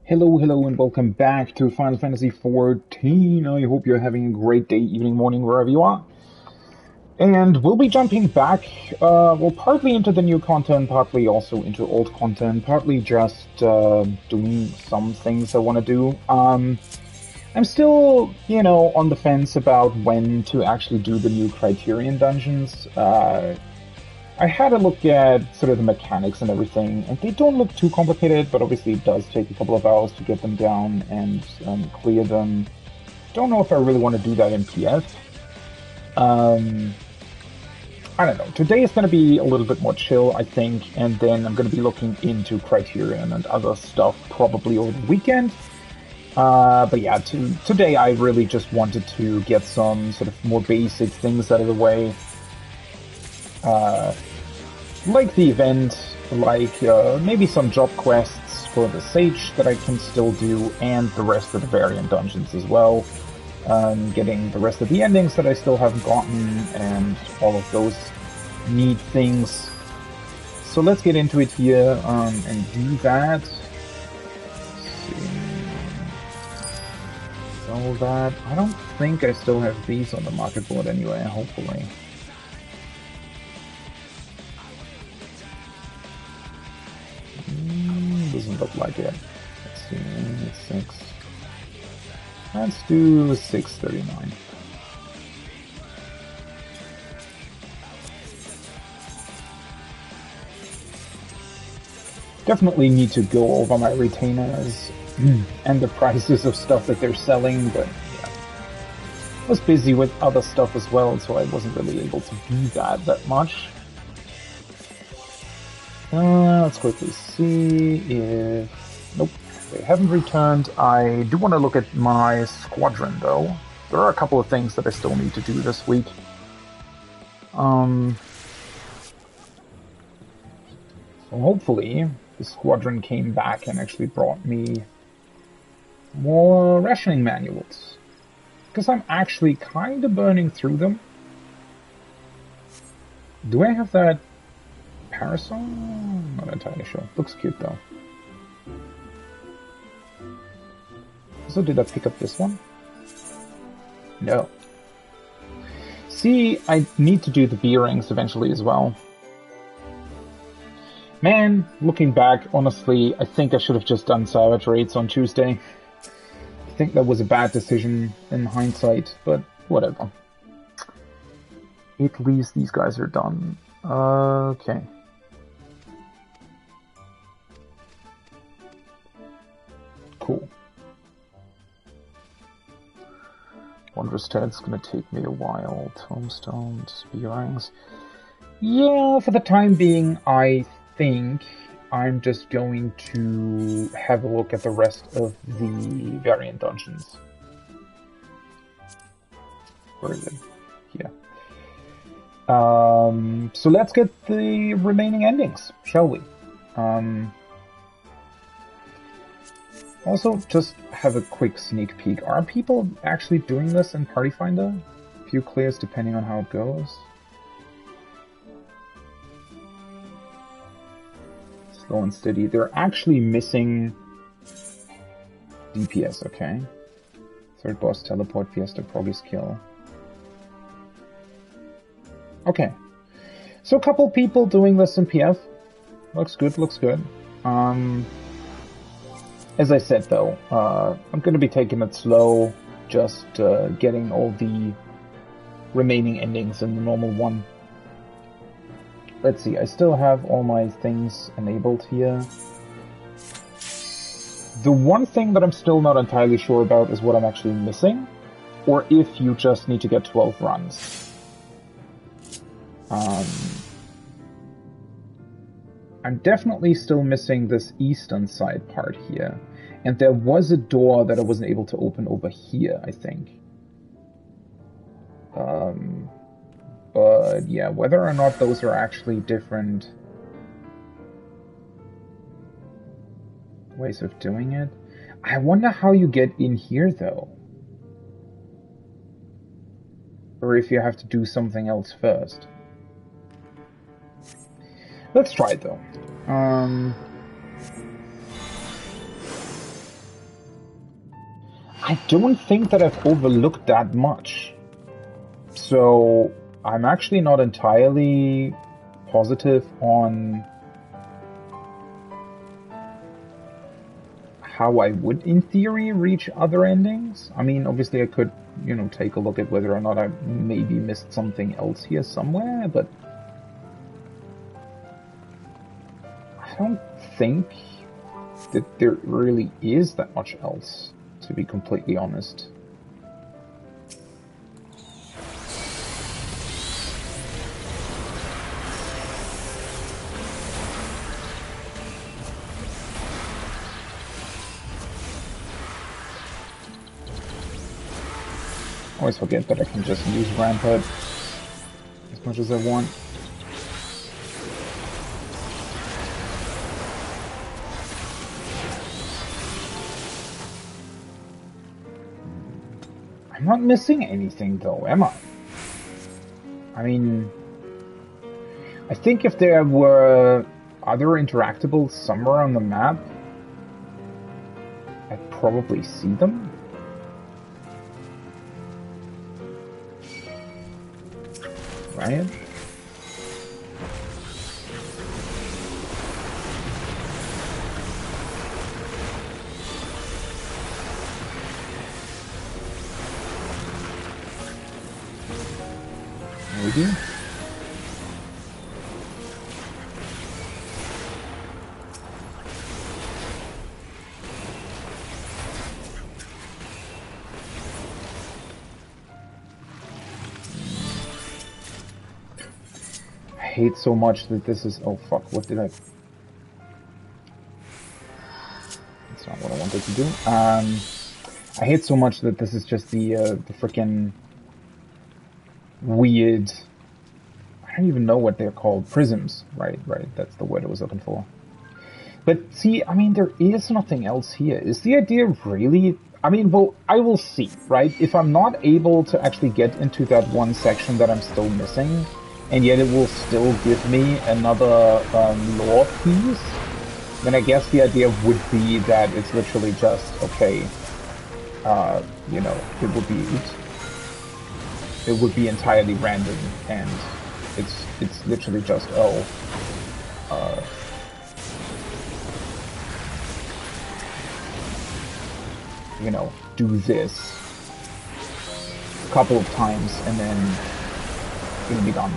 Hello, hello, and welcome back to Final Fantasy XIV. I hope you're having a great day, evening, morning, wherever you are. And we'll be jumping back, partly into the new content, partly also into old content, partly just doing some things I want to do. I'm still, on the fence about when to actually do the new Criterion dungeons. I had a look at sort of the mechanics and everything, and they don't look too complicated, but obviously it does take a couple of hours to get them down and clear them. Don't know if I really want to do that in PF. I don't know. Today is going to be a little bit more chill, I think, and then I'm going to be looking into Criterion and other stuff probably over the weekend. But yeah, today I really just wanted to get some sort of more basic things out of the way. Like the event, like maybe some job quests for the Sage that I can still do, and the rest of the variant dungeons as well. Getting the rest of the endings that I still haven't gotten, and all of those neat things. So let's get into it here and do that. Let's see. So that, I don't think I still have these on the market board anyway, hopefully. Doesn't look like it. Let's see, 6. Let's do 639. Definitely need to go over my retainers and the prices of stuff that they're selling, but yeah. I was busy with other stuff as well, so I wasn't really able to do that much. Let's quickly see if... Nope, they haven't returned. I do want to look at my squadron, though. There are a couple of things that I still need to do this week. So hopefully the squadron came back and actually brought me more rationing manuals. Because I'm actually kind of burning through them. Do I have that parasol? Not entirely sure. Looks cute though. So did I pick up this one? No. See, I need to do the B-rings eventually as well. Man, looking back, honestly, I think I should have just done Savage Raids on Tuesday. I think that was a bad decision in hindsight, but whatever. At least these guys are done. Okay. Cool. Wondrous Ted's gonna take me a while. Tombstones, B-rings. Yeah, for the time being, I think I'm just going to have a look at the rest of the variant dungeons. Where is it? Here. So let's get the remaining endings, shall we? Also, just have a quick sneak peek. Are people actually doing this in Party Finder? A few clears depending on how it goes. Slow and steady. They're actually missing DPS, okay. Third boss, teleport, Fiesta, Proggy's kill. Okay. So a couple people doing this in PF. Looks good, looks good. As I said though, I'm going to be taking it slow, just getting all the remaining endings in the normal one. Let's see, I still have all my things enabled here. The one thing that I'm still not entirely sure about is what I'm actually missing, or if you just need to get 12 runs. I'm definitely still missing this eastern side part here. And there was a door that I wasn't able to open over here, I think. But yeah, whether or not those are actually different ways of doing it. I wonder how you get in here though. Or if you have to do something else first. Let's try it though. I don't think that I've overlooked that much. So I'm actually not entirely positive on how I would, in theory, reach other endings. I mean, obviously I could, you know, take a look at whether or not I maybe missed something else here somewhere, but I don't think that there really is that much else, to be completely honest. I always forget that I can just use Rampart as much as I want. I'm not missing anything though, am I? I mean, I think if there were other interactables somewhere on the map, I'd probably see them. Right? Maybe? I hate so much that this is... Oh fuck, what did I... That's not what I wanted to do. I hate so much that this is just the frickin' weird... I don't even know what they're called. Prisms. Right, that's the word I was looking for. But see, I mean, there is nothing else here. Is the idea really... I mean, well, I will see, right? If I'm not able to actually get into that one section that I'm still missing, and yet it will still give me another lore piece, then I guess the idea would be that it's literally just, okay, you know, it would be entirely random, and it's literally just, you know, do this a couple of times and then it'll be done.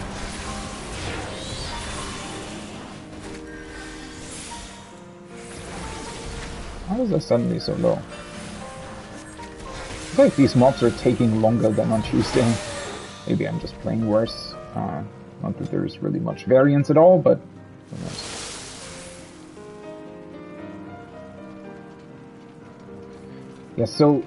Why is that suddenly so low? I feel like these mobs are taking longer than on Tuesday. Maybe I'm just playing worse. Not that there's really much variance at all, but who knows. Yeah, so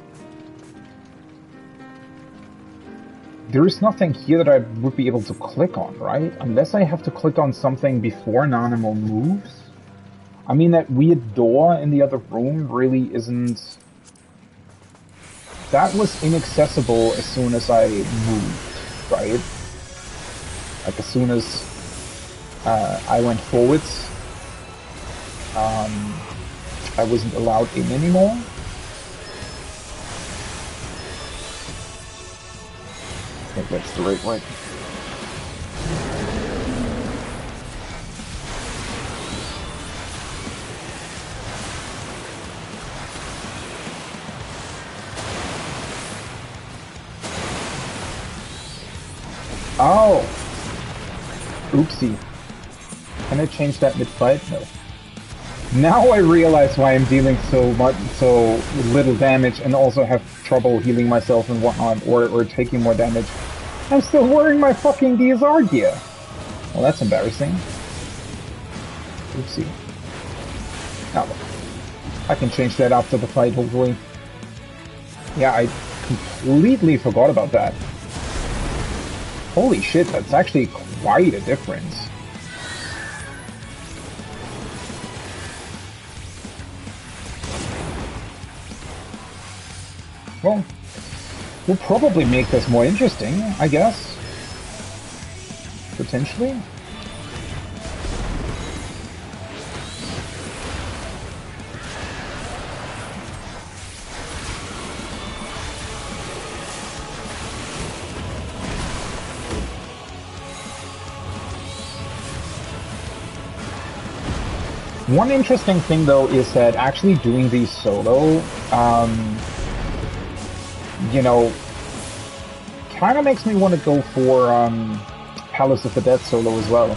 there is nothing here that I would be able to click on, right? Unless I have to click on something before Nanamo moves. I mean, that weird door in the other room really isn't... That was inaccessible as soon as I moved, right? Like, as soon as I went forwards, I wasn't allowed in anymore. I think that's the right way. Oh! Oopsie. Can I change that mid-fight? No. Now I realize why I'm dealing so little damage and also have trouble healing myself and whatnot, or taking more damage. I'm still wearing my fucking DSR gear! Well, that's embarrassing. Oopsie. Oh, I can change that after the fight, hopefully. Yeah, I completely forgot about that. Holy shit, that's actually quite a difference. Well, we'll probably make this more interesting, I guess. Potentially. One interesting thing, though, is that actually doing these solo, you know, kind of makes me want to go for Palace of the Dead solo as well.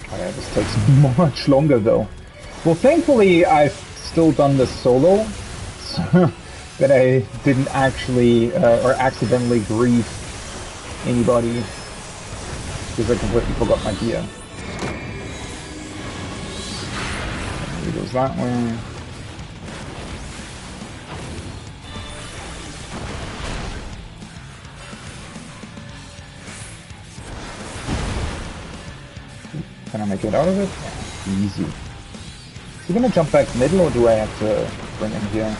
Oh yeah, this takes much longer though. Well, thankfully I've still done this solo, so that I didn't actually or accidentally grief anybody, because I completely forgot my gear. It goes that way. Can I make it out of it? Yeah, easy. Is he gonna jump back middle, or do I have to bring him here?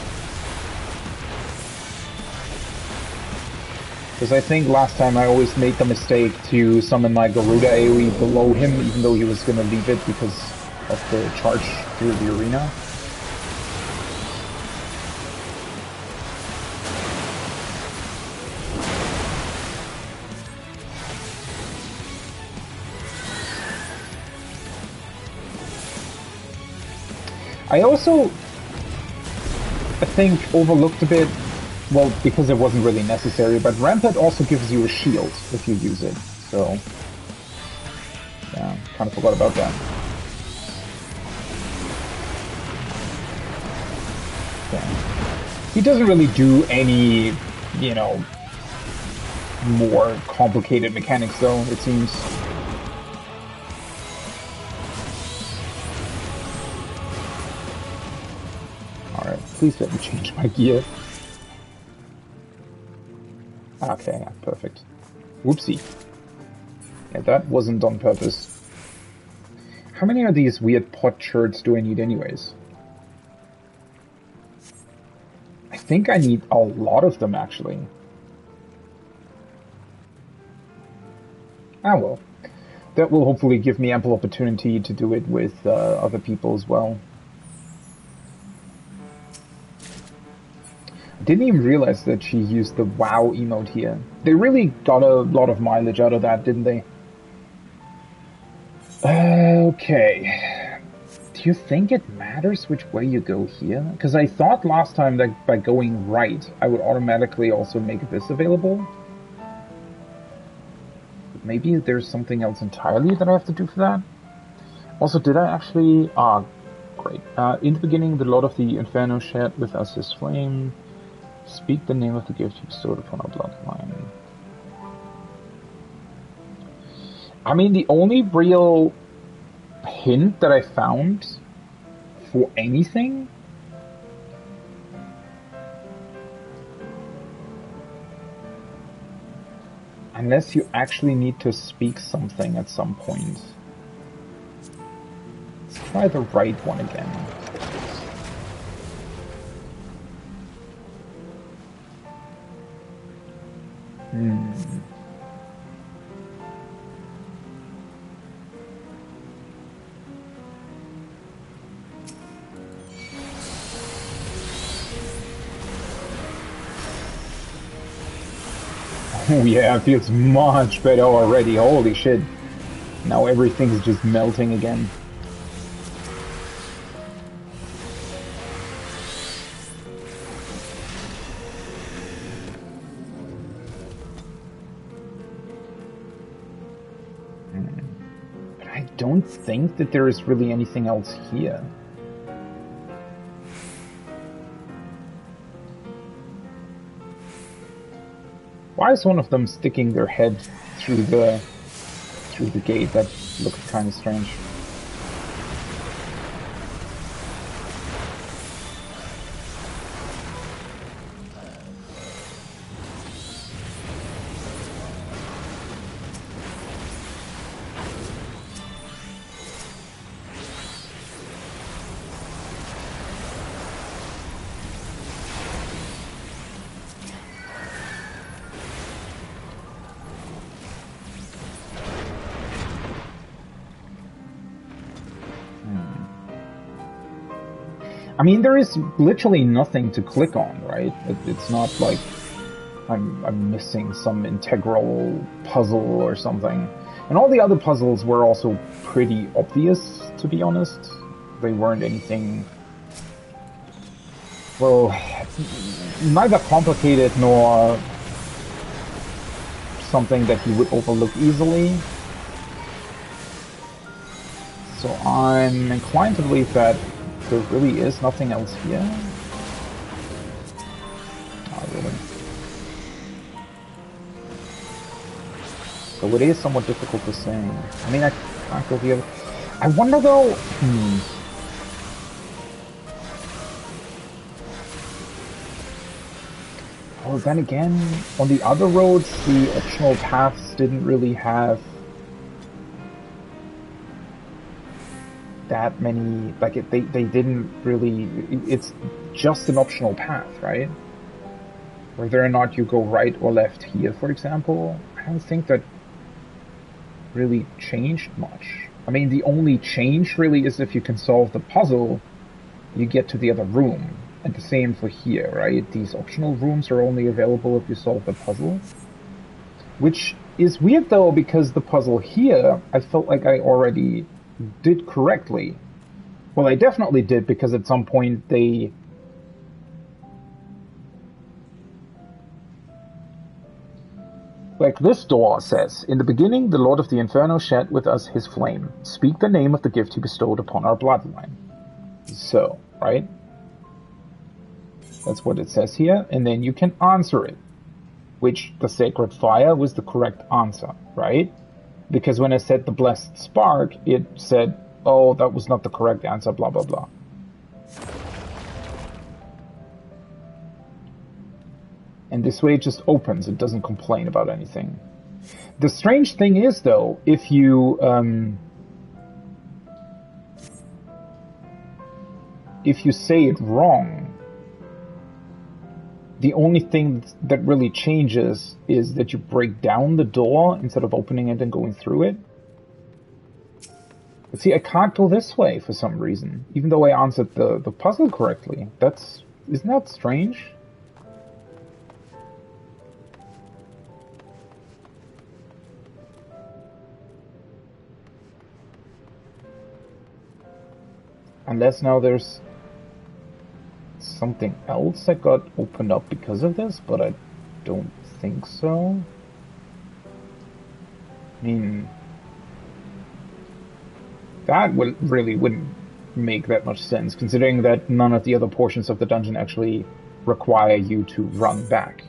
Because I think last time I always made the mistake to summon my Garuda AoE below him, even though he was gonna leave it because of the charge through the arena. I also, I think, overlooked a bit, well, because it wasn't really necessary, but Rampart also gives you a shield if you use it, so yeah, kind of forgot about that. Yeah. He doesn't really do any, you know, more complicated mechanics though, it seems. Alright, please let me change my gear. Okay, yeah, perfect. Whoopsie. Yeah, that wasn't on purpose. How many of these weird pot shirts do I need anyways? I think I need a lot of them, actually. Ah well. That will hopefully give me ample opportunity to do it with other people as well. I didn't even realize that she used the WoW emote here. They really got a lot of mileage out of that, didn't they? Okay. Do you think it matters which way you go here? Because I thought last time that by going right, I would automatically also make this available. But maybe there's something else entirely that I have to do for that? Also, did I actually... Ah, great. In the beginning, the Lord of the Inferno shared with us his flame. Speak the name of the gift he bestowed upon our bloodline. I mean, the only real hint that I found for anything unless you actually need to speak something at some point. Let's try the right one again. Oh yeah, it feels much better already, holy shit. Now everything's just melting again. But I don't think that there is really anything else here. Why is one of them sticking their head through the gate? That looks kind of strange. I mean, there is literally nothing to click on, right? It's not like I'm missing some integral puzzle or something. And all the other puzzles were also pretty obvious, to be honest. They weren't anything, well, neither complicated nor something that you would overlook easily. So I'm inclined to believe that there really is nothing else here. Not really. So it is somewhat difficult to say. I mean, I can't go the other... I wonder though... Oh, then again, on the other roads, the optional paths didn't really have that many, like, they didn't really, it's just an optional path, right? Whether or not you go right or left here, for example, I don't think that really changed much. I mean, the only change really is if you can solve the puzzle, you get to the other room. And the same for here, right? These optional rooms are only available if you solve the puzzle. Which is weird though, because the puzzle here, I felt like I already did correctly. Well, I definitely did, because at some point they... Like this door says, in the beginning the Lord of the Inferno shared with us his flame. Speak the name of the gift he bestowed upon our bloodline. So, right? That's what it says here, and then you can answer it. Which, the Sacred Fire was the correct answer, right? Because when I said the Blessed Spark, it said, oh, that was not the correct answer, blah, blah, blah. And this way it just opens, it doesn't complain about anything. The strange thing is, though, if you say it wrong, the only thing that really changes is that you break down the door instead of opening it and going through it. But see, I can't go this way for some reason, even though I answered the puzzle correctly. Isn't that strange? Unless now there's something else that got opened up because of this, but I don't think so. I mean, that wouldn't make that much sense, considering that none of the other portions of the dungeon actually require you to run back.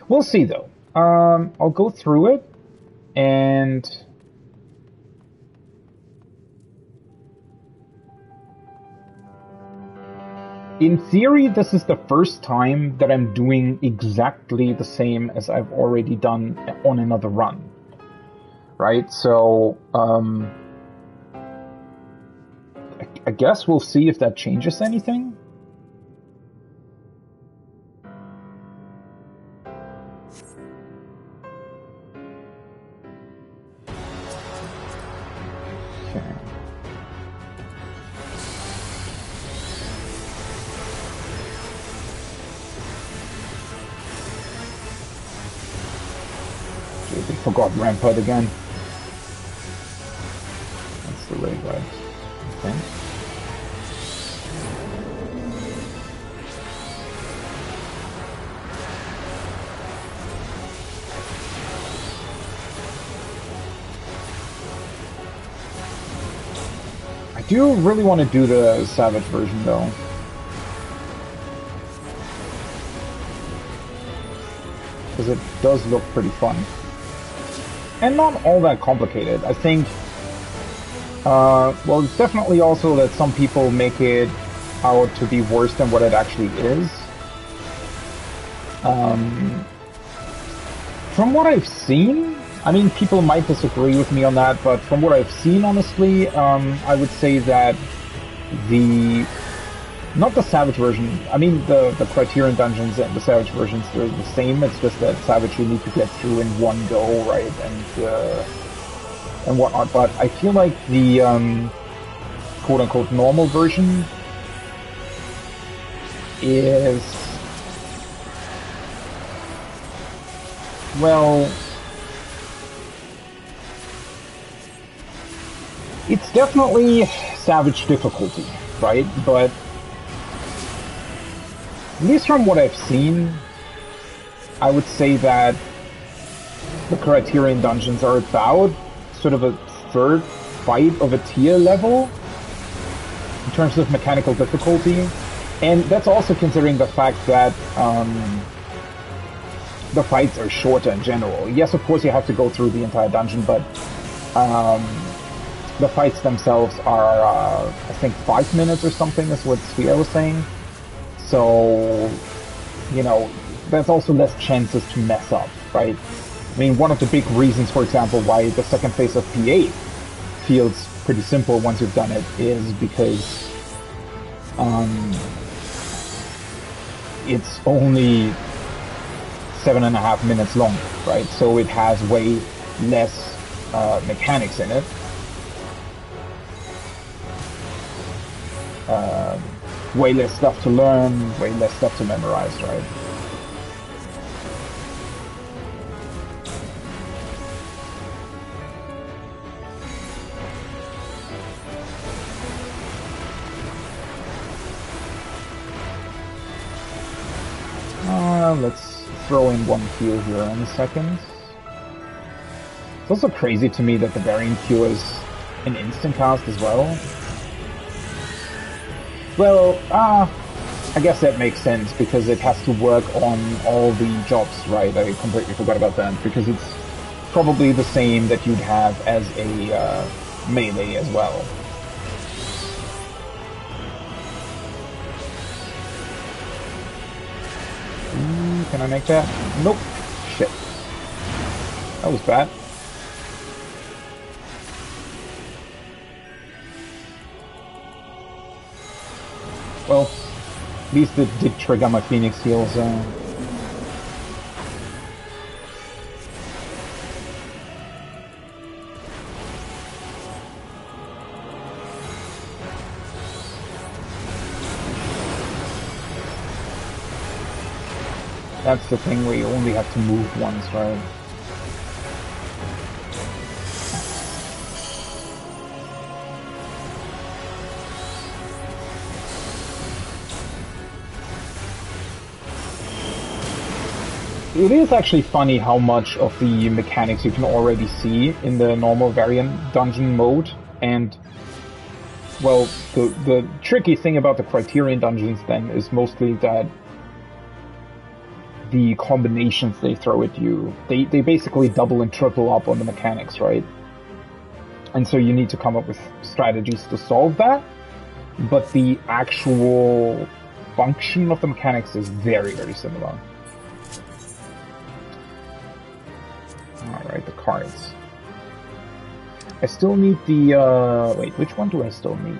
We'll see, though. I'll go through it, and in theory, this is the first time that I'm doing exactly the same as I've already done on another run. Right? So, I guess we'll see if that changes anything. Forgot Rampart again. That's the right way, I think. I do really want to do the Savage version though. Because it does look pretty fun. And not all that complicated. I think, well, it's definitely also that some people make it out to be worse than what it actually is. From what I've seen, I mean, people might disagree with me on that, but from what I've seen, honestly, I would say that not the Savage version, I mean the Criterion dungeons and the Savage versions, they're the same. It's just that Savage you need to get through in one go, right? And and whatnot, but I feel like the quote-unquote normal version is, well, it's definitely savage difficulty, right? But at least from what I've seen, I would say that the Criterion dungeons are about sort of a third fight of a tier level in terms of mechanical difficulty. And that's also considering the fact that the fights are shorter in general. Yes, of course you have to go through the entire dungeon, but the fights themselves are, I think, 5 minutes or something is what Sphere was saying. So, you know, there's also less chances to mess up, right? I mean, one of the big reasons, for example, why the second phase of P8 feels pretty simple once you've done it is because it's only 7.5 minutes long, right? So it has way less mechanics in it. Way less stuff to learn, way less stuff to memorize, right? Let's throw in one cure here in a second. It's also crazy to me that the variant cure is an instant cast as well. Well, I guess that makes sense because it has to work on all the jobs, right? I completely forgot about that because it's probably the same that you'd have as a melee as well. Can I make that? Nope. Shit. That was bad. Well, at least it did trigger my Phoenix heals. That's the thing where you only have to move once, right? It is actually funny how much of the mechanics you can already see in the normal variant dungeon mode, and well, the tricky thing about the Criterion dungeons then is mostly that the combinations they throw at you, they basically double and triple up on the mechanics, right? And so you need to come up with strategies to solve that, but the actual function of the mechanics is very, very similar. Alright, the cards. I still need the, wait, which one do I still need?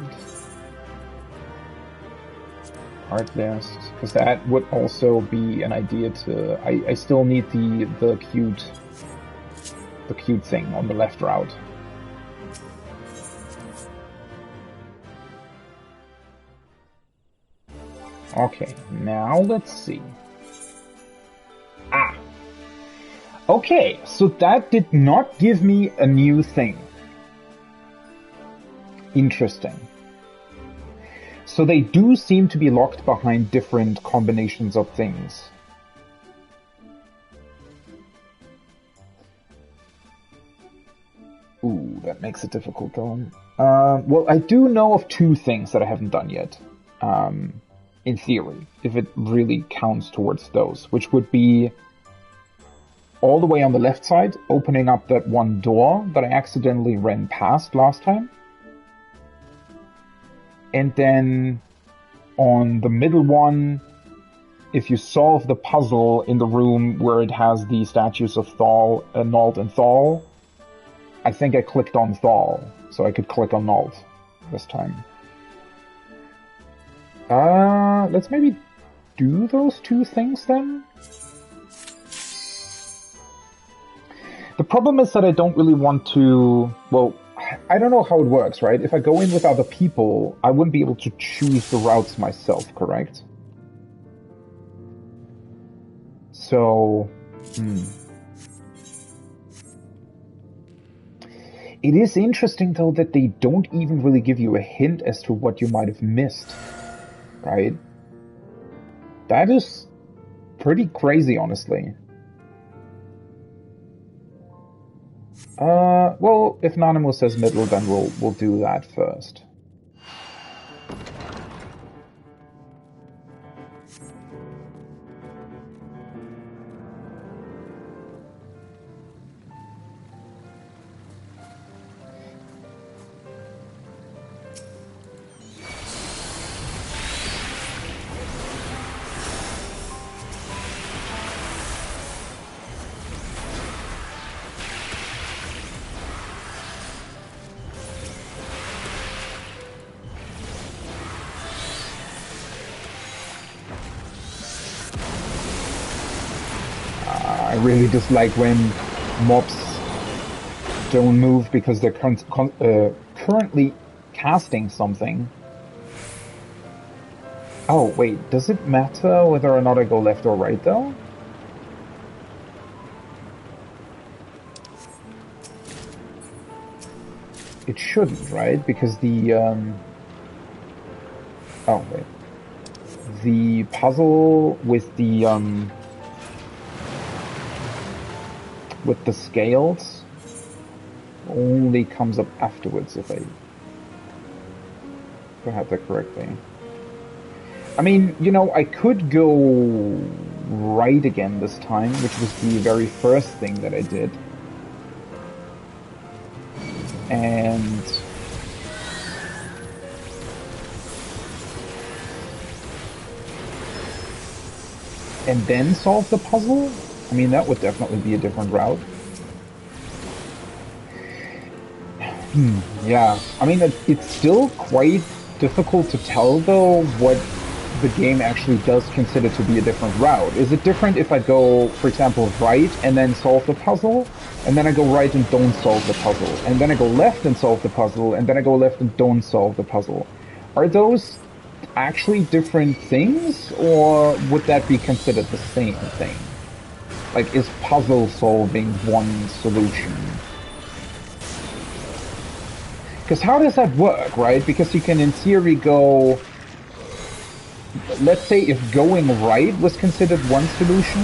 Card list, because that would also be an idea to, I still need the cute thing on the left route. Okay, now let's see. Ah! Okay, so that did not give me a new thing. Interesting. So they do seem to be locked behind different combinations of things. Ooh, that makes it difficult though. Well, I do know of 2 things that I haven't done yet. In theory, if it really counts towards those, which would be all the way on the left side, opening up that one door that I accidentally ran past last time. And then on the middle one, if you solve the puzzle in the room where it has the statues of Thal, Nalt and Thal, I think I clicked on Thal, so I could click on Nalt this time. Let's maybe do those 2 things then? The problem is that I don't really want to... Well, I don't know how it works, right? If I go in with other people, I wouldn't be able to choose the routes myself, correct? So... It is interesting, though, that they don't even really give you a hint as to what you might have missed, right? That is pretty crazy, honestly. Well, if Nanamo says middle, then we'll do that first. I really dislike when mobs don't move because they're currently casting something. Oh, wait, does it matter whether or not I go left or right, though? It shouldn't, right? Because the, Oh, wait. The puzzle with the scales only comes up afterwards, if I have that correctly. I mean, you know, I could go right again this time, which was the very first thing that I did. And then solve the puzzle? I mean, that would definitely be a different route. Yeah. I mean, it's still quite difficult to tell, though, what the game actually does consider to be a different route. Is it different if I go, for example, right and then solve the puzzle, and then I go right and don't solve the puzzle, and then I go left and solve the puzzle, and then I go left and don't solve the puzzle? Are those actually different things, or would that be considered the same thing? Like, is puzzle solving one solution? Because how does that work, right? Because you can, in theory, go... Let's say if going right was considered one solution,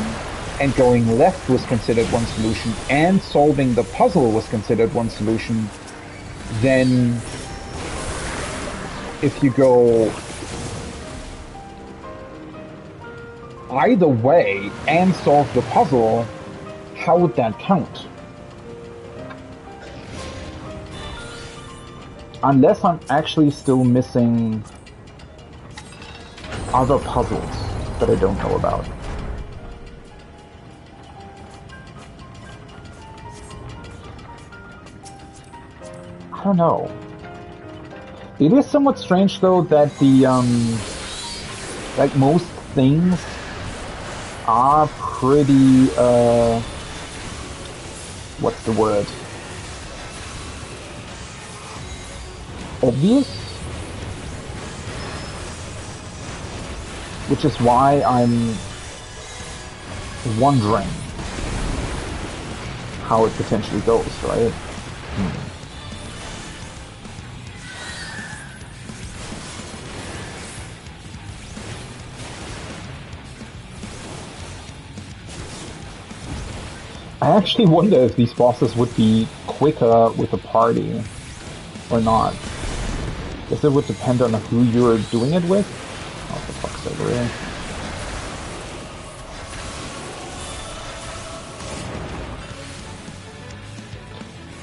and going left was considered one solution, and solving the puzzle was considered one solution, then if you go either way and solve the puzzle, how would that count? Unless I'm actually still missing other puzzles that I don't know about. I don't know. It is somewhat strange, though, that the, like most things are pretty, what's the word? Obvious? Which is why I'm wondering how it potentially goes, right? I actually wonder if these bosses would be quicker with a party or not. Guess it would depend on who you're doing it with. Oh, the fuck's over here?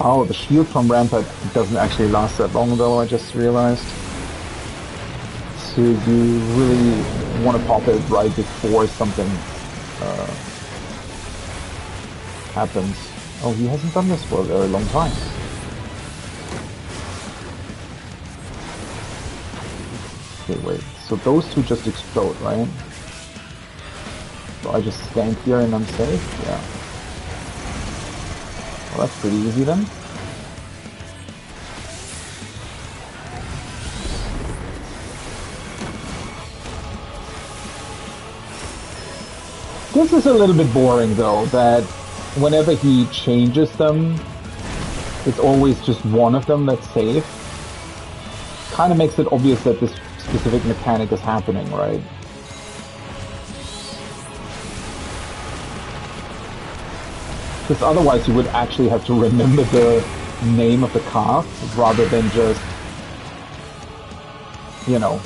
Oh, the shield from Rampart doesn't actually last that long, though, I just realized. So you really want to pop it right before something happens. Oh, he hasn't done this for a very long time. Okay, wait. So those two just explode, right? So I just stand here and I'm safe? Yeah. Well, that's pretty easy then. This is a little bit boring though, that whenever he changes them, it's always just one of them that's safe. Kind of makes it obvious that this specific mechanic is happening, right? Because otherwise you would actually have to remember the name of the cast rather than just, you know,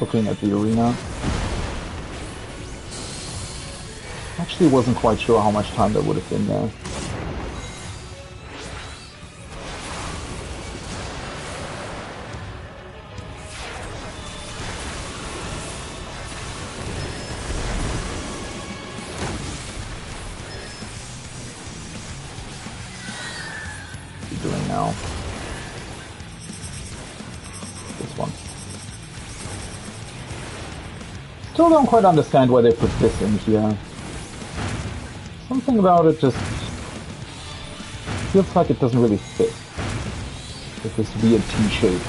looking at the arena. Actually wasn't quite sure how much time there would have been there. What's he doing now? This one. Still don't quite understand why they put this in here. Something about it just feels like it doesn't really fit with this weird T-shape.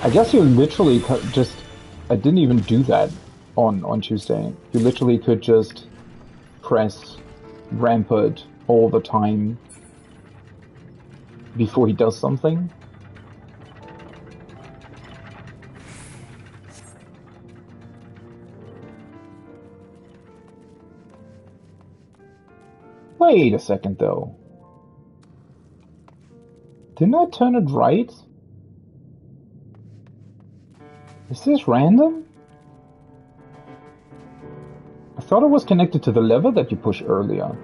I guess you literally just... I didn't even do that on Tuesday. You literally could just press rampart all the time before he does something. Wait a second though. Didn't I turn it right? Is this random? I thought it was connected to the lever that you pushed earlier.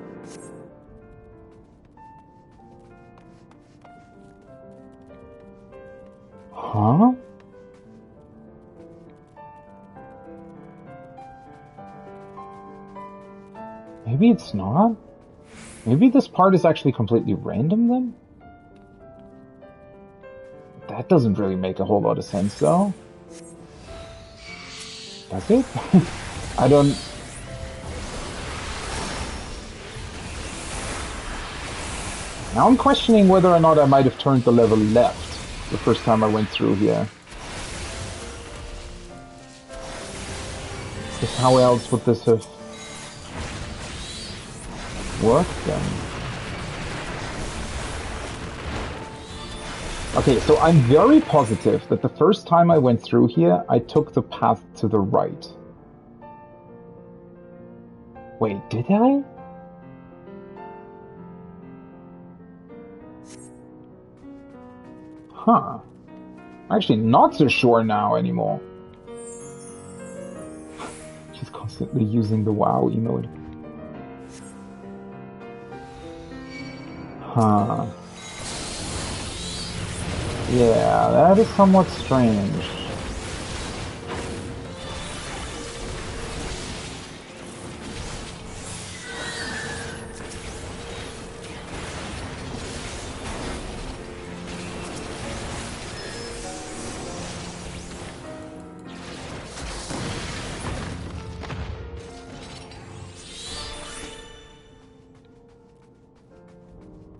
Huh? Maybe it's not? Maybe this part is actually completely random then? That doesn't really make a whole lot of sense though. Does it? I don't... Now I'm questioning whether or not I might have turned the lever left the first time I went through here. Because how else would this have worked then? Okay, so I'm very positive that the first time I went through here, I took the path to the right. Wait, did I? Huh. Actually, not so sure now anymore. She's constantly using the WoW emote. Huh. Yeah, that is somewhat strange.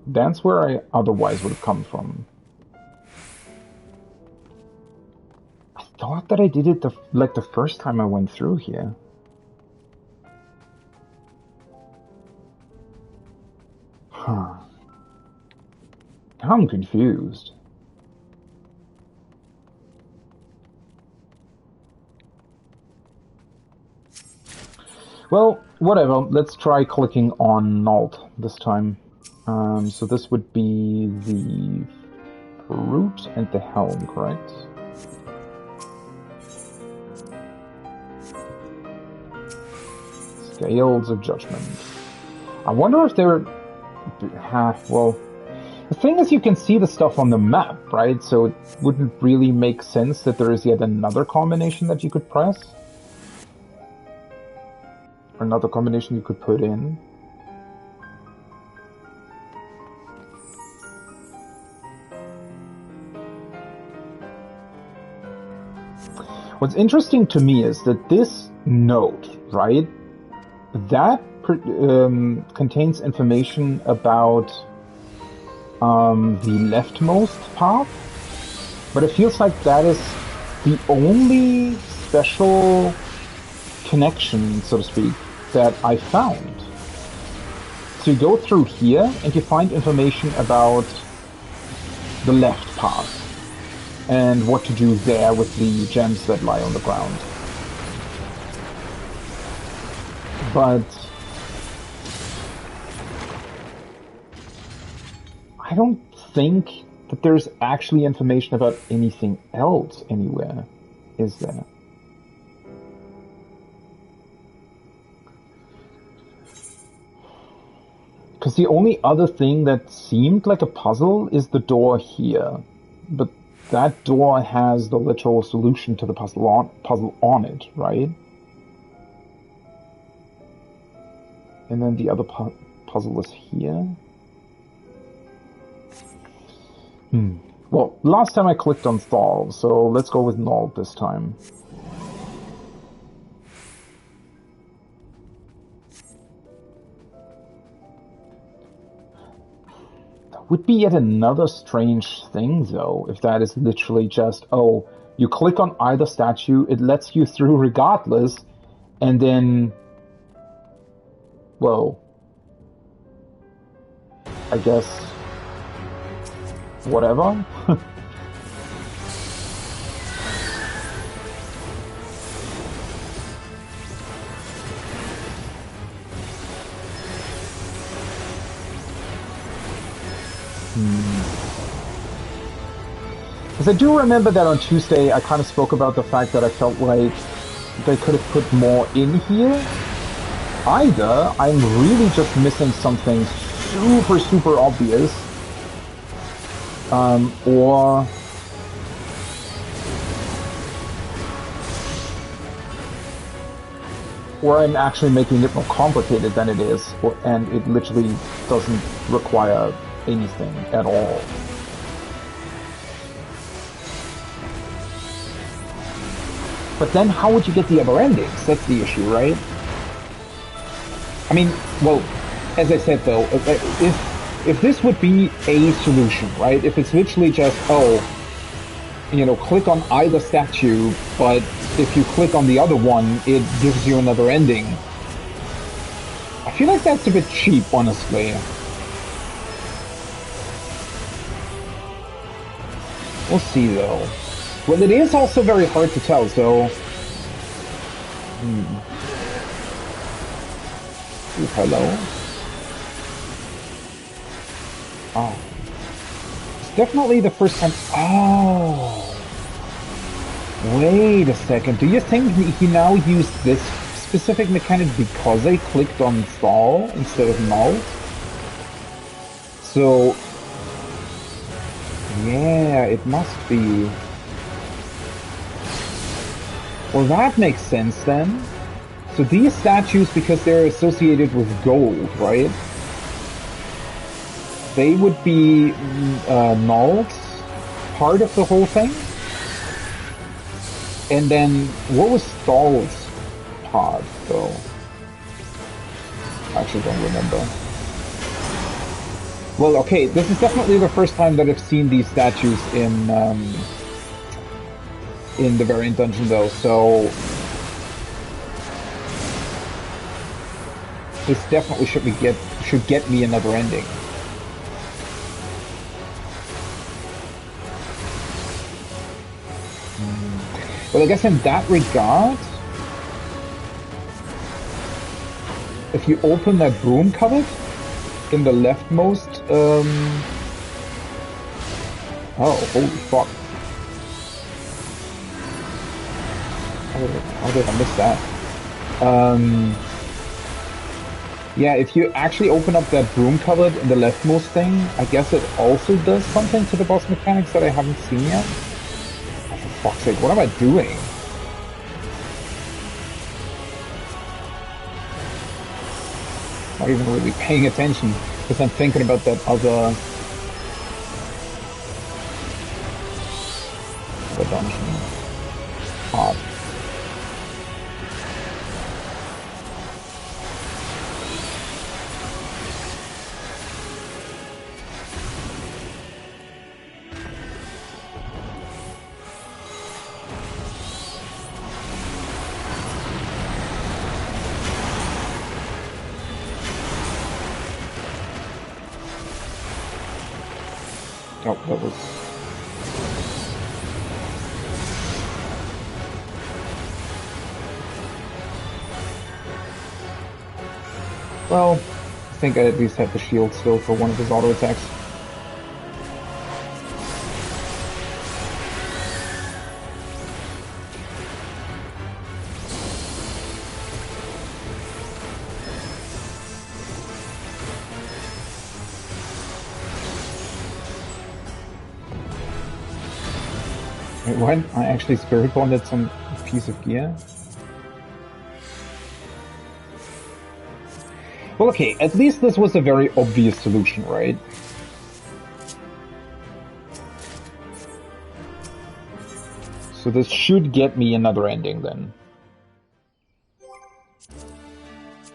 That's where I otherwise would have come from. I thought that I did it the first time I went through here. Huh. Now I'm confused. Well, whatever. Let's try clicking on Alt this time. So this would be the fruit and the helm, correct? Scales of Judgment. I wonder if they're... well, the thing is you can see the stuff on the map, right? So it wouldn't really make sense that there is yet another combination that you could press. Or another combination you could put in. What's interesting to me is that this node, right, that contains information about the leftmost path, but it feels like that is the only special connection, so to speak, that I found. So you go through here and you find information about the left path and what to do there with the gems that lie on the ground. But I don't think that there's actually information about anything else anywhere, is there? Because the only other thing that seemed like a puzzle is the door here. But that door has the literal solution to the puzzle on it, right? And then the other puzzle is here. Well, last time I clicked on stall, so let's go with null this time. Would be yet another strange thing, though, if that is literally just, oh, you click on either statue, it lets you through regardless, and then, well, I guess, whatever. Because I do remember that on Tuesday I kind of spoke about the fact that I felt like they could have put more in here. Either I'm really just missing something super obvious, or I'm actually making it more complicated than it is, and it literally doesn't require anything at all. But then how would you get the other endings? That's the issue, right? I mean, well, as I said though, if this would be a solution, right? If it's literally just, oh, you know, click on either statue, but if you click on the other one, it gives you another ending. I feel like that's a bit cheap, honestly. We'll see, though. Well, it is also very hard to tell, so... Ooh, hello? Oh. It's definitely the first time... Oh! Wait a second. Do you think he now used this specific mechanic because I clicked on stall instead of null? So... Yeah, it must be. Well, that makes sense then. So these statues, because they're associated with gold, right? They would be nulls, part of the whole thing. And then, what was Stall's part, though? I actually don't remember. Well, okay, this is definitely the first time that I've seen these statues in the variant dungeon, though, so this definitely should get me another ending. Well, I guess in that regard, if you open that broom cupboard in the leftmost, oh, holy fuck. How did I miss that? Yeah, if you actually open up that broom cupboard in the leftmost thing, I guess it also does something to the boss mechanics that I haven't seen yet. Oh, for fuck's sake, what am I doing? Not even really paying attention, because I'm thinking about that other dungeon. Odd. Oh, that was... Well, I think I at least have the shield still for one of his auto attacks. Wait, what? I actually spirit bonded some piece of gear? Well, okay, at least this was a very obvious solution, right? So this should get me another ending then.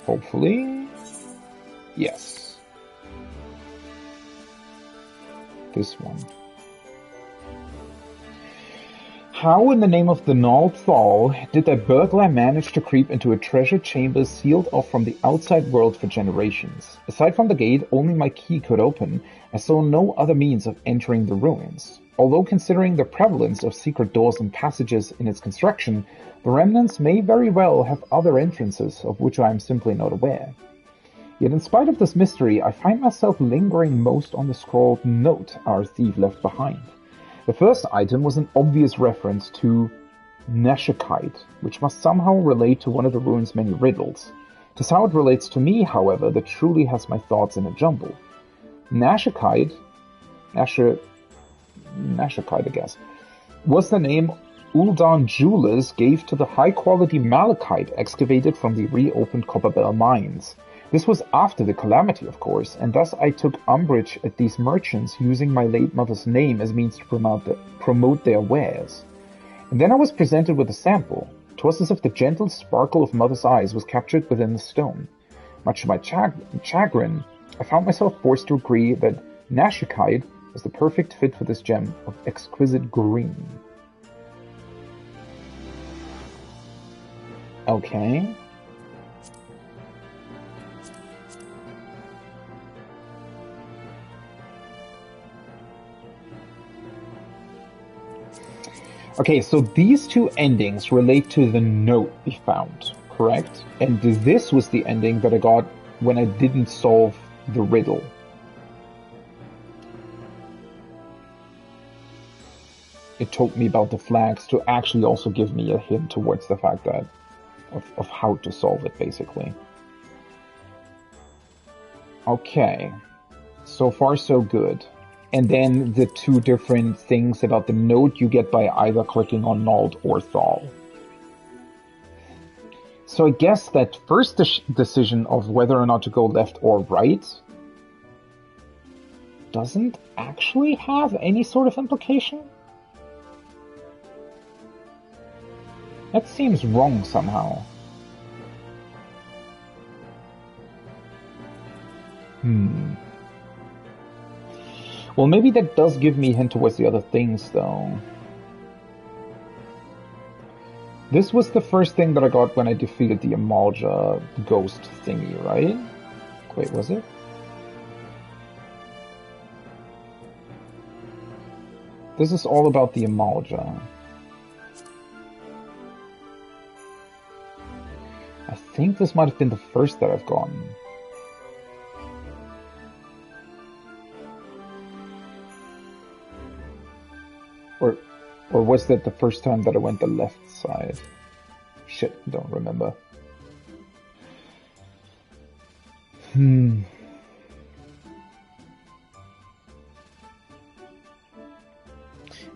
Hopefully. Yes. This one. How in the name of the gnawed Thal did that burglar manage to creep into a treasure chamber sealed off from the outside world for generations? Aside from the gate only my key could open, I saw no other means of entering the ruins. Although considering the prevalence of secret doors and passages in its construction, the remnants may very well have other entrances of which I am simply not aware. Yet in spite of this mystery, I find myself lingering most on the scrawled note our thief left behind. The first item was an obvious reference to Nashikite, which must somehow relate to one of the rune's many riddles. Just how it relates to me, however, that truly has my thoughts in a jumble. Nashikite, I guess, was the name Uldan Jewelers gave to the high-quality malachite excavated from the reopened Copperbell mines. This was after the calamity, of course, and thus I took umbrage at these merchants using my late mother's name as means to promote their wares. And then I was presented with a sample. 'Twas as if the gentle sparkle of mother's eyes was captured within the stone. Much to my chagrin, I found myself forced to agree that Nashikite was the perfect fit for this gem of exquisite green. Okay. Okay, so these two endings relate to the note we found, correct? And this was the ending that I got when I didn't solve the riddle. It told me about the flags to actually also give me a hint towards the fact that of how to solve it, basically. Okay, so far so good. And then the two different things about the note you get by either clicking on Nald or Thal. So I guess that first decision of whether or not to go left or right doesn't actually have any sort of implication. That seems wrong somehow. Well, maybe that does give me a hint towards the other things, though. This was the first thing that I got when I defeated the Amalja ghost thingy, right? Wait, was it? This is all about the Amalja. I think this might have been the first that I've gotten. Or was that the first time that I went the left side? Shit, don't remember.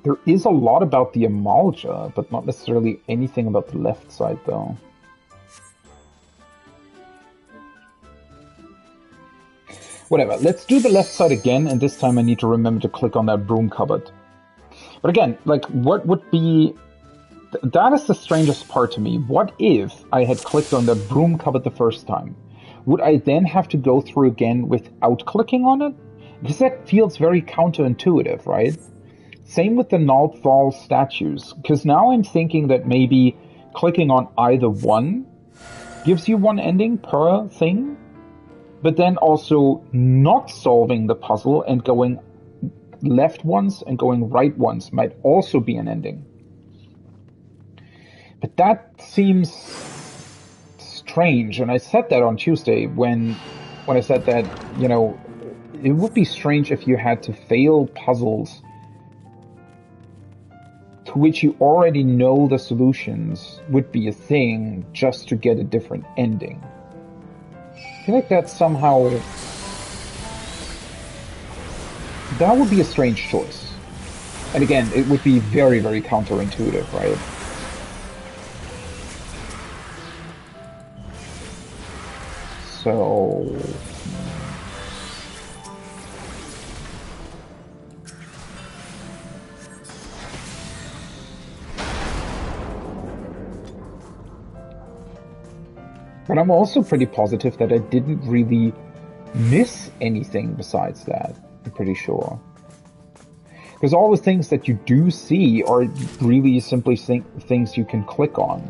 There is a lot about the Amalja, but not necessarily anything about the left side, though. Whatever, let's do the left side again, and this time I need to remember to click on that broom cupboard. But again, like, what would be... That is the strangest part to me. What if I had clicked on the broom cupboard the first time? Would I then have to go through again without clicking on it? Because that feels very counterintuitive, right? Same with the Naldthal statues. Because now I'm thinking that maybe clicking on either one gives you one ending per thing, but then also not solving the puzzle and going left once and going right once might also be an ending. But that seems strange, and I said that on Tuesday when I said that, you know, it would be strange if you had to fail puzzles to which you already know the solutions would be a thing just to get a different ending. I feel like that somehow... that would be a strange choice. And again, it would be very, very counterintuitive, right? So... but I'm also pretty positive that I didn't really miss anything besides that, I'm pretty sure. Because all the things that you do see are really simply things you can click on.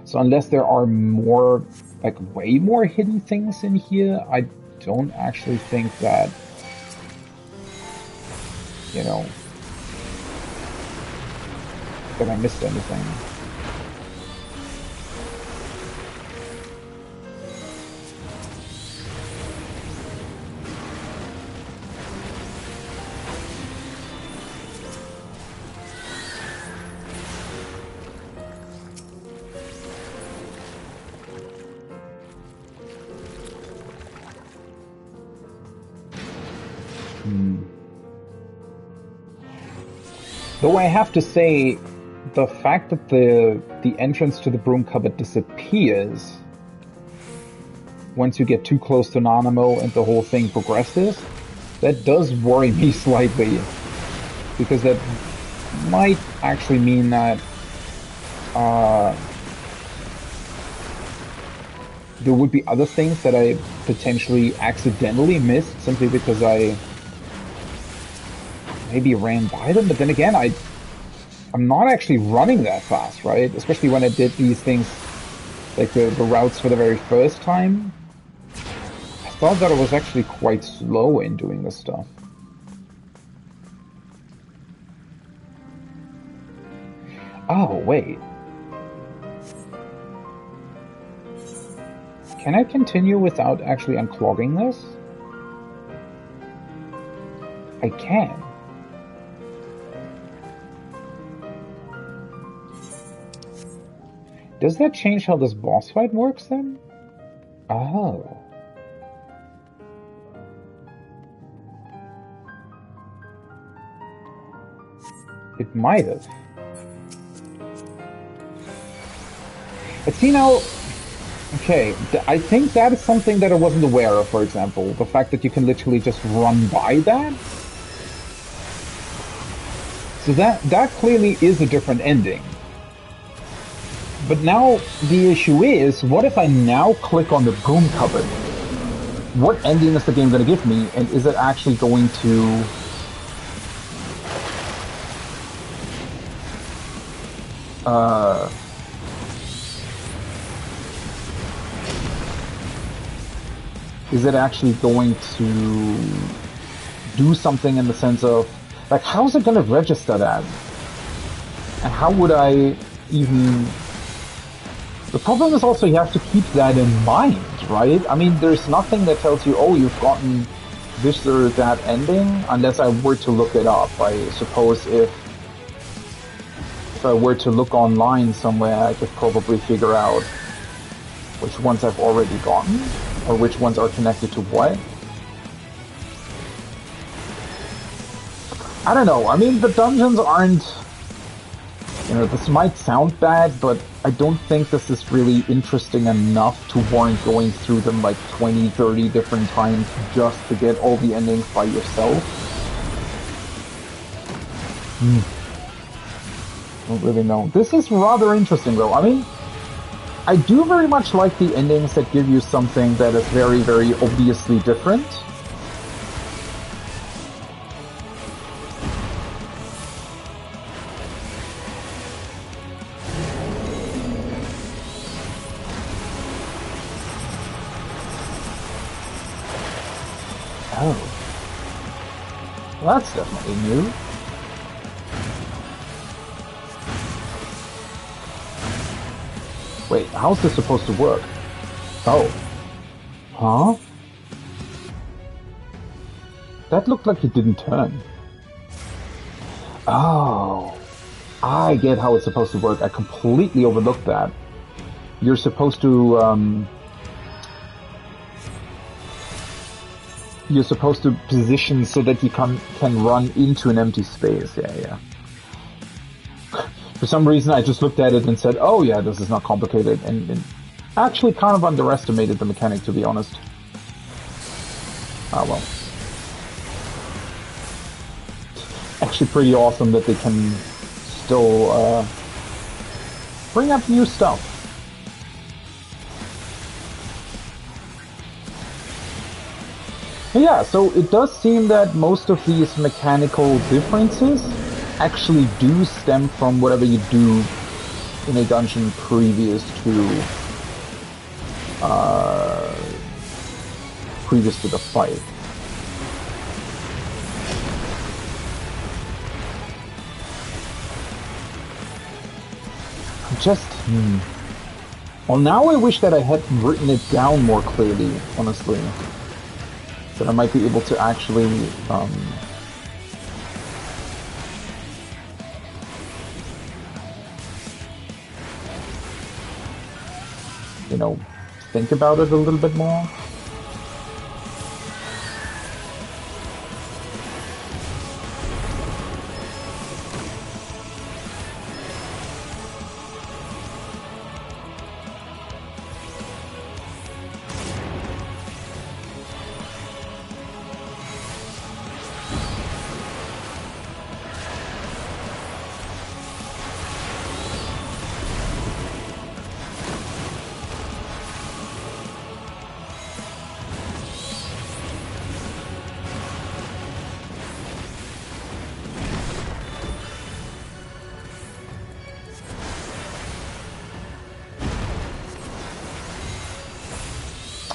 So unless there are more, like way more hidden things in here, I don't actually think that, you know, that I missed anything. Though I have to say, the fact that the entrance to the broom cupboard disappears once you get too close to Nanamo and the whole thing progresses, that does worry me slightly. Because that might actually mean that there would be other things that I potentially accidentally missed simply because I maybe ran by them, but then again, I'm not actually running that fast, right? Especially when I did these things, like the routes for the very first time. I thought that I was actually quite slow in doing this stuff. Oh, wait. Can I continue without actually unclogging this? I can. Does that change how this boss fight works then? Oh. It might have. But see now, okay, I think that is something that I wasn't aware of, for example. The fact that you can literally just run by that. So that clearly is a different ending. But now the issue is, what if I now click on the broom cupboard? What ending is the game going to give me, and is it actually going to... is it actually going to do something in the sense of, like, how's it going to register that? And how would I even... The problem is also you have to keep that in mind, right? I mean, there's nothing that tells you, oh, you've gotten this or that ending, unless I were to look it up. I suppose if I were to look online somewhere, I could probably figure out which ones I've already gotten, or which ones are connected to what. I don't know, I mean, the dungeons aren't... You know, this might sound bad, but I don't think this is really interesting enough to warrant going through them like 20, 30 different times just to get all the endings by yourself. I don't really know. This is rather interesting though. I mean, I do very much like the endings that give you something that is very, very obviously different. That's definitely new. Wait, how's this supposed to work? Oh. Huh? That looked like it didn't turn. Oh. I get how it's supposed to work. I completely overlooked that. You're supposed to, you're supposed to position so that you can run into an empty space. Yeah. For some reason, I just looked at it and said, oh yeah, this is not complicated, and actually kind of underestimated the mechanic, to be honest. Ah, well. Actually pretty awesome that they can still bring up new stuff. Yeah, so it does seem that most of these mechanical differences actually do stem from whatever you do in a dungeon previous to the fight. Well, now I wish that I had written it down more clearly, honestly. That I might be able to actually, you know, think about it a little bit more.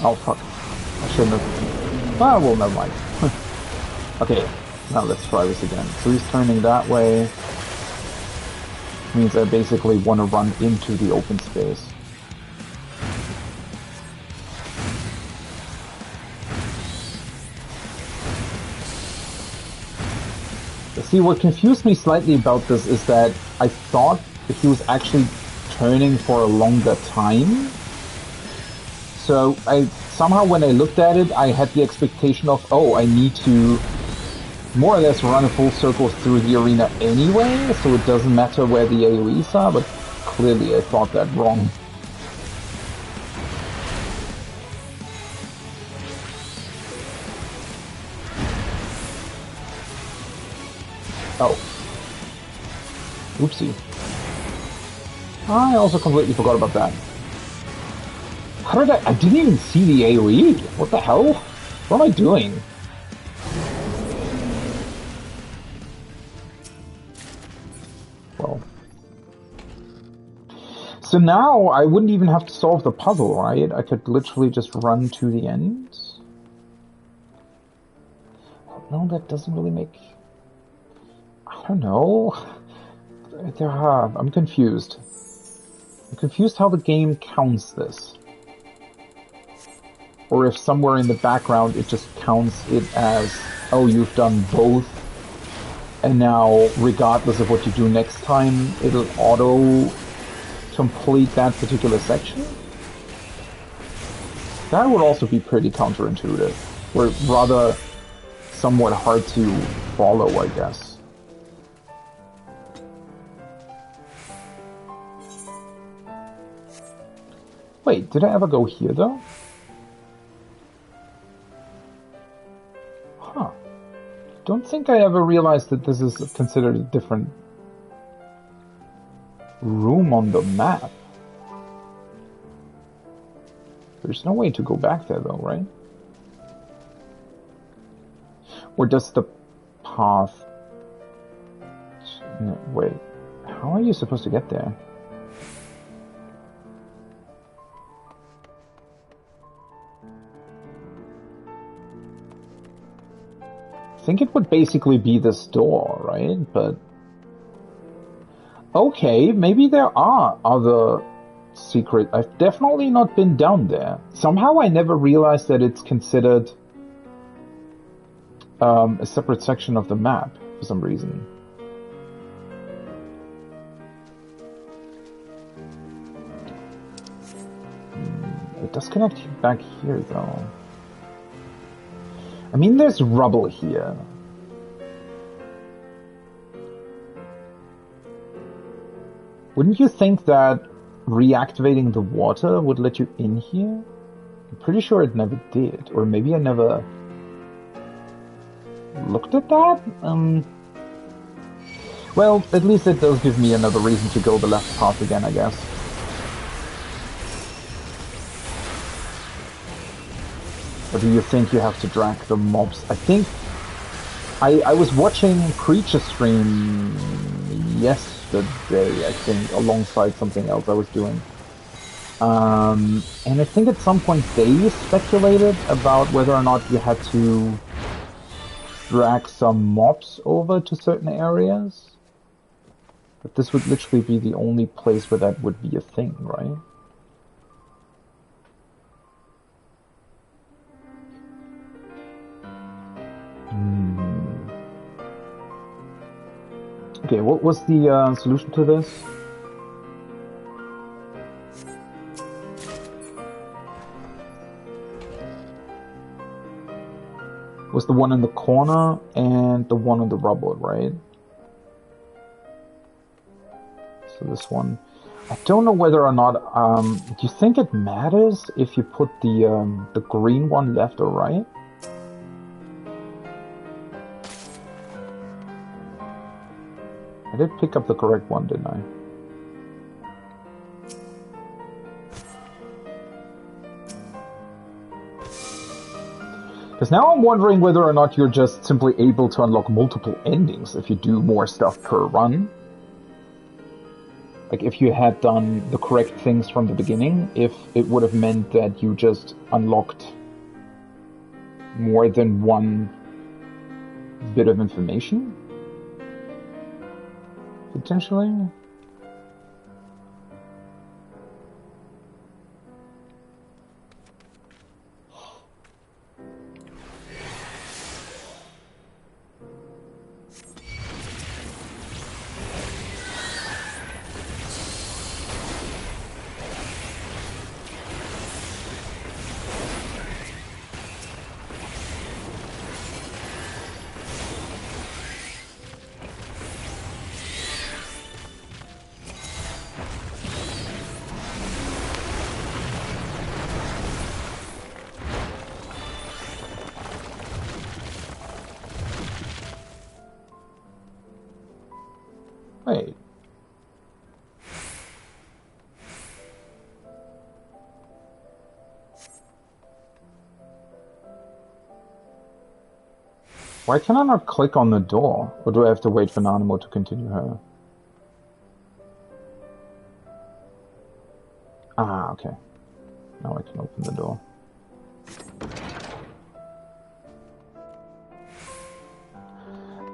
Oh fuck. I shouldn't have. Ah, well, never mind. Okay, now let's try this again. So he's turning that way. Means I basically want to run into the open space. See, what confused me slightly about this is that I thought that he was actually turning for a longer time. So somehow when I looked at it, I had the expectation of, oh, I need to more or less run a full circle through the arena anyway, so it doesn't matter where the AoEs are, but clearly I thought that wrong. Oh. Oopsie. I also completely forgot about that. How did I didn't even see the AoE! What the hell? What am I doing? Well. So now I wouldn't even have to solve the puzzle, right? I could literally just run to the end. No, that doesn't really make... I don't know. I'm confused. I'm confused how the game counts this. Or if somewhere in the background it just counts it as, oh, you've done both, and now, regardless of what you do next time, it'll auto-complete that particular section? That would also be pretty counterintuitive, or rather, somewhat hard to follow, I guess. Wait, did I ever go here, though? Huh. Don't think I ever realized that this is considered a different room on the map. There's no way to go back there, though, right? Or does the path... No, wait. How are you supposed to get there? think it would basically be this door, right? But okay, maybe there are other secret. I've definitely not been down there. Somehow I never realized that it's considered a separate section of the map for some reason. It does connect back here, though. I mean, there's rubble here. Wouldn't you think that reactivating the water would let you in here? I'm pretty sure it never did. Or maybe I never looked at that? Well, at least it does give me another reason to go the left path again, I guess. Or do you think you have to drag the mobs? I think... I was watching Creature stream yesterday, I think, alongside something else I was doing. And I think at some point they speculated about whether or not you had to drag some mobs over to certain areas. But this would literally be the only place where that would be a thing, right? Okay, what was the solution to this? Was the one in the corner and the one on the rubble, right? So this one. I don't know whether or not, do you think it matters if you put the green one left or right? I did pick up the correct one, didn't I? Because now I'm wondering whether or not you're just simply able to unlock multiple endings if you do more stuff per run. Like if you had done the correct things from the beginning, if it would have meant that you just unlocked more than one bit of information. Potentially. Wait. Why can I not click on the door? Or do I have to wait for Nanamo to continue her? Ah, okay. Now I can open the door.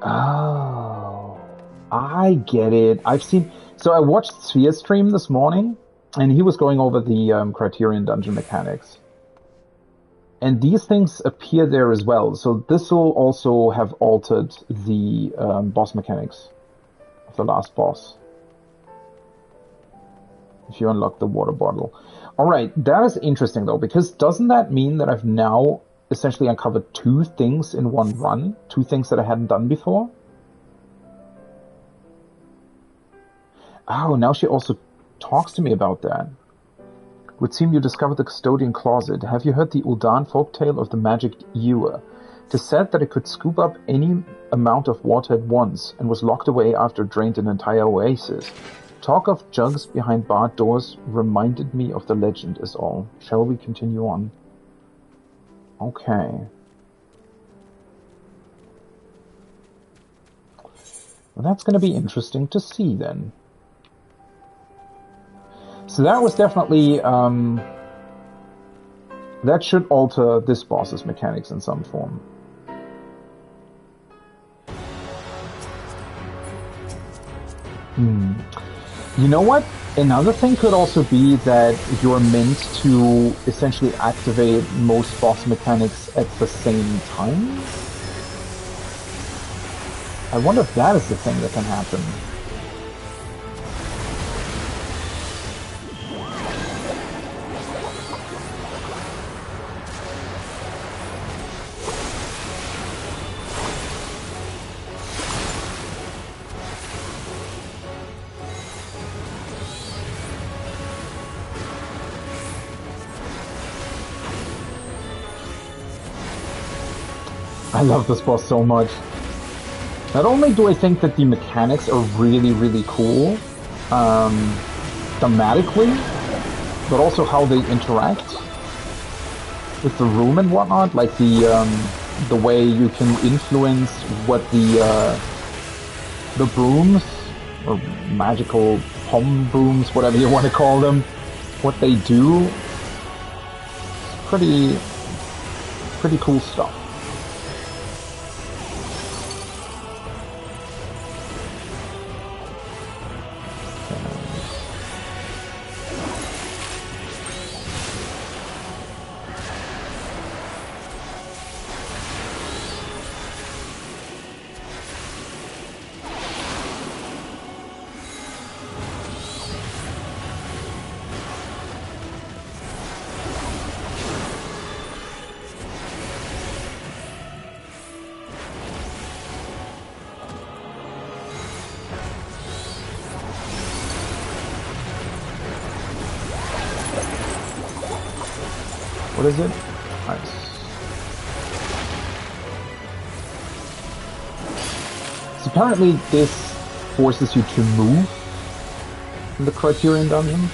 Oh, I get it. I've seen... So I watched Sphere's stream this morning, and he was going over the Criterion dungeon mechanics. And these things appear there as well. So this will also have altered the boss mechanics of the last boss. If you unlock the water bottle. Alright, that is interesting though, because doesn't that mean that I've now essentially uncovered two things in one run? Two things that I hadn't done before? Oh, now she also talks to me about that. Would seem you discovered the custodian closet. Have you heard the Uldan folktale of the magic ewer? It is said that it could scoop up any amount of water at once, and was locked away after it drained an entire oasis. Talk of jugs behind barred doors reminded me of the legend is all. Shall we continue on? Okay. Well, that's going to be interesting to see then. So that was definitely, that should alter this boss's mechanics in some form. You know what? Another thing could also be that you're meant to essentially activate most boss mechanics at the same time. I wonder if that is the thing that can happen. I love this boss so much. Not only do I think that the mechanics are really, really cool, thematically, but also how they interact with the room and whatnot, like the way you can influence what the brooms, or magical palm brooms, whatever you want to call them, what they do. It's pretty cool stuff. What is it? Nice. So apparently this forces you to move in the Criterion dungeon.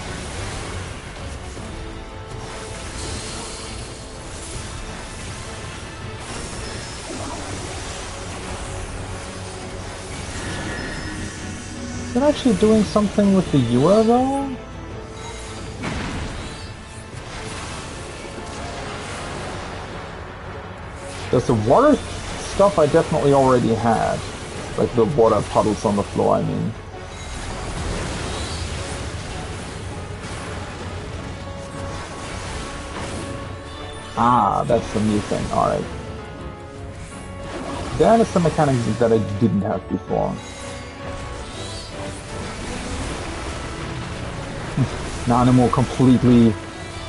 Is it actually doing something with the Yura though? There's the water stuff I definitely already had. Like the water puddles on the floor, I mean. Ah, that's the new thing, alright. That is the mechanic that I didn't have before. Nanamo completely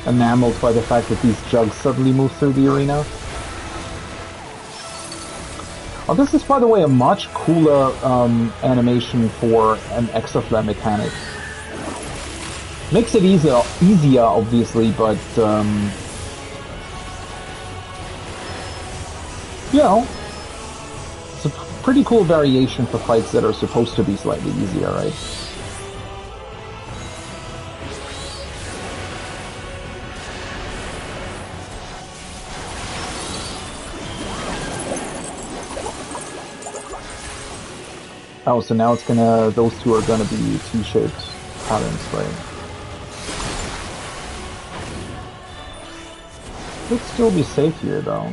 enamored by the fact that these jugs suddenly move through the arena. Oh, this is, by the way, a much cooler animation for an exaflare mechanic. Makes it easier, obviously, but you know, it's a pretty cool variation for fights that are supposed to be slightly easier, right? Oh, so now it's gonna, those two are gonna be T-shaped patterns, right? Could still be safe here, though.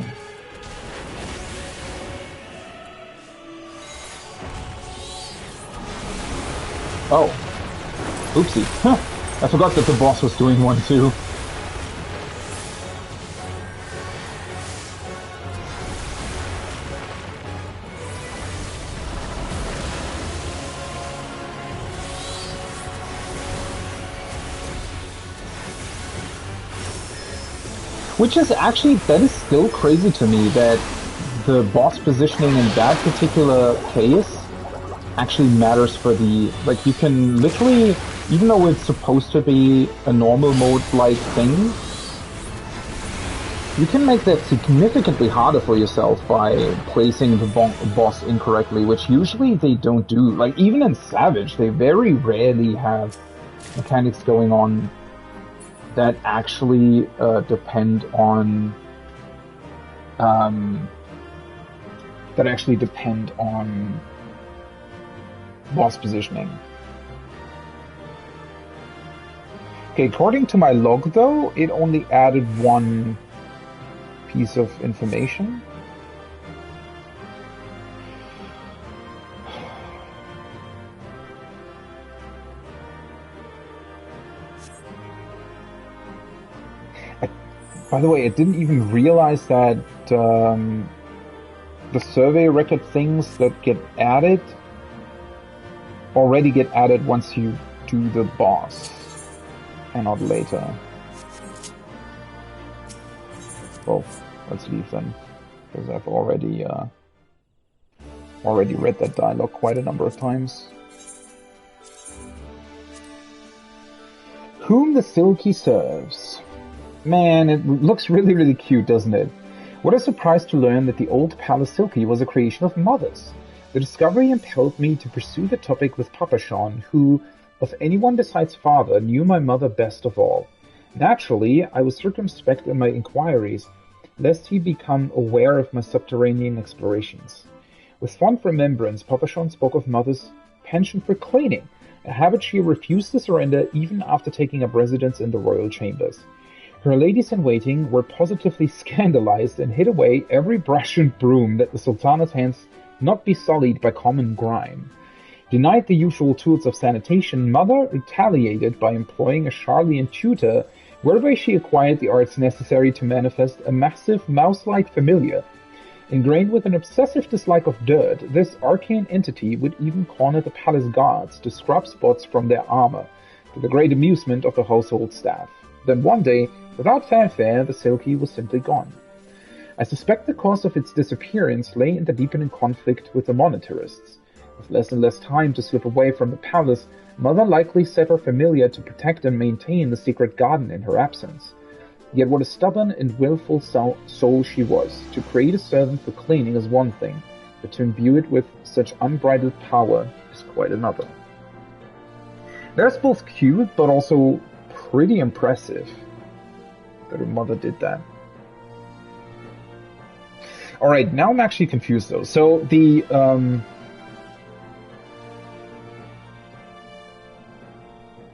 Oh. Oopsie. Huh. I forgot that the boss was doing one, too. Which is actually, that is still crazy to me, that the boss positioning in that particular case actually matters for the, like, you can literally, even though it's supposed to be a normal mode-like thing, you can make that significantly harder for yourself by placing the boss incorrectly, which usually they don't do. Like, even in Savage, they very rarely have mechanics going on that actually depend on boss positioning. Okay, according to my log though, it only added one piece of information. By the way, I didn't even realize that the survey record things that get added already get added once you do the boss, and not later. Well, let's leave them, because I've already read that dialogue quite a number of times. Whom the Silky serves. Man, it looks really, really cute, doesn't it? What a surprise to learn that the old Palace Silky was a creation of Mother's. The discovery impelled me to pursue the topic with Papa Sean, who, of anyone besides father, knew my mother best of all. Naturally, I was circumspect in my inquiries, lest he become aware of my subterranean explorations. With fond remembrance, Papa Sean spoke of Mother's penchant for cleaning, a habit she refused to surrender even after taking up residence in the royal chambers. Her ladies-in-waiting were positively scandalized and hid away every brush and broom that the Sultana's hands not be sullied by common grime. Denied the usual tools of sanitation, Mother retaliated by employing a Charlian tutor, whereby she acquired the arts necessary to manifest a massive mouse-like familiar. Ingrained with an obsessive dislike of dirt, this arcane entity would even corner the palace guards to scrub spots from their armor, to the great amusement of the household staff. Then one day, without fanfare, the Silky was simply gone. I suspect the cause of its disappearance lay in the deepening conflict with the monetarists. With less and less time to slip away from the palace, Mother likely set her familiar to protect and maintain the secret garden in her absence. Yet what a stubborn and willful soul she was. To create a servant for cleaning is one thing, but to imbue it with such unbridled power is quite another. That's both cute, but also pretty impressive that her mother did that. Alright, now I'm actually confused though. So the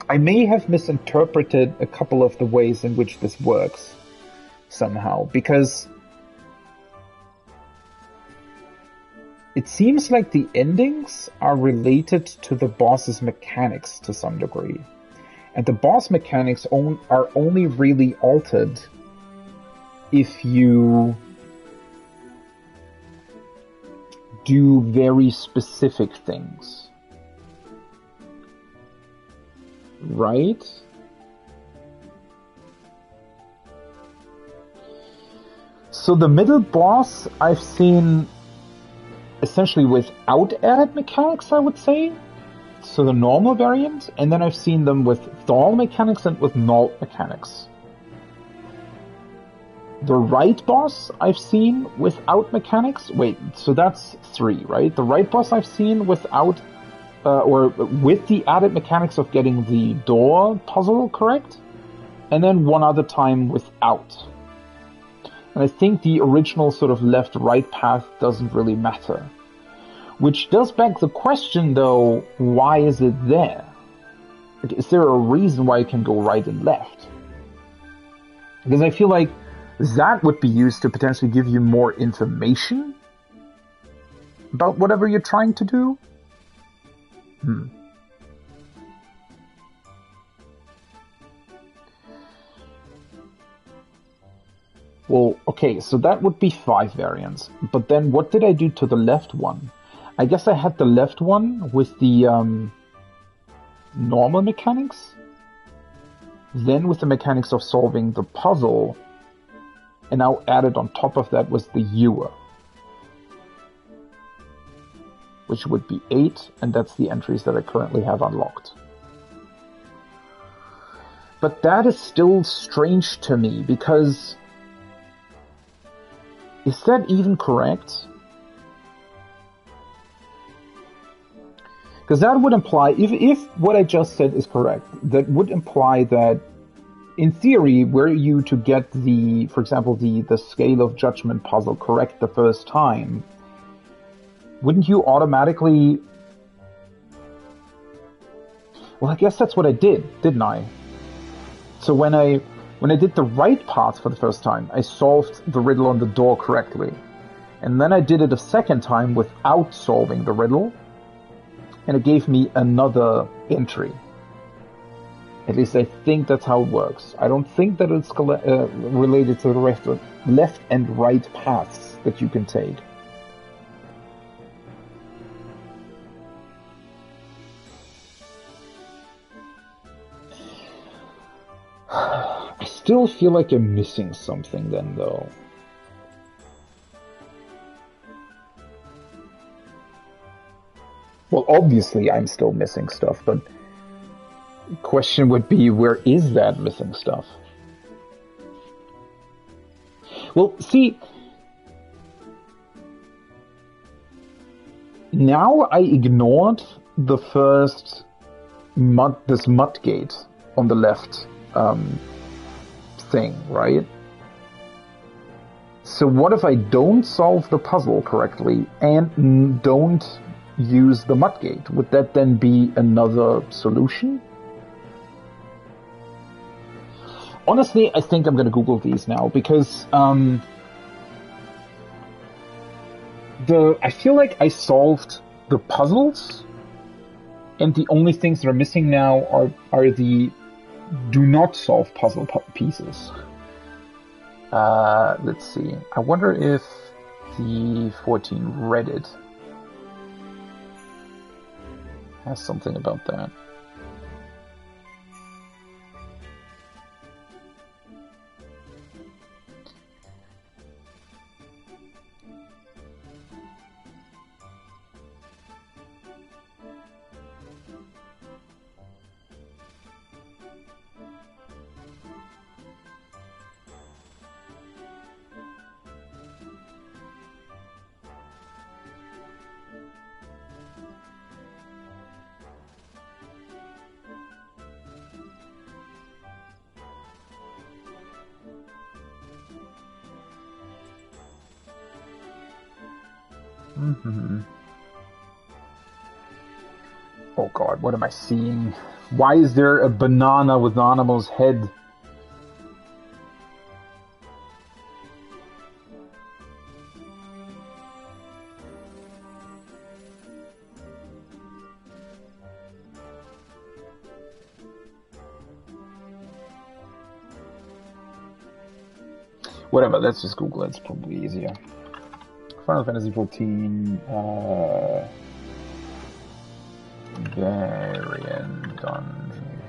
I may have misinterpreted a couple of the ways in which this works somehow, because it seems like the endings are related to the boss's mechanics to some degree. And the boss mechanics are only really altered if you do very specific things. Right? So the middle boss I've seen essentially without added mechanics, I would say. So the normal variant, and then I've seen them with Thaul mechanics and with null mechanics. The right boss I've seen without mechanics. Wait, so that's 3, right? The right boss I've seen without or with the added mechanics of getting the door puzzle correct, and then one other time without. And I think the original sort of left-right path doesn't really matter. Which does beg the question, though, why is it there? Like, is there a reason why you can go right and left? Because I feel like that would be used to potentially give you more information about whatever you're trying to do. Well, okay, so that would be 5 variants. But then what did I do to the left one? I guess I had the left one with the normal mechanics, then with the mechanics of solving the puzzle, and now added on top of that was the Ewer, which would be 8, and that's the entries that I currently have unlocked. But that is still strange to me, because is that even correct? Because that would imply, if what I just said is correct, that would imply that, in theory, were you to get the, for example, the Scale of Judgment puzzle correct the first time, wouldn't you automatically... Well, I guess that's what I did, didn't I? So when I did the right path for the first time, I solved the riddle on the door correctly. And then I did it a second time without solving the riddle, and it gave me another entry. At least I think that's how it works. I don't think that it's related to the left and right paths that you can take. I still feel like I'm missing something then, though. Well, obviously I'm still missing stuff, but the question would be, where is that missing stuff? Well, see, now I ignored the first this mud gate on the left thing, right? So what if I don't solve the puzzle correctly and don't use the mud gate? Would that then be another solution? Honestly, I think I'm going to Google these now, because I feel like I solved the puzzles, and the only things that are missing now are the do not solve puzzle pieces. Let's see. I wonder if the 14 Reddit has something about that. Oh god, what am I seeing? Why is there a banana with Nanamo's head? Whatever, let's just Google it, it's probably easier. Final Fantasy 14, Varian Dungeon.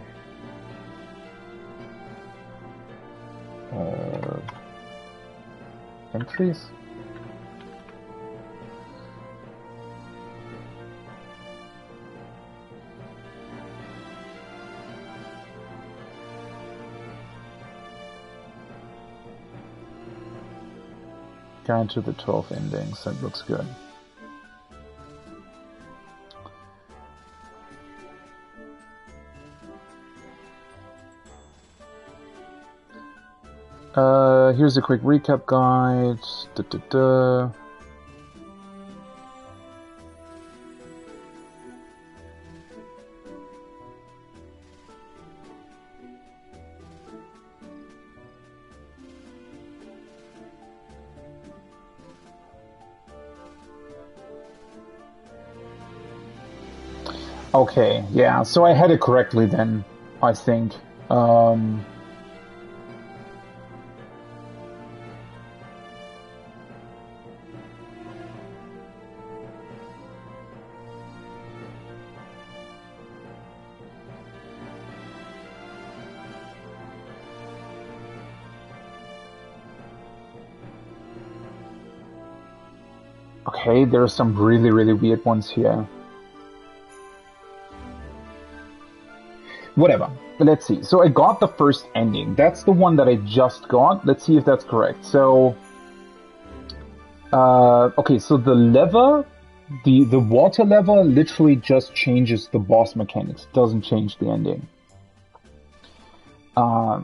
Entries? Guide to the 12 endings, that looks good. Here's a quick recap guide. Okay, yeah, so I had it correctly then, I think. Okay, there are some really, really weird ones here. Whatever. Let's see. So I got the first ending. That's the one that I just got. Let's see if that's correct. So, okay, so the lever, the water lever literally just changes the boss mechanics. Doesn't change the ending.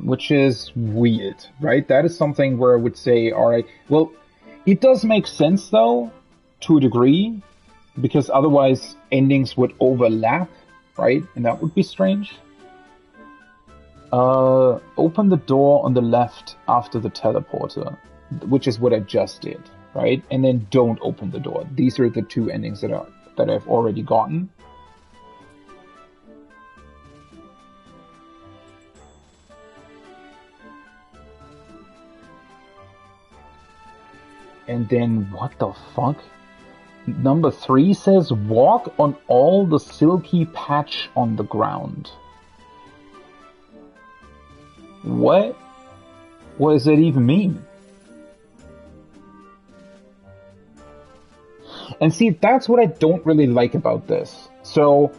Which is weird, right? That is something where I would say, alright, well, it does make sense though, to a degree, because otherwise endings would overlap, right? And that would be strange. Open the door on the left after the teleporter, which is what I just did, right? And then don't open the door. These are the two endings that I've already gotten. And then, what the fuck? Number 3 says, walk on all the silky patch on the ground. What? What does that even mean? And see, that's what I don't really like about this. So,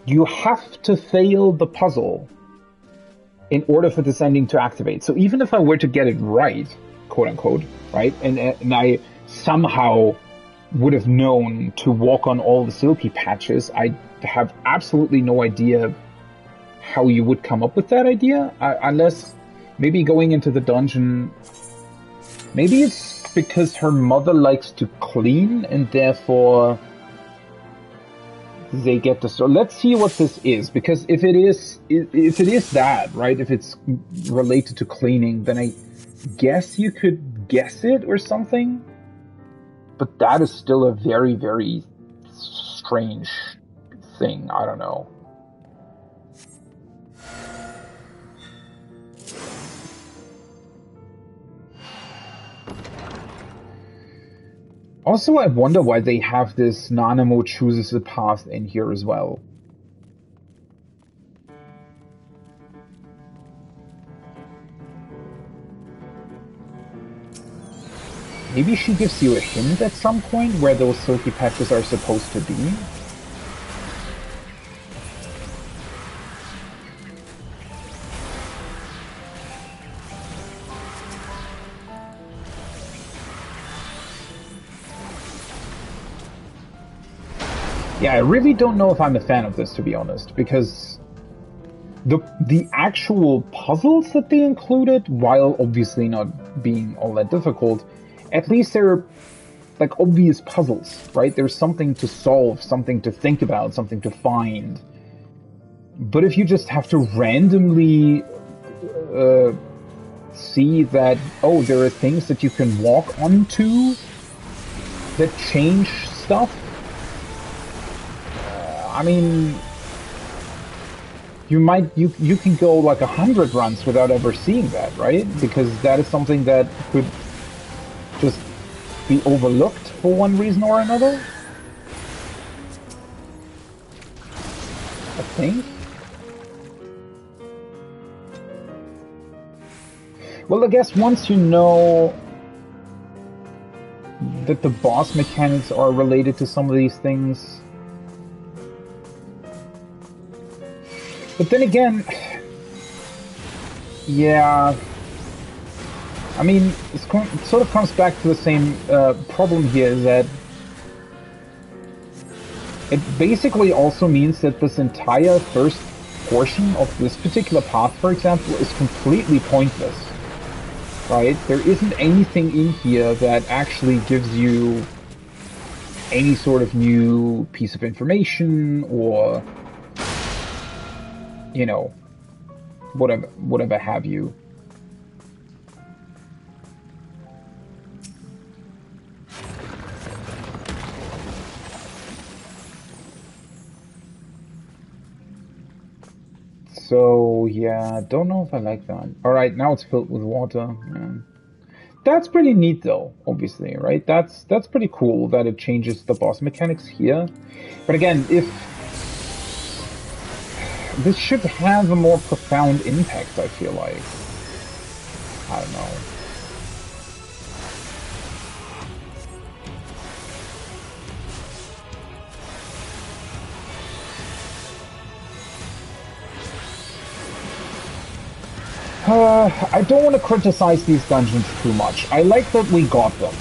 you have to fail the puzzle in order for this ending to activate. So even if I were to get it right, quote unquote, right, and I somehow would have known to walk on all the silky patches, I have absolutely no idea how you would come up with that idea, unless maybe going into the dungeon, maybe it's because her mother likes to clean and therefore they get the... So let's see what this is, because if it is that, right, if it's related to cleaning, then I guess you could guess it or something. But that is still a very, very strange thing. I don't know. Also, I wonder why they have this Nanamo chooses the path in here as well. Maybe she gives you a hint at some point where those silky patches are supposed to be? Yeah, I really don't know if I'm a fan of this, to be honest, because the actual puzzles that they included, while obviously not being all that difficult, at least they're like obvious puzzles, right? There's something to solve, something to think about, something to find. But if you just have to randomly see that, oh, there are things that you can walk onto that change stuff, I mean, you can go like 100 runs without ever seeing that, right? Because that is something that could just be overlooked for one reason or another. I think. Well, I guess once you know that the boss mechanics are related to some of these things. But then again, yeah, I mean, it sort of comes back to the same problem here, that it basically also means that this entire first portion of this particular path, for example, is completely pointless, right? There isn't anything in here that actually gives you any sort of new piece of information or, you know, whatever have you. So, yeah, don't know if I like that. Alright, now it's filled with water. Yeah. That's pretty neat, though, obviously, right? That's pretty cool that it changes the boss mechanics here. But again, if... this should have a more profound impact, I feel like. I don't know. I don't want to criticize these dungeons too much. I like that we got them,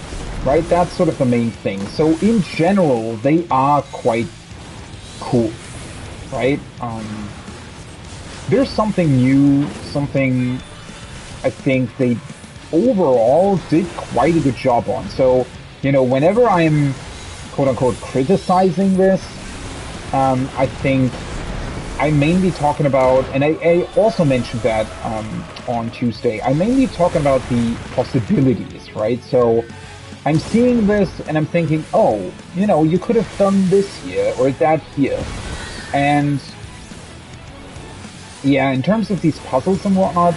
right? That's sort of the main thing. So in general, they are quite cool, right? There's something new, something I think they overall did quite a good job on. So, you know, whenever I'm quote-unquote criticizing this, I think I'm mainly talking about, and I also mentioned that on Tuesday, I'm mainly talking about the possibilities, right? So I'm seeing this and I'm thinking, oh, you know, you could have done this here or that here. And yeah, in terms of these puzzles and whatnot,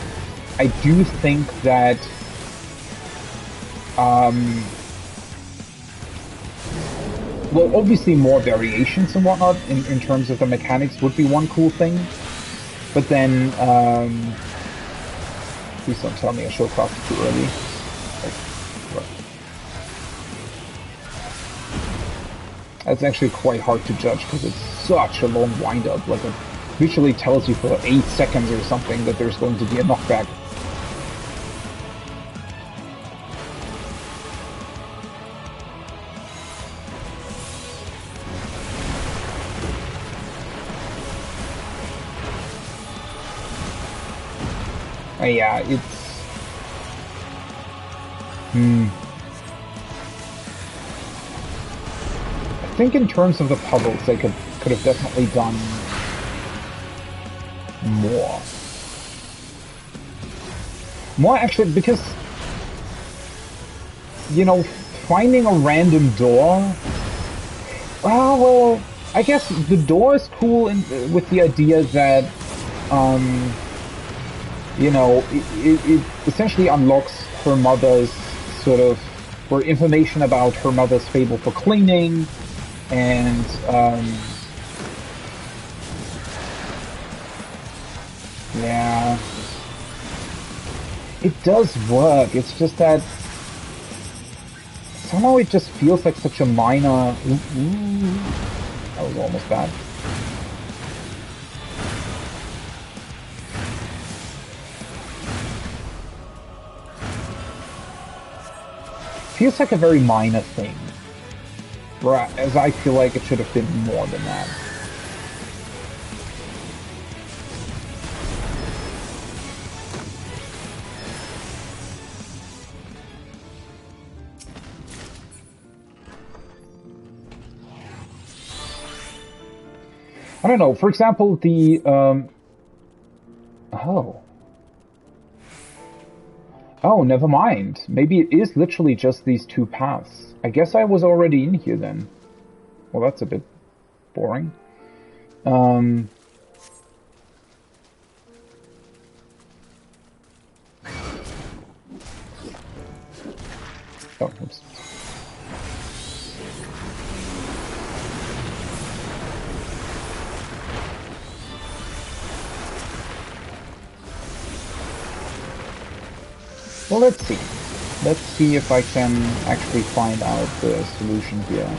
I do think that well, obviously more variations and whatnot in terms of the mechanics would be one cool thing. But then, please don't tell me I show crafted too early. That's actually quite hard to judge because it's such a long wind-up. Like, it visually tells you for 8 seconds or something that there's going to be a knockback. Yeah, it's... I think in terms of the puzzles, they could have definitely done more. More actually, because, you know, finding a random door... well, I guess the door is cool with the idea that, you know, it essentially unlocks her mother's sort of, or information about her mother's fable for cleaning, and, yeah. It does work, it's just that somehow it just feels like such a minor... That was almost bad. Feels like a very minor thing, whereas I feel like it should have been more than that. I don't know, for example, the, Oh, never mind. Maybe it is literally just these two paths. I guess I was already in here then. Well, that's a bit boring. Oh, oops. Well, let's see. Let's see if I can actually find out the solution here.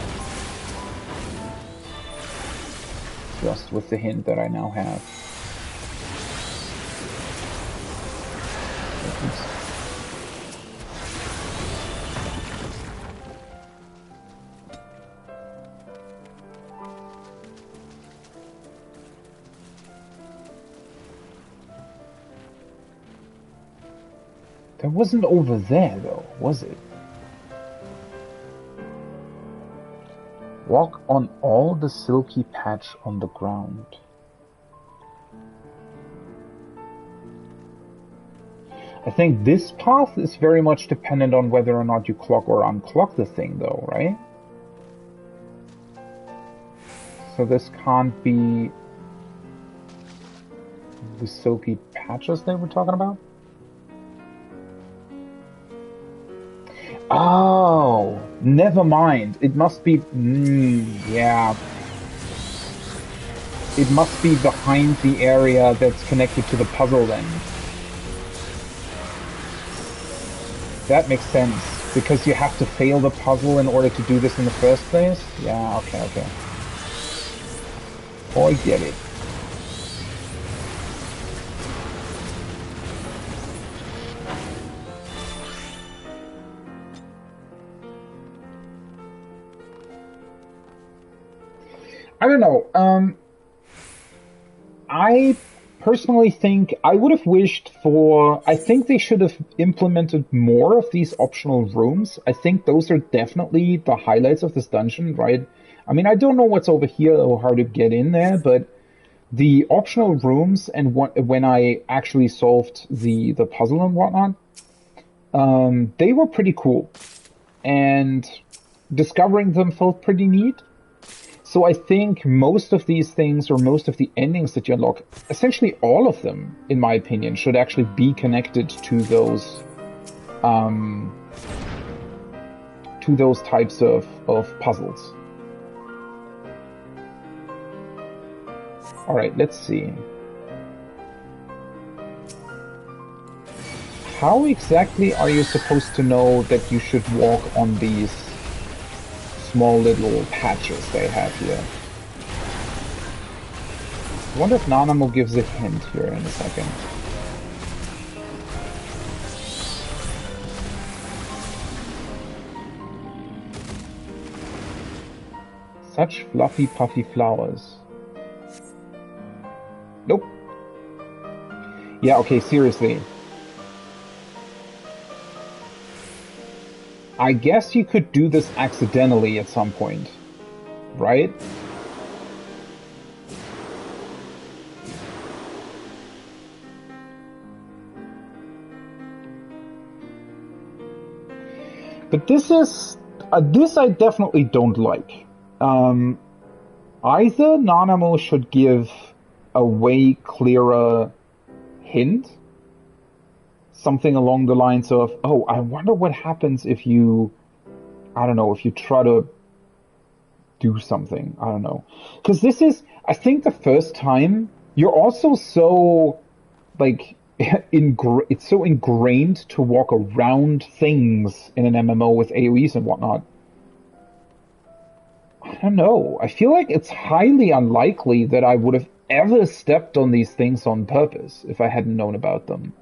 Just with the hint that I now have. Oops. That wasn't over there, though, was it? Walk on all the silky patch on the ground. I think this path is very much dependent on whether or not you clock or unclock the thing, though, right? So this can't be the silky patches they were talking about? Oh, never mind. It must be... yeah. It must be behind the area that's connected to the puzzle then. That makes sense. Because you have to fail the puzzle in order to do this in the first place? Yeah, okay, okay. Oh, I get it. I don't know. I personally think I would have wished for... I think they should have implemented more of these optional rooms. I think those are definitely the highlights of this dungeon, right? I mean, I don't know what's over here or how to get in there, but the optional rooms and when I actually solved the puzzle and whatnot, they were pretty cool. And discovering them felt pretty neat. So I think most of these things, or most of the endings that you unlock, essentially all of them, in my opinion, should actually be connected to those types of puzzles. Alright, let's see. How exactly are you supposed to know that you should walk on these small little patches they have here? I wonder if Nanamo gives a hint here in a second. Such fluffy, puffy flowers. Nope. Yeah, okay, seriously. I guess you could do this accidentally at some point, right? But this is... this I definitely don't like. Either Nanamo should give a way clearer hint, something along the lines of, oh, I wonder what happens if you, I don't know, if you try to do something, I don't know. Because this is, I think the first time, you're also so, like, it's so ingrained to walk around things in an MMO with AoEs and whatnot. I don't know. I feel like it's highly unlikely that I would have ever stepped on these things on purpose if I hadn't known about them.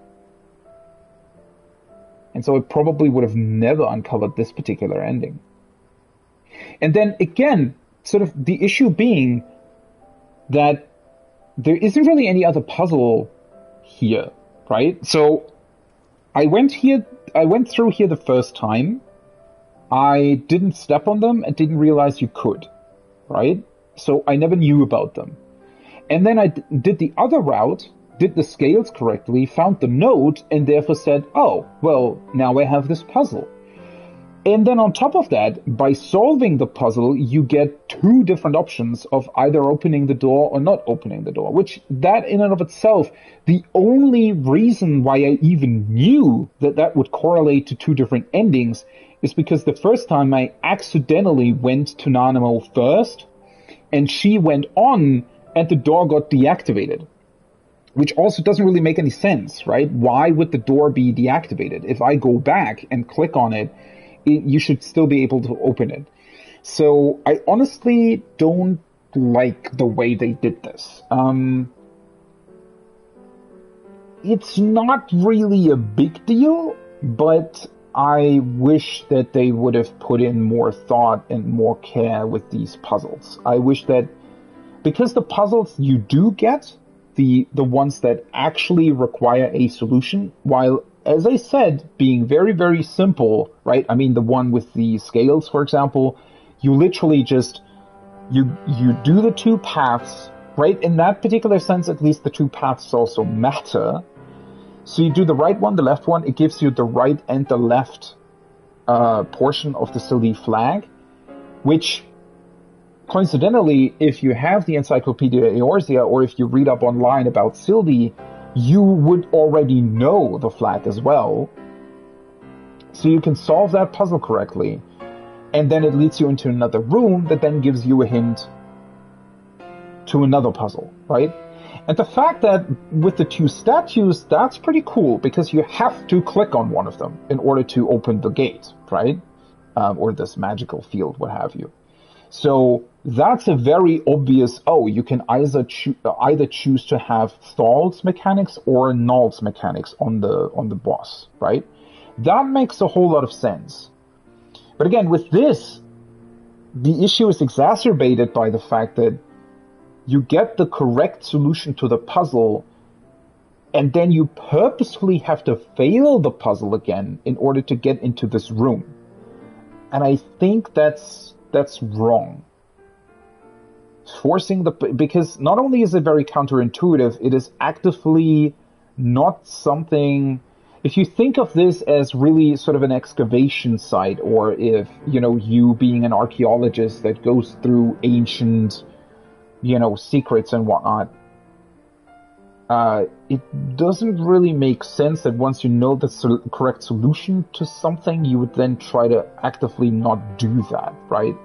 And so I probably would have never uncovered this particular ending. And then again, sort of the issue being that there isn't really any other puzzle here, right? So I went through here the first time. I didn't step on them and didn't realize you could, right? So I never knew about them. And then I did the other route, did the scales correctly, found the note, and therefore said, oh, well, now I have this puzzle. And then on top of that, by solving the puzzle, you get two different options of either opening the door or not opening the door, which that in and of itself, the only reason why I even knew that that would correlate to two different endings is because the first time I accidentally went to Nanamo first, and she went on, and the door got deactivated. Which also doesn't really make any sense, right? Why would the door be deactivated? If I go back and click on it, you should still be able to open it. So I honestly don't like the way they did this. It's not really a big deal, but I wish that they would have put in more thought and more care with these puzzles. I wish that, because the puzzles you do get, the ones that actually require a solution, while, as I said, being very, very simple, right? I mean, the one with the scales, for example, you literally just, you do the two paths, right? In that particular sense, at least the two paths also matter. So you do the right one, the left one, it gives you the right and the left portion of the Sylvie flag, which, coincidentally, if you have the Encyclopedia Eorzea, or if you read up online about Sylvie, you would already know the flag as well. So you can solve that puzzle correctly, and then it leads you into another room that then gives you a hint to another puzzle, right? And the fact that with the two statues, that's pretty cool, because you have to click on one of them in order to open the gate, right? Or this magical field, what have you. So that's a very obvious, oh, you can either choose to have Thal's mechanics or Null's mechanics on the boss, right? That makes a whole lot of sense. But again, with this, the issue is exacerbated by the fact that you get the correct solution to the puzzle, and then you purposefully have to fail the puzzle again in order to get into this room. And I think that's wrong. Forcing because not only is it very counterintuitive, it is actively not something. If you think of this as really sort of an excavation site, or if, you being an archaeologist that goes through ancient, secrets and whatnot, it doesn't really make sense that once you know the correct solution to something, you would then try to actively not do that, right?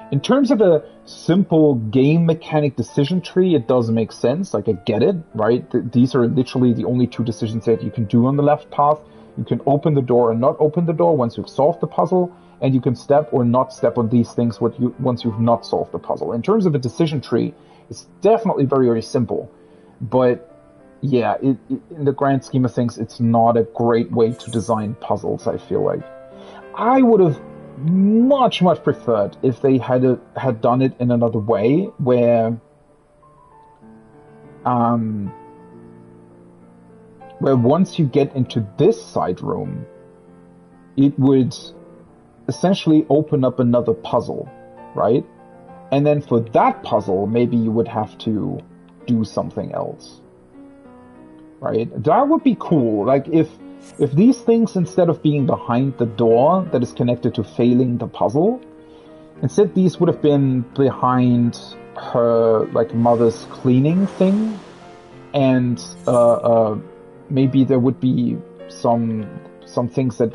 In terms of a simple game mechanic decision tree, it does make sense. Like, I get it, right? These are literally the only two decisions that you can do on the left path. You can open the door or not open the door once you've solved the puzzle, and you can step or not step on these things once you've not solved the puzzle. In terms of a decision tree, it's definitely very, very simple. But yeah, in the grand scheme of things, it's not a great way to design puzzles, I feel like. I would have much preferred if they had done it in another way, where once you get into this side room, it would essentially open up another puzzle, right? And then for that puzzle, maybe you would have to do something else, right? That would be cool. Like, if these things, instead of being behind the door that is connected to failing the puzzle, instead these would have been behind her, like, mother's cleaning thing, and maybe there would be some things that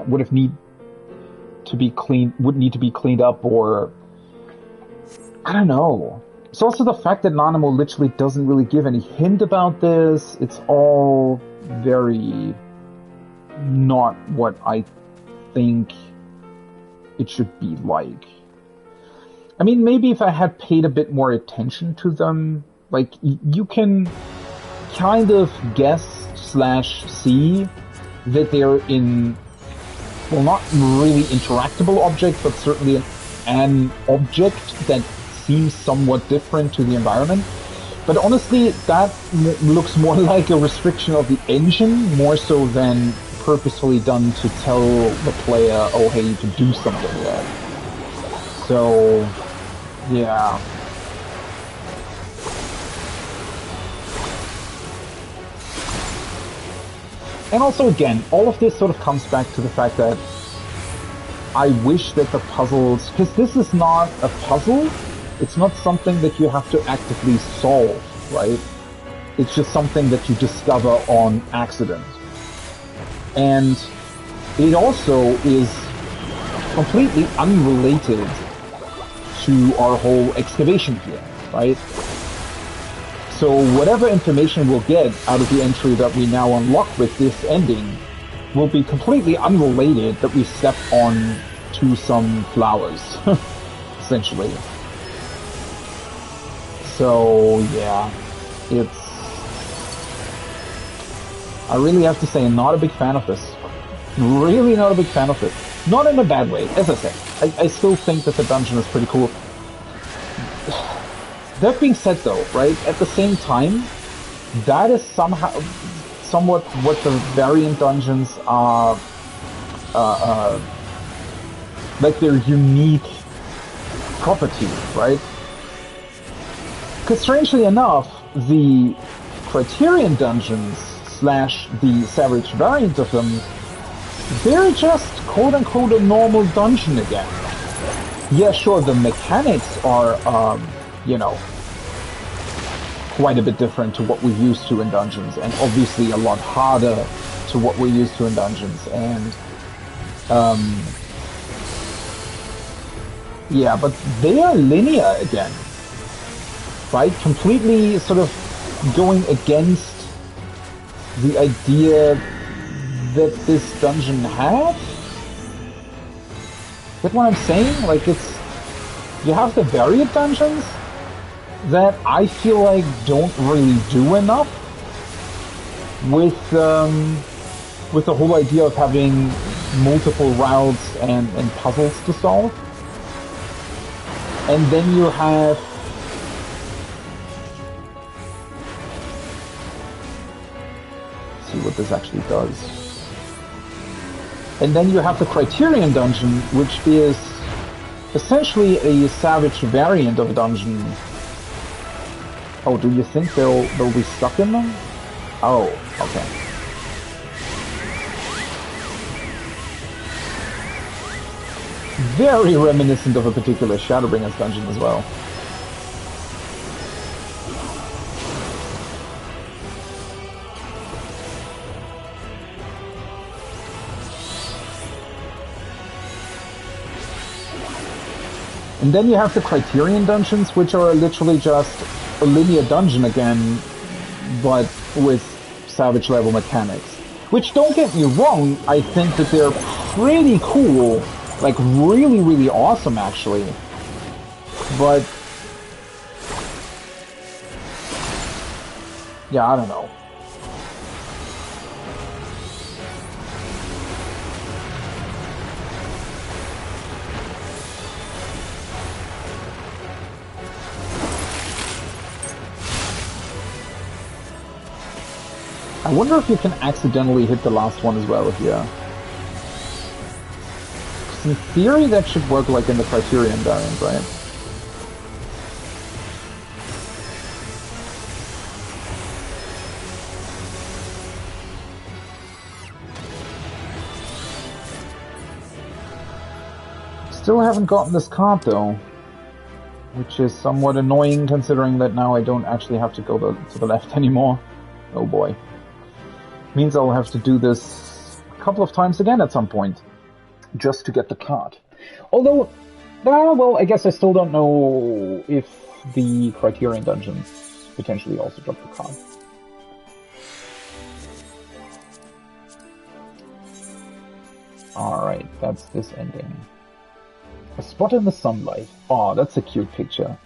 would need to be cleaned up, or I don't know. It's also the fact that Nanamo literally doesn't really give any hint about this. It's all very not what I think it should be like. I mean, maybe if I had paid a bit more attention to them, like, you can kind of guess/see that they're in, well, not really interactable objects, but certainly an object that seems somewhat different to the environment. But honestly, that looks more like a restriction of the engine, more so than purposefully done to tell the player, oh hey, you can do something there. So, yeah. And also, again, all of this sort of comes back to the fact that I wish that the puzzles, because this is not a puzzle, it's not something that you have to actively solve, right? It's just something that you discover on accident. And it also is completely unrelated to our whole excavation here, right? So whatever information we'll get out of the entry that we now unlock with this ending will be completely unrelated that we step on to some flowers, essentially. So, yeah, I really have to say, I'm not a big fan of this. Really not a big fan of it. Not in a bad way, as I said. I still think that the dungeon is pretty cool. That being said, though, right, at the same time, that is somewhat what the variant dungeons are, like their unique property, right? Because strangely enough, the Criterion dungeons / the Savage variant of them, they're just quote-unquote a normal dungeon again. Yeah, sure, the mechanics are, you know, quite a bit different to what we're used to in dungeons, and obviously a lot harder to what we're used to in dungeons, and, yeah, but they are linear again, right? Completely sort of going against the idea that this dungeon has? Get what I'm saying? Like, you have the variant dungeons that I feel like don't really do enough with the whole idea of having multiple routes and puzzles to solve. And then you have see what this actually does. And then you have the Criterion dungeon, which is essentially a Savage variant of a dungeon. Oh, do you think they'll be stuck in them? Oh, okay. Very reminiscent of a particular Shadowbringers dungeon as well. And then you have the Criterion dungeons, which are literally just a linear dungeon again, but with Savage level mechanics. Which, don't get me wrong, I think that they're pretty cool. Like, really, really awesome, actually. But yeah, I don't know. I wonder if you can accidentally hit the last one as well here. In theory, that should work like in the Criterion variant, right? Still haven't gotten this card though, which is somewhat annoying considering that now I don't actually have to go to the left anymore. Oh boy. Means I'll have to do this a couple of times again at some point, just to get the card. Although, well, I guess I still don't know if the Criterion dungeons potentially also drop the card. Alright, that's this ending. A spot in the sunlight. Aw, that's a cute picture.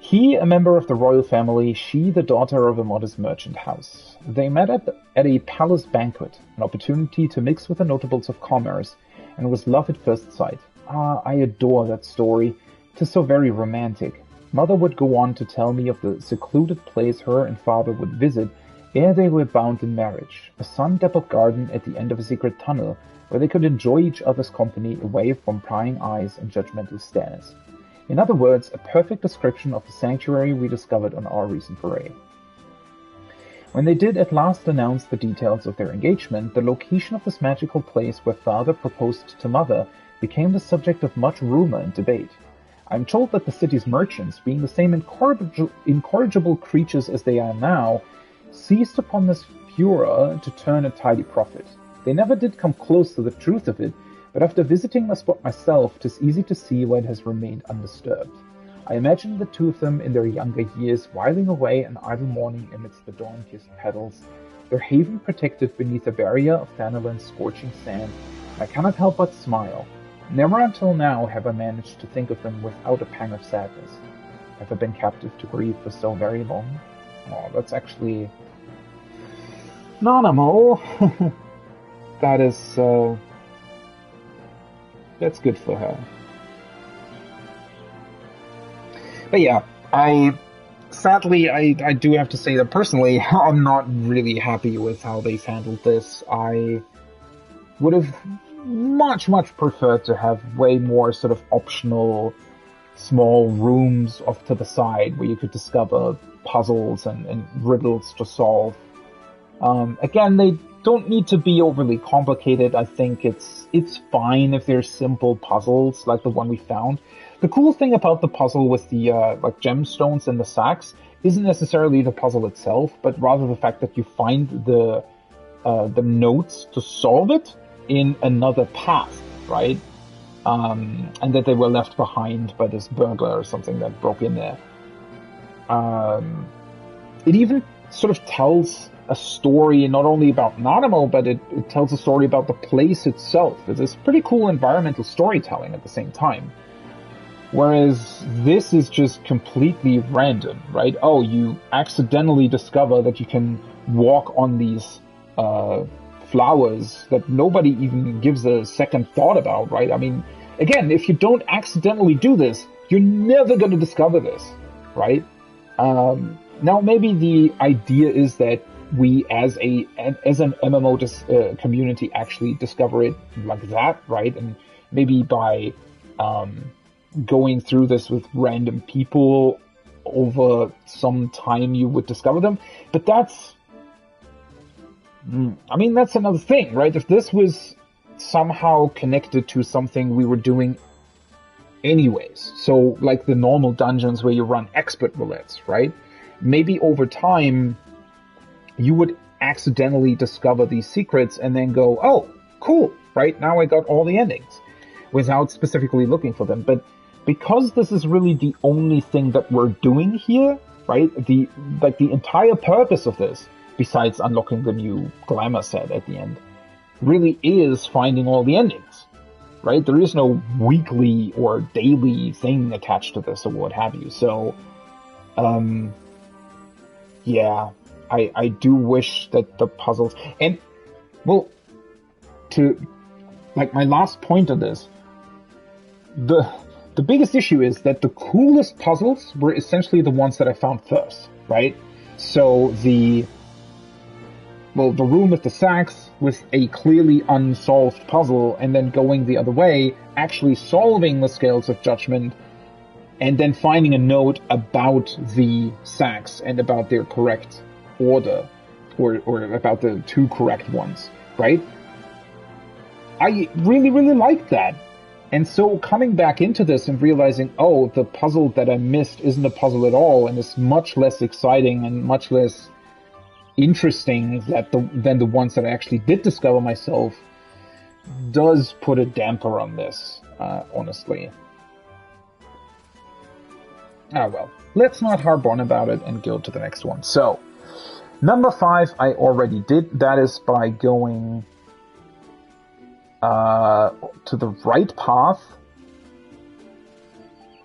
He, a member of the royal family, she, the daughter of a modest merchant house. They met at a palace banquet, an opportunity to mix with the notables of commerce, and it was love at first sight. Ah, I adore that story. 'Tis so very romantic. Mother would go on to tell me of the secluded place her and father would visit ere they were bound in marriage, a sun-dappled garden at the end of a secret tunnel, where they could enjoy each other's company away from prying eyes and judgmental stares. In other words, a perfect description of the sanctuary we discovered on our recent foray. When they did at last announce the details of their engagement, the location of this magical place where father proposed to mother became the subject of much rumor and debate. I am told that the city's merchants, being the same incorrigible creatures as they are now, seized upon this furor to turn a tidy profit. They never did come close to the truth of it, but after visiting the spot myself, 'tis easy to see why it has remained undisturbed. I imagine the two of them in their younger years whiling away an idle morning amidst the dawn-kissed petals, their haven protected beneath a barrier of Thanalan's scorching sand. I cannot help but smile. Never until now have I managed to think of them without a pang of sadness. Have I been captive to grief for so very long? Oh, that's actually... Nanamo! That is, that's good for her. But yeah, sadly, I do have to say that personally, I'm not really happy with how they've handled this. I would have much preferred to have way more sort of optional small rooms off to the side where you could discover puzzles and riddles to solve. Again, they don't need to be overly complicated. I think it's fine if they're simple puzzles like the one we found. The cool thing about the puzzle with the like gemstones and the sacks isn't necessarily the puzzle itself, but rather the fact that you find the notes to solve it in another path, right? And that they were left behind by this burglar or something that broke in there. It even sort of tells a story not only about Nanamo, but it tells a story about the place itself. It's pretty cool environmental storytelling at the same time. Whereas this is just completely random, right? Oh, you accidentally discover that you can walk on these flowers that nobody even gives a second thought about, right? I mean, again, if you don't accidentally do this, you're never going to discover this, right? Now, maybe the idea is that we, as an MMO community, actually discover it like that, right? And maybe by going through this with random people over some time, you would discover them. But that's another thing, right? If this was somehow connected to something we were doing anyways, so like the normal dungeons where you run expert roulettes, right? Maybe over time, you would accidentally discover these secrets and then go, oh, cool, right? Now I got all the endings without specifically looking for them. But because this is really the only thing that we're doing here, right? The entire purpose of this, besides unlocking the new glamour set at the end, really is finding all the endings, right? There is no weekly or daily thing attached to this or what have you. So, yeah, I do wish that the puzzles, and, well, to, like, my last point on this, the biggest issue is that the coolest puzzles were essentially the ones that I found first, right? So the room with the sacks was a clearly unsolved puzzle, and then going the other way, actually solving the Scales of Judgment, and then finding a note about the sacks and about their correct order, or about the two correct ones, right? I really, really liked that. And so coming back into this and realizing, oh, the puzzle that I missed isn't a puzzle at all, and is much less exciting and much less interesting than the ones that I actually did discover myself, does put a damper on this, honestly. Ah, well, let's not harp on about it and go to the next one. So, number 5 I already did. That is by going to the right path.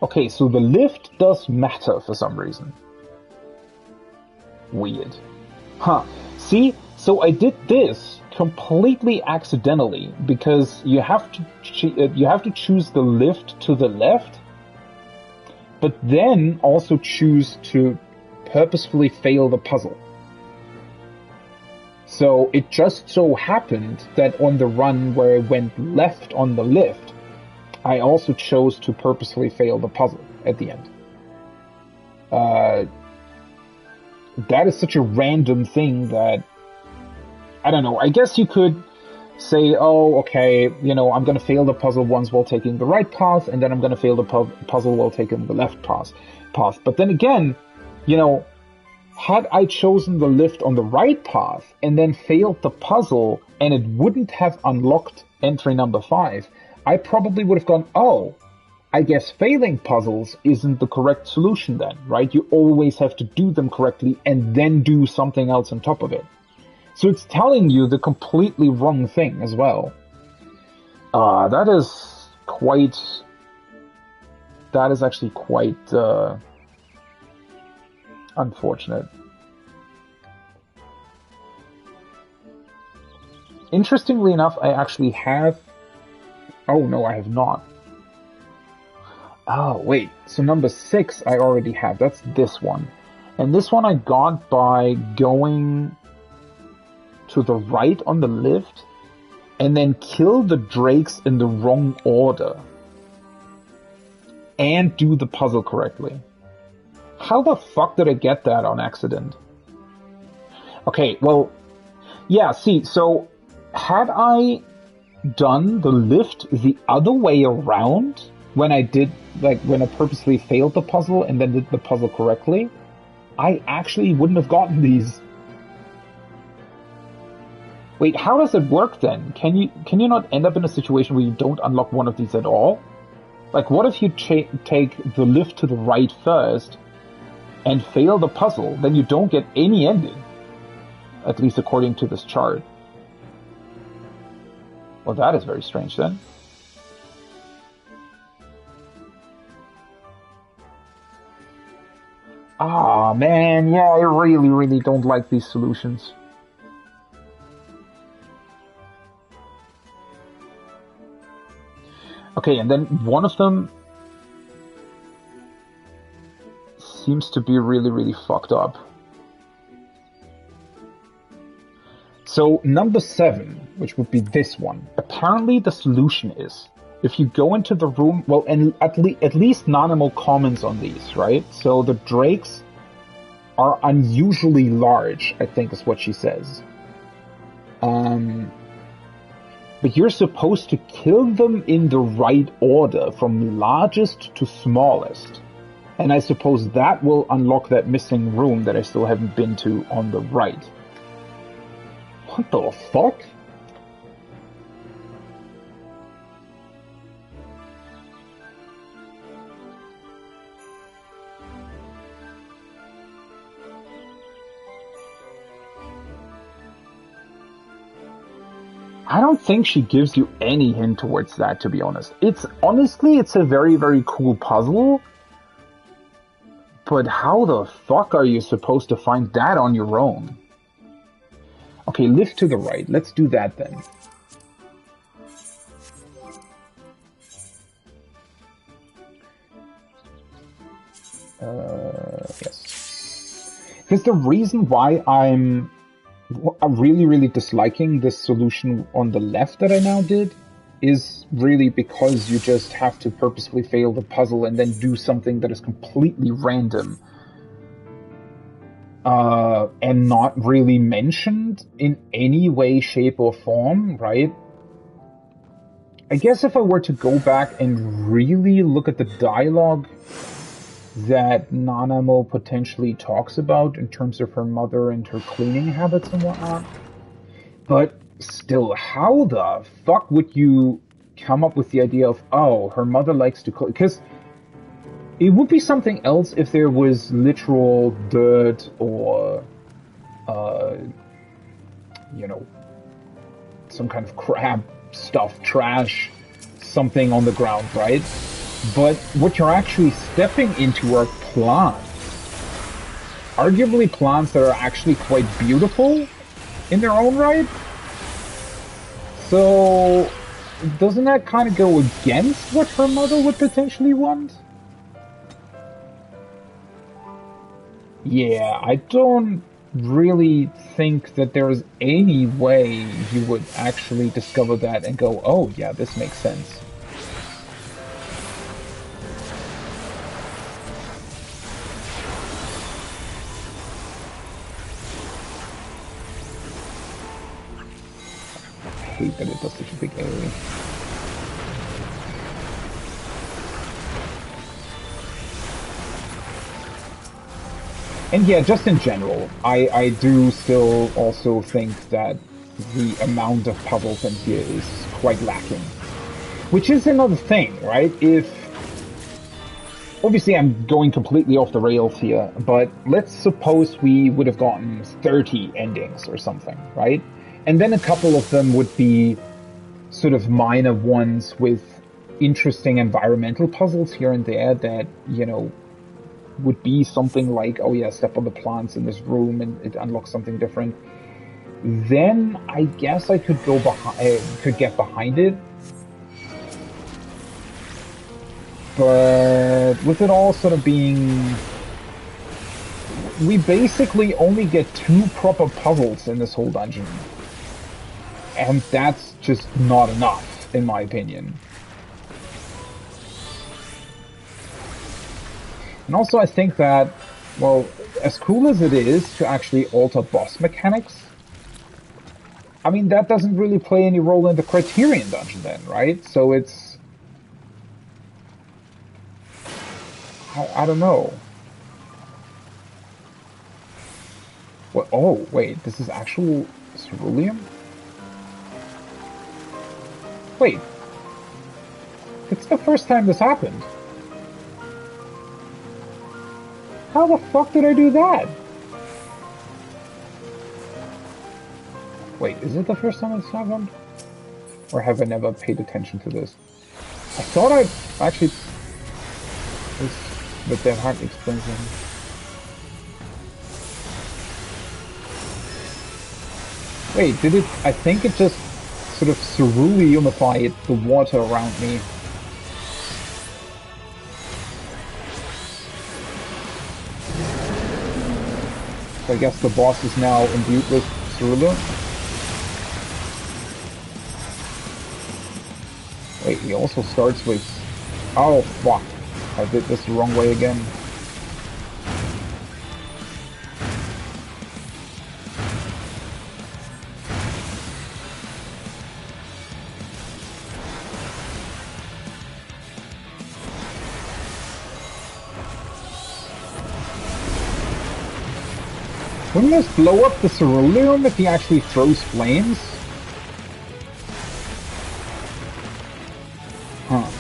Okay, so the lift does matter for some reason. Weird. Huh. See, so I did this completely accidentally, because you have to choose the lift to the left, but then also choose to purposefully fail the puzzle. So it just so happened that on the run where I went left on the lift, I also chose to purposefully fail the puzzle at the end. That is such a random thing that, I don't know, I guess you could say, oh, okay, you know, I'm going to fail the puzzle once while taking the right path, and then I'm going to fail the puzzle while taking the left path. But then again, you know, had I chosen the lift on the right path and then failed the puzzle and it wouldn't have unlocked entry number 5, I probably would have gone, oh, I guess failing puzzles isn't the correct solution then, right? You always have to do them correctly and then do something else on top of it. So it's telling you the completely wrong thing as well. That is actually quite unfortunate. Interestingly enough, I actually have... Oh, no, I have not. Oh, wait. So number 6 I already have. That's this one. And this one I got by going to the right on the lift and then kill the drakes in the wrong order and do the puzzle correctly. How the fuck did I get that on accident? Okay, well, yeah, see, so had I done the lift the other way around when I did, like, when I purposely failed the puzzle and then did the puzzle correctly, I actually wouldn't have gotten these. Wait, how does it work then? Can you not end up in a situation where you don't unlock one of these at all? Like, what if you take the lift to the right first and fail the puzzle, then you don't get any ending, at least according to this chart. Well, that is very strange then. Ah, man, yeah, I really, really don't like these solutions. Okay, and then one of them seems to be really, really fucked up. So number 7, which would be this one, apparently the solution is, if you go into the room, well, and at least Nanamo comments on these, right? So the drakes are unusually large, I think is what she says. But you're supposed to kill them in the right order, from largest to smallest. And I suppose that will unlock that missing room that I still haven't been to on the right. What the fuck? I don't think she gives you any hint towards that, to be honest. Honestly, it's a very, very cool puzzle. But how the fuck are you supposed to find that on your own? Okay, lift to the right. Let's do that then. Yes. Because the reason why I'm really, really disliking this solution on the left that I now did is really because you just have to purposefully fail the puzzle and then do something that is completely random and not really mentioned in any way, shape, or form, right? I guess if I were to go back and really look at the dialogue that Nanamo potentially talks about in terms of her mother and her cleaning habits and whatnot. But still, how the fuck would you come up with the idea of, oh, her mother likes to clean? Because it would be something else if there was literal dirt or, you know, some kind of crab stuff, trash, something on the ground, right? But what you're actually stepping into are plants. Arguably plants that are actually quite beautiful in their own right. So, doesn't that kind of go against what her mother would potentially want? Yeah, I don't really think that there is any way you would actually discover that and go, oh yeah, this makes sense. I hate that it does such a big area. And yeah, just in general, I do still also think that the amount of puzzles in here is quite lacking. Which is another thing, right? Obviously I'm going completely off the rails here, but let's suppose we would have gotten 30 endings or something, right? And then a couple of them would be sort of minor ones with interesting environmental puzzles here and there that, you know, would be something like, oh yeah, step on the plants in this room and it unlocks something different. Then I guess I could go behind, could get behind it. But with it all sort of being, we basically only get 2 proper puzzles in this whole dungeon. And that's just not enough, in my opinion. And also I think that, well, as cool as it is to actually alter boss mechanics, I mean, that doesn't really play any role in the Criterion dungeon then, right? So it's... I don't know. What? Oh, wait, this is actual ceruleum? Wait. It's the first time this happened. How the fuck did I do that? Wait, is it the first time it's happened? Or have I never paid attention to this? I thought I actually... But they aren't explaining. Wait, did it... I think it just sort of ceruleumified the water around me. So I guess the boss is now imbued with ceruleum. Wait, he also starts with... Oh, fuck. I did this the wrong way again. Wouldn't this blow up the ceruleum if he actually throws flames? Huh.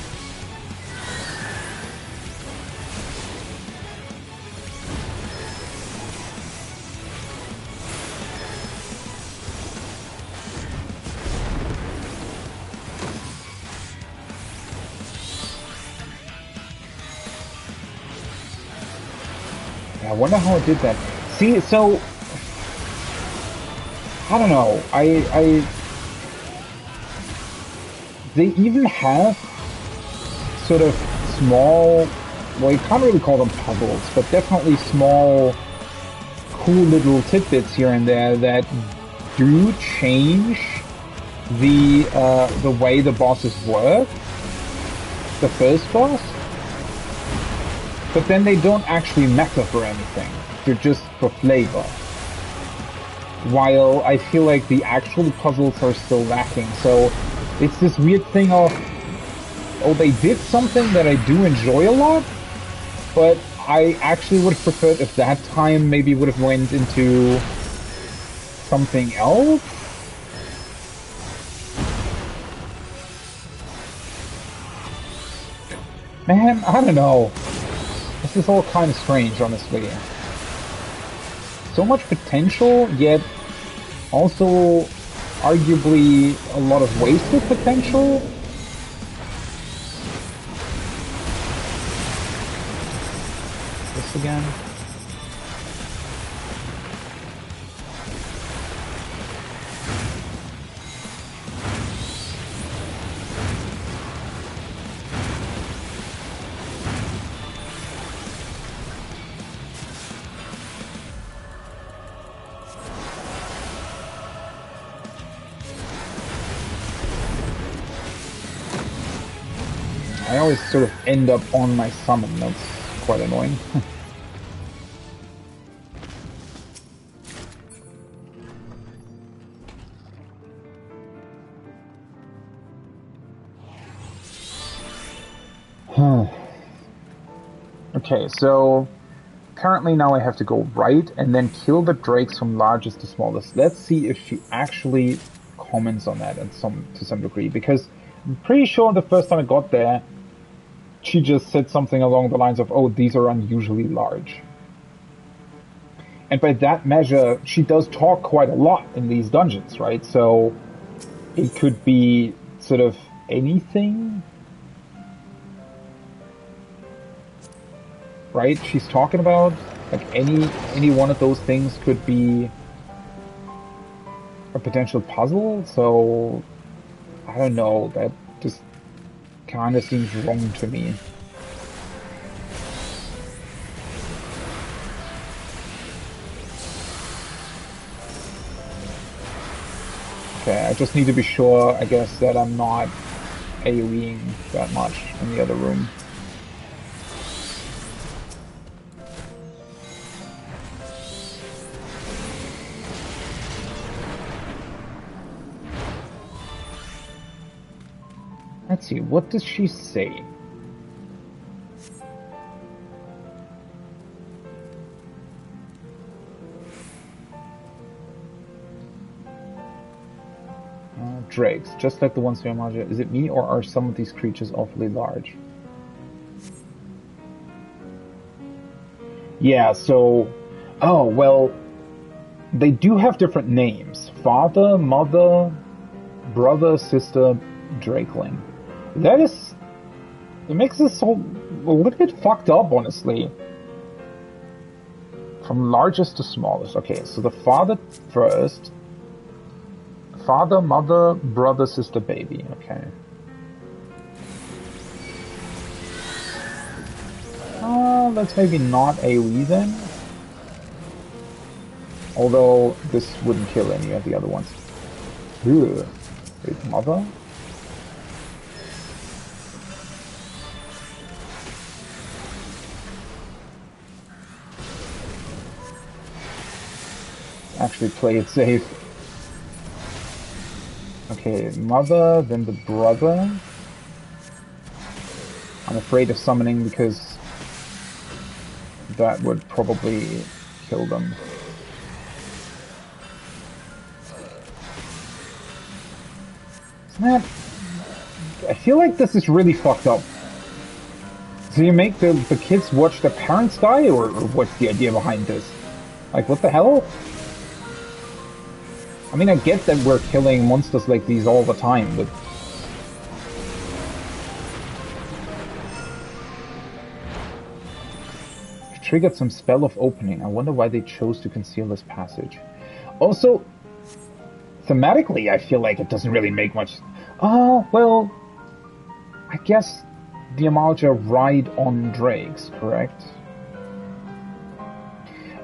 Yeah, I wonder how it did that. See, so I don't know. They even have sort of small, well, you can't really call them puzzles, but definitely small, cool little tidbits here and there that do change the way the bosses work. The first boss, but then they don't actually matter for anything. They're just for flavor. While I feel like the actual puzzles are still lacking. So it's this weird thing of, oh, they did something that I do enjoy a lot, but I actually would have preferred if that time maybe would have went into something else. Man, I don't know. This is all kind of strange, honestly. So much potential, yet also arguably a lot of wasted potential. This again. I always sort of end up on my summon, that's quite annoying. Okay, so apparently now I have to go right and then kill the drakes from largest to smallest. Let's see if she actually comments on that to some degree, because I'm pretty sure the first time I got there, she just said something along the lines of, oh, these are unusually large. And by that measure, she does talk quite a lot in these dungeons, right? So it could be sort of anything, right? She's talking about, like, any one of those things could be a potential puzzle, so I don't know, that just kind of seems wrong to me. Okay, I just need to be sure, I guess, that I'm not AoEing that much in the other room. Let's see, what does she say? Drakes, just like the ones we imagined. Is it me, or are some of these creatures awfully large? Yeah, so... Oh, well... They do have different names. Father, mother, brother, sister, drakeling. That is... It makes this a little bit fucked up, honestly. From largest to smallest. Okay, so the father first. Father, mother, brother, sister, baby. Okay. That's maybe not AoE then. Although this wouldn't kill any of the other ones. Ugh. Wait, mother? Actually play it safe. Okay, mother, then the brother. I'm afraid of summoning because that would probably kill them. Isn't that... I feel like this is really fucked up. So you make the kids watch their parents die, or what's the idea behind this? Like, what the hell? I mean, I get that we're killing monsters like these all the time, but... triggered some spell of opening. I wonder why they chose to conceal this passage. Also, thematically, I feel like it doesn't really make much... Oh, well... I guess the Amalja ride on drakes, correct?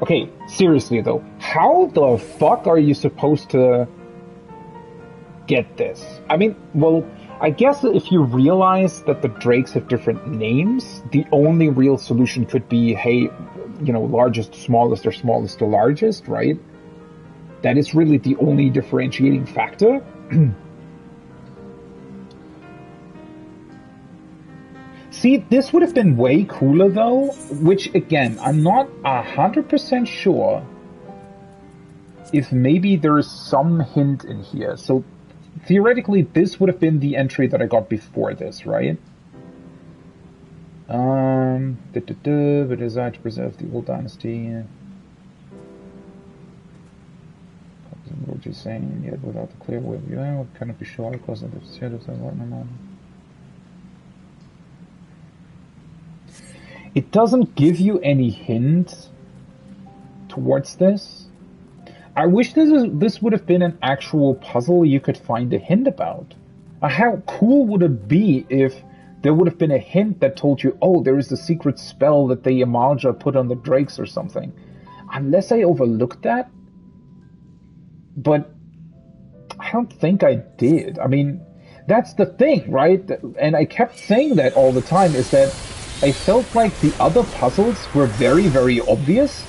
Okay, seriously though, how the fuck are you supposed to get this? I mean, well, I guess if you realize that the drakes have different names, the only real solution could be, hey, you know, largest, smallest, or smallest to largest, right? That is really the only differentiating factor. See, this would have been way cooler though, which again, I'm not 100% sure if maybe there is some hint in here. So theoretically, this would have been the entry that I got before this, right? The desire to preserve the old dynasty. What you're saying, yet without the clear way of view, I cannot be sure because of the status of what I'm on. It doesn't give you any hint towards this. I wish this would have been an actual puzzle you could find a hint about. How cool would it be if there would have been a hint that told you, oh, there is a secret spell that the Amalja put on the drakes or something. Unless I overlooked that. But I don't think I did. I mean, that's the thing, right? And I kept saying that all the time, is that I felt like the other puzzles were very, very obvious.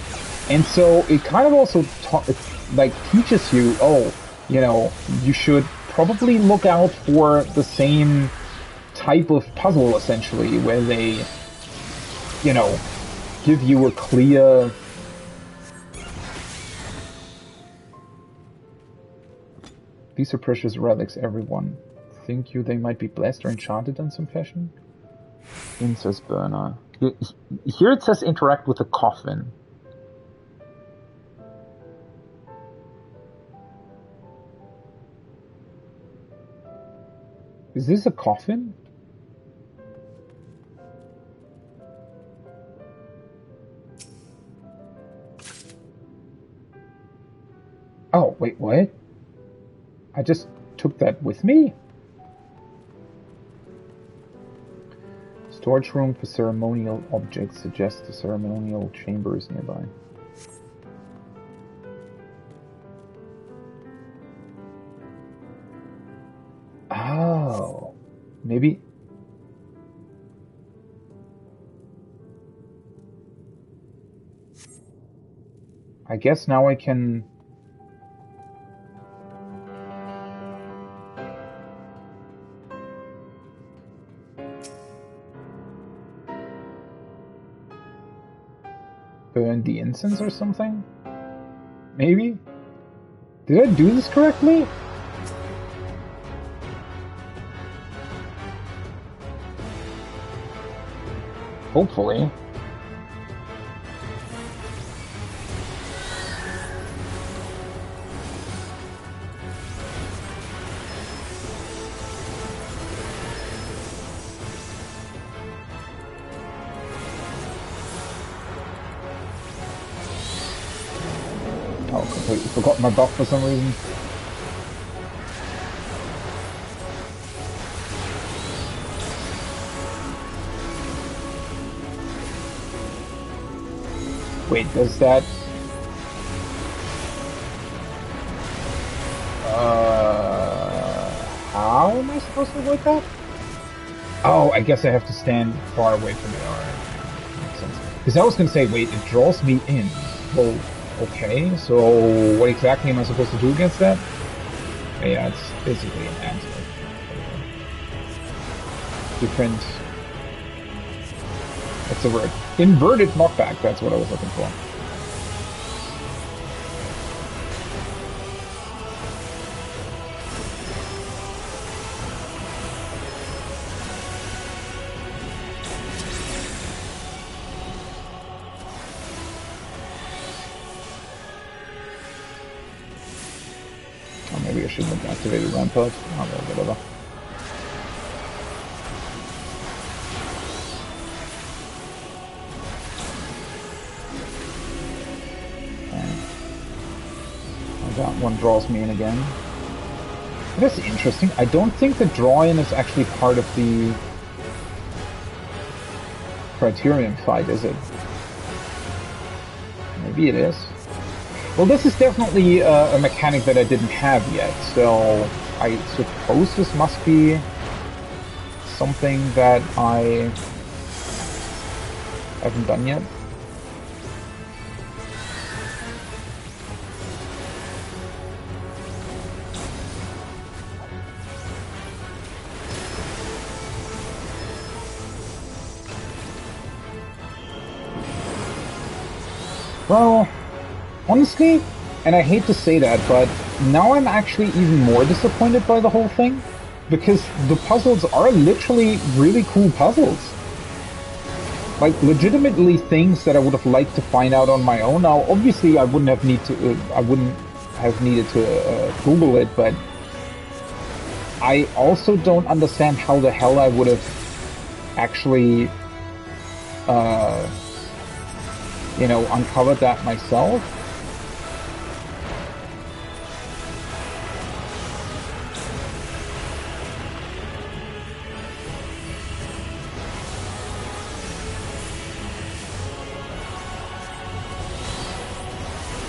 And so it kind of also teaches you, oh, you know, you should probably look out for the same type of puzzle, essentially, where they, you know, give you a clear... These are precious relics, everyone. Think you they might be blessed or enchanted in some fashion? Incense burner. Here it says interact with a coffin. Is this a coffin? Oh, wait, what? I just took that with me? Storage room for ceremonial objects suggests the ceremonial chamber is nearby. Oh, maybe. I guess now I can. Burn the incense or something? Maybe? Did I do this correctly? Hopefully. Oh, completely forgot my buff for some reason. Wait, does that... how am I supposed to avoid that? Oh, I guess I have to stand far away from it. Alright. Makes sense. Because I was gonna say, wait, it draws me in. Well, okay, so what exactly am I supposed to do against that? Yeah, it's basically an answer. Different... What's the word? Inverted knockback, that's what I was looking for. Or maybe I shouldn't have activated Rampart. Oh, well, whatever. That one draws me in again. That's interesting. I don't think the draw-in is actually part of the Criterion fight, is it? Maybe it is. Well, this is definitely a mechanic that I didn't have yet, so I suppose this must be something that I haven't done yet. Well, honestly, and I hate to say that, but now I'm actually even more disappointed by the whole thing, because the puzzles are literally really cool puzzles. Like, legitimately things that I would have liked to find out on my own. Now, obviously, I wouldn't have needed to Google it, but I also don't understand how the hell I would have actually, you know, uncovered that myself.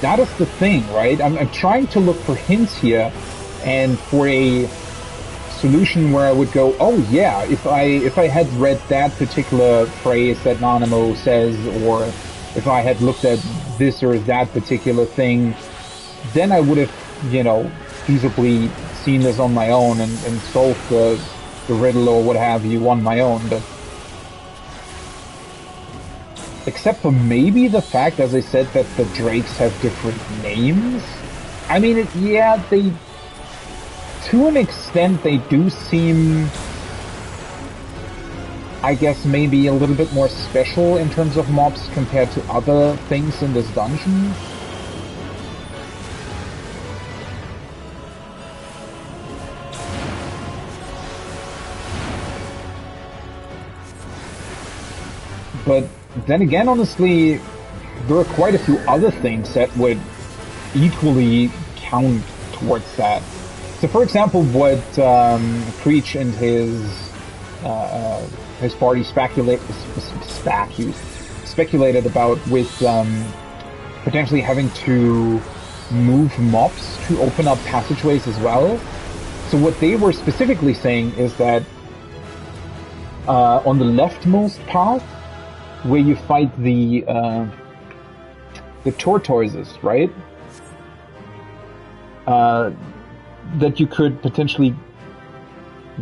That is the thing, right? I'm trying to look for hints here, and for a solution where I would go, oh yeah, if I had read that particular phrase that Nanamo says, or if I had looked at this or that particular thing, then I would have, you know, feasibly seen this on my own and solved the riddle or what have you on my own. But except for maybe the fact, as I said, that the drakes have different names. I mean, yeah, they, to an extent, they do seem, I guess, maybe a little bit more special in terms of mobs compared to other things in this dungeon. But then again, honestly, there are quite a few other things that would equally count towards that. So, for example, what Preach and his party speculated about with potentially having to move mobs to open up passageways as well. So what they were specifically saying is that on the leftmost path, where you fight the tortoises, right? That you could potentially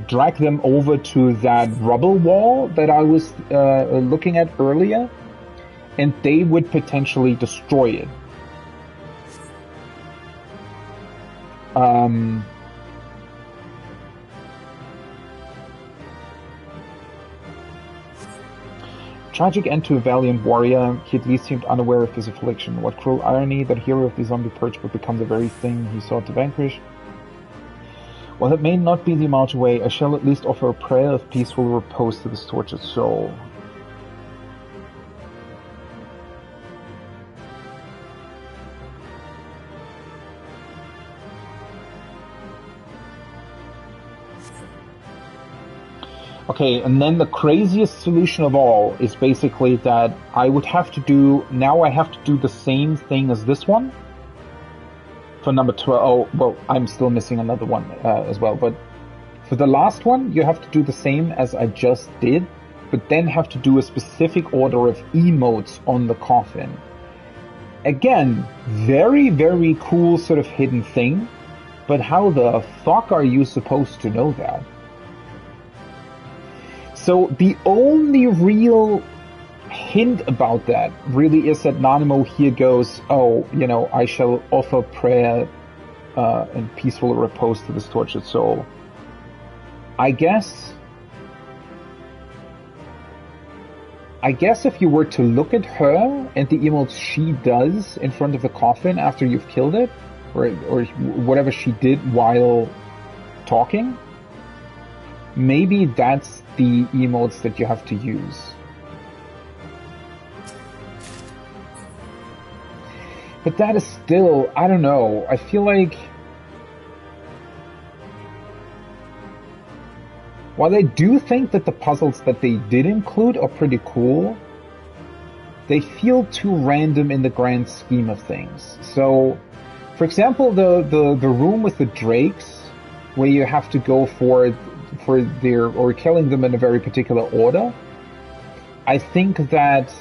drag them over to that rubble wall that I was looking at earlier, and they would potentially destroy it. Tragic end to a valiant warrior. He at least seemed unaware of his affliction. What cruel irony that hero of the zombie purge would become the very thing he sought to vanquish. While it may not be the amount away, I shall at least offer a prayer of peaceful repose to this tortured soul. Okay, and then the craziest solution of all is basically that I would have to do, now I have to do the same thing as this one. For number 12, oh, well, I'm still missing another one as well, but for the last one, you have to do the same as I just did, but then have to do a specific order of emotes on the coffin. Again, very, very cool sort of hidden thing, but how the fuck are you supposed to know that? So the only real hint about that really is that Nanamo here goes, oh, you know, I shall offer prayer and peaceful repose to this tortured soul. I guess if you were to look at her and the emotes she does in front of the coffin after you've killed it, or whatever she did while talking, maybe that's the emotes that you have to use. But that is still, I don't know. I feel like while I do think that the puzzles that they did include are pretty cool, they feel too random in the grand scheme of things. So, for example, the room with the drakes, where you have to go for their, or killing them in a very particular order, I think that,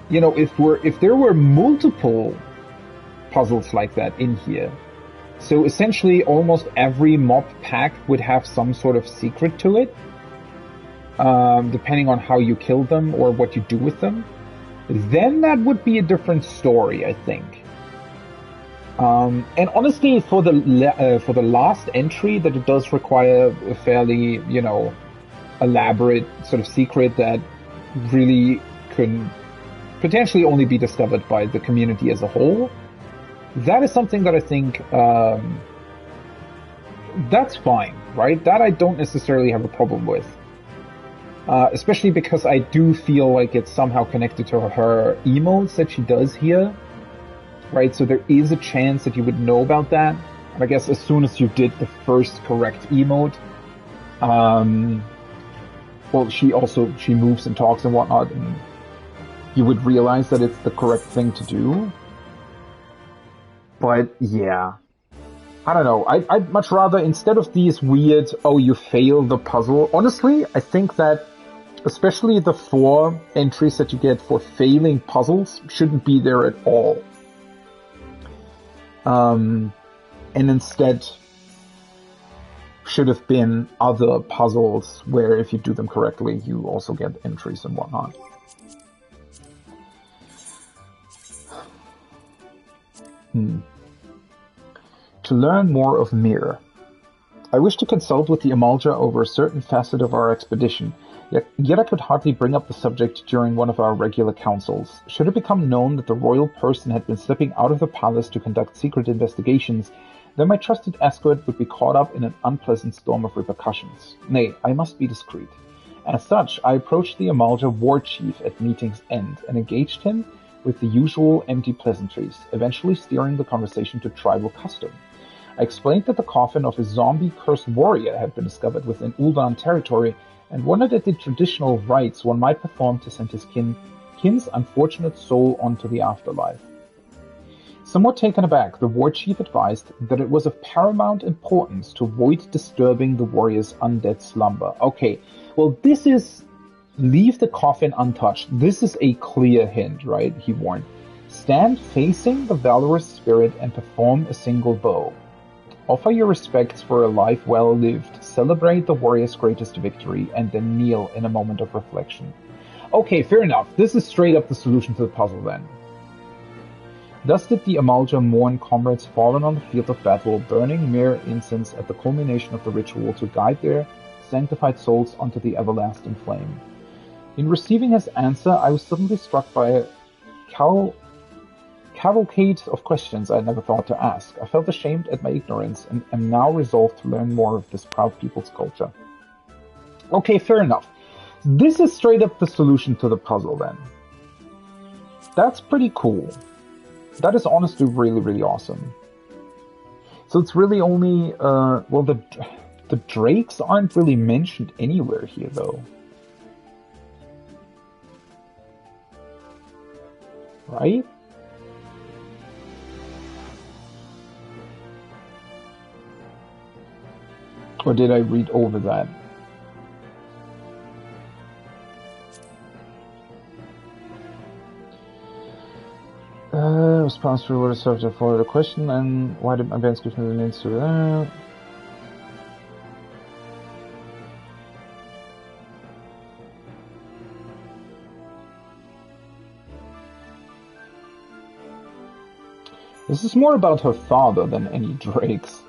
you know, if there were multiple puzzles like that in here, so essentially almost every mob pack would have some sort of secret to it, depending on how you kill them or what you do with them, then that would be a different story, I think. And honestly, for the last entry, that it does require a fairly, you know, elaborate sort of secret that really can potentially only be discovered by the community as a whole. That is something that I think that's fine, right? That I don't necessarily have a problem with. Especially because I do feel like it's somehow connected to her emotes that she does here, right? So there is a chance that you would know about that. And I guess as soon as you did the first correct emote, well, she moves and talks and whatnot, and you would realize that it's the correct thing to do. But yeah, I don't know. I'd much rather, instead of these weird, oh, you failed the puzzle. Honestly, I think that especially the 4 entries that you get for failing puzzles shouldn't be there at all. And instead should have been other puzzles where if you do them correctly, you also get entries and whatnot. To learn more of Mir. I wish to consult with the Amalja over a certain facet of our expedition, yet I could hardly bring up the subject during one of our regular councils. Should it become known that the royal person had been slipping out of the palace to conduct secret investigations, then my trusted escort would be caught up in an unpleasant storm of repercussions. Nay, I must be discreet. As such, I approached the Amalja war chief at meeting's end and engaged him with the usual empty pleasantries, eventually steering the conversation to tribal custom. I explained that the coffin of a zombie-cursed warrior had been discovered within Ul'dan territory and wondered at the traditional rites one might perform to send his kin's unfortunate soul onto the afterlife. Somewhat taken aback, the war chief advised that it was of paramount importance to avoid disturbing the warrior's undead slumber. Okay, well this is... leave the coffin untouched. This is a clear hint, right? He warned. Stand facing the valorous spirit and perform a single bow. Offer your respects for a life well lived, celebrate the warrior's greatest victory, and then kneel in a moment of reflection. Okay, fair enough. This is straight up the solution to the puzzle then. Thus did the Amalja mourn comrades fallen on the field of battle, burning mere incense at the culmination of the ritual to guide their sanctified souls onto the everlasting flame. In receiving his answer, I was suddenly struck by a cavalcade of questions I had never thought to ask. I felt ashamed at my ignorance and am now resolved to learn more of this proud people's culture. Okay, fair enough. This is straight up the solution to the puzzle then. That's pretty cool. That is honestly really, really awesome. So it's really only, well, the drakes aren't really mentioned anywhere here though. Right? Or did I read over that? Response to what is subject for the question, and why did my bands give me the names to that? This is more about her father than any drakes.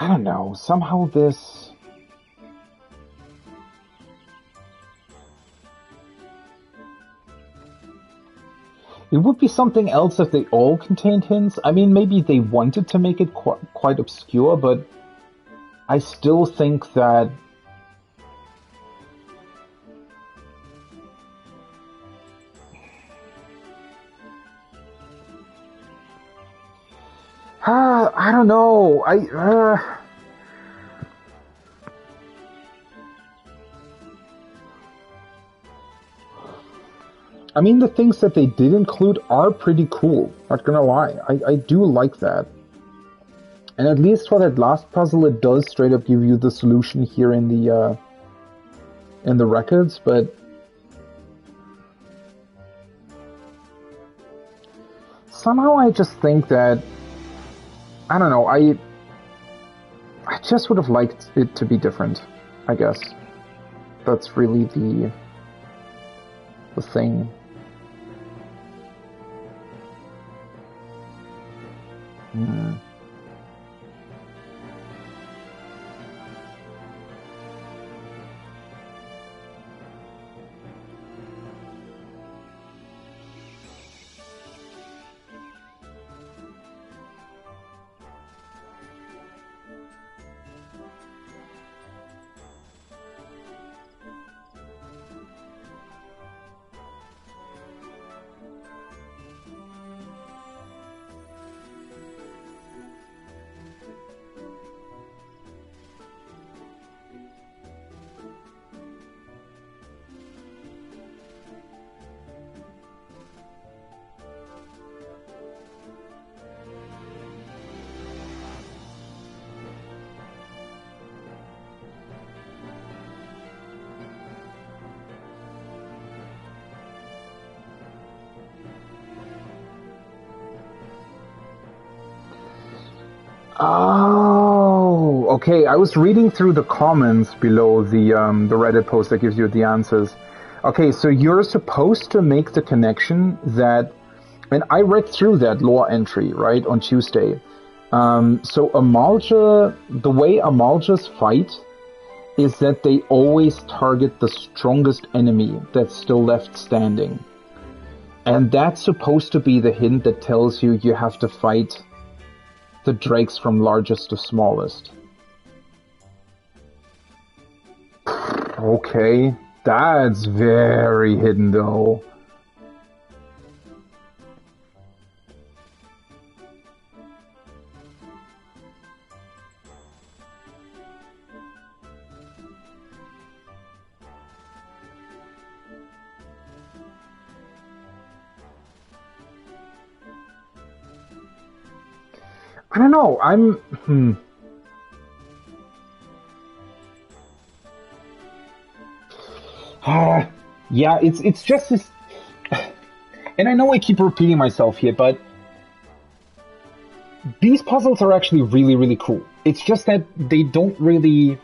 I don't know, somehow this... It would be something else if they all contained hints. I mean, maybe they wanted to make it quite obscure, but I still think that... I don't know. I mean, the things that they did include are pretty cool. Not gonna lie, I do like that. And at least for that last puzzle, it does straight up give you the solution here in the records. But somehow I just think that, I don't know, I just would have liked it to be different, I guess. That's really the thing. Oh, okay. I was reading through the comments below the Reddit post that gives you the answers. Okay, so you're supposed to make the connection that, and I read through that lore entry, right, on Tuesday. So Amalja, the way Amaljas fight is that they always target the strongest enemy that's still left standing. And that's supposed to be the hint that tells you you have to fight the drakes from largest to smallest. Okay, that's very hidden though. I don't know, yeah, it's just this, and I know I keep repeating myself here, but these puzzles are actually really, really cool. It's just that they don't really,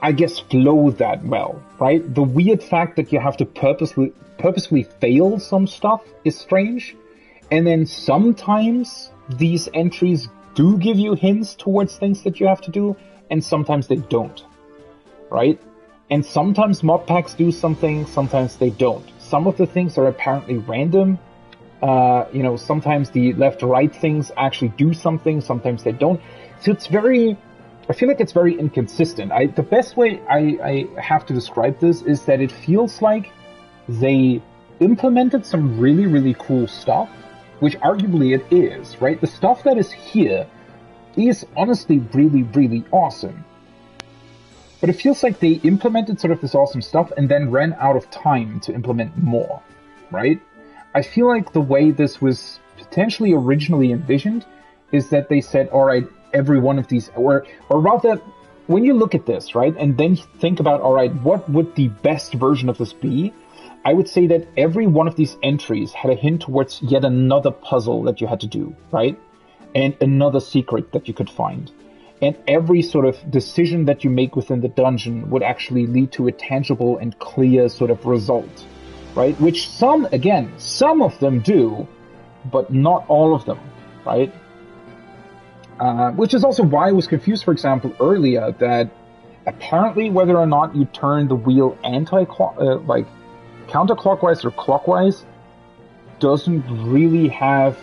I guess, flow that well, right? The weird fact that you have to purposefully fail some stuff is strange. And then sometimes these entries do give you hints towards things that you have to do, and sometimes they don't, right? And sometimes mod packs do something, sometimes they don't. Some of the things are apparently random. Sometimes the left-right things actually do something, sometimes they don't. So it's I feel like it's very inconsistent. The best way I have to describe this is that it feels like they implemented some really, really cool stuff, which arguably it is, right? The stuff that is here is honestly really, really awesome. But it feels like they implemented sort of this awesome stuff and then ran out of time to implement more, right? I feel like the way this was potentially originally envisioned is that they said, all right, every one of these, or rather, when you look at this, right, and then think about, all right, what would the best version of this be? I would say that every one of these entries had a hint towards yet another puzzle that you had to do, right? And another secret that you could find. And every sort of decision that you make within the dungeon would actually lead to a tangible and clear sort of result, right? Which some of them do, but not all of them, right? Which is also why I was confused, for example, earlier, that apparently whether or not you turn the wheel like counterclockwise or clockwise doesn't really have,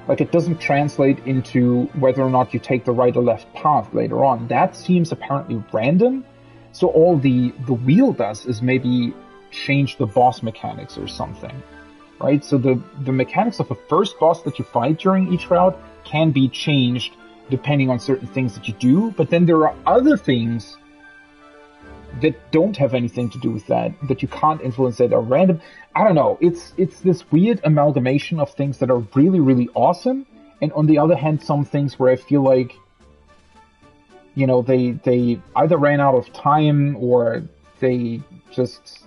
like, it doesn't translate into whether or not you take the right or left path later on. That seems apparently random. So all the wheel does is maybe change the boss mechanics or something, right? So the mechanics of the first boss that you fight during each route can be changed depending on certain things that you do, but then there are other things that don't have anything to do with that you can't influence, that are random. I don't know. It's this weird amalgamation of things that are really, really awesome, and on the other hand, some things where I feel like, you know, they either ran out of time or they just...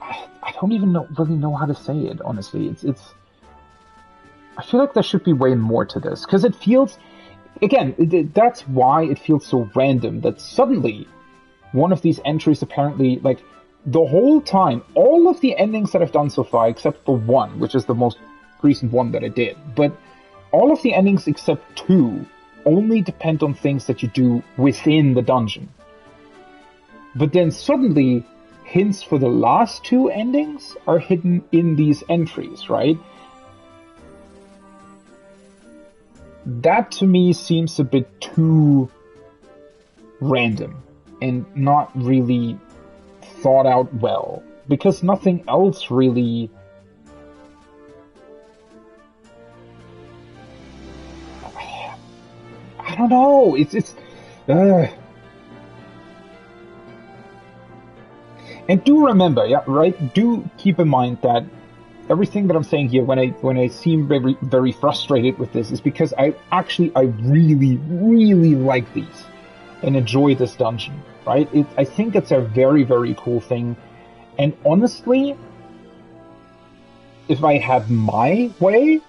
I don't even really know how to say it, honestly. It's I feel like there should be way more to this, because it feels... Again, that's why it feels so random, that suddenly one of these entries apparently, like, the whole time, all of the endings that I've done so far, except for one, which is the most recent one that I did, but all of the endings except two only depend on things that you do within the dungeon. But then suddenly, hints for the last two endings are hidden in these entries, right? That to me seems a bit too random and not really thought out well, because nothing else really... I don't know, it's And do remember, yeah, right, do keep in mind that everything that I'm saying here, when I seem very, very frustrated with this, is because I really, really like these and enjoy this dungeon, right? I think it's a very, very cool thing. And honestly, if I had my way,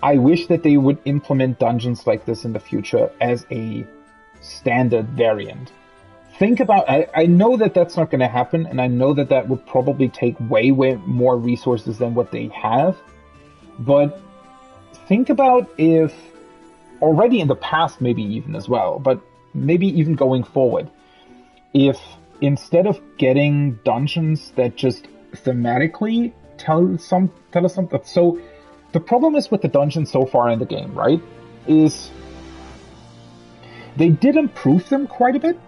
I wish that they would implement dungeons like this in the future as a standard variant. Think about, I know that that's not going to happen, and I know that that would probably take way, way more resources than what they have, but think about if, already in the past maybe even as well, but maybe even going forward, if instead of getting dungeons that just thematically tell us something, so the problem is with the dungeons so far in the game, right, is they did improve them quite a bit.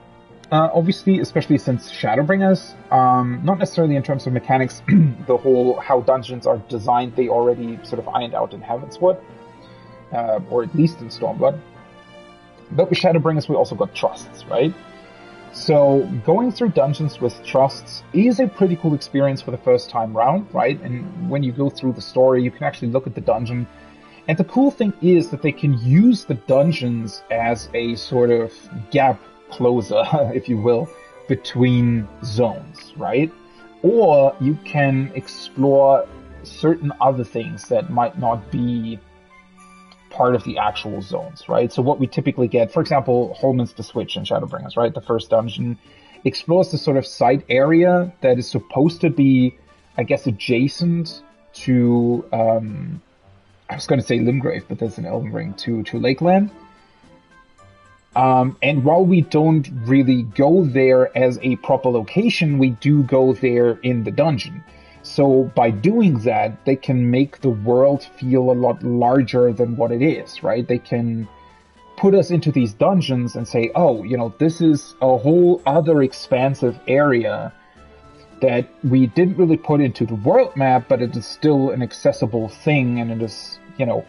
Obviously, especially since Shadowbringers, not necessarily in terms of mechanics, the whole how dungeons are designed, they already sort of ironed out in Heavenswood, or at least in Stormblood. But with Shadowbringers, we also got trusts, right? So going through dungeons with trusts is a pretty cool experience for the first time round, right? And when you go through the story, you can actually look at the dungeon. And the cool thing is that they can use the dungeons as a sort of gap closer, if you will, between zones, right? Or you can explore certain other things that might not be part of the actual zones, right? So what we typically get, for example, Holman's the Switch in Shadowbringers, right? The first dungeon explores the sort of side area that is supposed to be, I guess, adjacent to, I was going to say Limgrave, but that's an Elden Ring, to Lakeland. And while we don't really go there as a proper location, we do go there in the dungeon. So by doing that, they can make the world feel a lot larger than what it is, right? They can put us into these dungeons and say, oh, you know, this is a whole other expansive area that we didn't really put into the world map, but it is still an accessible thing, and it is, you know...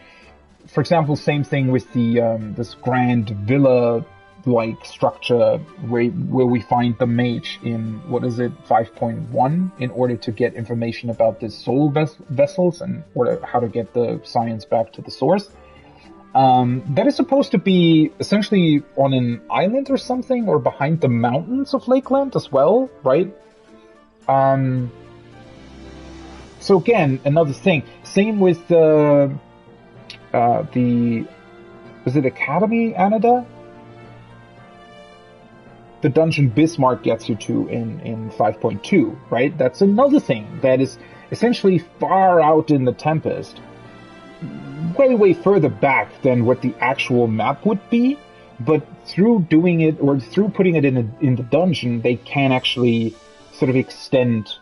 For example, same thing with the this grand villa-like structure where we find the mage in, what is it, 5.1, in order to get information about the soul vessels and order how to get the science back to the source. That is supposed to be essentially on an island or something, or behind the mountains of Lakeland as well, right? So again, another thing. Same with the was it Academy Anada? The dungeon Bismarck gets you to in 5.2, right? That's another thing that is essentially far out in the Tempest, way, way further back than what the actual map would be, but through doing it, or through putting it in the dungeon, they can actually sort of extend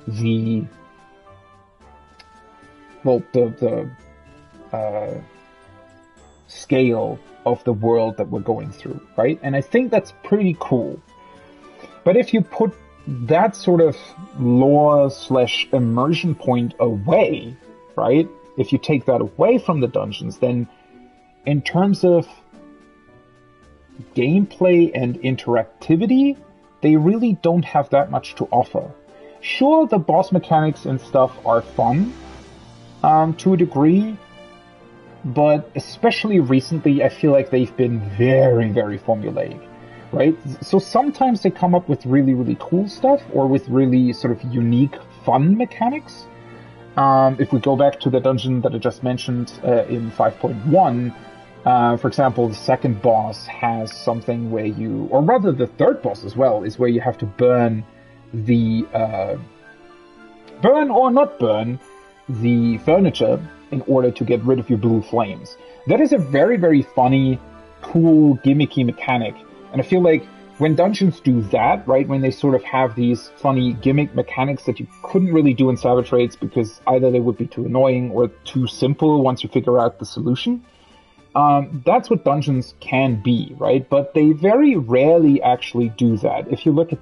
the scale of the world that we're going through, right? And I think that's pretty cool. But if you put that sort of lore / immersion point away, right? If you take that away from the dungeons, then in terms of gameplay and interactivity, they really don't have that much to offer. Sure, the boss mechanics and stuff are fun, to a degree, but especially recently, I feel like they've been very, very formulaic, right? So sometimes they come up with really, really cool stuff, or with really sort of unique, fun mechanics. If we go back to the dungeon that I just mentioned in 5.1, for example, the second boss has something where you, or rather the third boss as well, is where you have to burn or not burn the furniture in order to get rid of your blue flames. That is a very, very funny, cool, gimmicky mechanic. And I feel like when dungeons do that, right, when they sort of have these funny gimmick mechanics that you couldn't really do in Savage Raids because either they would be too annoying or too simple once you figure out the solution, that's what dungeons can be, right? But they very rarely actually do that. If you look at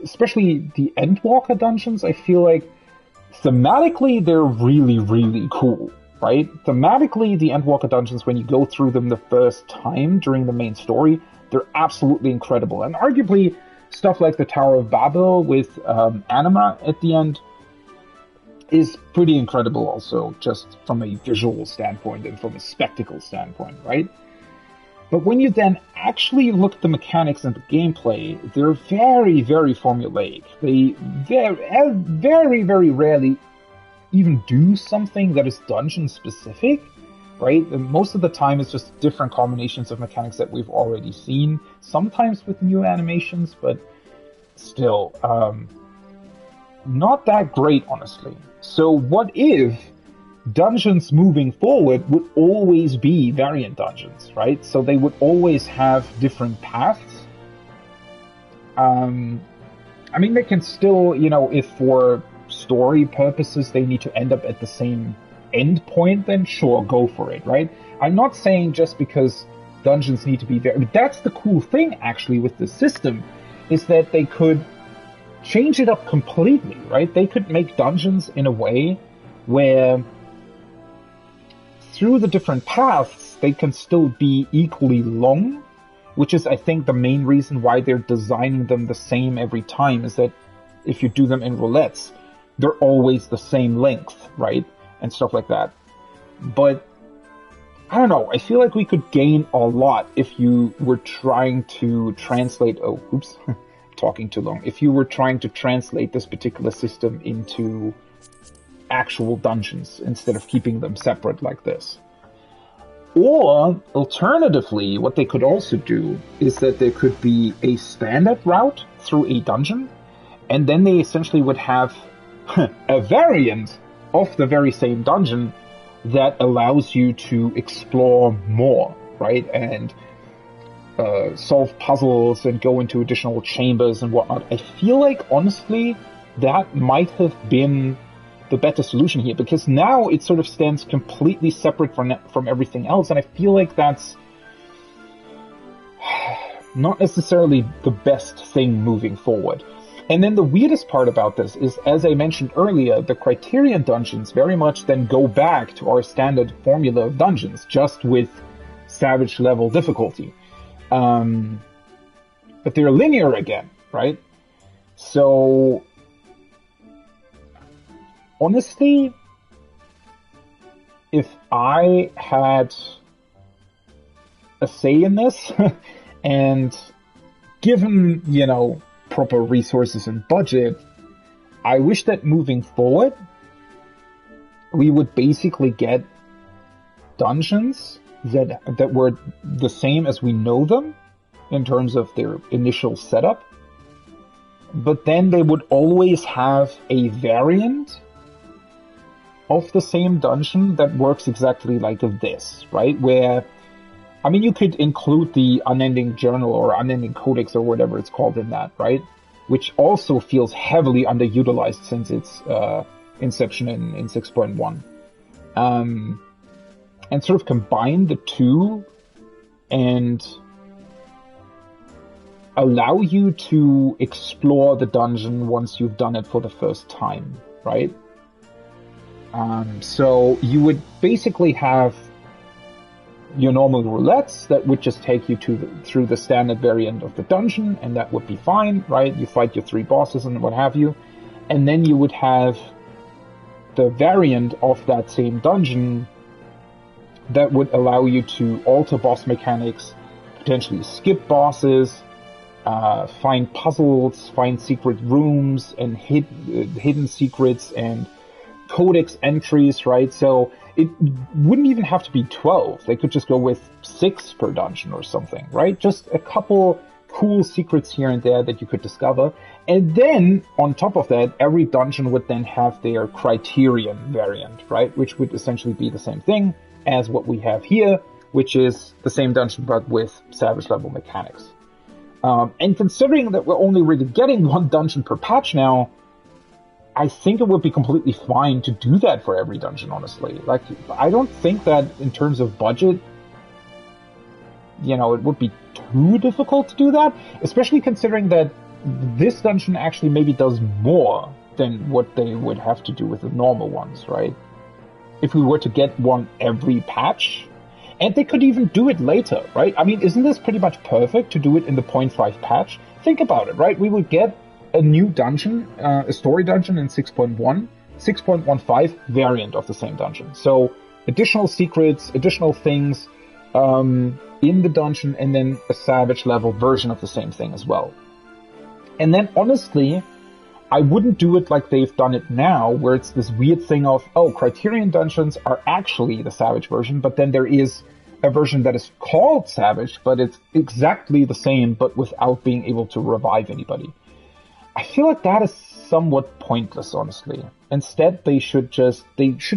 especially the Endwalker dungeons, I feel like thematically they're really, really cool, right? Thematically, the Endwalker dungeons, when you go through them the first time during the main story, they're absolutely incredible. And arguably, stuff like the Tower of Babel with Anima at the end is pretty incredible also, just from a visual standpoint and from a spectacle standpoint, right? But when you then actually look at the mechanics and the gameplay, they're very, very formulaic. They very, very rarely even do something that is dungeon-specific, right? And most of the time it's just different combinations of mechanics that we've already seen, sometimes with new animations, but still, not that great, honestly. So what if dungeons moving forward would always be variant dungeons, right? So they would always have different paths. I mean, they can still, if for story purposes they need to end up at the same end point, then sure, go for it, right? I'm not saying just because dungeons need to be variant. That's the cool thing, actually, with this system, is that they could change it up completely, right? They could make dungeons in a way where through the different paths, they can still be equally long, which is, I think, the main reason why they're designing them the same every time, is that if you do them in roulettes, they're always the same length, right? And stuff like that. But, I don't know, I feel like we could gain a lot if you were trying to translate... Oh, oops, talking too long. If you were trying to translate this particular system into actual dungeons instead of keeping them separate like this. Or, alternatively, what they could also do is that there could be a standard route through a dungeon, and then they essentially would have a variant of the very same dungeon that allows you to explore more, right? And solve puzzles and go into additional chambers and whatnot. I feel like, honestly, that might have been the better solution here, because now it sort of stands completely separate from everything else, and I feel like that's not necessarily the best thing moving forward. And then the weirdest part about this is, as I mentioned earlier, the Criterion dungeons very much then go back to our standard formula of dungeons, just with Savage level difficulty. But they're linear again, right? So, honestly, if I had a say in this, and given, proper resources and budget, I wish that moving forward, we would basically get dungeons that were the same as we know them in terms of their initial setup, but then they would always have a variant of the same dungeon that works exactly like this, right? Where, I mean, you could include the Unending Journal or Unending Codex or whatever it's called in that, right? Which also feels heavily underutilized since its inception in 6.1. And sort of combine the two and allow you to explore the dungeon once you've done it for the first time, right? So you would basically have your normal roulettes that would just take you through the standard variant of the dungeon, and that would be fine, right? You fight your 3 bosses and what have you. And then you would have the variant of that same dungeon that would allow you to alter boss mechanics, potentially skip bosses, find puzzles, find secret rooms and hidden secrets and codex entries, right? So it wouldn't even have to be 12. They could just go with 6 per dungeon or something, right? Just a couple cool secrets here and there that you could discover. And then, on top of that, every dungeon would then have their criterion variant, right? Which would essentially be the same thing as what we have here, which is the same dungeon but with Savage level mechanics. And considering that we're only really getting 1 dungeon per patch now, I think it would be completely fine to do that for every dungeon, honestly. Like, I don't think that in terms of budget, you know, it would be too difficult to do that, especially considering that this dungeon actually maybe does more than what they would have to do with the normal ones, right? If we were to get one every patch, and they could even do it later, right? I mean, isn't this pretty much perfect to do it in the 0.5 patch? Think about it, right? We would get a new dungeon, a story dungeon in 6.1, 6.15 variant of the same dungeon. So additional secrets, additional things in the dungeon, and then a Savage level version of the same thing as well. And then honestly, I wouldn't do it like they've done it now, where it's this weird thing of, oh, Criterion dungeons are actually the Savage version, but then there is a version that is called Savage, but it's exactly the same, but without being able to revive anybody. I feel like that is somewhat pointless, honestly. Instead, they should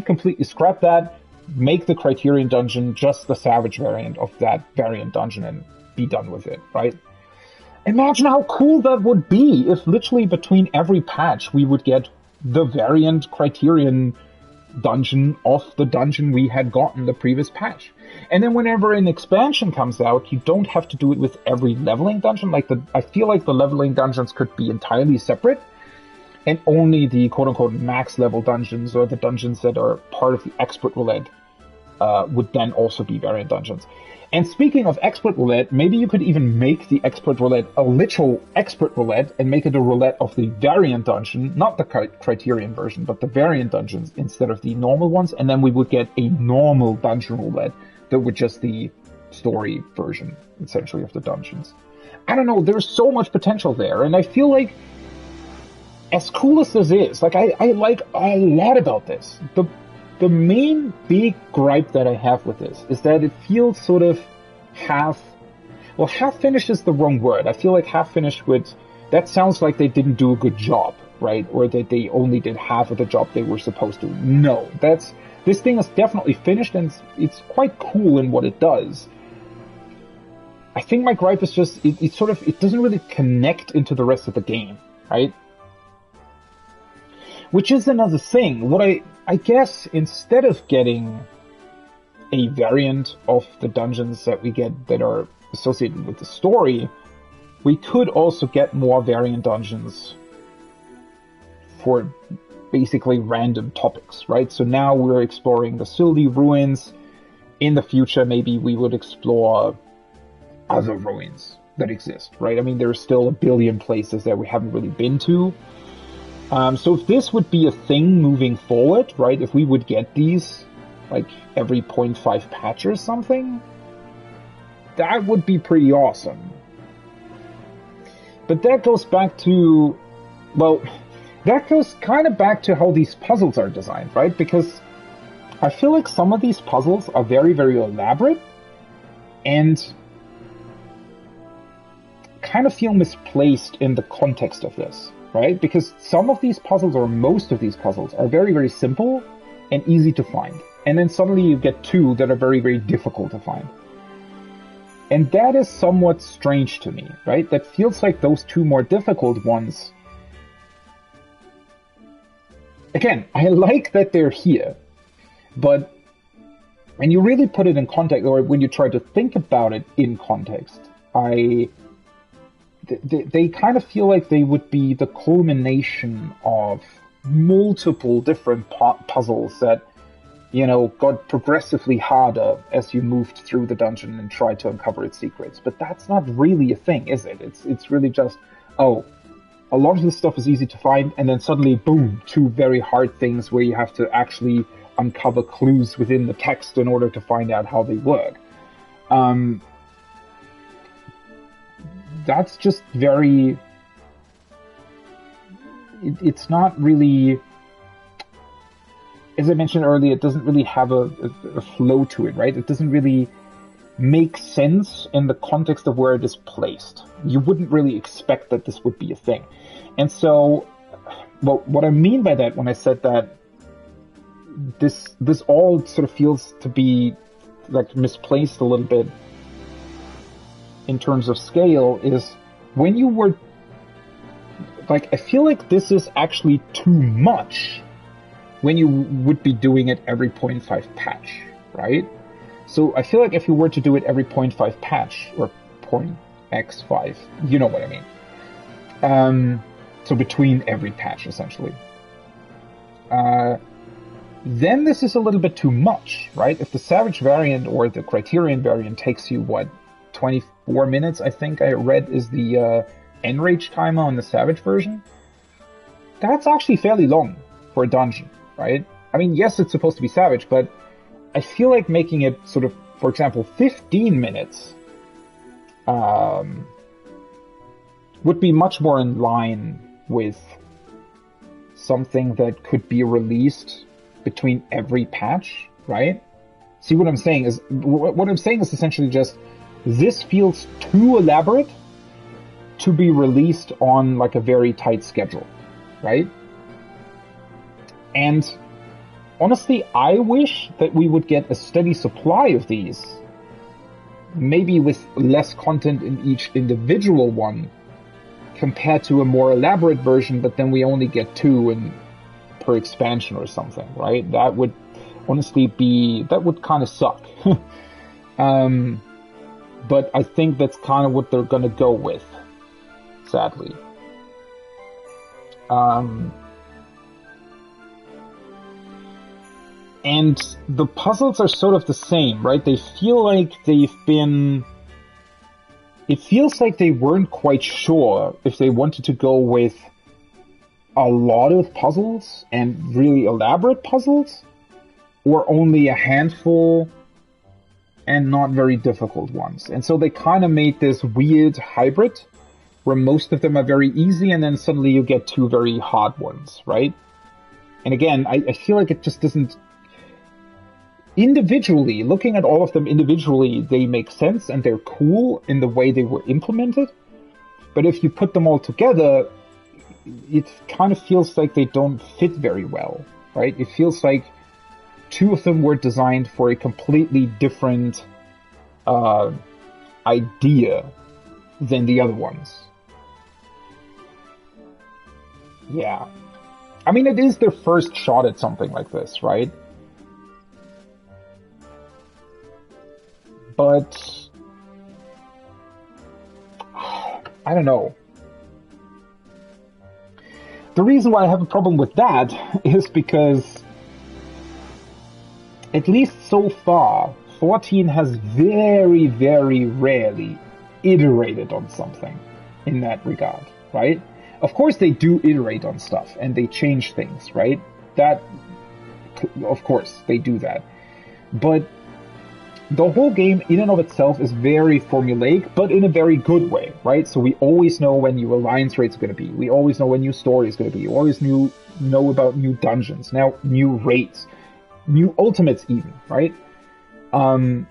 completely scrap that, make the Criterion dungeon just the Savage variant of that variant dungeon and be done with it, right? Imagine how cool that would be if literally between every patch we would get the variant Criterion dungeon of the dungeon we had gotten the previous patch. And then whenever an expansion comes out, you don't have to do it with every leveling dungeon. I feel like the leveling dungeons could be entirely separate, and only the quote-unquote max level dungeons or the dungeons that are part of the expert roulette would then also be variant dungeons. And speaking of expert roulette, maybe you could even make the expert roulette a literal expert roulette and make it a roulette of the variant dungeon, not the Criterion version, but the variant dungeons instead of the normal ones. And then we would get a normal dungeon roulette that would just the story version, essentially, of the dungeons. I don't know, there's so much potential there. And I feel like, as cool as this is, like, I like a lot about this. The main big gripe that I have with this is that it feels sort of half-finished is the wrong word. I feel like half-finished that sounds like they didn't do a good job, right? Or that they only did half of the job they were supposed to. No, this thing is definitely finished and it's quite cool in what it does. I think my gripe is just, it doesn't really connect into the rest of the game, right? Which is another thing. What I guess instead of getting a variant of the dungeons that we get that are associated with the story, we could also get more variant dungeons for basically random topics, right? So now we're exploring the Sildi ruins. In the future, maybe we would explore other ruins that exist, right? I mean, there's still a billion places that we haven't really been to. So if this would be a thing moving forward, right, if we would get these, like, every 0.5 patch or something, that would be pretty awesome. But that goes back to, that goes kind of back to how these puzzles are designed, right? Because I feel like some of these puzzles are very, very elaborate and kind of feel misplaced in the context of this. Right? Because some of these puzzles, or most of these puzzles, are very, very simple and easy to find. And then suddenly you get 2 that are very, very difficult to find. And that is somewhat strange to me, right? That feels like those 2 more difficult ones. Again, I like that they're here, but when you really put it in context, or when you try to think about it in context, they kind of feel like they would be the culmination of multiple different puzzles that, you know, got progressively harder as you moved through the dungeon and tried to uncover its secrets. But that's not really a thing, is it? It's really just, oh, a lot of this stuff is easy to find, and then suddenly, boom, 2 very hard things where you have to actually uncover clues within the text in order to find out how they work. That's just very... It's not really... As I mentioned earlier, it doesn't really have a flow to it, right? It doesn't really make sense in the context of where it is placed. You wouldn't really expect that this would be a thing. And so, well, what I mean by that when I said that this all sort of feels to be like misplaced a little bit in terms of scale is when you were like, I feel like this is actually too much when you would be doing it every 0.5 patch, right? So I feel like if you were to do it every 0.5 patch, or 0.x5, you know what I mean. So between every patch, essentially. Then this is a little bit too much, right? If the Savage variant or the Criterion variant takes you, 24 minutes, I think I read is the Enrage timer on the Savage version. That's actually fairly long for a dungeon, right? I mean, yes, it's supposed to be Savage, but I feel like making it sort of, for example, 15 minutes would be much more in line with something that could be released between every patch, right? See, what I'm saying is essentially just, this feels too elaborate to be released on like a very tight schedule, right? And honestly, I wish that we would get a steady supply of these, maybe with less content in each individual one, compared to a more elaborate version, but then we only get 2 per expansion or something, right? That would honestly that would kind of suck. But I think that's kind of what they're gonna go with, sadly. And the puzzles are sort of the same, right? They feel like it feels like they weren't quite sure if they wanted to go with a lot of puzzles and really elaborate puzzles, or only a handful and not very difficult ones. And so they kind of made this weird hybrid where most of them are very easy and then suddenly you get 2 very hard ones, right? And again, I feel like it just doesn't... Individually, looking at all of them individually, they make sense and they're cool in the way they were implemented. But if you put them all together, it kind of feels like they don't fit very well, right? It feels like 2 of them were designed for a completely different idea than the other ones. Yeah. I mean, it is their first shot at something like this, right? But I don't know. The reason why I have a problem with that is because, at least so far, 14 has very, very rarely iterated on something in that regard, right? Of course they do iterate on stuff and they change things, right? That, of course, they do that. But the whole game in and of itself is very formulaic, but in a very good way, right? So we always know when new alliance rates are going to be. We always know when new story is going to be. We always know about new dungeons, now new raids, new ultimates even, right? And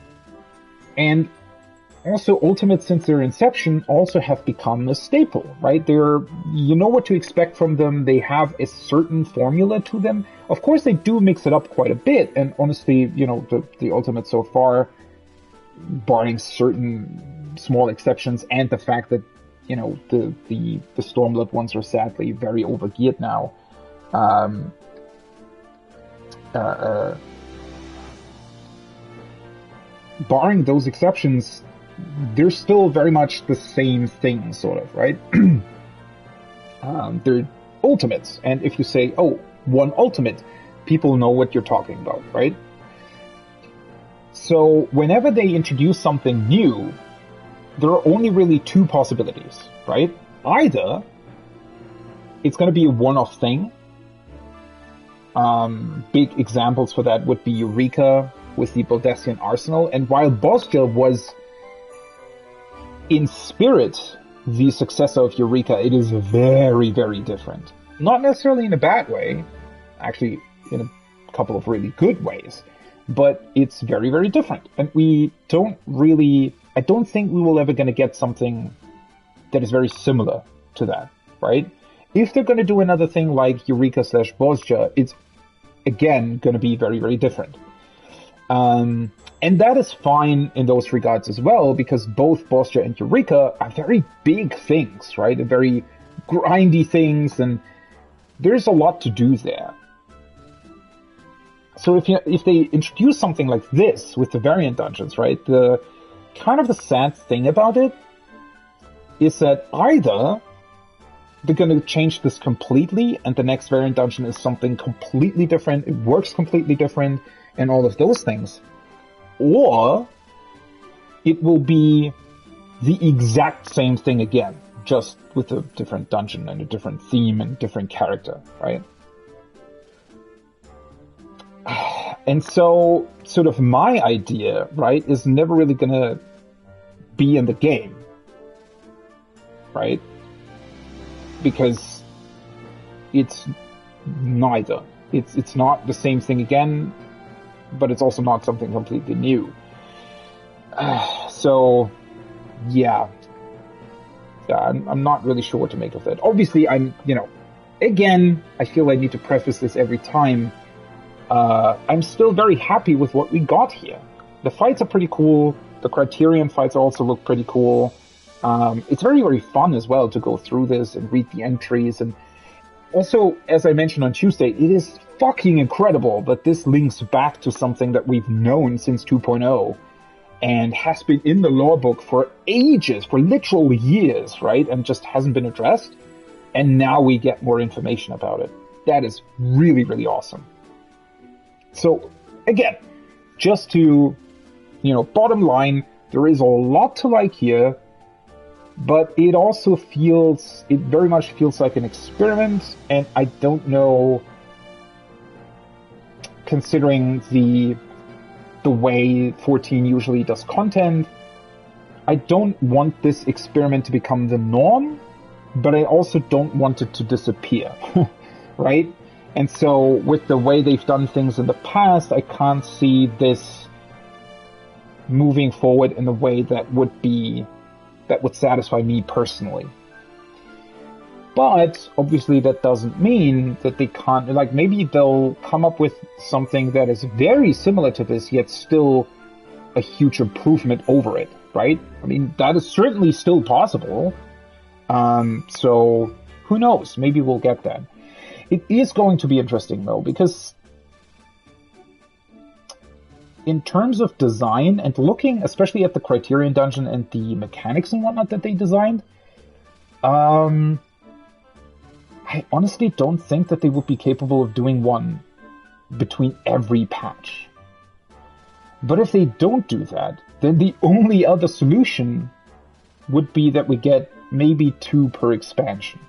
Also, ultimates since their inception also have become a staple, right? You know what to expect from them. They have a certain formula to them. Of course, they do mix it up quite a bit. And honestly, you know, the ultimates so far, barring certain small exceptions and the fact that, you know, the Stormblood ones are sadly very overgeared now. Barring those exceptions, they're still very much the same thing, sort of, right? They're ultimates, and if you say, oh, one ultimate, people know what you're talking about, right? So whenever they introduce something new, there are only really two possibilities, right? Either it's going to be a one-off thing. Big examples for that would be Eureka with the Baldessian Arsenal, and while Bosja was in spirit the successor of Eureka, it is very, very different. Not necessarily in a bad way, actually in a couple of really good ways, but it's very, very different. And I don't think we will ever going to get something that is very similar to that, right? If they're going to do another thing like Eureka / Bosja, it's again going to be very, very different. And that is fine in those regards as well, because both Bosja and Eureka are very big things, right? They're very grindy things, and there's a lot to do there. So if they introduce something like this with the variant dungeons, right? The kind of the sad thing about it is that either they're going to change this completely, and the next variant dungeon is something completely different, it works completely different, and all of those things. Or it will be the exact same thing again, just with a different dungeon and a different theme and different character, right? And so, sort of my idea, right, is never really gonna be in the game, right? Because it's neither. It's not the same thing again, but it's also not something completely new. So, yeah. I'm not really sure what to make of that. Obviously, again, I feel I need to preface this every time. I'm still very happy with what we got here. The fights are pretty cool. The Criterion fights also look pretty cool. It's very, very fun as well to go through this and read the entries. And also, as I mentioned on Tuesday, it is fucking incredible that this links back to something that we've known since 2.0 and has been in the lore book for ages, for literal years, right? And just hasn't been addressed. And now we get more information about it. That is really, really awesome. So, again, just to, bottom line, there is a lot to like here, but it also it very much feels like an experiment, and I don't know, considering the way 14 usually does content, I don't want this experiment to become the norm, but I also don't want it to disappear, right? And so with the way they've done things in the past, I can't see this moving forward in a way that would satisfy me personally. But obviously that doesn't mean that they can't, maybe they'll come up with something that is very similar to this, yet still a huge improvement over it, right? I mean, that is certainly still possible. So who knows? Maybe we'll get that. It is going to be interesting though, because in terms of design and looking especially at the Criterion dungeon and the mechanics and whatnot that they designed, I honestly don't think that they would be capable of doing one between every patch. But if they don't do that, then the only other solution would be that we get maybe 2 per expansion.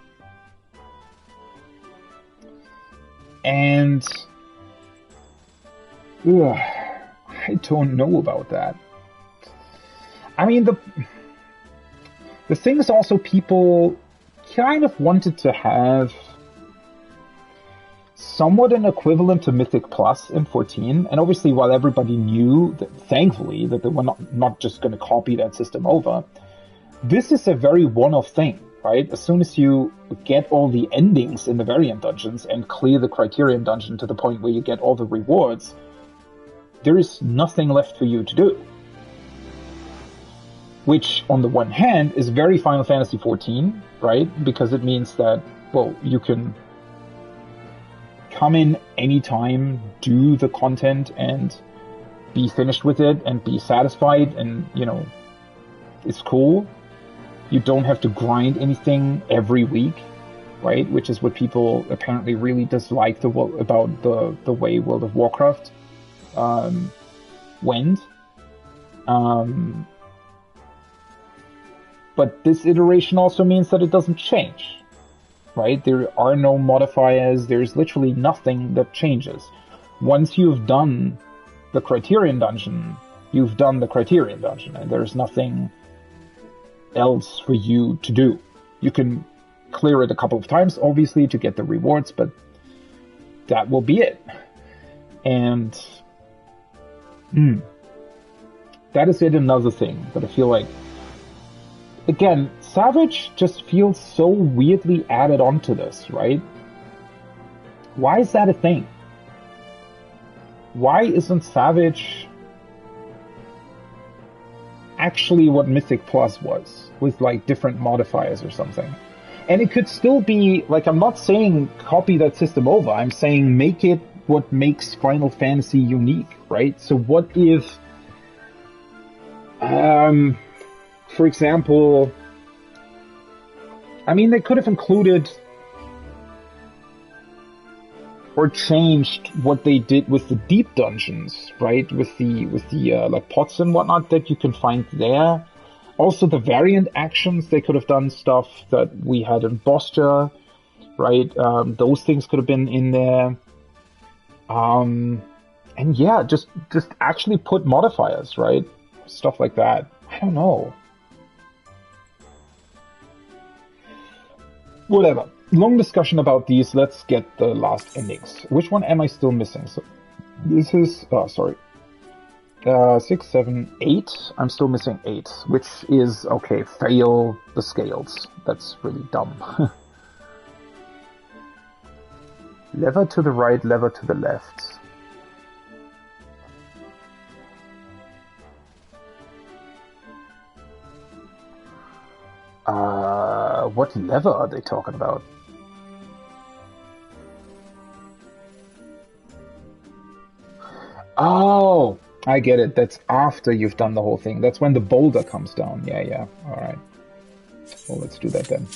And I don't know about that. I mean, the thing is also people kind of wanted to have somewhat an equivalent to Mythic Plus in 14, and obviously while everybody knew, that, thankfully, that they were not just going to copy that system over, this is a very one-off thing, right? As soon as you get all the endings in the variant dungeons and clear the Criterion dungeon to the point where you get all the rewards, there is nothing left for you to do. Which, on the one hand, is very Final Fantasy XIV, right? Because it means that, well, you can come in anytime, do the content, and be finished with it, and be satisfied, and, you know, it's cool. You don't have to grind anything every week, right? Which is what people apparently really dislike about the way World of Warcraft went. But this iteration also means that it doesn't change, right? There are no modifiers. There's literally nothing that changes. Once you've done the Criterion dungeon, you've done the Criterion dungeon, and there's nothing else for you to do. You can clear it a couple of times, obviously, to get the rewards, but that will be it. And that is yet another thing that I feel like, again, Savage just feels so weirdly added onto this, right? Why is that a thing? Why isn't Savage actually what Mythic Plus was, with like different modifiers or something? And it could still be, like, I'm not saying copy that system over, I'm saying make it what makes Final Fantasy unique, right? So what if, for example, I mean, they could have included or changed what they did with the deep dungeons, right? With the like pots and whatnot that you can find there. Also, the variant actions, they could have done stuff that we had in Bostia, right? Those things could have been in there. And yeah, just actually put modifiers, right? Stuff like that. I don't know. Whatever. Long discussion about these. Let's get the last endings. Which one am I still missing? So this is, 6, 7, 8. I'm still missing 8, which is, okay, fail the scales. That's really dumb. Lever to the right, lever to the left. What lever are they talking about? Oh, I get it. That's after you've done the whole thing. That's when the boulder comes down. Yeah. Alright. Well, let's do that then.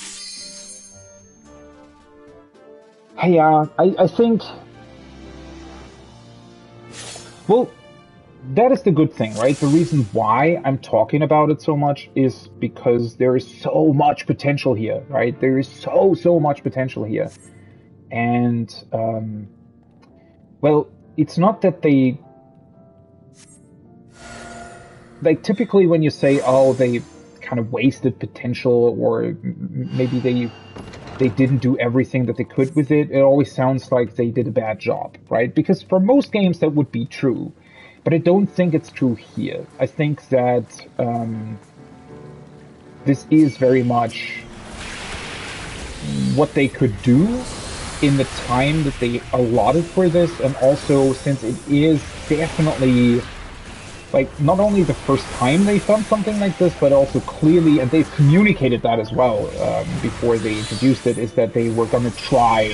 Hey, I think... Well, that is the good thing, right? The reason why I'm talking about it so much is because there is so much potential here, right? There is so much potential here. And, well, it's not that they... Like, typically when you say, oh, they kind of wasted potential, or maybe they didn't do everything that they could with it, it always sounds like they did a bad job, right? Because for most games that would be true. But I don't think it's true here. I think that this is very much what they could do in the time that they allotted for this, and also since it is definitely, like, not only the first time they've done something like this, but also clearly, and they've communicated that as well before they introduced it, is that they were going to try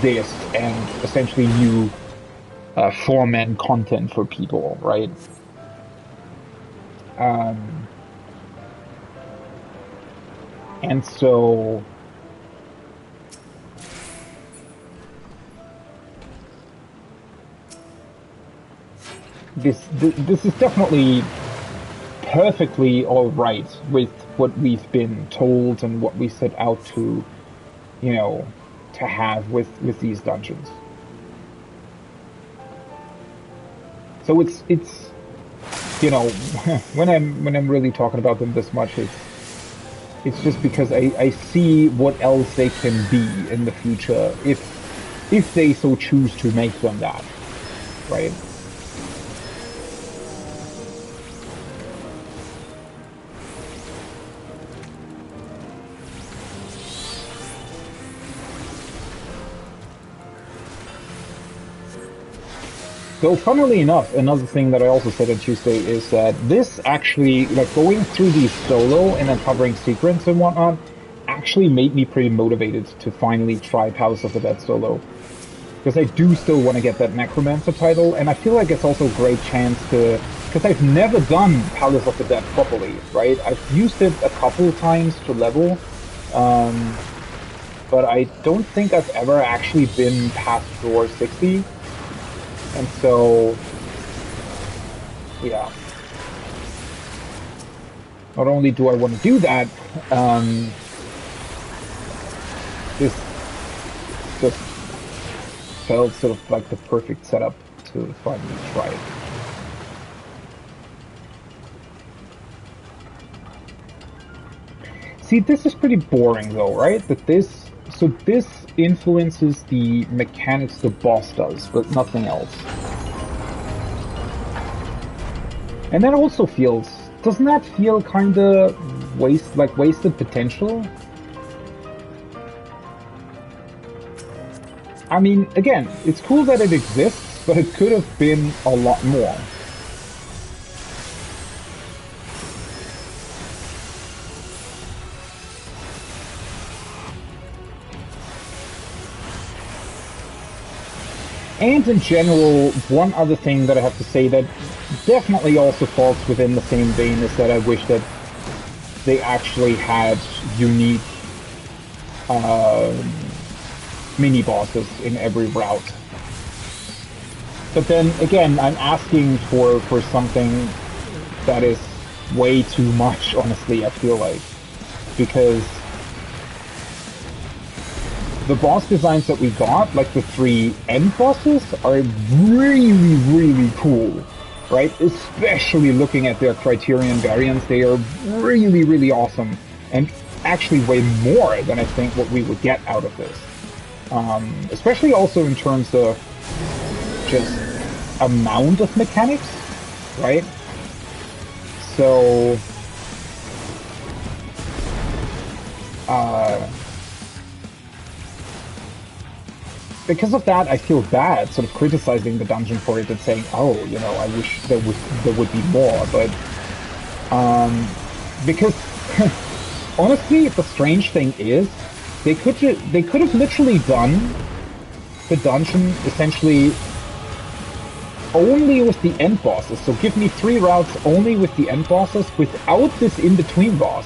this and essentially new format content for people, right? And so this is definitely perfectly all right with what we've been told and what we set out to, you know, to have with these dungeons. So it's you know, when I'm really talking about them this much, it's just because I see what else they can be in the future if if they so choose to make them that, right? So, funnily enough, another thing that I also said on Tuesday is that this actually, like going through these solo and uncovering secrets and whatnot, actually made me pretty motivated to finally try Palace of the Dead solo. Because I do still want to get that Necromancer title, and I feel like it's also a great chance to... Because I've never done Palace of the Dead properly, right? I've used it a couple times to level, but I don't think I've ever actually been past floor 60. And so, yeah. Not only do I want to do that, this just felt sort of like the perfect setup to finally try it. See, this is pretty boring though, right? So this influences the mechanics the boss does, but nothing else. And that also feels, doesn't that feel kinda wasted potential? I mean, again, it's cool that it exists, but it could have been a lot more. And in general, one other thing that I have to say that definitely also falls within the same vein is that I wish that they actually had unique mini bosses in every route. But then again, I'm asking for something that is way too much, honestly, I feel like. Because the boss designs that we got, like the 3 end bosses, are really, really cool, right? Especially looking at their Criterion variants, they are really, really awesome. And actually way more than I think what we would get out of this. Especially also in terms of just amount of mechanics, right? So, because of that, I feel bad sort of criticizing the dungeon for it and saying, oh, you know, I wish there would be more, but because honestly, the strange thing is they could have literally done the dungeon essentially only with the end bosses. So give me 3 routes only with the end bosses without this in-between boss.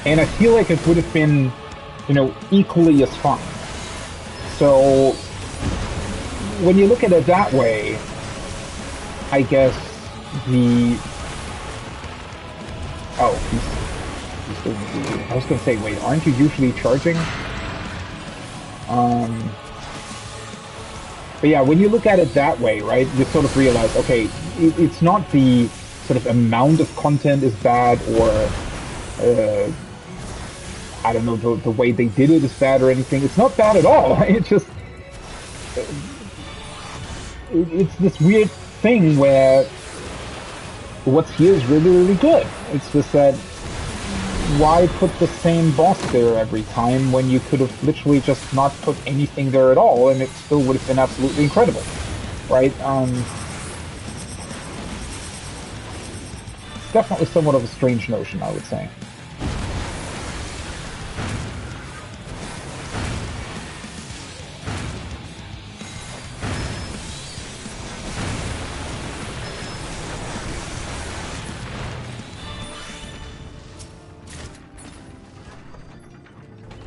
And I feel like it would have been, you know, equally as fun. So when you look at it that way, I guess the... Oh, he's doing the... I was going to say, wait, aren't you usually charging? But yeah, when you look at it that way, right, you sort of realize, okay, it's not the sort of amount of content is bad or, I don't know, the way they did it is bad or anything. It's not bad at all. It's just, it's this weird thing where what's here is really, really good. It's just that why put the same boss there every time when you could have literally just not put anything there at all and it still would have been absolutely incredible, right? Definitely somewhat of a strange notion, I would say.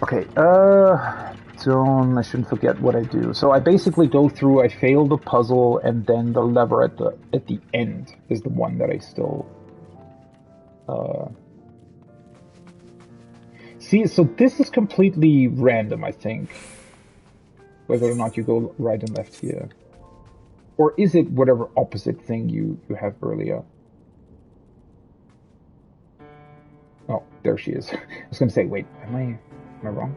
Okay, I shouldn't forget what I do. So I basically go through, I fail the puzzle, and then the lever at the end is the one that I still... See, so this is completely random, I think. Whether or not you go right and left here. Or is it whatever opposite thing you have earlier? Oh, there she is. I was gonna say, wait, am I wrong?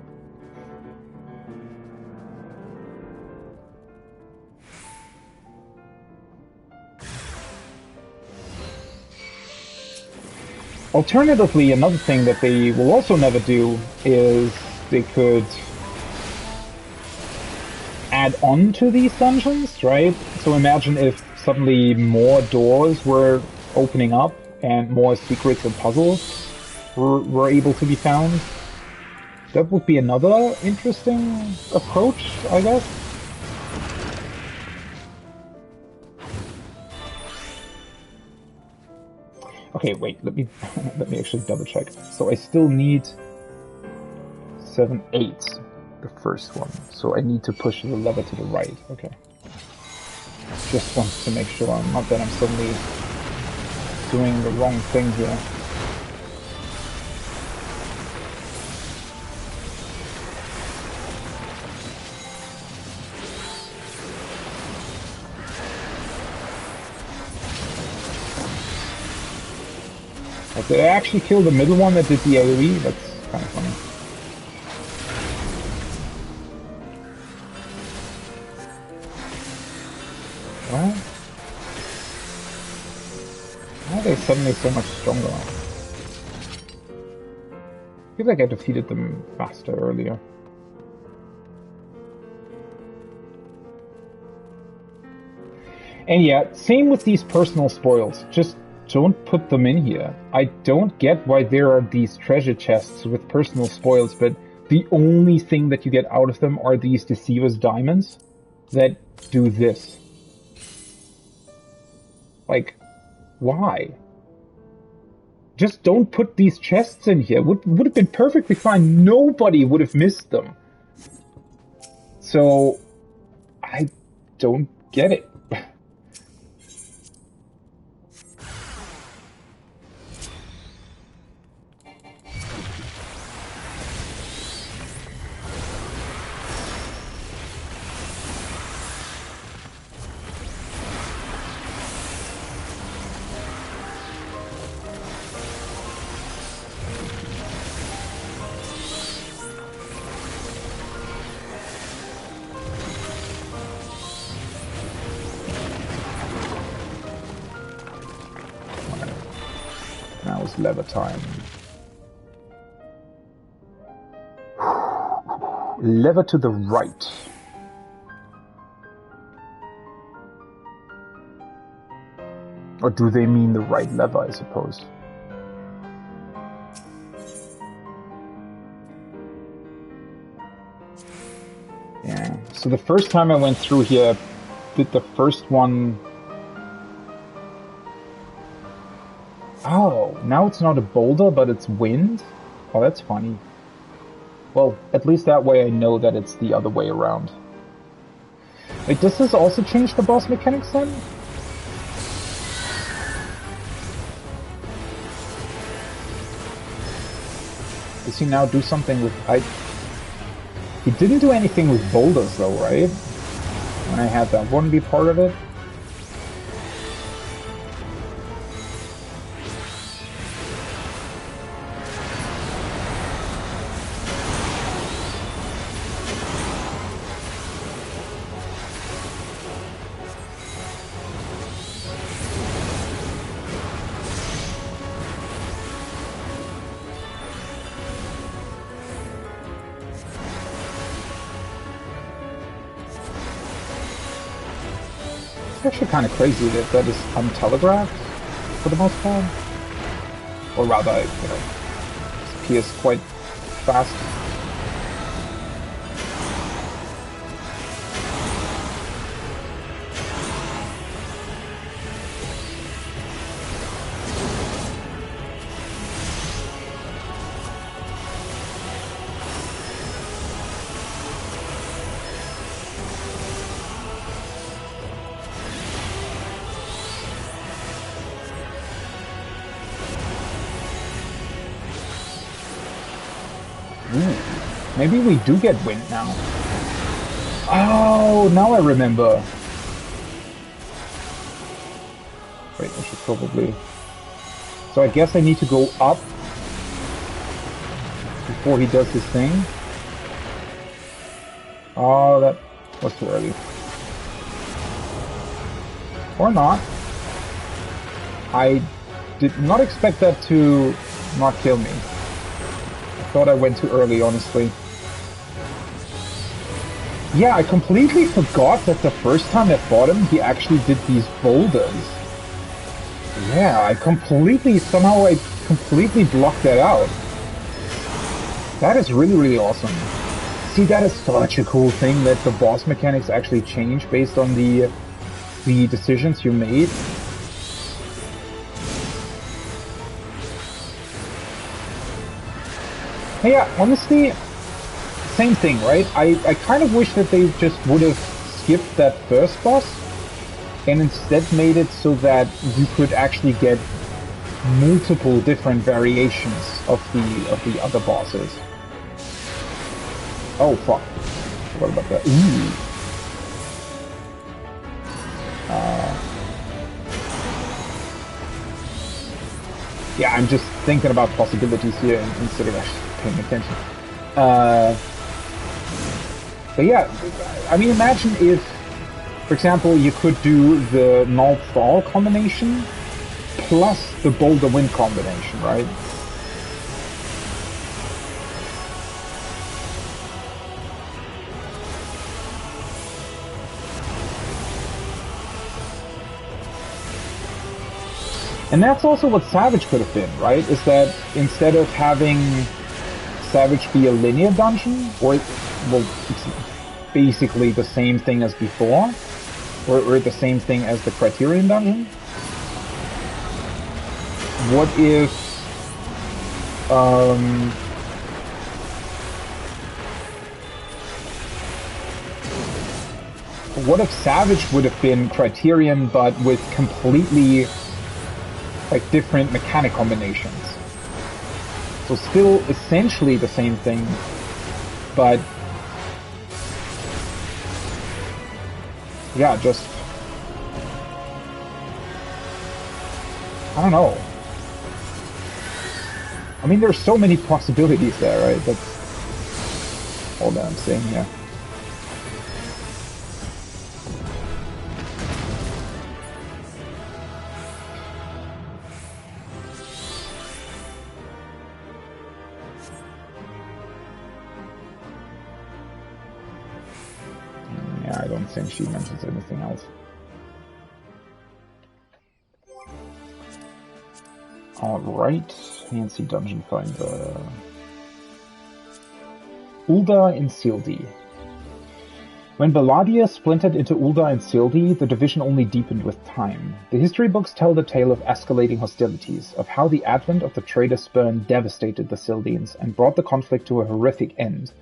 Alternatively, another thing that they will also never do is they could add on to these dungeons, right? So imagine if suddenly more doors were opening up and more secrets and puzzles were able to be found. That would be another interesting approach, I guess. Okay, wait, let me let me actually double check. So I still need 7, 8, the first one. So I need to push the lever to the right. Okay. Just want to make sure not that I'm suddenly doing the wrong thing here. Did I actually kill the middle one that did the AoE? That's kind of funny. What? Why are they suddenly so much stronger? I feel like I defeated them faster earlier. And yeah, same with these personal spoils. Just don't put them in here. I don't get why there are these treasure chests with personal spoils, but the only thing that you get out of them are these Deceiver's diamonds that do this. Like, why? Just don't put these chests in here. Would have been perfectly fine. Nobody would have missed them. So, I don't get it. Now it's lever time. Lever to the right. Or do they mean the right lever, I suppose? Yeah, so the first time I went through here, did the first one... Oh, now it's not a boulder, but it's wind? Oh, that's funny. Well, at least that way I know that it's the other way around. Wait, does this also change the boss mechanics then? Does he now do something with... He didn't do anything with boulders though, right? When I had that, wouldn't be part of it? It's actually kind of crazy that that is untelegraphed for the most part. Or rather, you know, appears quite fast. Maybe we do get wind now. Oh, now I remember. Wait, I should probably... So I guess I need to go up before he does his thing. Oh, that was too early. Or not. I did not expect that to not kill me. Thought I went too early, honestly. Yeah, I completely forgot that the first time I fought him, he actually did these boulders. Yeah, I completely blocked that out. That is really, really awesome. See, that is such a cool thing that the boss mechanics actually change based on the decisions you made. Yeah, honestly, same thing, right? I kind of wish that they just would have skipped that first boss and instead made it so that you could actually get multiple different variations of the other bosses. Oh fuck! What about that? Ooh. Yeah, I'm just thinking about possibilities here instead of actually paying attention. But yeah, I mean, imagine if, for example, you could do the Null Thaw combination plus the Boulder Wind combination, right? And that's also what Savage could have been, right? Is that instead of having Savage be a linear dungeon, or, well, it's basically the same thing as before, or the same thing as the Criterion dungeon. What if, Savage would have been Criterion, but with completely, like, different mechanic combinations? So still essentially the same thing, but yeah, just, I don't know. I mean, there's so many possibilities there, right? That's all that I'm saying here. Yeah, I don't think she mentions anything else. Alright, fancy dungeon finder. Ul'dah in Sildi. When Belladia splintered into Ul'dah and Sildi, the division only deepened with time. The history books tell the tale of escalating hostilities, of how the advent of the traitor Spurn devastated the Sildians and brought the conflict to a horrific end.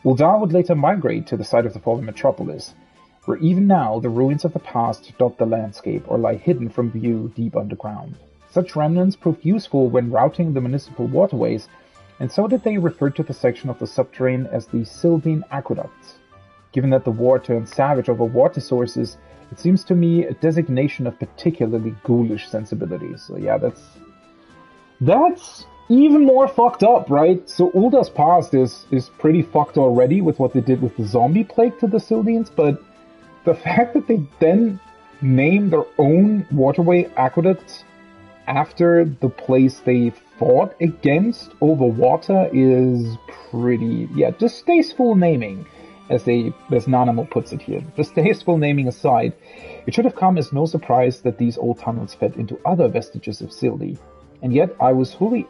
Ul'dah would later migrate to the site of the fallen metropolis, where even now the ruins of the past dot the landscape or lie hidden from view deep underground. Such remnants proved useful when routing the municipal waterways, and so did they refer to the section of the subterrane as the Sildian Aqueducts. Given that the war turned savage over water sources, it seems to me a designation of particularly ghoulish sensibilities. So yeah, that's even more fucked up, right? So Ul'dah's past is pretty fucked already with what they did with the zombie plague to the Sildians, but the fact that they then named their own waterway aqueducts after the place they fought against over water is pretty, yeah, distasteful naming, as Nanamo puts it here. Distasteful naming aside, it should have come as no surprise that these old tunnels fed into other vestiges of Sildi, and yet I was wholly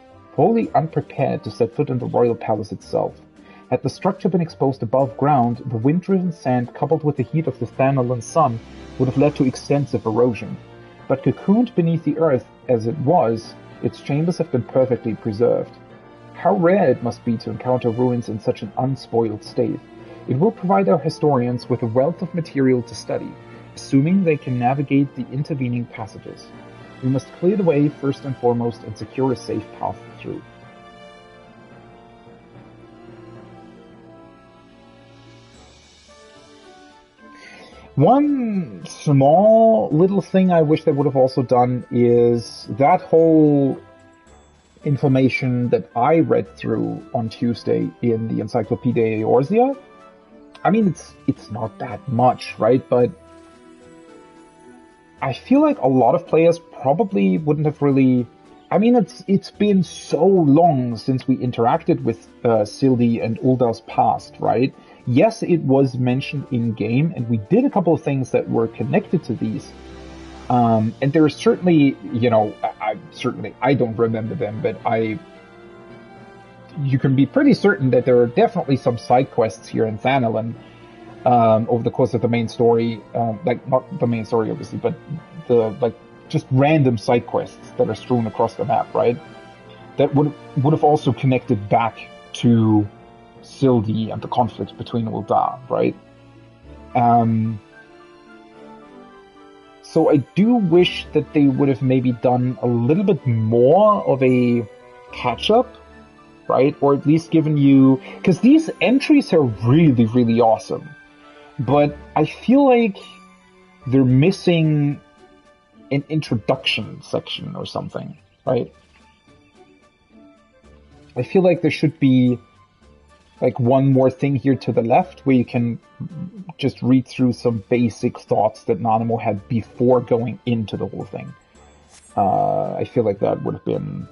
unprepared to set foot in the royal palace itself. Had the structure been exposed above ground, the wind-driven sand coupled with the heat of the Thanalan sun would have led to extensive erosion. But cocooned beneath the earth as it was, its chambers have been perfectly preserved. How rare it must be to encounter ruins in such an unspoiled state. It will provide our historians with a wealth of material to study, assuming they can navigate the intervening passages. We must clear the way first and foremost and secure a safe path through. One small little thing I wish they would have also done is that whole information that I read through on Tuesday in the Encyclopedia Eorzea. I mean, it's not that much, right? But I feel like a lot of players probably wouldn't have really I mean, it's been so long since we interacted with Sylvie and Ulda's past, right? Yes, it was mentioned in game, and we did a couple of things that were connected to these. And there are certainly, you know, I don't remember them, but you can be pretty certain that there are definitely some side quests here in Thanalan over the course of the main story, like not the main story obviously, but the like just random side quests that are strewn across the map, right? That would have also connected back to Sylvie and the conflict between Ulda, right? So I do wish that they would have maybe done a little bit more of a catch-up, right? Or at least given you... Because these entries are really, really awesome. But I feel like they're missing an introduction section or something, right? I feel like there should be like one more thing here to the left where you can just read through some basic thoughts that Nanamo had before going into the whole thing. I feel like that would have been...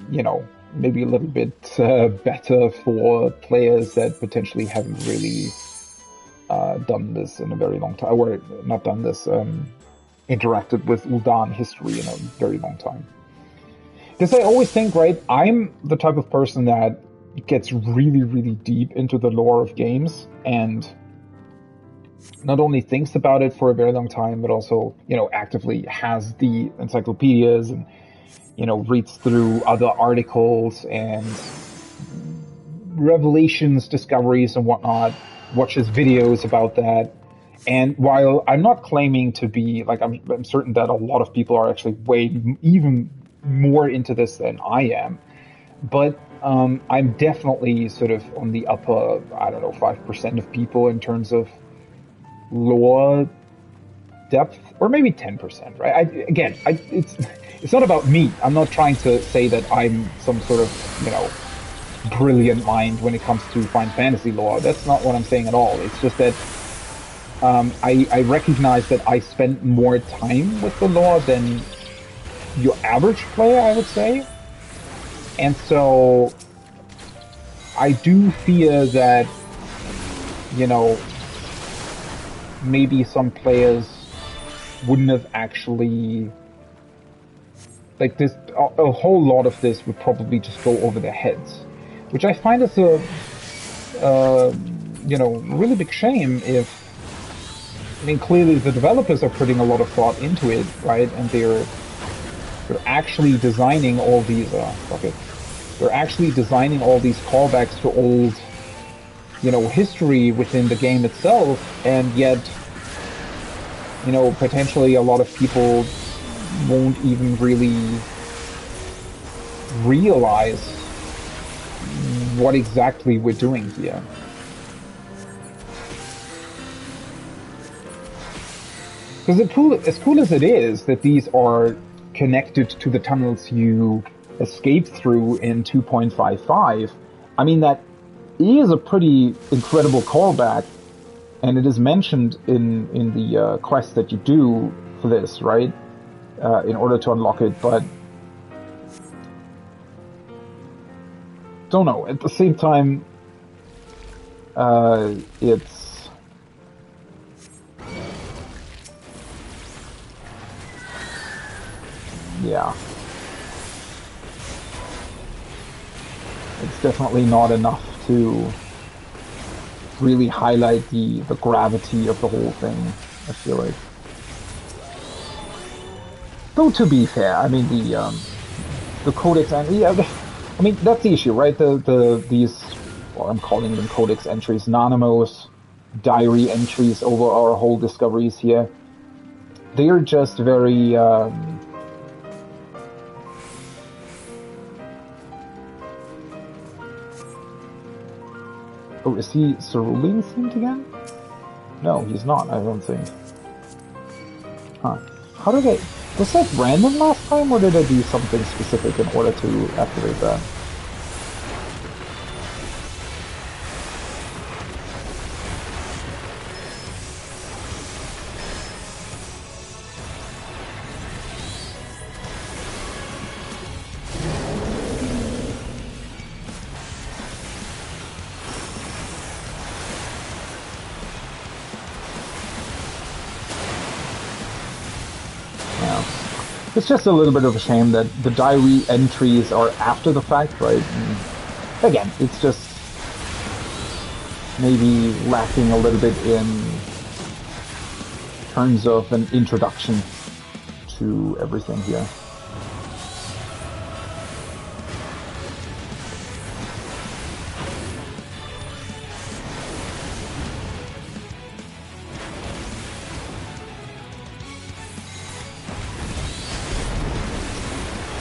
you know, maybe a little bit better for players that potentially haven't really done this in a very long time, or not done this, interacted with Uldan history in a very long time. Because I always think, right, I'm the type of person that gets really, really deep into the lore of games and not only thinks about it for a very long time, but also, you know, actively has the encyclopedias and, you know, reads through other articles and revelations, discoveries and whatnot, watches videos about that. And while I'm not claiming to be, like, I'm certain that a lot of people are actually even more into this than I am, but I'm definitely sort of on the upper, I don't know, 5% of people in terms of lore depth, or maybe 10%, right? It's not about me. I'm not trying to say that I'm some sort of, you know, brilliant mind when it comes to Final Fantasy lore. That's not what I'm saying at all. It's just that I recognize that I spend more time with the lore than your average player, I would say. And so I do fear that, you know, maybe some players wouldn't have actually, like, this, a whole lot of this would probably just go over their heads, which I find is a, you know, really big shame. I mean, clearly the developers are putting a lot of thought into it, right? And they're actually designing all these, they're actually designing all these callbacks to old, you know, history within the game itself, and yet, you know, potentially a lot of people won't even really realize what exactly we're doing here. Because as cool as it is that these are connected to the tunnels you escape through in 2.55, I mean, that is a pretty incredible callback, and it is mentioned in the quest that you do for this, right? In order to unlock it, but don't know. At the same time, it's yeah, it's definitely not enough to really highlight the gravity of the whole thing, I feel like. Though to be fair, I mean the codex, and yeah, I mean that's the issue, right? These, well, I'm calling them codex entries, Nanamo's diary entries over our whole discoveries here. They are just very oh, is he cerulean themed again? No, he's not, I don't think. Huh. How did I... Was that random last time, or did I do something specific in order to activate that? It's just a little bit of a shame that the diary entries are after the fact, right? And again, it's just maybe lacking a little bit in terms of an introduction to everything here.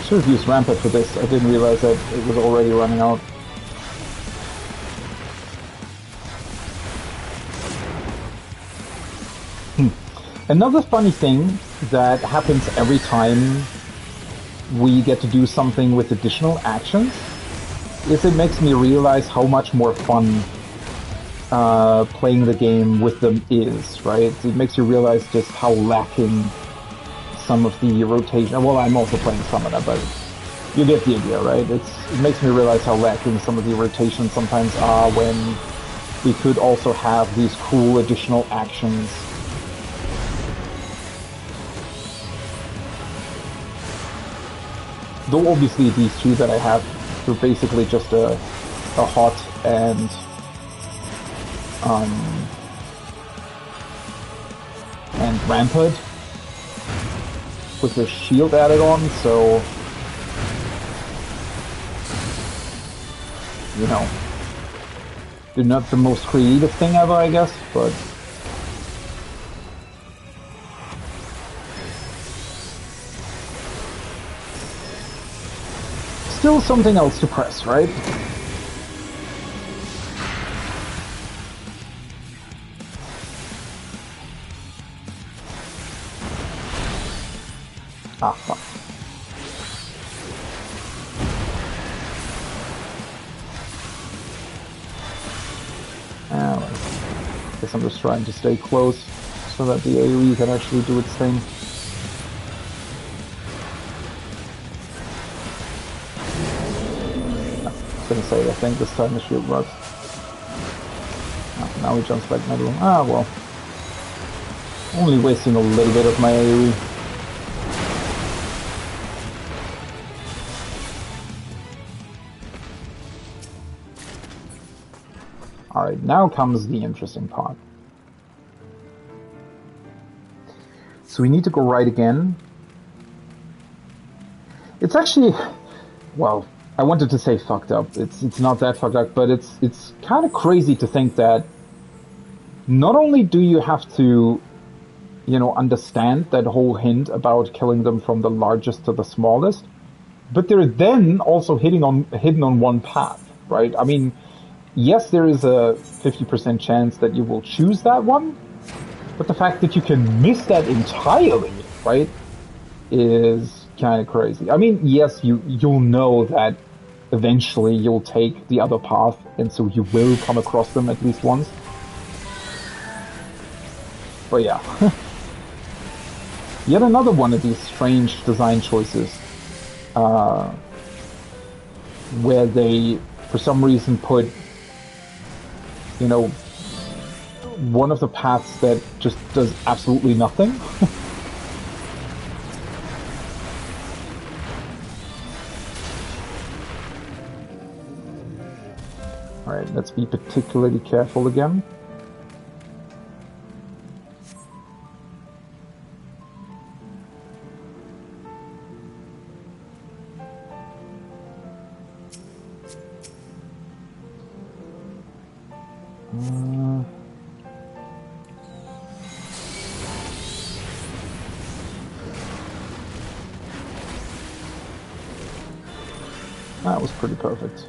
Should have used Rampart for this. I didn't realize that it was already running out. Another funny thing that happens every time we get to do something with additional actions is it makes me realize how much more fun playing the game with them is, right? It makes you realize just how lacking some of the rotation. Well, I'm also playing Summoner, but you get the idea, right? It makes me realize how lacking some of the rotations sometimes are when we could also have these cool additional actions. Though obviously these two that I have are basically just a hot and Rampart with the shield added on, so you know, they're not the most creative thing ever, I guess, but still something else to press, right? Ah, fuck. I guess I'm just trying to stay close so that the AoE can actually do its thing. I was gonna say, I think this time the shield works. Oh, now he jumps back middle. Ah, well. Only wasting a little bit of my AoE. Alright, now comes the interesting part. So we need to go right again. It's actually, well, I wanted to say fucked up. It's not that fucked up, but it's kind of crazy to think that not only do you have to, you know, understand that whole hint about killing them from the largest to the smallest, but they're then also hidden on one path, right? I mean, yes, there is a 50% chance that you will choose that one, but the fact that you can miss that entirely, right, is kind of crazy. I mean, yes, you'll know that eventually you'll take the other path, and so you will come across them at least once. But yeah. Yet another one of these strange design choices, where they, for some reason, put, you know, one of the paths that just does absolutely nothing. Alright, let's be particularly careful again. That was pretty perfect.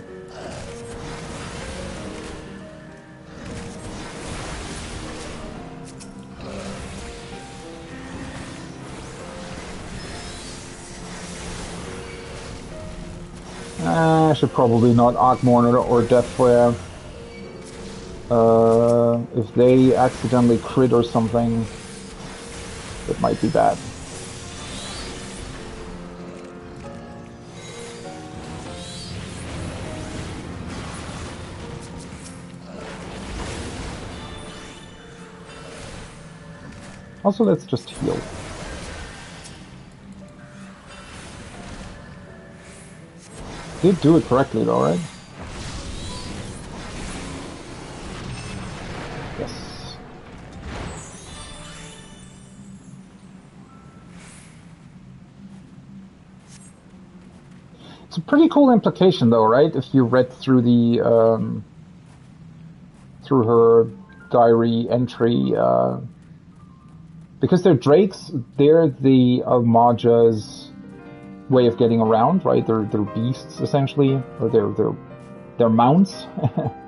I should probably not Arc Monitor or Death Flare. If they accidentally crit or something, it might be bad. Also, let's just heal. did do it correctly though, right? Yes. It's a pretty cool implication though, right? If you read through the through her diary entry, because they're drakes, they're the Almaja's way of getting around, right? They're beasts essentially, or they're mounts.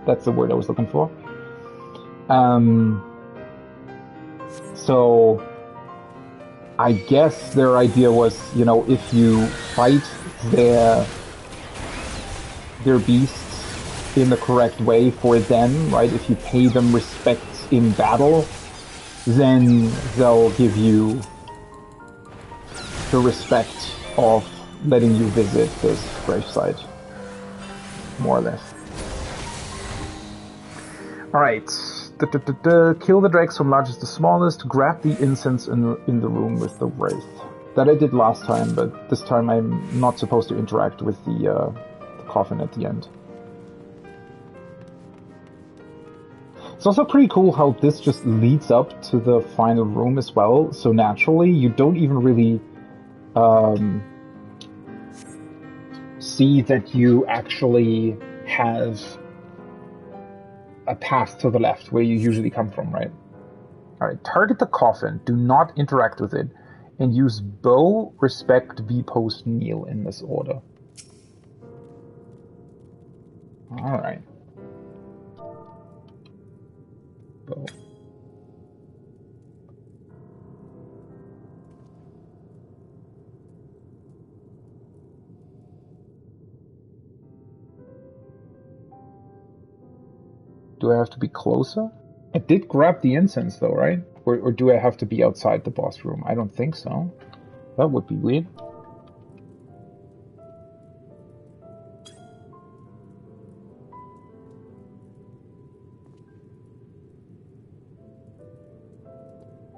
That's the word I was looking for. So I guess their idea was, you know, if you fight their beasts in the correct way for them, right? If you pay them respect in battle, then they'll give you the respect of letting you visit this gravesite, more or less. All right, kill the drakes from largest to smallest. Grab the incense in the room with the wraith. That I did last time, but this time I'm not supposed to interact with the coffin at the end. It's also pretty cool how this just leads up to the final room as well. So naturally, you don't even really see that you actually have a path to the left where you usually come from, right? Alright, target the coffin, do not interact with it, and use bow, respect, V-post, kneel in this order. Alright. Bow. Do I have to be closer? I did grab the incense though, right? Or do I have to be outside the boss room? I don't think so. That would be weird.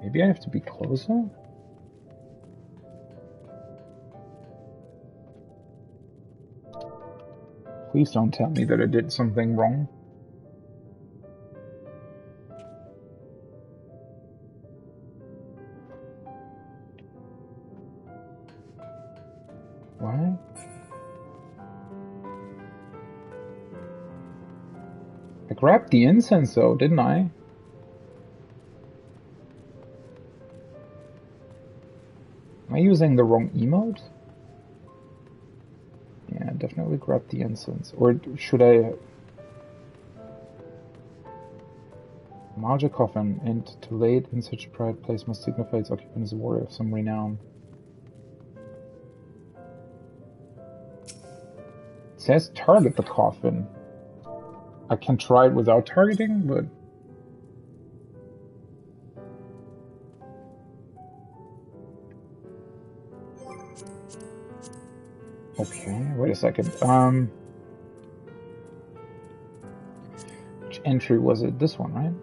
Maybe I have to be closer? Please don't tell me that I did something wrong. What? I grabbed the incense though, didn't I? Am I using the wrong emote? Yeah, definitely grab the incense. Or should I... Marge a coffin, and to lay it in such a private place must signify its occupant as a warrior of some renown. It says target the coffin. I can try it without targeting, but... Okay, wait a second. Which entry was it? This one, right?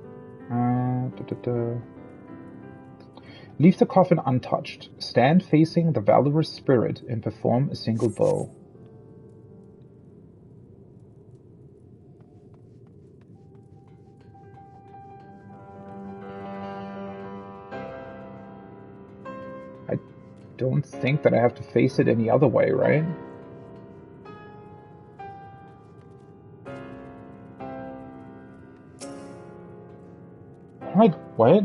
Leave the coffin untouched. Stand facing the valorous spirit and perform a single bow. I don't think that I have to face it any other way, right? Alright, what?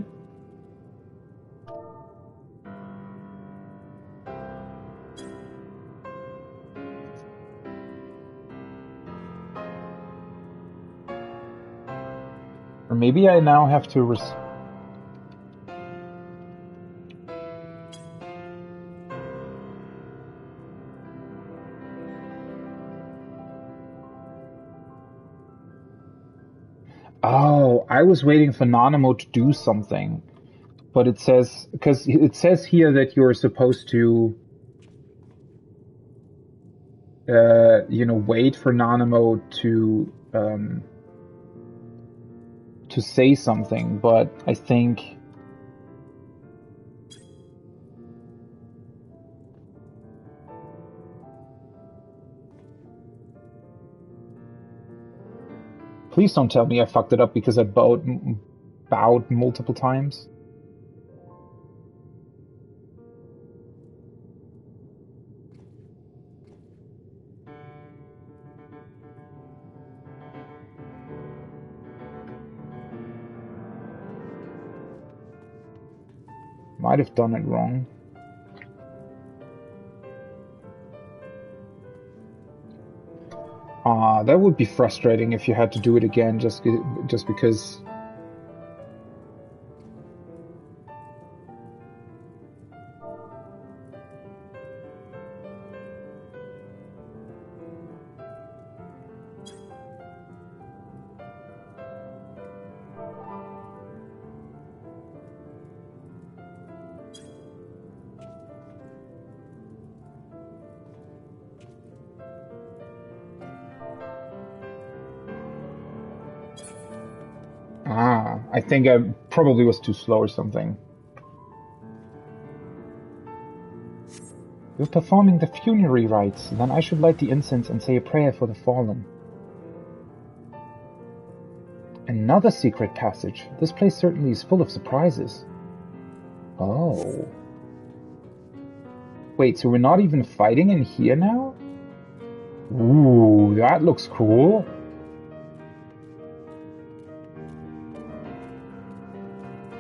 Or maybe I now have to Oh, I was waiting for Nanamo to do something. But it says, because it says here that you're supposed to, you know, wait for Nanamo to say something, but I think... Please don't tell me I fucked it up because I bowed multiple times. Might have done it wrong. That would be frustrating if you had to do it again just because. I think I probably was too slow or something. You're performing the funerary rites, then I should light the incense and say a prayer for the fallen. Another secret passage. This place certainly is full of surprises. Oh. Wait, so we're not even fighting in here now? Ooh, that looks cool.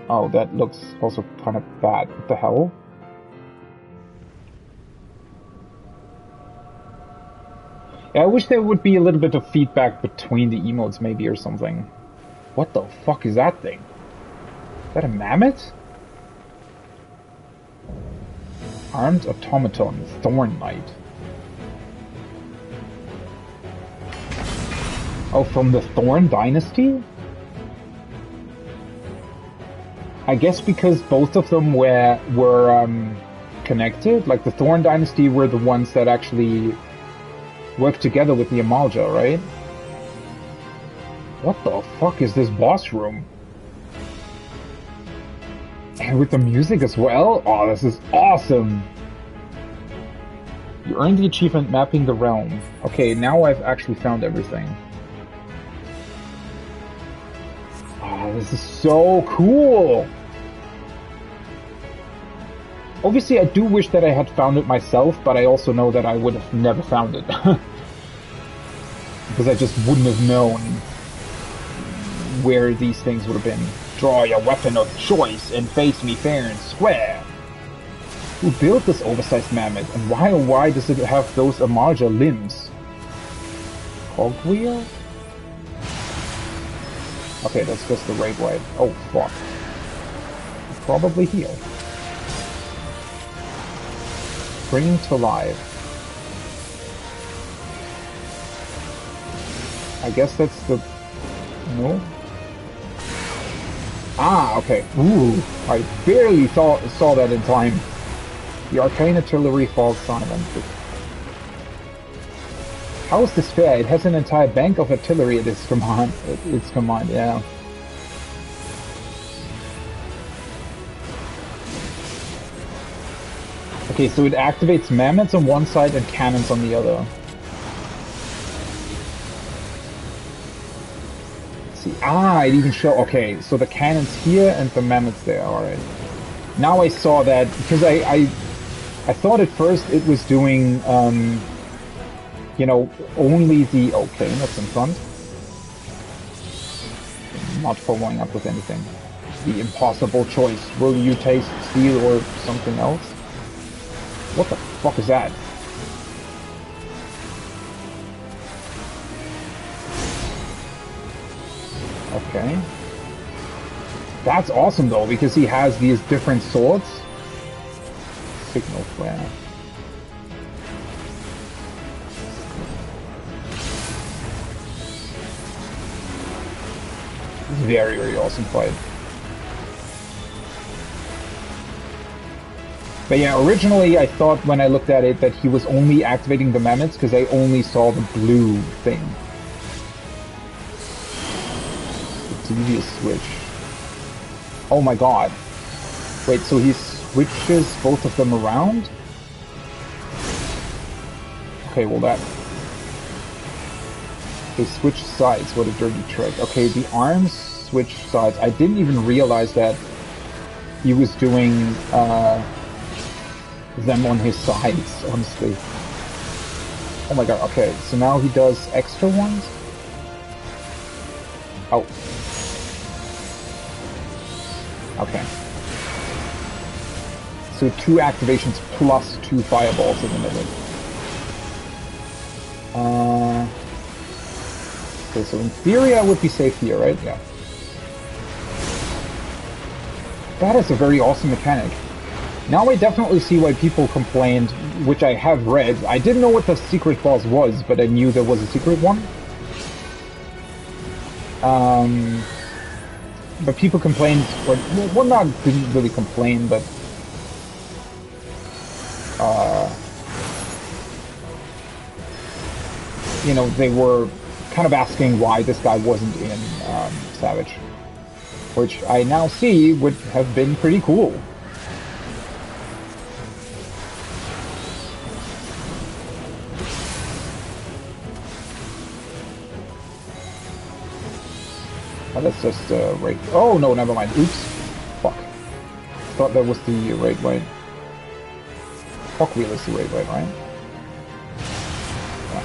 Oh, that looks also kind of bad. What the hell? Yeah, I wish there would be a little bit of feedback between the emotes maybe or something. What the fuck is that thing? Is that a mammoth? Armed automaton, Thorn Knight. Oh, from the Thorn Dynasty? I guess because both of them were connected. Like the Thorn Dynasty were the ones that actually worked together with the Amalja, right? What the fuck is this boss room? And with the music as well? Oh, this is awesome! You earned the achievement Mapping the Realm. Okay, now I've actually found everything. Oh, this is so cool! Obviously, I do wish that I had found it myself, but I also know that I would have never found it. Because I just wouldn't have known where these things would have been. Draw your weapon of choice and face me fair and square. Who built this oversized mammoth, and why oh why does it have those Amalja limbs? Cogwheel? Okay, that's just the raid wipe. Oh fuck. Probably heal. Bring to life. I guess that's the... No? Ah, okay. Ooh, I barely saw that in time. The arcane artillery falls silent. How is this fair? It has an entire bank of artillery at its command. Yeah. Okay, so it activates mammoths on one side and cannons on the other. Let's see. Ah, it even shows... Okay, so the cannons here and the mammoths there. Alright. Now I saw that, because I thought at first it was doing, you know, only the... Okay, that's in front. Not following up with anything. The impossible choice. Will you taste steel or something else? What the fuck is that? Okay. That's awesome though, because he has these different swords. Signal flare. Very, very awesome fight. But yeah, originally I thought when I looked at it that he was only activating the mammoths because I only saw the blue thing. The devious switch. Oh my god. Wait, so he switches both of them around? Okay, well that... They switch sides. What a dirty trick. Okay, the arms switch sides. I didn't even realize that he was doing them on his sides, honestly. Oh my god, okay. So now he does extra ones? Oh. Okay. So 2 activations plus 2 fireballs in the middle. Okay, so in theory I would be safe here, right? Yeah. That is a very awesome mechanic. Now I definitely see why people complained, which I have read. I didn't know what the secret clause was, but I knew there was a secret one. But people complained, or well, not didn't really complain, but you know, they were kind of asking why this guy wasn't in Savage, which I now see would have been pretty cool. Oh, that's just right. Oh no, never mind. Oops. Fuck. Thought that was the right way. Fuck wheel is the right way, right? Yeah.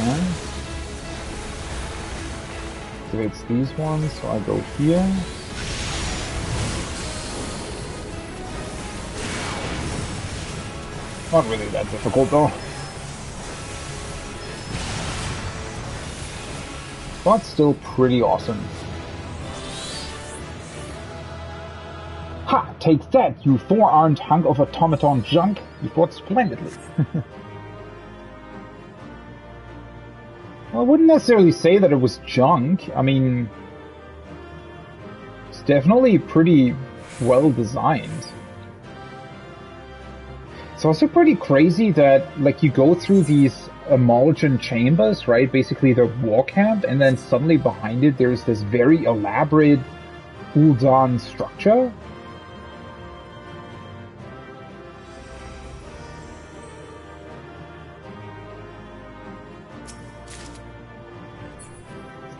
Okay. Activates these ones, so I go here. Not really that difficult though. But still pretty awesome. Ha! Take that, you 4-armed hunk of automaton junk! You fought splendidly. Well, I wouldn't necessarily say that it was junk. I mean, it's definitely pretty well designed. It's also pretty crazy that, like, you go through these emulsion chambers, right? Basically, they're war camp, and then suddenly behind it, there's this very elaborate Ul'dan structure.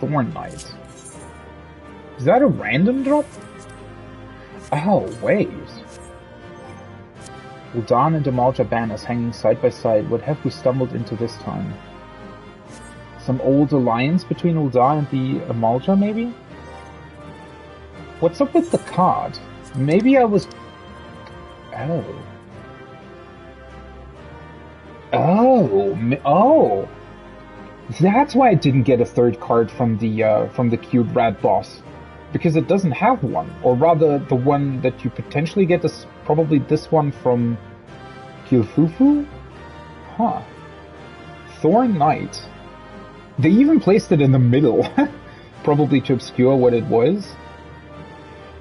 Thorn Knight. Is that a random drop? Oh, wait. Ul'dan and Amalja banners hanging side by side. What have we stumbled into this time? Some old alliance between Ul'dan and the Amalja, maybe? What's up with the card? Maybe I was... Oh. Oh! That's why I didn't get a third card from the cute rat boss. Because it doesn't have one. Or rather, the one that you potentially get is probably this one from Kyufufu? Huh. Thorn Knight. They even placed it in the middle. Probably to obscure what it was.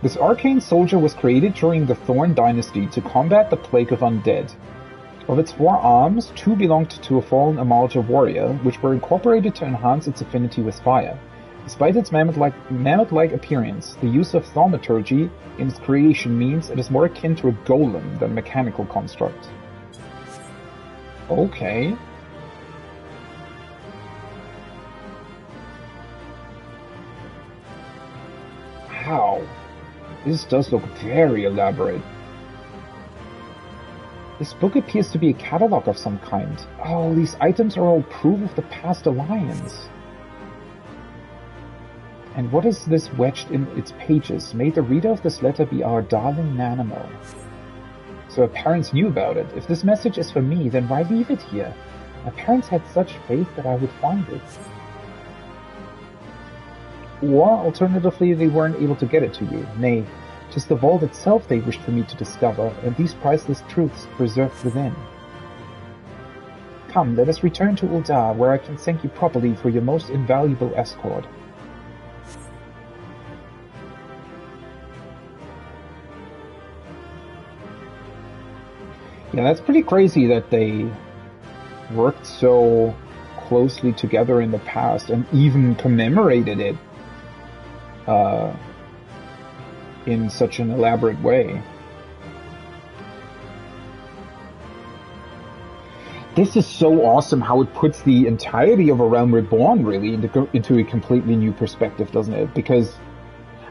This arcane soldier was created during the Thorn Dynasty to combat the plague of undead. Of its 4 arms, 2 belonged to a fallen Amalja warrior, which were incorporated to enhance its affinity with fire. Despite its mammoth-like appearance, the use of thaumaturgy in its creation means it is more akin to a golem than a mechanical construct. Okay. Wow. This does look very elaborate. This book appears to be a catalog of some kind. Oh, these items are all proof of the past alliance. And what is this wedged in its pages? May the reader of this letter be our darling Nanamo. So our parents knew about it. If this message is for me, then why leave it here? My parents had such faith that I would find it. Or, alternatively, they weren't able to get it to you. Nay, 'tis the vault itself they wished for me to discover, and these priceless truths preserved within. Come, let us return to Ul'dah, where I can thank you properly for your most invaluable escort. Yeah, that's pretty crazy that they worked so closely together in the past and even commemorated it in such an elaborate way. This is so awesome how it puts the entirety of A Realm Reborn really into a completely new perspective, doesn't it? Because,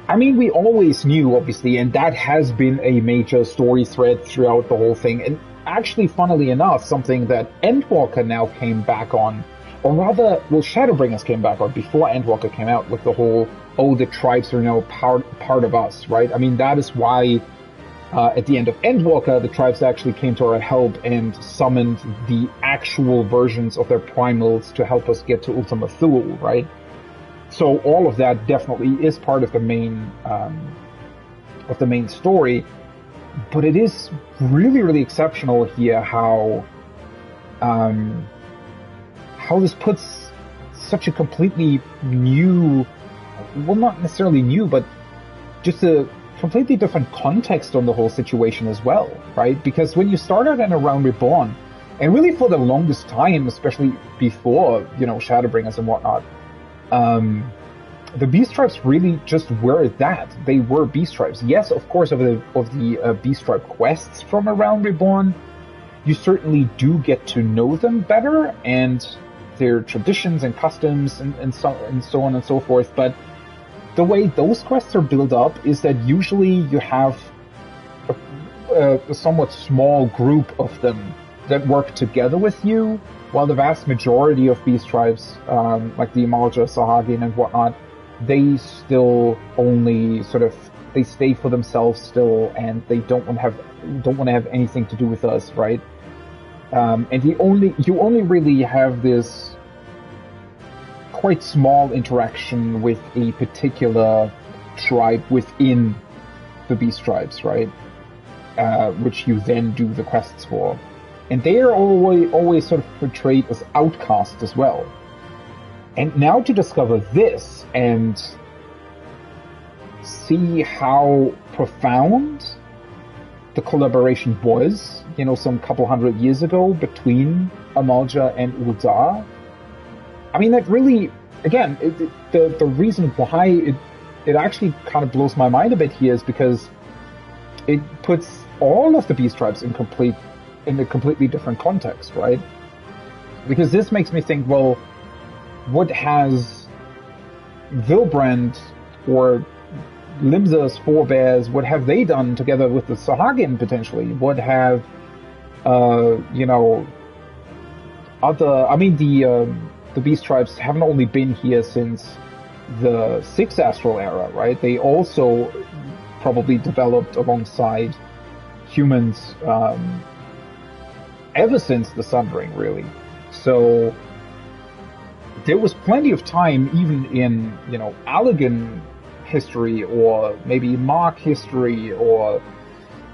I mean, we always knew, obviously, and that has been a major story thread throughout the whole thing. And actually, funnily enough, something that Endwalker now came back on, or rather, well, Shadowbringers came back on before Endwalker came out with the whole, oh, the tribes are now part of us, right? I mean, that is why at the end of Endwalker, the tribes actually came to our help and summoned the actual versions of their primals to help us get to Ultima Thule, right? So all of that definitely is part of the main story, but it is really, really exceptional here how this puts such a completely new, well, not necessarily new, but just a completely different context on the whole situation as well, right? Because when you start out in A Realm Reborn, and really for the longest time, especially before, you know, Shadowbringers and whatnot, the Beast Tribes really just were that. They were Beast Tribes. Yes, of course, of the Beast Tribe quests from A Realm Reborn, you certainly do get to know them better, and their traditions and customs and so on and so forth, but the way those quests are built up is that usually you have a somewhat small group of them that work together with you, while the vast majority of Beast Tribes, like the Amalja, Sahagin, and whatnot, they still only they stay for themselves still, and they don't want to have anything to do with us, right? And you only really have this quite small interaction with a particular tribe within the Beast Tribes, right? Which you then do the quests for. And they are always sort of portrayed as outcasts as well. And now to discover this and see how profound the collaboration was, you know, some couple hundred years ago between Amalja and Ul'dah. I mean, that really, again, the reason why it actually kind of blows my mind a bit here is because it puts all of the Beast Tribes in a completely different context, right? Because this makes me think, well, what has Vilbrand or Limsa's forebears, what have they done together with the Sahagin potentially? What have, the Beast Tribes haven't only been here since the Sixth Astral Era, right? They also probably developed alongside humans ever since the Sundering, really. So there was plenty of time, even in, you know, Allegan history, or maybe Mark history, or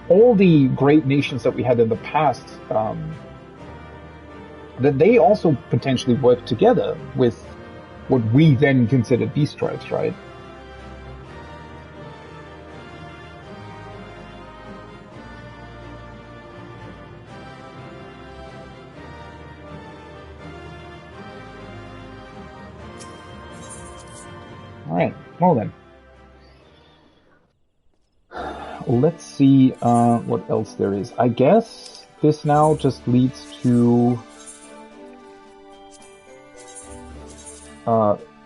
all the great nations that we had in the past, that they also potentially worked together with what we then considered Beast Tribes, right? Alright, well then. Let's see what else there is. I guess this now just leads to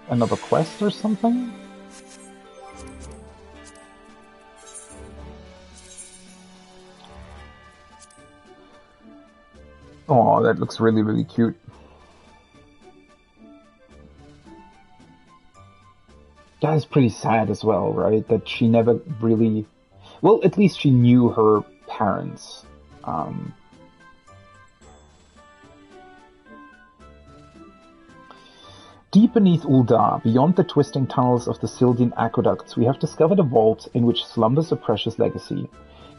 another quest or something? Oh, that looks really, really cute. That is pretty sad as well, right? That she never really... Well, at least she knew her parents. Deep beneath Ul'dah, beyond the twisting tunnels of the Sildian aqueducts, we have discovered a vault in which slumbers a precious legacy.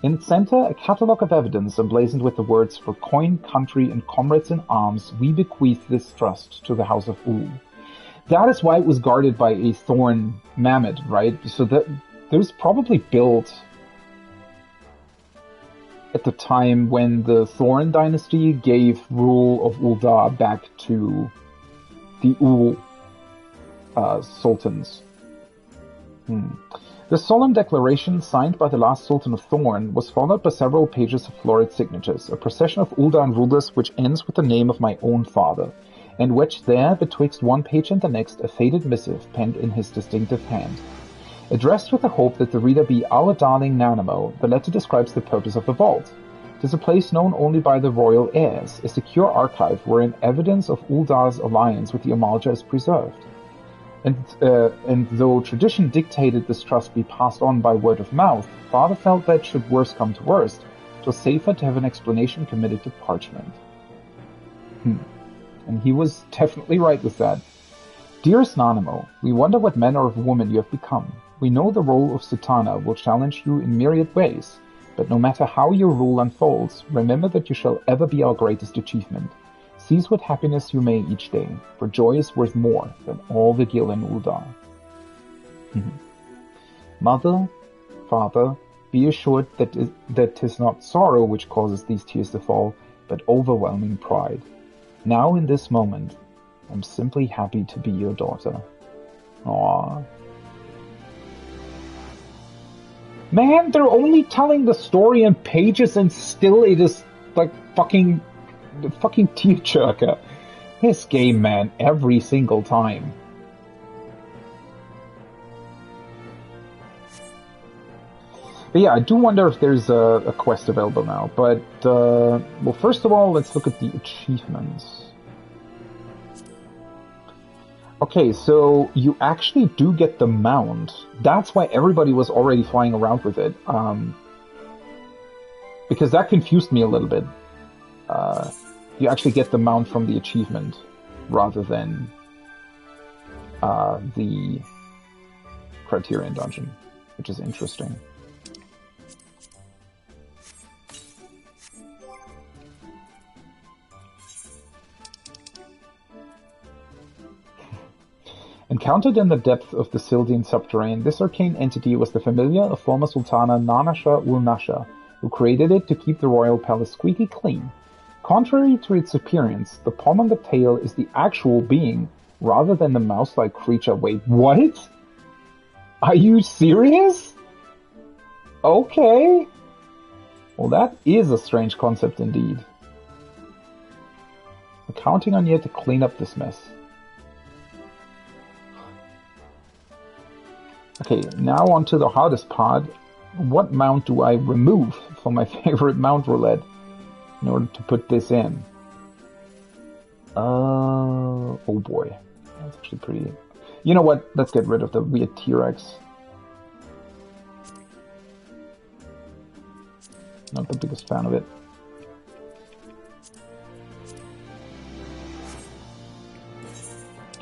In its center, a catalogue of evidence emblazoned with the words, "For coin, country, and comrades in arms, we bequeath this trust to the House of Ul." That is why it was guarded by a thorn mammoth, right? So that it was probably built at the time when the Thorn dynasty gave rule of Ul'dah back to the Ul Sultans. The solemn declaration, signed by the last Sultan of Thorn, was followed by several pages of florid signatures, a procession of Uldan rulers which ends with the name of my own father, and which there, betwixt one page and the next, a faded missive penned in his distinctive hand. Addressed with the hope that the reader be our darling Nanamo, the letter describes the purpose of the vault. It is a place known only by the royal heirs, a secure archive wherein evidence of Uldar's alliance with the Amalja is preserved. And though tradition dictated this trust be passed on by word of mouth, Father felt that should worst come to worst, it was safer to have an explanation committed to parchment. And he was definitely right with that. Dearest Nanamo, we wonder what manner of woman you have become. We know the role of Sultana will challenge you in myriad ways, but no matter how your rule unfolds, remember that you shall ever be our greatest achievement. Seize what happiness you may each day, for joy is worth more than all the gil in Uldar. Mother, Father, be assured that 'tis not sorrow which causes these tears to fall, but overwhelming pride. Now in this moment, I'm simply happy to be your daughter. Aww. Man, they're only telling the story in pages and still it is like fucking tearjerker. This game, man, every single time. But yeah, I do wonder if there's a quest available now. But, well, first of all, let's look at the achievements. Okay, so you actually do get the mount. That's why everybody was already flying around with it. Because that confused me a little bit. You actually get the mount from the achievement rather than the Criterion dungeon, which is interesting. Encountered in the depth of the Sildian subterranean, this arcane entity was the familiar of former Sultana Nanasha Ulnasha, who created it to keep the royal palace squeaky clean. Contrary to its appearance, the palm on the tail is the actual being, rather than the mouse-like creature. Wait, what? Are you serious? Okay. Well, that is a strange concept indeed. I'm counting on you to clean up this mess. Okay, now on to the hardest part. What mount do I remove from my favorite mount roulette in order to put this in? Oh boy. That's actually pretty... You know what? Let's get rid of the weird T-Rex. Not the biggest fan of it.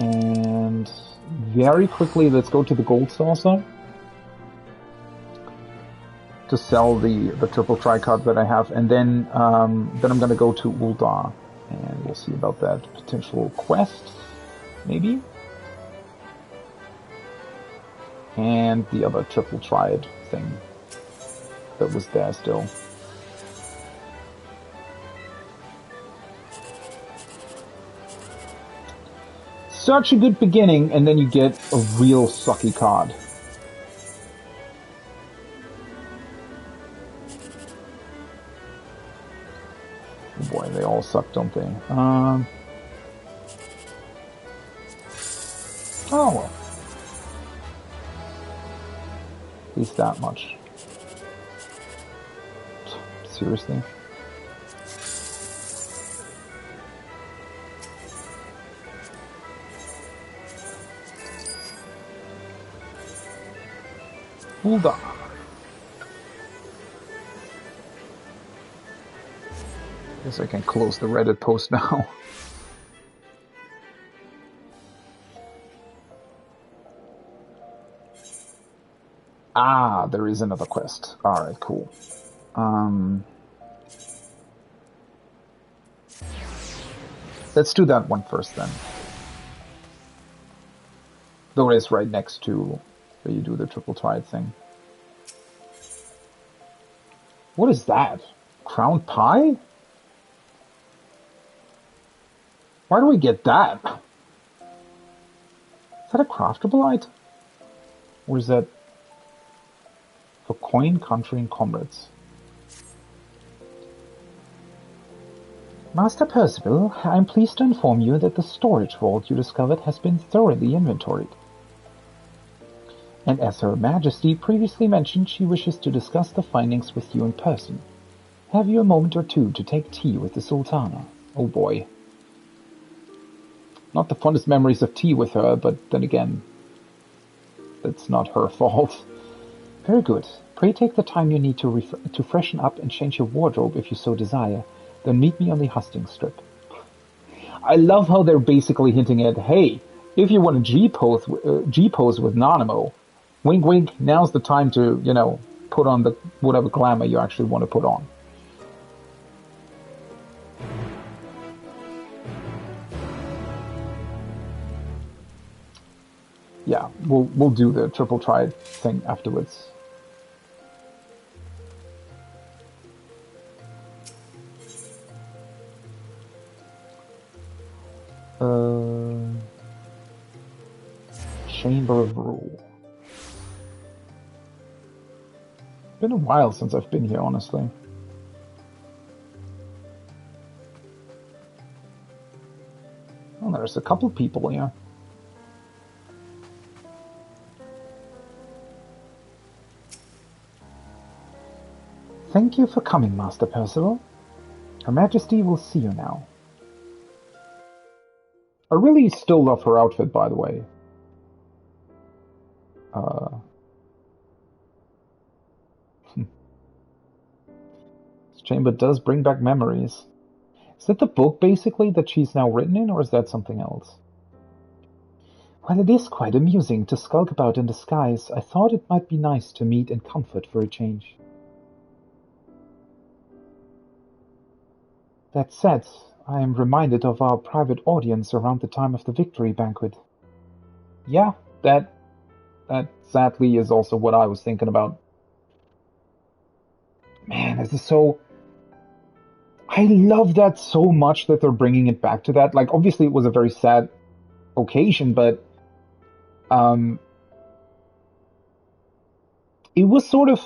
And very quickly, let's go to the gold saucer to sell the triple tricard that I have, and then I'm going to go to Uldar, and we'll see about that potential quest, maybe, and the other triple triad thing that was there still. Such a good beginning, and then you get a real sucky card. Oh boy, they all suck, don't they? Oh well. At least that much. Seriously? Hold on. Guess I can close the Reddit post now. Ah, there is another quest. Alright, cool. Let's do that one first then. Though it is right next to where you do the triple triad thing. What is that? Crown pie? Why do we get that? that a craftable item? Or is that for coin, country, and comrades? Master Percival, I am pleased to inform you that the storage vault you discovered has been thoroughly inventoried. And as Her Majesty previously mentioned, she wishes to discuss the findings with you in person. Have you a moment or two to take tea with the Sultana? Oh boy. Not the fondest memories of tea with her, but then again, that's not her fault. Very good. Pray take the time you need to freshen up and change your wardrobe if you so desire. Then meet me on the hustings strip. I love how they're basically hinting at, hey, if you want to G-pose with Nanamo, wink wink, now's the time to, you know, put on the whatever glamour you actually want to put on. Yeah, we'll do the triple try thing afterwards. Chamber of Rule. Been a while since I've been here, honestly. Oh, there's a couple people here. Thank you for coming, Master Percival. Her Majesty will see you now. I really still love her outfit, by the way. This chamber does bring back memories. Is that the book, basically, that she's now written in, or is that something else? While it is quite amusing to skulk about in disguise, I thought it might be nice to meet in comfort for a change. That said, I am reminded of our private audience around the time of the victory banquet. Yeah, that sadly is also what I was thinking about. Man, this is so... I love that so much that they're bringing it back to that. Like, obviously it was a very sad occasion, but it was sort of,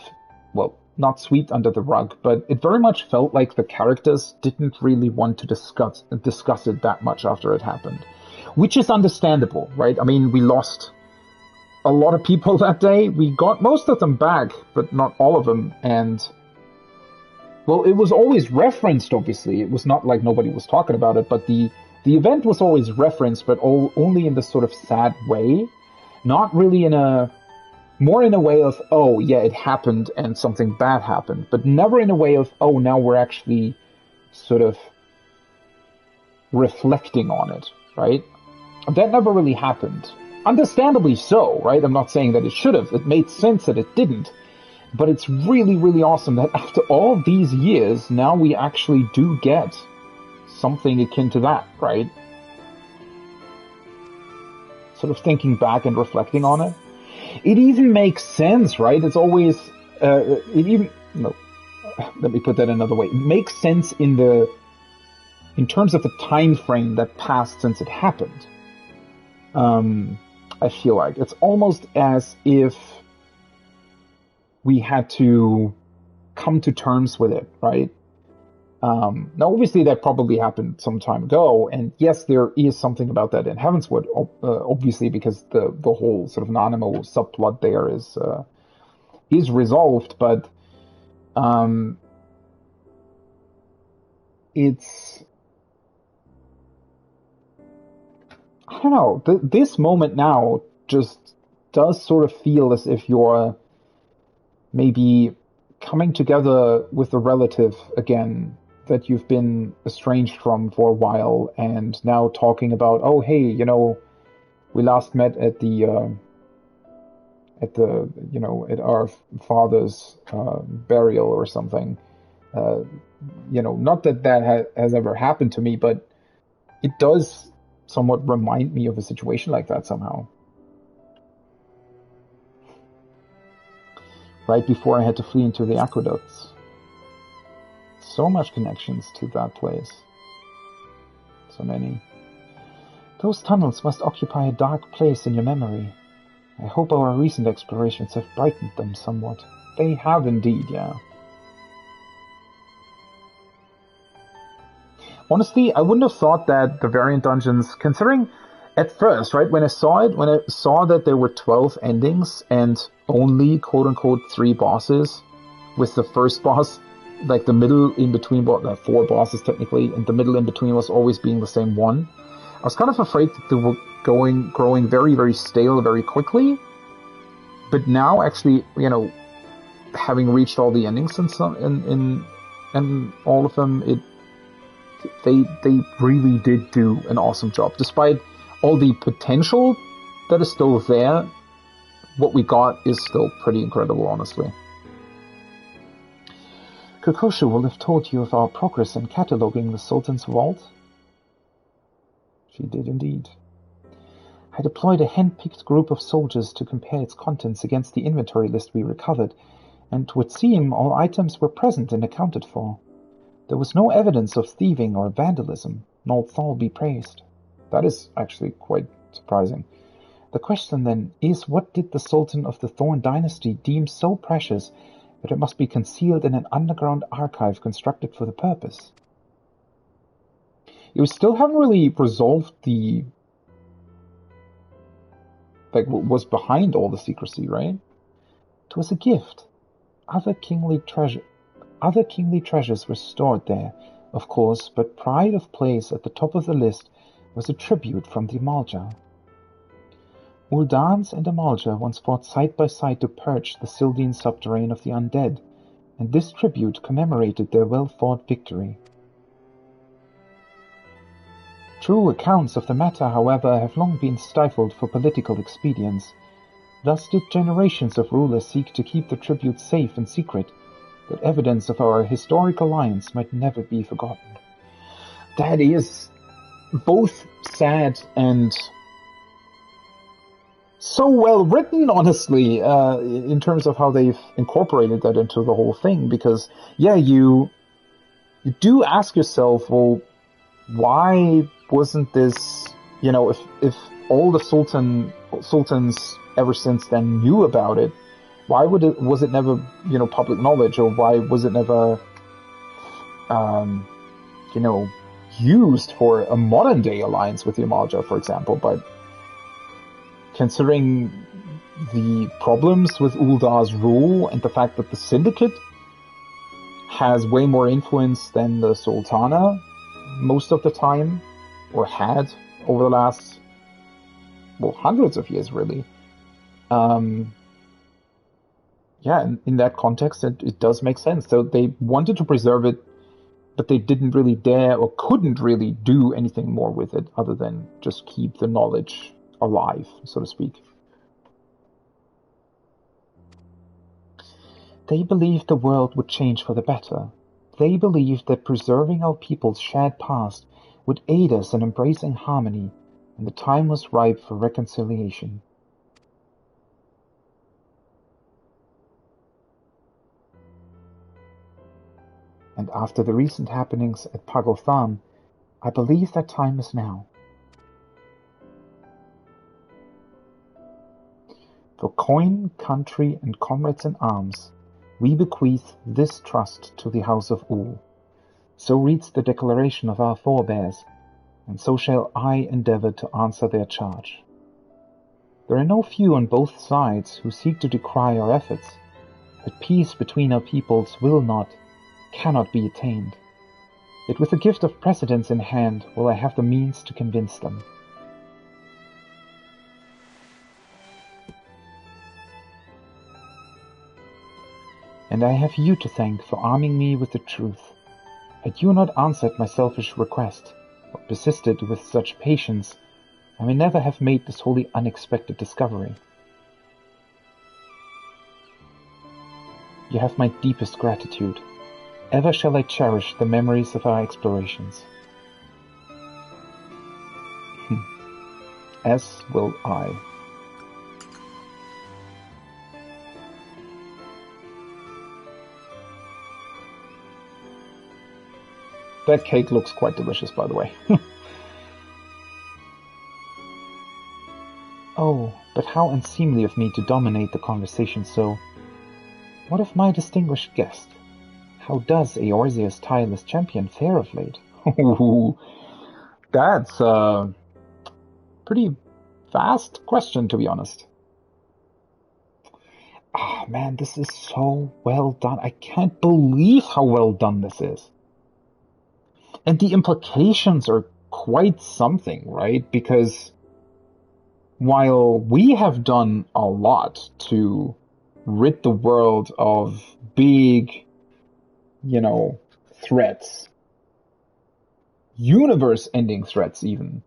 well, not swept under the rug, but it very much felt like the characters didn't really want to discuss it that much after it happened. Which is understandable, right? I mean, we lost a lot of people that day. We got most of them back, but not all of them, and... Well, it was always referenced, obviously. It was not like nobody was talking about it, but the event was always referenced, but only in this sort of sad way. Not really in a... More in a way of, oh, yeah, it happened and something bad happened, but never in a way of, oh, now we're actually sort of reflecting on it, right? That never really happened. Understandably so, right? I'm not saying that it should have. It made sense that it didn't. But it's really, really awesome that after all these years, now we actually do get something akin to that, right? Sort of thinking back and reflecting on it. It even makes sense, right? It's always, let me put that another way. It makes sense in terms of the time frame that passed since it happened. I feel like it's almost as if we had to come to terms with it, right? Now, obviously, that probably happened some time ago, and yes, there is something about that in Heavenswood, obviously, because the whole sort of Nanamo subplot there is resolved, but it's... I don't know, this moment now just does sort of feel as if you're maybe coming together with a relative again that you've been estranged from for a while, and now talking about, oh, hey, you know, we last met at our father's burial or something. Not that has ever happened to me, but it does somewhat remind me of a situation like that somehow. Right before I had to flee into the aqueducts. So much connections to that place. So many. Those tunnels must occupy a dark place in your memory. I hope our recent explorations have brightened them somewhat. They have indeed, yeah. Honestly, I wouldn't have thought that the variant dungeons, considering at first, right, when I saw that there were 12 endings and only quote-unquote 3 bosses, with the first boss, like the middle in between, 4 bosses technically, and the middle in between was always being the same one. I was kind of afraid that they were growing very, very stale very quickly. But now, actually, you know, having reached all the endings and all of them, they really did do an awesome job. Despite all the potential that is still there, what we got is still pretty incredible, honestly. Kokoshu will have told you of our progress in cataloging the Sultan's vault. She did indeed. I deployed a hand-picked group of soldiers to compare its contents against the inventory list we recovered, and it would seem all items were present and accounted for. There was no evidence of thieving or vandalism, nor Thal be praised. That is actually quite surprising. The question then is, what did the Sultan of the Thorn dynasty deem so precious that it must be concealed in an underground archive constructed for the purpose? You still haven't really resolved the... like, what was behind all the secrecy, right? It was a gift. Other kingly treasures were stored there, of course, but pride of place at the top of the list was a tribute from the Amalja. Uldans and Amalja once fought side by side to purge the Sildian subterrane of the undead, and this tribute commemorated their well-fought victory. True accounts of the matter, however, have long been stifled for political expedience. Thus did generations of rulers seek to keep the tribute safe and secret, that evidence of our historic alliance might never be forgotten. That is both sad and so well written, honestly, in terms of how they've incorporated that into the whole thing. Because, yeah, you do ask yourself, well, why wasn't this, you know, if all the sultans ever since then knew about it, why was it never, you know, public knowledge, or why was it never, you know, used for a modern day alliance with the Amalja, for example? But considering the problems with Uldar's rule and the fact that the Syndicate has way more influence than the Sultana most of the time, or had over the last, well, hundreds of years, really. Yeah, in that context, it does make sense. So they wanted to preserve it, but they didn't really dare or couldn't really do anything more with it other than just keep the knowledge alive, so to speak. They believed the world would change for the better. They believed that preserving our people's shared past would aid us in embracing harmony, and the time was ripe for reconciliation. And after the recent happenings at Pagothan, I believe that time is now. For coin, country, and comrades in arms, we bequeath this trust to the House of Ul. So reads the declaration of our forebears, and so shall I endeavor to answer their charge. There are no few on both sides who seek to decry our efforts, but peace between our peoples cannot be attained. Yet with the gift of precedence in hand will I have the means to convince them. And I have you to thank for arming me with the truth. Had you not answered my selfish request, or persisted with such patience, I may never have made this wholly unexpected discovery. You have my deepest gratitude. Ever shall I cherish the memories of our explorations. As will I. That cake looks quite delicious, by the way. Oh, but how unseemly of me to dominate the conversation so. What of my distinguished guest? How does Eorzea's tireless champion fare of late? That's a pretty vast question, to be honest. Ah, man, this is so well done. I can't believe how well done this is. And the implications are quite something, right? Because while we have done a lot to rid the world of big, threats, universe-ending threats even,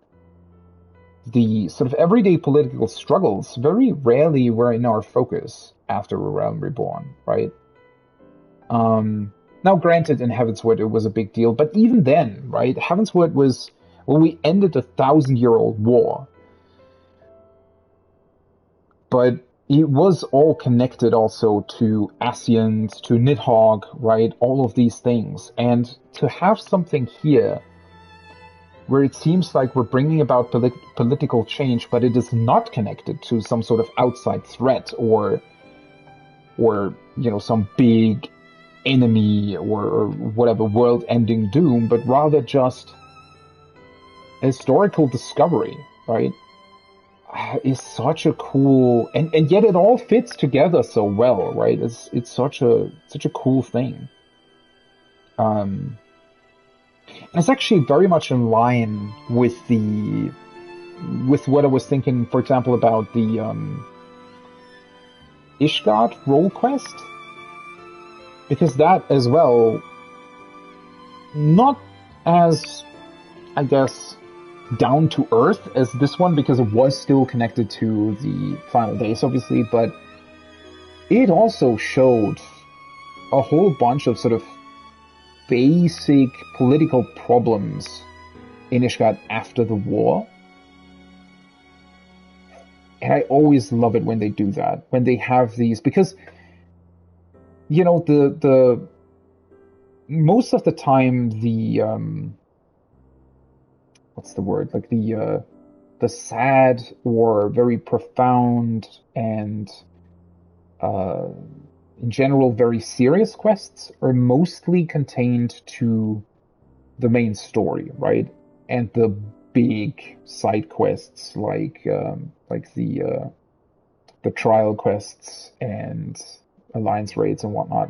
the sort of everyday political struggles very rarely were in our focus after A Realm Reborn, right? Now, granted, in Heavensward it was a big deal, but even then, right, Heavensward was, well, we ended a 1,000-year-old war. But it was all connected also to Ascians, to Nidhogg, right, all of these things. And to have something here where it seems like we're bringing about political change, but it is not connected to some sort of outside threat or some big enemy or whatever world-ending doom, but rather just a historical discovery, right? Is such a cool, and yet it all fits together so well, right? It's such a cool thing. And it's actually very much in line with what I was thinking, for example, about the Ishgard role quest. Because that as well, not as, I guess, down to earth as this one, because it was still connected to the final days, obviously, but it also showed a whole bunch of sort of basic political problems in Ishgard after the war. And I always love it when they do that, when they have these, because the most of the time the what's the word, like the sad or very profound and in general very serious quests are mostly contained to the main story, right? And the big side quests like the trial quests and alliance raids and whatnot.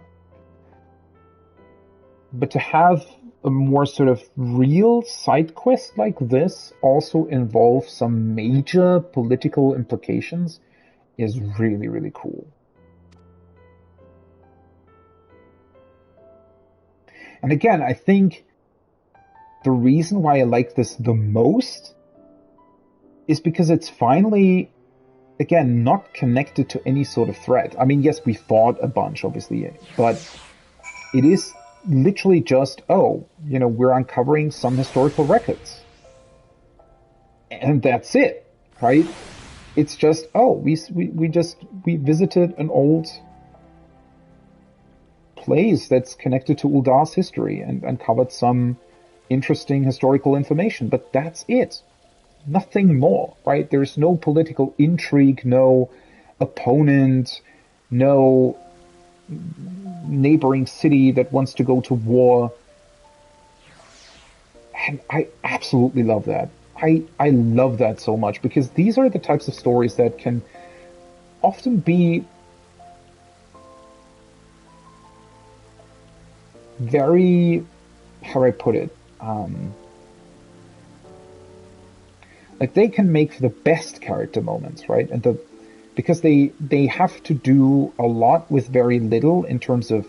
But to have a more sort of real side quest like this also involve some major political implications is really, really cool. And again, I think the reason why I like this the most is because it's finally, again, not connected to any sort of threat. I mean, yes, we fought a bunch, obviously, but it is literally just, we're uncovering some historical records. And that's it, right? It's just, we visited an old place that's connected to Uldar's history and uncovered some interesting historical information, but that's it. Nothing more, right? There's no political intrigue, no opponent, no neighboring city that wants to go to war. And I absolutely love that. I love that so much, because these are the types of stories that can often be very, how do I put it, like they can make the best character moments, right? And because they have to do a lot with very little in terms of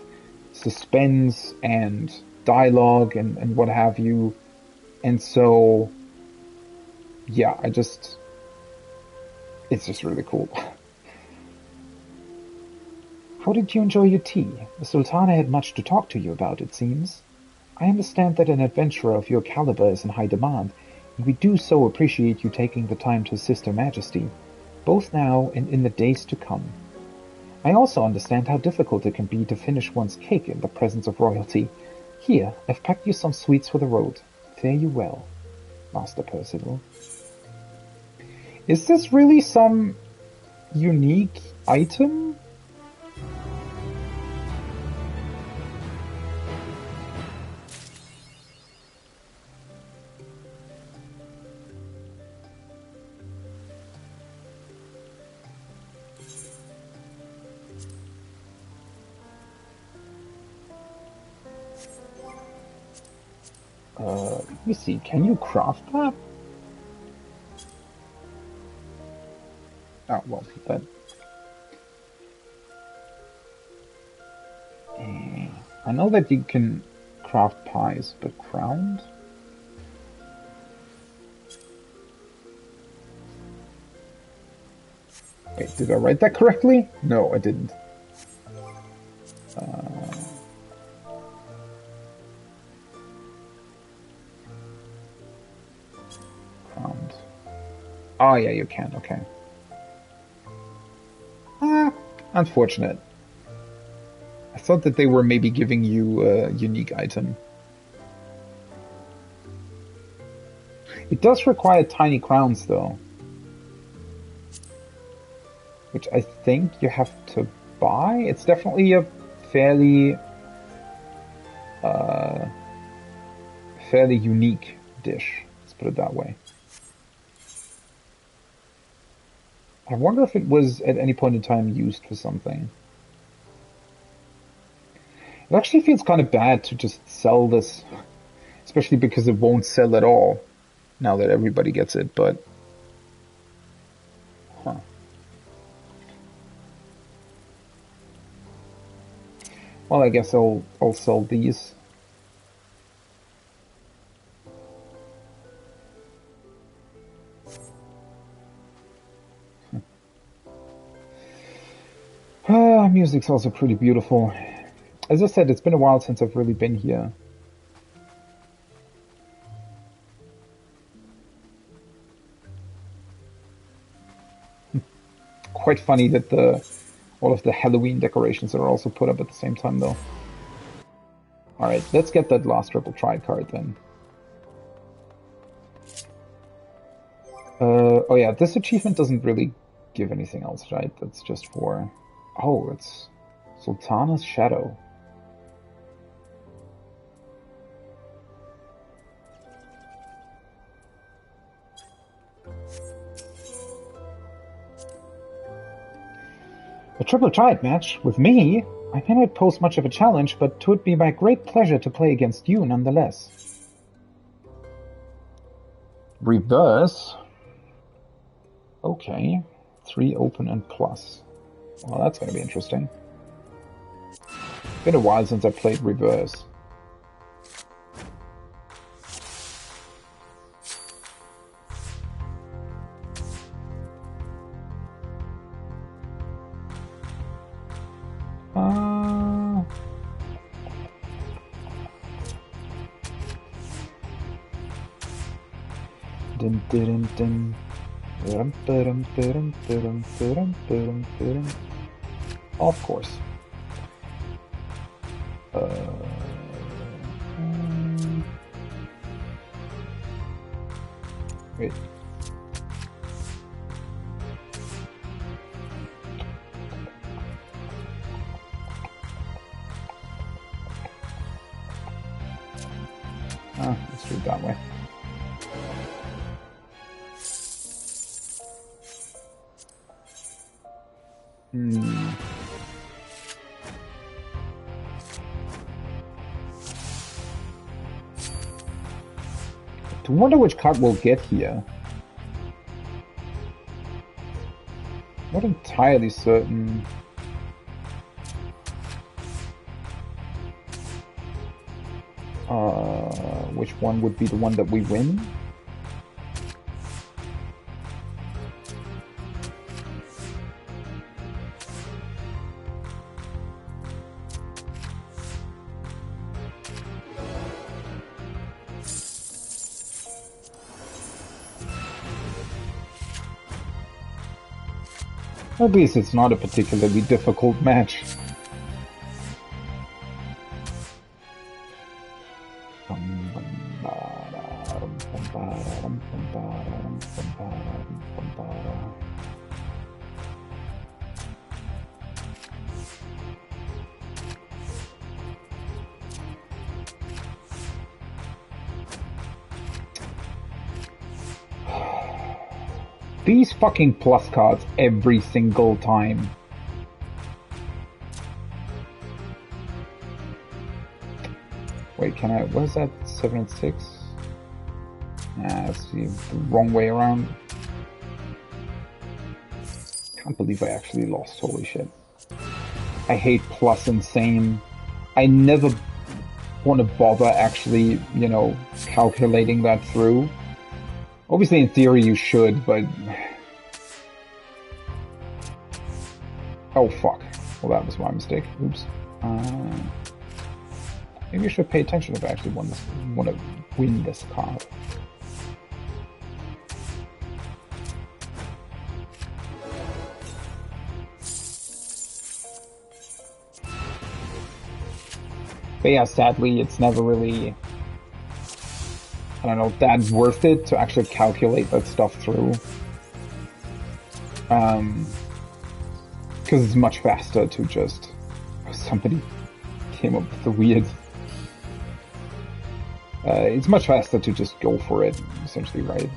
suspense and dialogue and what have you. And so, yeah, it's just really cool. How did you enjoy your tea? The Sultana had much to talk to you about, it seems. I understand that an adventurer of your caliber is in high demand, and we do so appreciate you taking the time to assist Her Majesty, both now and in the days to come. I also understand how difficult it can be to finish one's cake in the presence of royalty. Here, I've packed you some sweets for the road. Fare you well, Master Percival. Is this really some unique item? Let me see, can you craft that? Oh, well, that... I know that you can craft pies, but crowns? Wait, did I write that correctly? No, I didn't. Crowns. Oh, yeah, you can, okay. Unfortunate. I thought that they were maybe giving you a unique item. It does require tiny crowns, though. Which I think you have to buy. It's definitely a fairly... fairly unique dish. Let's put it that way. I wonder if it was at any point in time used for something. It actually feels kind of bad to just sell this, especially because it won't sell at all now that everybody gets it, but... Huh. Well, I guess I'll sell these. Music's also pretty beautiful. As I said, it's been a while since I've really been here. Quite funny that all of the Halloween decorations are also put up at the same time, though. Alright, let's get that last triple try card then. Oh yeah, this achievement doesn't really give anything else, right? That's just for... Oh, it's Sultana's Shadow. A triple triad match with me? I may not pose much of a challenge, but 'twould be my great pleasure to play against you nonetheless. Reverse? Okay. 3 open and plus. Well, that's going to be interesting. It's been a while since I played Reverse. Of course. Wait. Let's do it that way. I wonder which card we'll get here. Not entirely certain. Which one would be the one that we win? At least it's not a particularly difficult match. These fucking plus cards every single time. Wait, can I... What is that? 7 and 6? Nah, that's the wrong way around. Can't believe I actually lost. Holy shit. I hate plus insane. I never want to bother actually, you know, calculating that through. Obviously, in theory, you should, but... Oh, fuck. Well, that was my mistake. Oops. Maybe I should pay attention if I actually want to win this card. But yeah, sadly, it's never really... I don't know, that worth it to actually calculate that stuff through. Because it's much faster to just... Somebody came up with the weird... it's much faster to just go for it, essentially, right?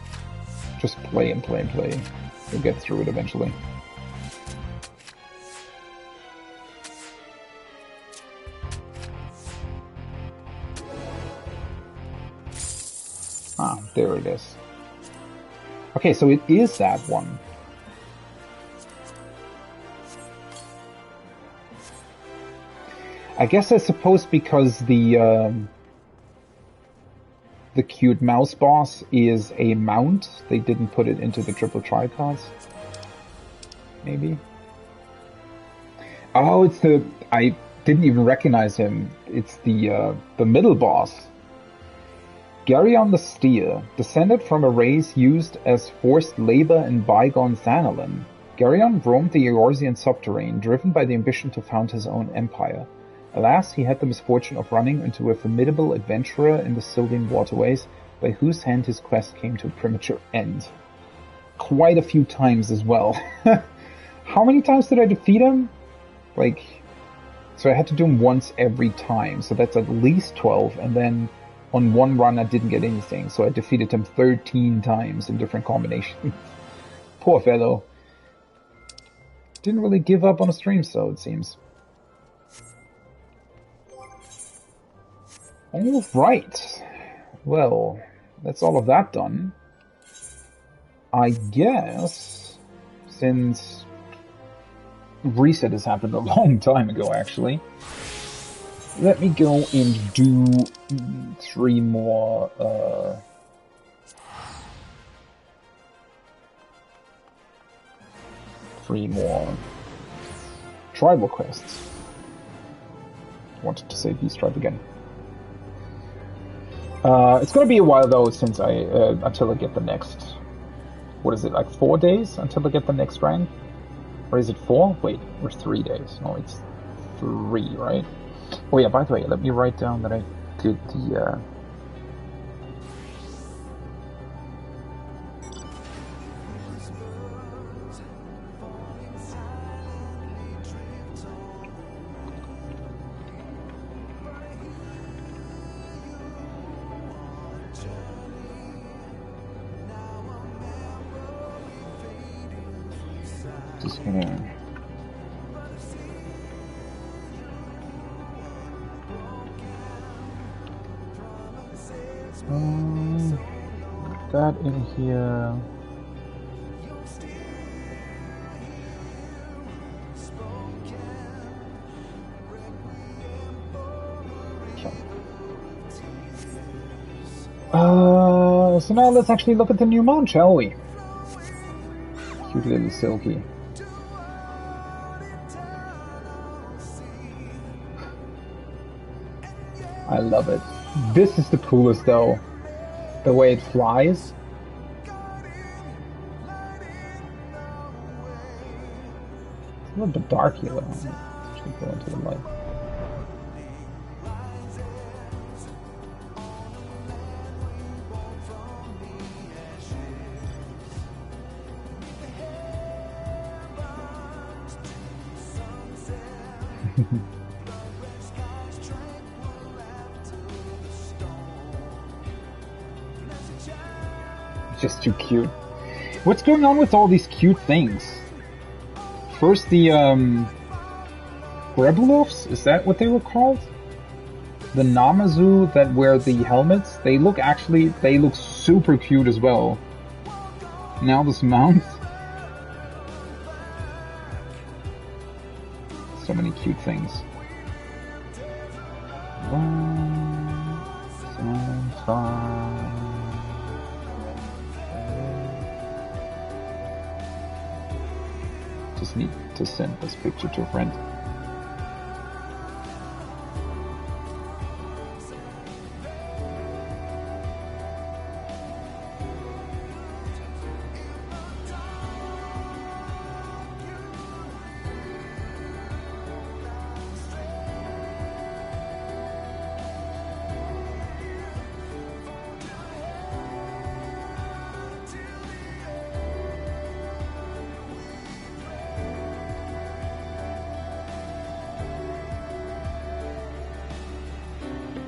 Just play and play and play. You'll get through it eventually. Ah, there it is. Okay, so it is that one. I guess I suppose because the cute mouse boss is a mount, they didn't put it into the triple tri cards. Maybe. Oh, it's the... I didn't even recognize him. It's the middle boss. Geryon the Steer, descended from a race used as forced labor in bygone Thanalan. Geryon roamed the Eorzean subterrane, driven by the ambition to found his own empire. Alas, he had the misfortune of running into a formidable adventurer in the Sylvan waterways, by whose hand his quest came to a premature end. Quite a few times as well. How many times did I defeat him? Like, so I had to do him once every time, so that's at least 12, and then on one run I didn't get anything, so I defeated him 13 times in different combinations. Poor fellow. Didn't really give up on a stream, so it seems. Alright. Well, that's all of that done. I guess, since reset has happened a long time ago, actually, let me go and do 3 more, tribal quests. Wanted to say Beast Tribe again. It's gonna be a while though, since until I get the next, what is it, like 4 days until I get the next rank? Or is it 4? Wait, or 3 days? No, it's 3, right? Oh yeah, by the way, let me write down that I did the, just gonna... that in here. So now let's actually look at the new mount, shall we? Cute little Silky. I love it. This is the coolest though. The way it flies. It's a little bit dark here though. Let's actually go into the light. Just too cute. What's going on with all these cute things? First the Grebelofs, is that what they were called? The Namazu that wear the helmets, they look super cute as well. Now this mount. So many cute things. Just need to send this picture to a friend.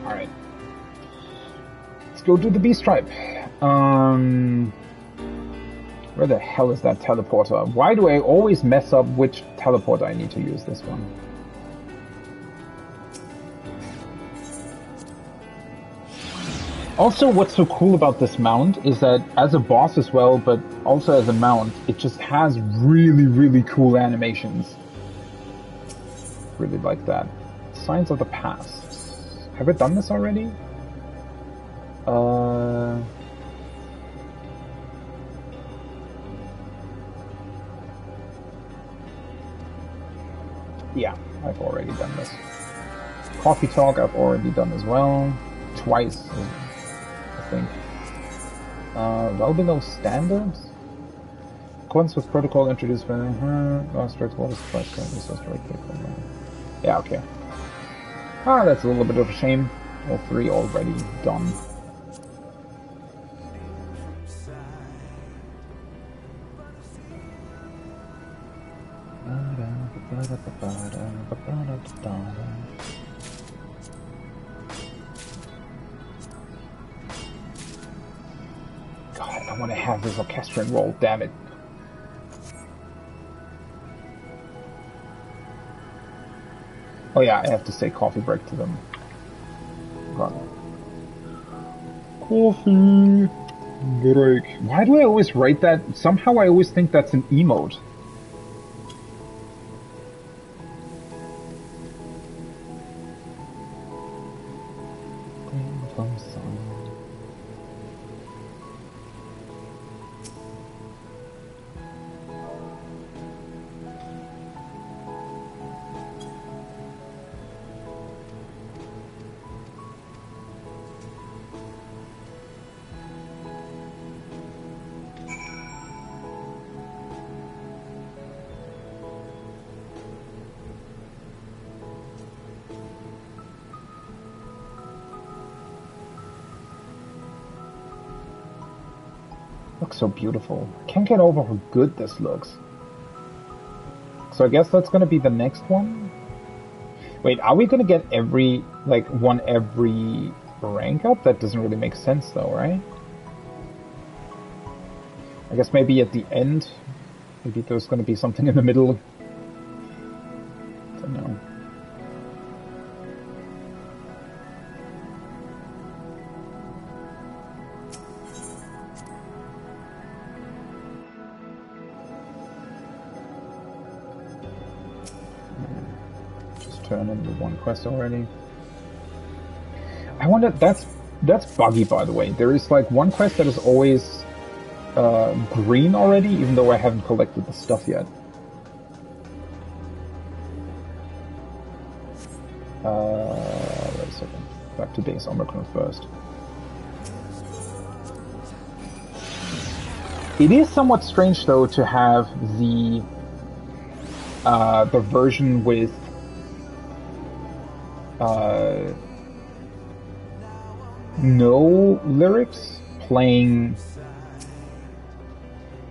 Alright. Let's go do the beast tribe. Where the hell is that teleporter? Why do I always mess up which teleporter I need to use this one? Also, what's so cool about this mount is that as a boss as well, but also as a mount, it just has really, really cool animations. Really like that. Signs of the Past. Have I done this already? Yeah, I've already done this. Coffee Talk I've already done as well. Twice, I think. Well below standards? Accordance with protocol introduced by last direct water supply. Yeah, okay. Ah, that's a little bit of a shame. All three already done. God, I want to have this orchestrion roll, damn it. Oh yeah, I have to say coffee break to them. God. Coffee break. Why do I always write that? Somehow I always think that's an emote. Looks so beautiful. Can't get over how good this looks. So I guess that's gonna be the next one. Wait, are we gonna get every rank up? That doesn't really make sense though, right? I guess maybe at the end, maybe there's gonna be something in the middle. I don't know. Turn into one quest already. I wonder, that's buggy, by the way. There is like one quest that is always green already, even though I haven't collected the stuff yet. Wait a second. Back to base Omicron first. It is somewhat strange though to have the version with no lyrics playing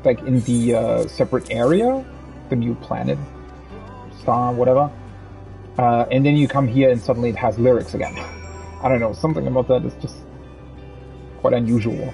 like in the separate area, the new planet, star, whatever. And then you come here and suddenly it has lyrics again. I don't know, something about that is just quite unusual.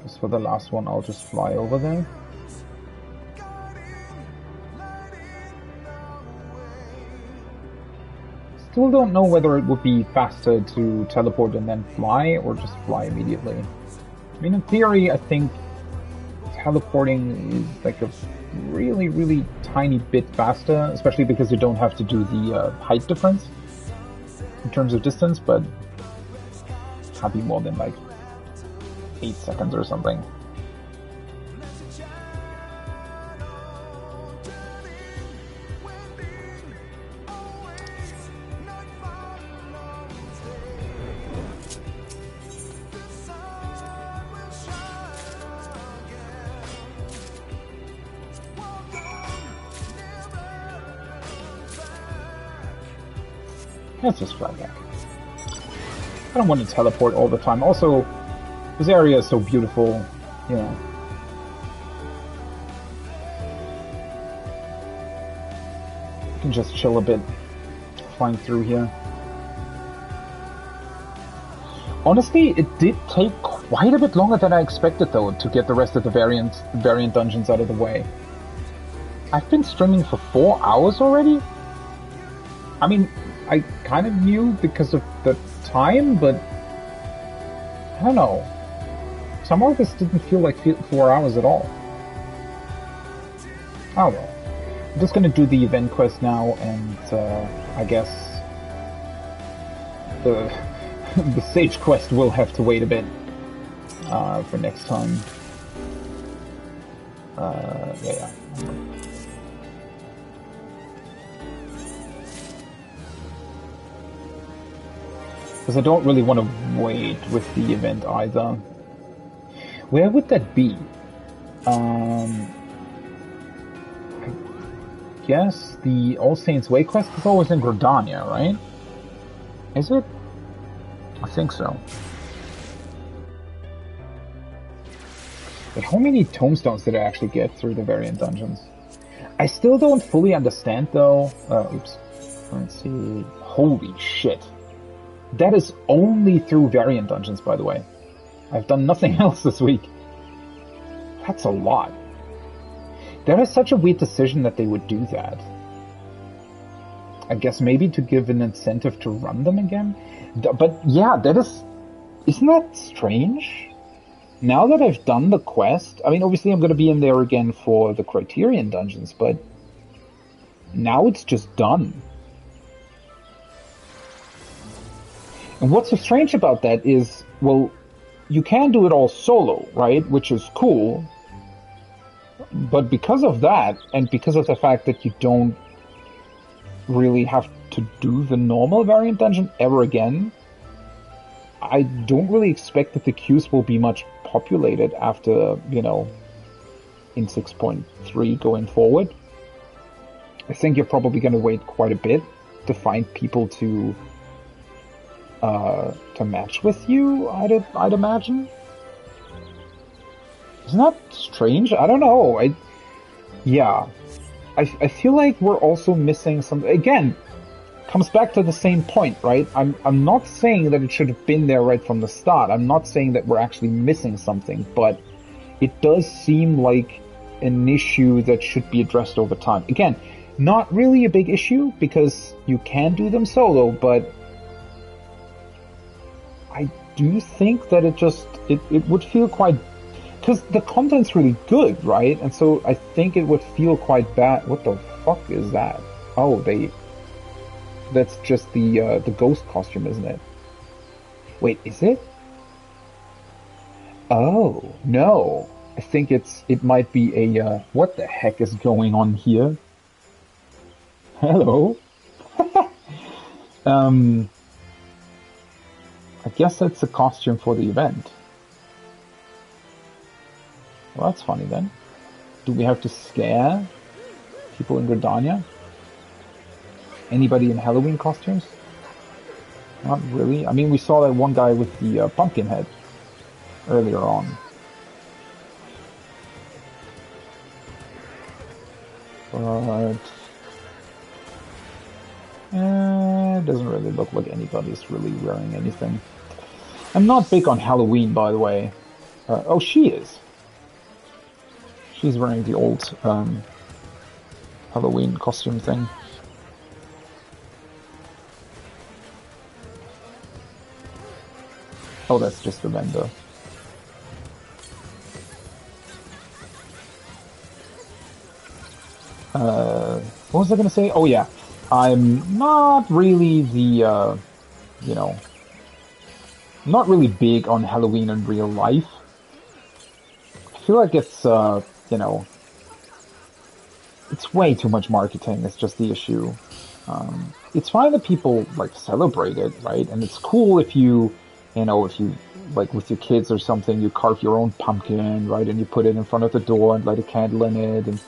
Just for the last one, I'll just fly over there. Still don't know whether it would be faster to teleport and then fly, or just fly immediately. I mean, in theory, I think teleporting is like a really, really tiny bit faster, especially because you don't have to do the height difference in terms of distance, but it can't be more than like 8 seconds or something. Let's just fly back. I don't want to teleport all the time. Also, this area is so beautiful, you know. You can just chill a bit, flying through here. Honestly, it did take quite a bit longer than I expected, though, to get the rest of the variant dungeons out of the way. I've been streaming for 4 hours already? I mean, I kind of knew because of the time, but I don't know. Somehow this didn't feel like 4 hours at all. Oh well. I'm just gonna do the event quest now, and I guess the the sage quest will have to wait a bit for next time. Yeah. Because I don't really want to wait with the event either. Where would that be? I guess the All Saints Way quest is always in Gridania, right? Is it? I think so. But how many tomestones did I actually get through the variant dungeons? I still don't fully understand though. Oops. Let's see. Holy shit. That is only through variant dungeons, by the way. I've done nothing else this week. That's a lot. That is such a weird decision that they would do that. I guess maybe to give an incentive to run them again? But yeah, that is... Isn't that strange? Now that I've done the quest... I mean, obviously I'm going to be in there again for the Criterion dungeons, but... Now it's just done. And what's so strange about that is, well, you can do it all solo, right? Which is cool. But because of that, and because of the fact that you don't really have to do the normal variant dungeon ever again, I don't really expect that the queues will be much populated after, you know, in 6.3 going forward. I think you're probably going to wait quite a bit to find people to match with you, I'd imagine. Isn't that strange? I don't know. I feel like we're also missing something. Again, comes back to the same point, right? I'm not saying that it should have been there right from the start. I'm not saying that we're actually missing something, but it does seem like an issue that should be addressed over time. Again, not really a big issue because you can do them solo, but I do think that it would feel quite, because the content's really good, right? And so I think it would feel quite bad. What the fuck is that? Oh, that's just the ghost costume, isn't it? Wait, is it? Oh, no. I think it might be a, what the heck is going on here? Hello? I guess that's a costume for the event. Well, that's funny then. Do we have to scare people in Gridania? Anybody in Halloween costumes? Not really. I mean, we saw that one guy with the pumpkin head earlier on. But it doesn't really look like anybody's really wearing anything. I'm not big on Halloween, by the way. Oh, she is. She's wearing the old Halloween costume thing. Oh, that's just the vendor. What was I gonna say? Oh yeah, I'm not really the, you know, not really big on Halloween in real life. I feel like it's, you know, it's way too much marketing. It's just the issue. It's fine that people like celebrate it, right? And it's cool if you know, if you like with your kids or something, you carve your own pumpkin, right? And you put it in front of the door and light a candle in it and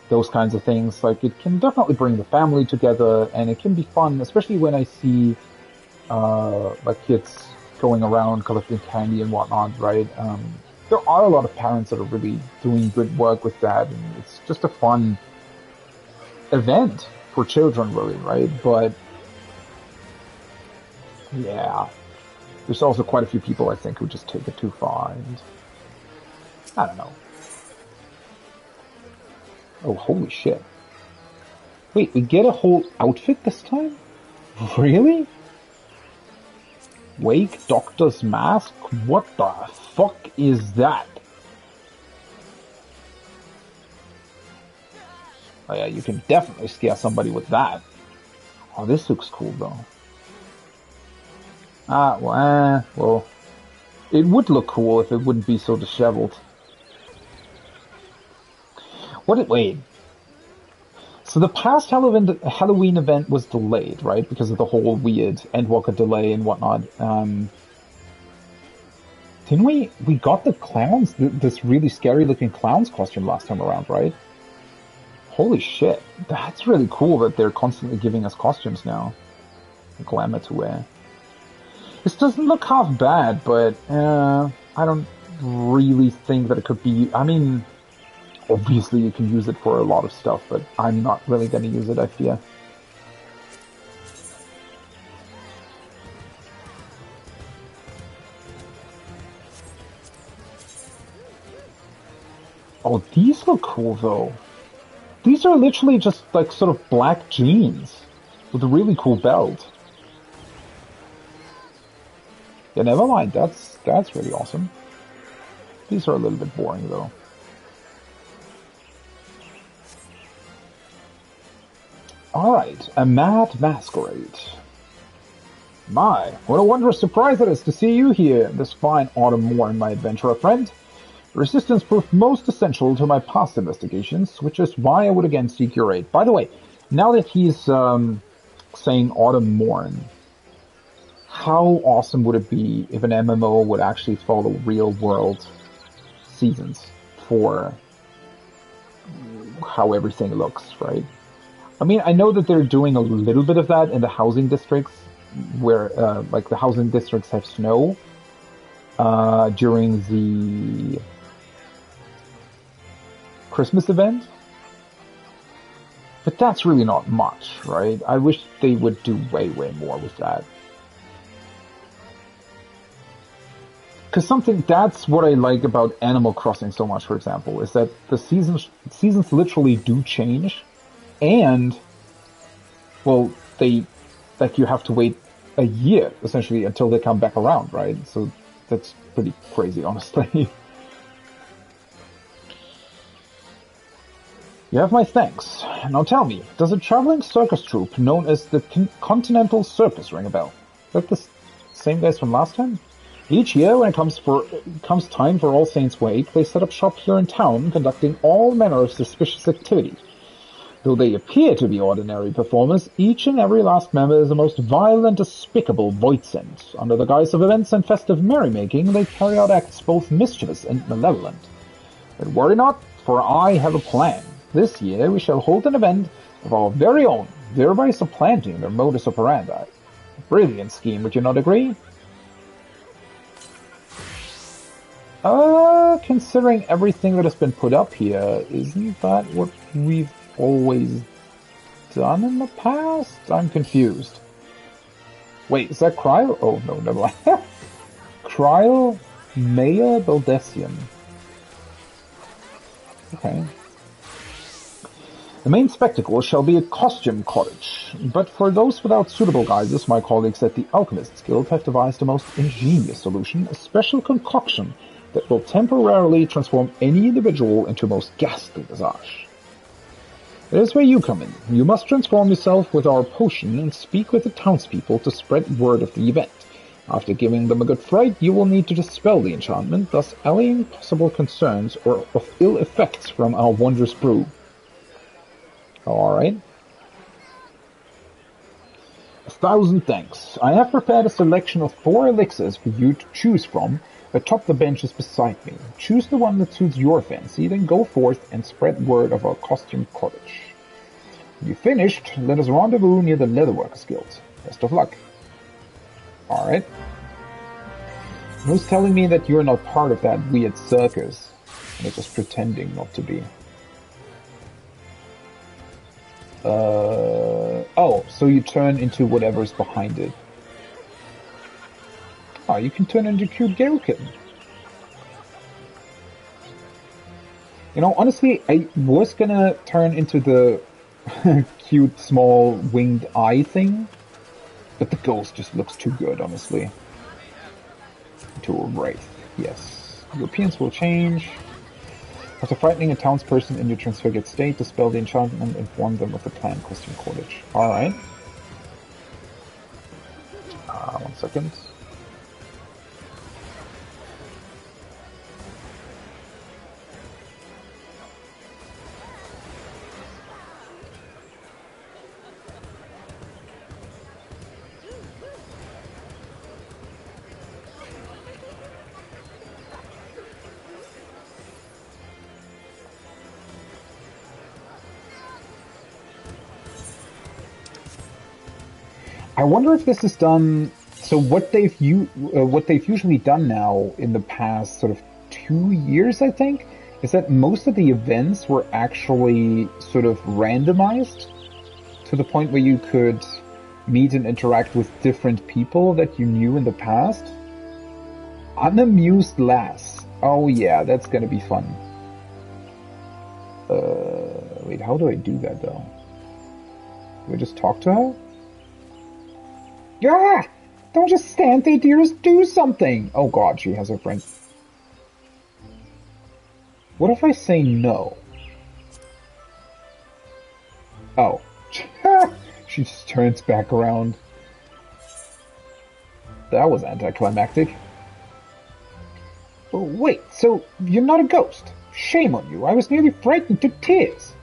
those kinds of things. Like, it can definitely bring the family together, and it can be fun, especially when I see, like, kids going around collecting candy and whatnot, right? There are a lot of parents that are really doing good work with that, and it's just a fun event for children, really, right? But, yeah, there's also quite a few people, I think, who just take it too far, and I don't know. Oh, holy shit. Wait, we get a whole outfit this time? Really? Wake Doctor's Mask? What the fuck is that? Oh yeah, you can definitely scare somebody with that. Oh, this looks cool though. Well, it would look cool if it wouldn't be so disheveled. Wait. So the past Halloween event was delayed, right? Because of the whole weird Endwalker delay and whatnot. Didn't we got the clowns, this really scary looking clown's costume last time around, right? Holy shit. That's really cool that they're constantly giving us costumes now. Glamour to wear. This doesn't look half bad, but I don't really think that it could be... I mean... Obviously, you can use it for a lot of stuff, but I'm not really going to use it, I fear. Oh, these look cool, though. These are literally just, like, sort of black jeans with a really cool belt. Yeah, never mind. That's really awesome. These are a little bit boring, though. Alright, a mad masquerade. My, what a wondrous surprise it is to see you here this fine autumn morn, my adventurer friend. Resistance proved most essential to my past investigations, which is why I would again seek your aid. By the way, now that he's saying autumn morn, how awesome would it be if an MMO would actually follow real-world seasons for how everything looks, right? I mean, I know that they're doing a little bit of that in the housing districts, where, like, the housing districts have snow during the Christmas event. But that's really not much, right? I wish they would do way more with that. Because that's what I like about Animal Crossing so much, for example, is that the seasons literally do change. And, well, you have to wait a year, essentially, until they come back around, right? So that's pretty crazy, honestly. You have my thanks. Now tell me, does a traveling circus troupe known as the Continental Circus ring a bell? Is that the same guys from last time? Each year, when it comes time for All Saints' Wake, they set up shop here in town, conducting all manner of suspicious activities. Though they appear to be ordinary performers, each and every last member is a most vile and despicable voidsent. Under the guise of events and festive merrymaking, they carry out acts both mischievous and malevolent. But worry not, for I have a plan. This year we shall hold an event of our very own, thereby supplanting their modus operandi. Brilliant scheme, would you not agree? Considering everything that has been put up here, isn't that what we've always done in the past? I'm confused. Wait, is that Cryo? Oh, no, never mind. Cryo Maya Beldesian. Okay. The main spectacle shall be a costume cottage, but for those without suitable guises, my colleagues at the Alchemist's Guild have devised a most ingenious solution, a special concoction that will temporarily transform any individual into a most ghastly visage. There's where you come in. You must transform yourself with our potion and speak with the townspeople to spread word of the event. After giving them a good fright, you will need to dispel the enchantment, thus allaying possible concerns or of ill effects from our wondrous brew. Alright. 1,000 thanks. I have prepared a selection of 4 elixirs for you to choose from atop the benches beside me. Choose the one that suits your fancy, then go forth and spread word of our costume cottage. When you've finished, let us rendezvous near the Leatherworkers Guild. Best of luck. Alright. Who's telling me that you're not part of that weird circus? And you're just pretending not to be. Oh, so you turn into whatever's behind it. Oh, you can turn into a cute Gale Kitten. You know, honestly, I was gonna turn into the cute, small, winged eye thing, but the ghost just looks too good, honestly. To a wraith, yes. Europeans will change. After frightening a townsperson in your transfigured state, dispel the enchantment and inform them of the planned costume cottage. Alright. 1 second. I wonder if this is done. So what they've usually done now in the past sort of 2 years, I think, is that most of the events were actually sort of randomized to the point where you could meet and interact with different people that you knew in the past. Unamused lass. Oh yeah, that's gonna be fun. Wait, how do I do that though? Do I just talk to her? Yeah! Don't just stand there, dearest, do something! Oh god, she has a friend. What if I say no? Oh. She just turns back around. That was anticlimactic. Oh, wait, so you're not a ghost? Shame on you, I was nearly frightened to tears.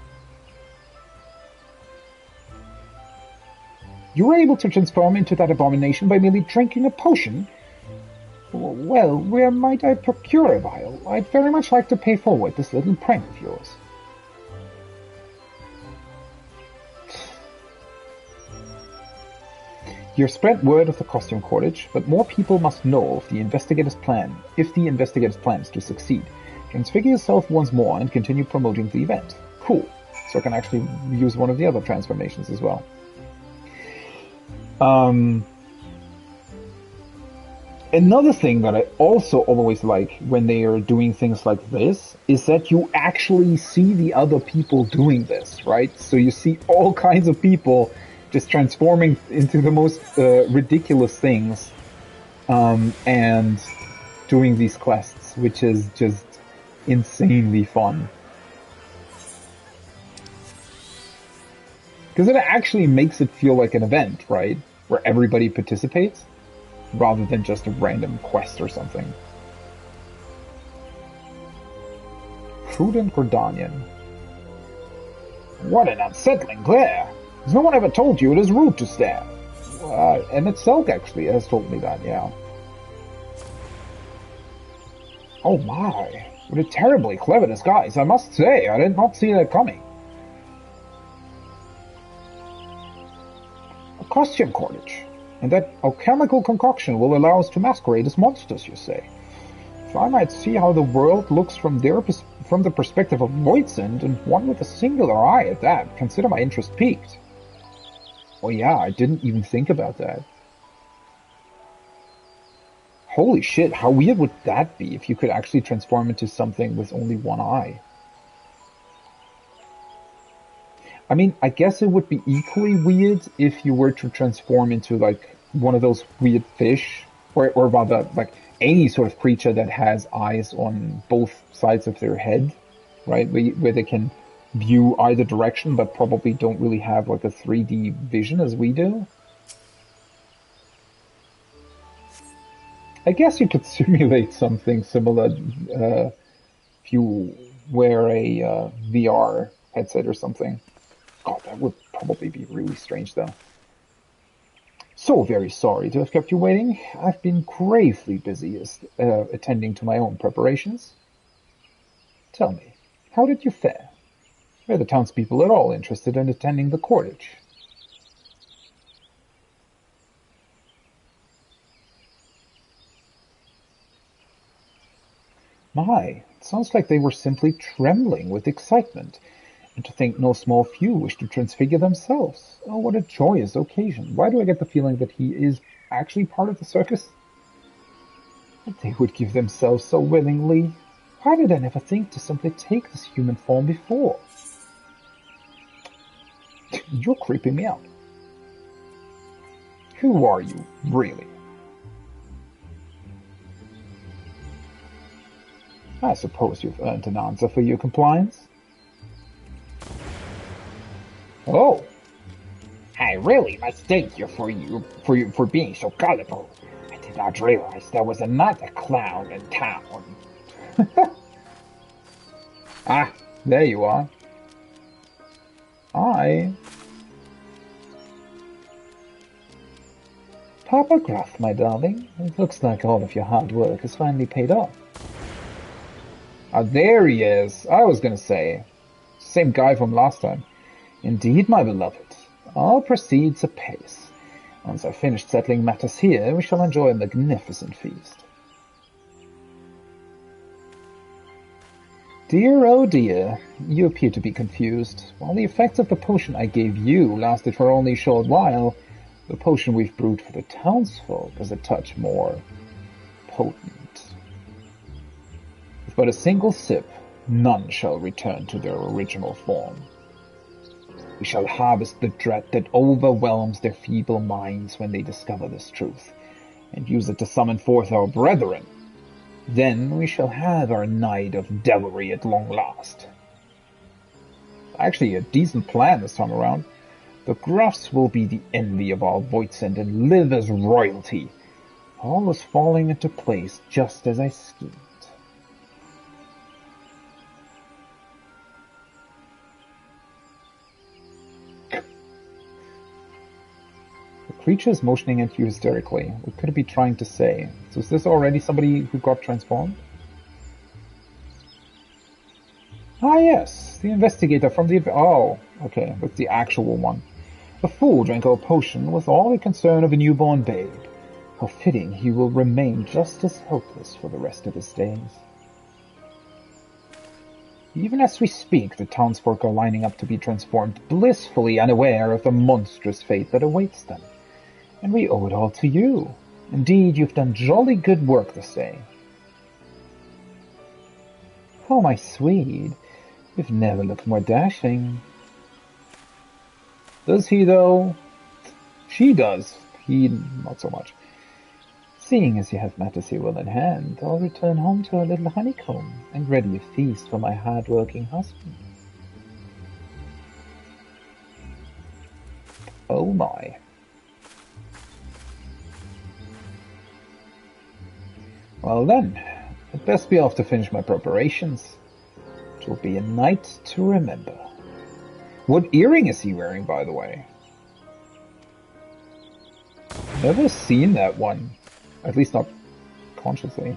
You were able to transform into that abomination by merely drinking a potion? Well, where might I procure a vial? I'd very much like to pay forward this little prank of yours. You've spread word of the costume cottage, but more people must know of the investigator's plan, if the investigator's plan is to succeed. Transfigure yourself once more and continue promoting the event. Cool. So I can actually use one of the other transformations as well. Another thing that I also always like when they are doing things like this is that you actually see the other people doing this, right? So you see all kinds of people just transforming into the most ridiculous things and doing these quests, which is just insanely fun. Because it actually makes it feel like an event, right? Where everybody participates, rather than just a random quest or something. Prudent Gordanian. What an unsettling glare! Has no one ever told you it is rude to stare? And itself actually has told me that, yeah. Oh my, What a terribly clever disguise, I must say. I did not see that coming. A costume cottage. And that alchemical concoction will allow us to masquerade as monsters, you say. If I might see how the world looks from the perspective of Voidsend, and one with a singular eye at that, consider my interest piqued. Oh yeah, I didn't even think about that. Holy shit, how weird would that be if you could actually transform into something with only one eye? I mean, I guess it would be equally weird if you were to transform into, like, one of those weird fish, or rather, like, any sort of creature that has eyes on both sides of their head, right? Where they can view either direction, but probably don't really have, like, a 3D vision as we do. I guess you could simulate something similar if you wear a VR headset or something. God, that would probably be really strange, though. So very sorry to have kept you waiting. I've been gravely busy attending to my own preparations. Tell me, how did you fare? Are the townspeople at all interested in attending the cottage? My, it sounds like they were simply trembling with excitement, and to think no small few wish to transfigure themselves. Oh, what a joyous occasion. Why do I get the feeling that he is actually part of the circus? That they would give themselves so willingly. Why did I never think to simply take this human form before? You're creeping me out. Who are you, really? I suppose you've earned an answer for your compliance. Oh, I really must thank you for being so gullible. I did not realize there was another clown in town. Ah, there you are. Papa Gruff, my darling. It looks like all of your hard work has finally paid off. Ah, there he is. I was gonna say. Same guy from last time. Indeed, my beloved. I'll proceed apace. Once I've finished settling matters here, we shall enjoy a magnificent feast. Dear, oh dear, you appear to be confused. While the effects of the potion I gave you lasted for only a short while, the potion we've brewed for the townsfolk is a touch more potent. With but a single sip, none shall return to their original form. We shall harvest the dread that overwhelms their feeble minds when they discover this truth, and use it to summon forth our brethren. Then we shall have our night of devilry at long last. Actually, a decent plan this time around. The Gruffs will be the envy of all Voidsend and live as royalty. All is falling into place just as I schemed. The creature is motioning at you hysterically. What could it be trying to say? So is this already somebody who got transformed? Ah yes, the investigator from the... Oh, okay, that's the actual one. The fool drank our potion with all the concern of a newborn babe. How fitting he will remain just as helpless for the rest of his days. Even as we speak, the townsfolk are lining up to be transformed, blissfully unaware of the monstrous fate that awaits them. And we owe it all to you. Indeed, you've done jolly good work this day. Oh, my sweet, you've never looked more dashing. Does he, though? She does. He, not so much. Seeing as you have matters here well in hand, I'll return home to our little honeycomb and ready a feast for my hard-working husband. Oh my. Well then, I'd best be off to finish my preparations. It will be a night to remember. What earring is he wearing, by the way? Never seen that one. At least not consciously.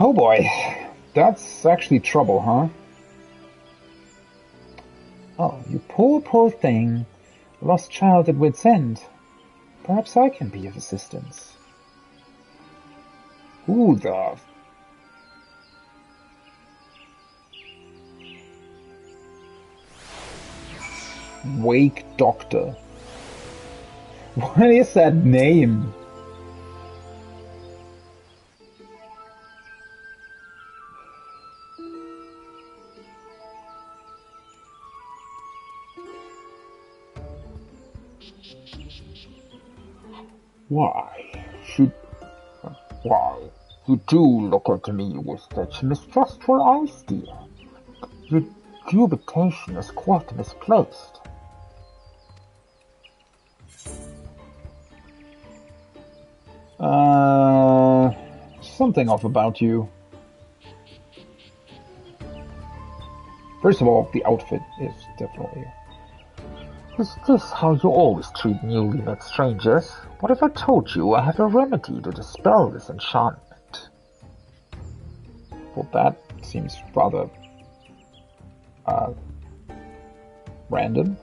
Oh boy, that's actually trouble, huh? Oh, you poor thing. Lost child at wit's end. Perhaps I can be of assistance. Who the... Wake Doctor. What is that name? Why, you do look at me with such mistrustful eyes, dear. Your dubitation is quite misplaced. Something off about you. First of all, the outfit is definitely... Is this how you always treat newly met strangers? What if I told you I have a remedy to dispel this enchantment? Well, that seems rather... random.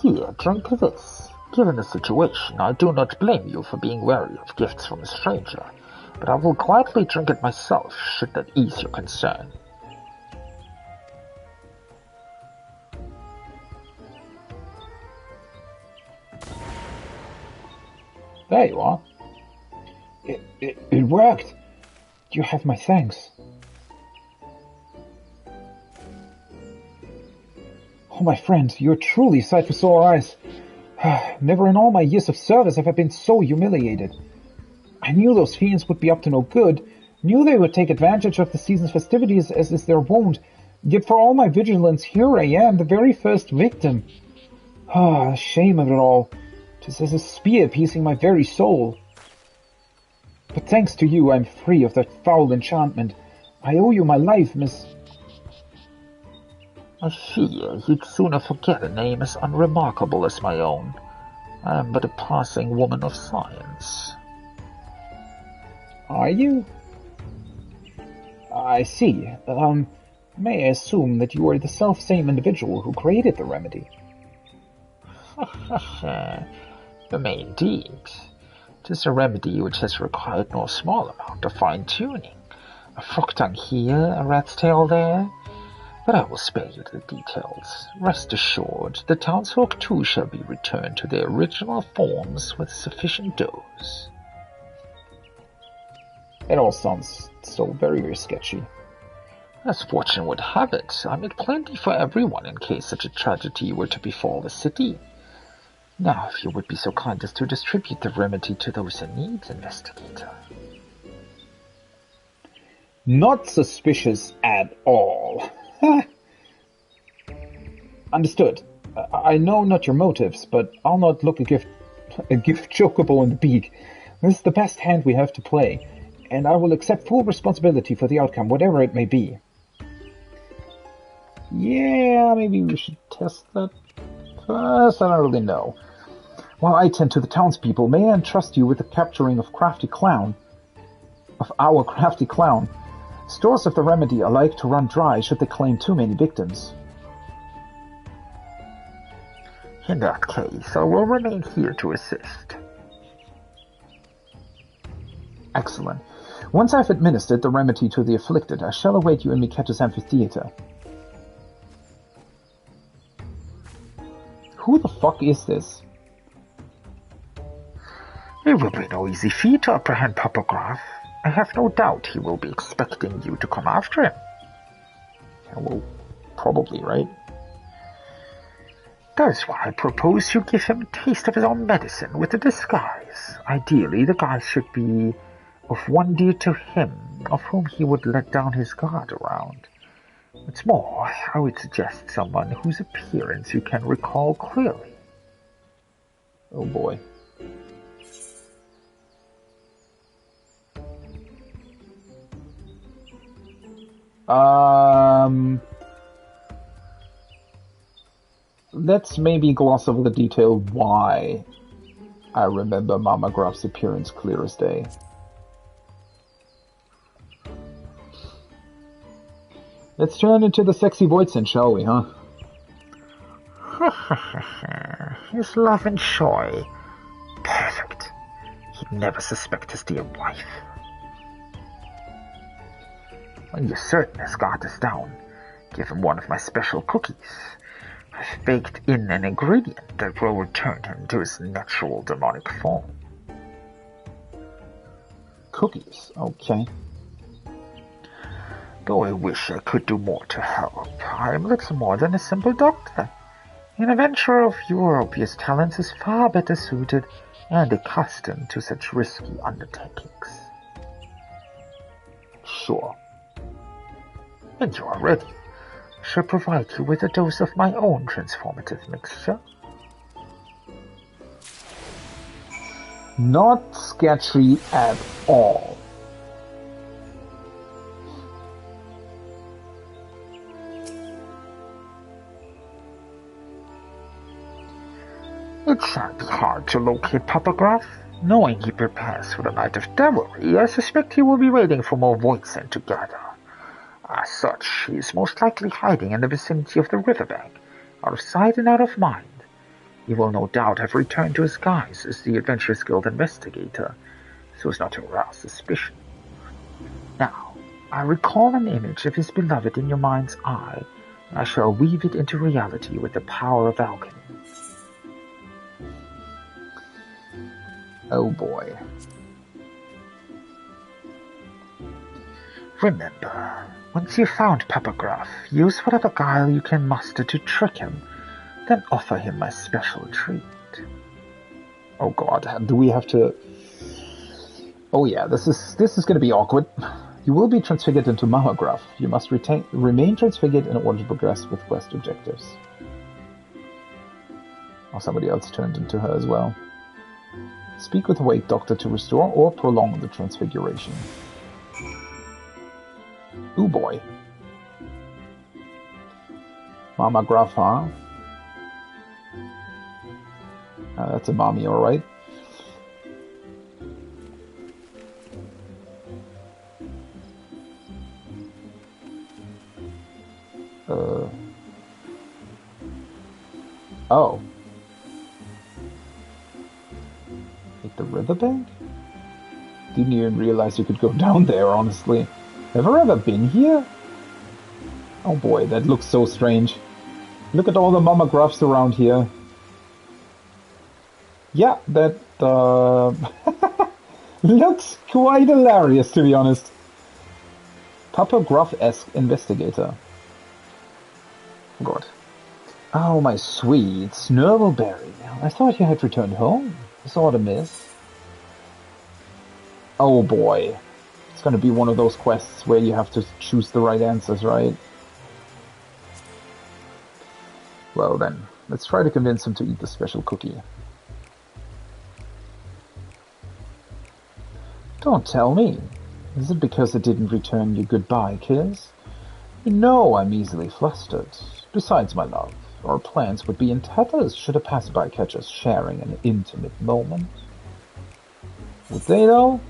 Here, drink this. Given the situation, I do not blame you for being wary of gifts from a stranger, but I will gladly drink it myself, should that ease your concern. There you are. It worked. You have my thanks. Oh, my friend, you're truly a sight for sore eyes. Never in all my years of service have I been so humiliated. I knew those fiends would be up to no good, knew they would take advantage of the season's festivities as is their wont, yet for all my vigilance, here I am, the very first victim. The shame of it all. 'Tis as a spear piercing my very soul. But thanks to you, I'm free of that foul enchantment. I owe you my life, Miss... I fear you'd sooner forget a name as unremarkable as my own. I am but a passing woman of science. Are you? I see. May I assume that you are the self-same individual who created the remedy? You may indeed. It is a remedy which has required no small amount of fine-tuning. A frog tongue here, a rat's tail there. But I will spare you the details. Rest assured, the townsfolk too shall be returned to their original forms with sufficient dose. It all sounds so very sketchy. As fortune would have it, I made plenty for everyone in case such a tragedy were to befall the city. Now, if you would be so kind as to distribute the remedy to those in need, investigator. Not suspicious at all. Understood. I know not your motives, but I'll not look a gift chokeable in the beak. This is the best hand we have to play, and I will accept full responsibility for the outcome, whatever it may be. Yeah, maybe we should test that first. I don't really know. While I tend to the townspeople, may I entrust you with the capturing of our crafty clown? Stores of the remedy are like to run dry should they claim too many victims. In that case, I will remain here to assist. Excellent. Once I've administered the remedy to the afflicted, I shall await you in Miketa's amphitheater. Who the fuck is this? It will be no easy feat to apprehend Popograph. I have no doubt he will be expecting you to come after him. Yeah, well, probably, right? That's why I propose you give him a taste of his own medicine with a disguise. Ideally, the guise should be of one dear to him, of whom he would let down his guard around. What's more, I would suggest someone whose appearance you can recall clearly. Oh boy. Let's maybe gloss over the detail why I remember Mama Graf's appearance clear as day. Let's turn into the sexy Voidsent, shall we, huh? His love and joy. Perfect. He'd never suspect his dear wife. When you're certain his guard is down, give him one of my special cookies. I've baked in an ingredient that will return him to his natural demonic form. Cookies, okay. Though I wish I could do more to help, I am little more than a simple doctor. An adventurer of Europe's talents is far better suited and accustomed to such risky undertakings. Sure. When you are ready, I shall provide you with a dose of my own transformative mixture. Not sketchy at all. It shan't be hard to locate Papa Graf. Knowing he prepares for the night of devilry, I suspect he will be waiting for more Voidsent to gather. As such, he is most likely hiding in the vicinity of the riverbank, out of sight and out of mind. He will no doubt have returned to his guise as the Adventurers Guild investigator, so as not to arouse suspicion. Now, I recall an image of his beloved in your mind's eye, and I shall weave it into reality with the power of alchemy. Oh boy. Remember, once you've found Papa Graf, use whatever guile you can muster to trick him, then offer him my special treat. Oh god, do we have to... Oh yeah, this is gonna be awkward. You will be transfigured into Mama Graf. You must remain transfigured in order to progress with quest objectives. Or somebody else turned into her as well. Speak with the Wake Doctor to restore or prolong the transfiguration. Ooh boy. Mama Graf, huh? That's a mommy, alright. Oh. Like the riverbank? Didn't even realize you could go down there, honestly. Have I ever been here? Oh boy, that looks so strange. Look at all the Mama Grafs around here. Yeah, that looks quite hilarious, to be honest. Papa Graf-esque investigator. God. Oh, my sweet Snurvleberry. I thought you had returned home. It's all a miss. Oh boy. It's gonna be one of those quests where you have to choose the right answers, right? Well then, let's try to convince him to eat the special cookie. Don't tell me. Is it because I didn't return your goodbye kiss? You know I'm easily flustered. Besides, my love, our plans would be in tatters should a passerby catch us sharing an intimate moment. Would they, though?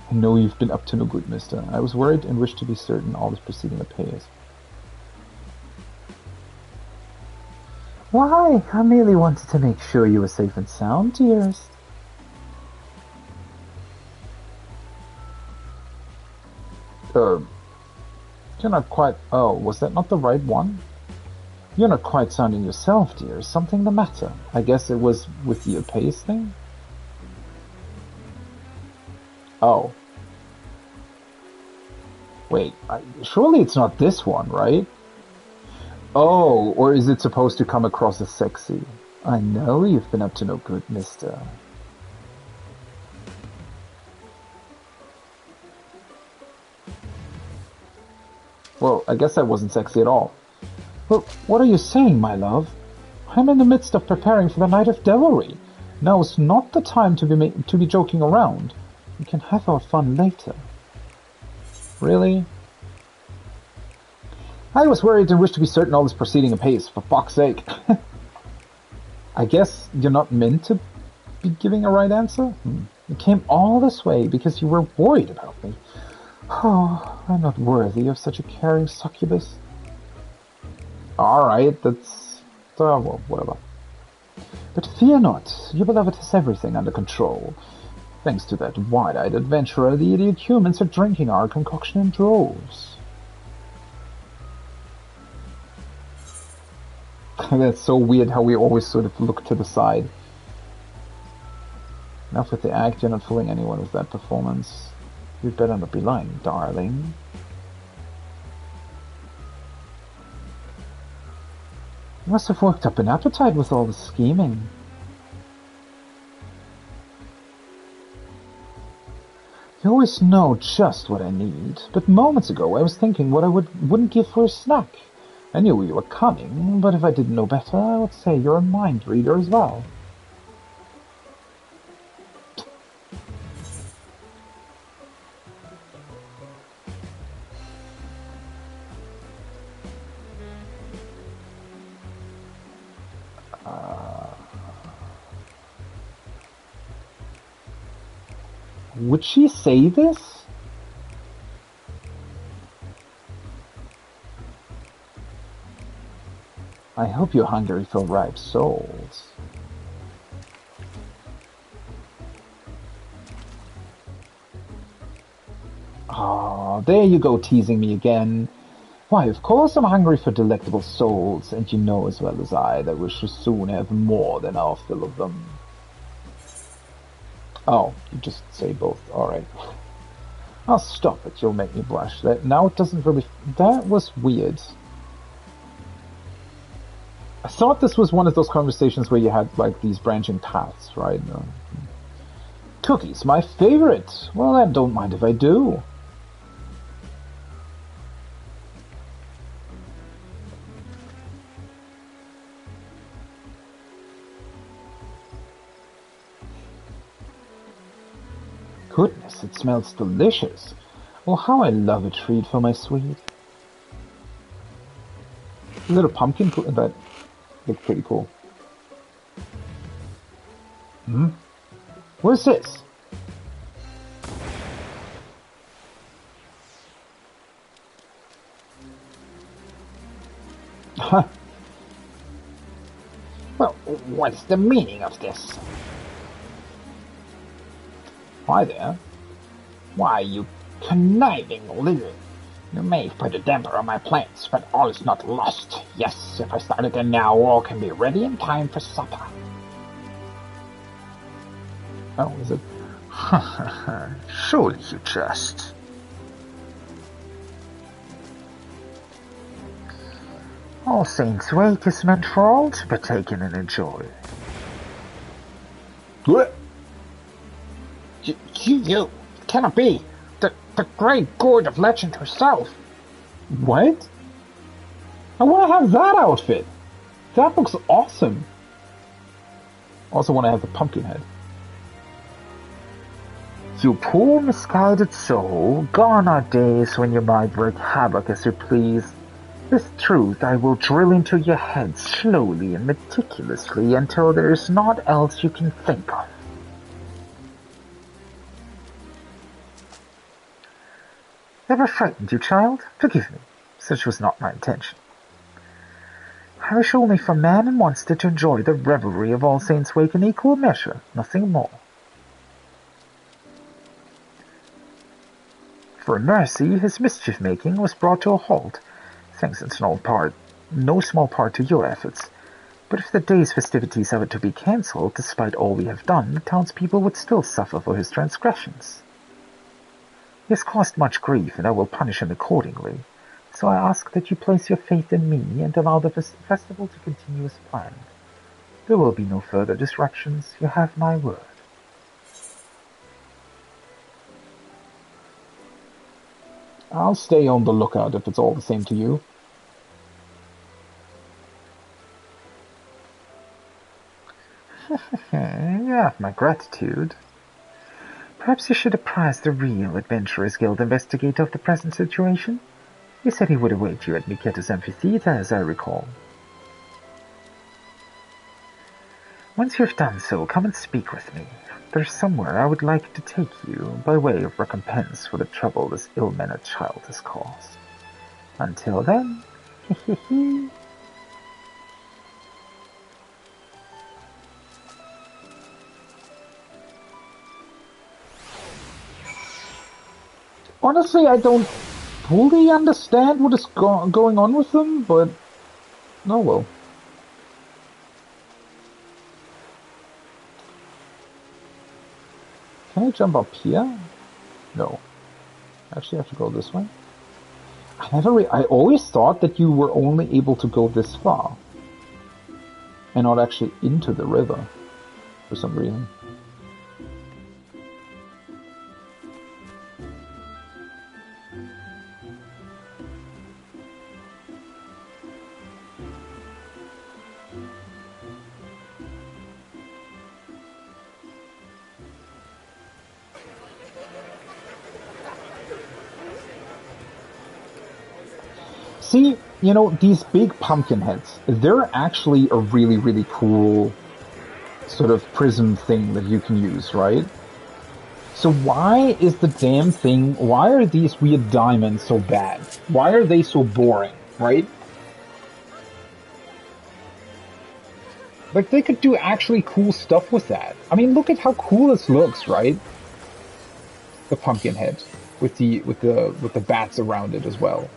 I know you've been up to no good, mister. I was worried and wished to be certain all is proceeding apace. Why? I merely wanted to make sure you were safe and sound, dearest. You're not quite... Oh, was that not the right one? You're not quite sounding yourself, dear. Is something the matter? I guess it was with the apace thing? Oh. Wait, surely it's not this one, right? Oh, or is it supposed to come across as sexy? I know you've been up to no good, mister. Well, I guess that wasn't sexy at all. Well, what are you saying, my love? I'm in the midst of preparing for the night of devilry. Now is not the time to be joking around. We can have our fun later. Really? I was worried and wished to be certain all is proceeding apace, for fuck's sake. I guess you're not meant to be giving a right answer? You came all this way because you were worried about me. Oh, I'm not worthy of such a caring succubus. Alright, that's... well, whatever. But fear not, your beloved has everything under control. Thanks to that wide-eyed adventurer, the idiot humans are drinking our concoction in droves. That's so weird how we always sort of look to the side. Enough with the act, you're not fooling anyone with that performance. You'd better not be lying, darling. You must have worked up an appetite with all the scheming. You always know just what I need, but moments ago I was thinking what I wouldn't give for a snack. I knew you were coming, but if I didn't know better, I would say you're a mind reader as well. Would she say this? I hope you're hungry for ripe souls. Ah, there you go, teasing me again. Why, of course I'm hungry for delectable souls, and you know as well as I that we shall soon have more than our fill of them. Oh, you just say both. Alright. I'll stop it, you'll make me blush. Now it doesn't really... That was weird. I thought this was one of those conversations where you had, like, these branching paths, right? Cookies, my favorite! Well, then, don't mind if I do. Goodness, it smells delicious. Oh, how I love a treat for my sweet. A little pumpkin, that looked pretty cool. What's this? Huh. Well, what's the meaning of this? Hi there. Why, you conniving little... You may have put a damper on my plans, but all is not lost. Yes, if I start again now, all can be ready in time for supper. Oh, is it? Surely you jest. All Saints' Wake is meant for all to partake in and enjoy. What? You cannot be the great Gourd of Legend herself. What? I want to have that outfit. That looks awesome. Also want to have the pumpkin head. You poor misguided soul, gone are days when you might wreak havoc as you please. This truth I will drill into your head slowly and meticulously until there is naught else you can think of. Ever frightened you, child? Forgive me. Such was not my intention. I wish only for man and monster to enjoy the revelry of All Saints' Wake in equal measure, nothing more. For a mercy, his mischief-making was brought to a halt, thanks in no small part to your efforts. But if the day's festivities are to be cancelled, despite all we have done, the townspeople would still suffer for his transgressions. He has caused much grief, and I will punish him accordingly. So I ask that you place your faith in me and allow the festival to continue as planned. There will be no further disruptions. You have my word. I'll stay on the lookout if it's all the same to you. You have my gratitude. Perhaps you should apprise the real Adventurers Guild investigator of the present situation. He said he would await you at Miketta's amphitheater, as I recall. Once you've done so, come and speak with me. There's somewhere I would like to take you, by way of recompense for the trouble this ill-mannered child has caused. Until then, Honestly, I don't fully understand what is going on with them, but oh well. Can I jump up here? No. Actually, I have to go this way. I always thought that you were only able to go this far. And not actually into the river. For some reason. See, you know, these big pumpkin heads, they're actually a really, really cool sort of prism thing that you can use, right? So why is the damn thing, why are these weird diamonds so bad? Why are they so boring, right? Like, they could do actually cool stuff with that. I mean, look at how cool this looks, right? The pumpkin head with the bats around it as well.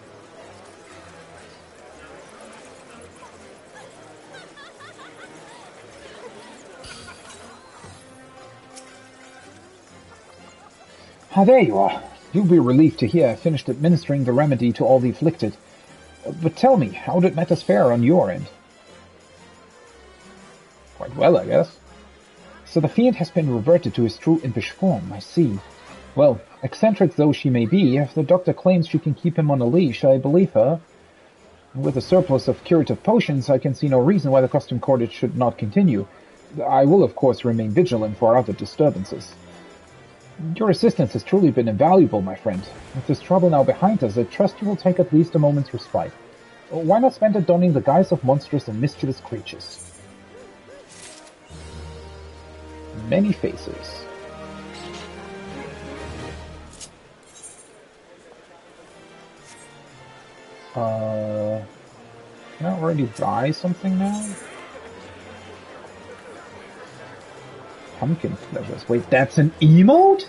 Ah, there you are. You'll be relieved to hear I finished administering the remedy to all the afflicted. But tell me, how did matters fare on your end? Quite well, I guess. So the fiend has been reverted to his true impish form, I see. Well, eccentric though she may be, if the doctor claims she can keep him on a leash, I believe her. With a surplus of curative potions, I can see no reason why the costume cordage should not continue. I will, of course, remain vigilant for other disturbances. Your assistance has truly been invaluable, my friend. With this trouble now behind us, I trust you will take at least a moment's respite. Why not spend it donning the guise of monstrous and mischievous creatures? Many faces. Can I already buy something now? Pumpkin pleasures. Wait, that's an emote?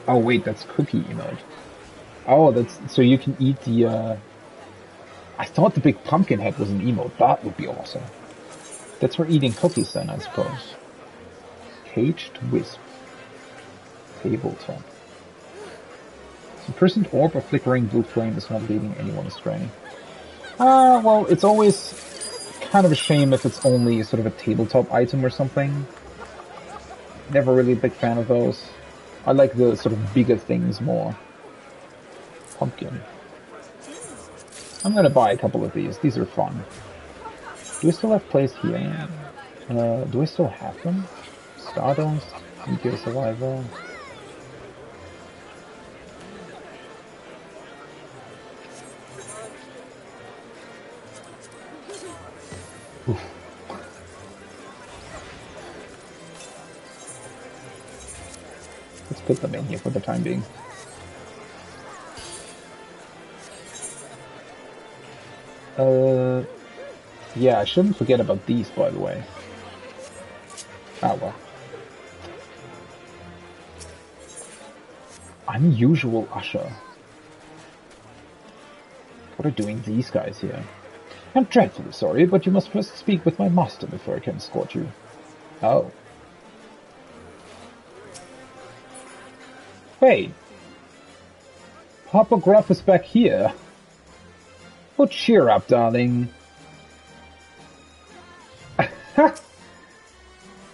Oh wait, that's cookie emote. Oh, that's so you can eat the I thought the big pumpkin head was an emote. That would be awesome. That's for eating cookies then, I suppose. Caged wisp. Tabletop. Imprisoned orb of flickering blue flame is not leading anyone astray. Well, it's always kind of a shame if it's only sort of a tabletop item or something. Never really a big fan of those. I like the sort of bigger things more. Pumpkin. I'm gonna buy a couple of these. These are fun. Do I still have place here? Do I still have them? Stardust, Meteor Survivor. Oof. Let's put them in here for the time being. Yeah, I shouldn't forget about these, by the way. Ah, well. Unusual usher. What are doing these guys here? I'm dreadfully sorry, but you must first speak with my master before I can escort you. Oh. Wait. Papa Gruff is back here. Oh, cheer up, darling.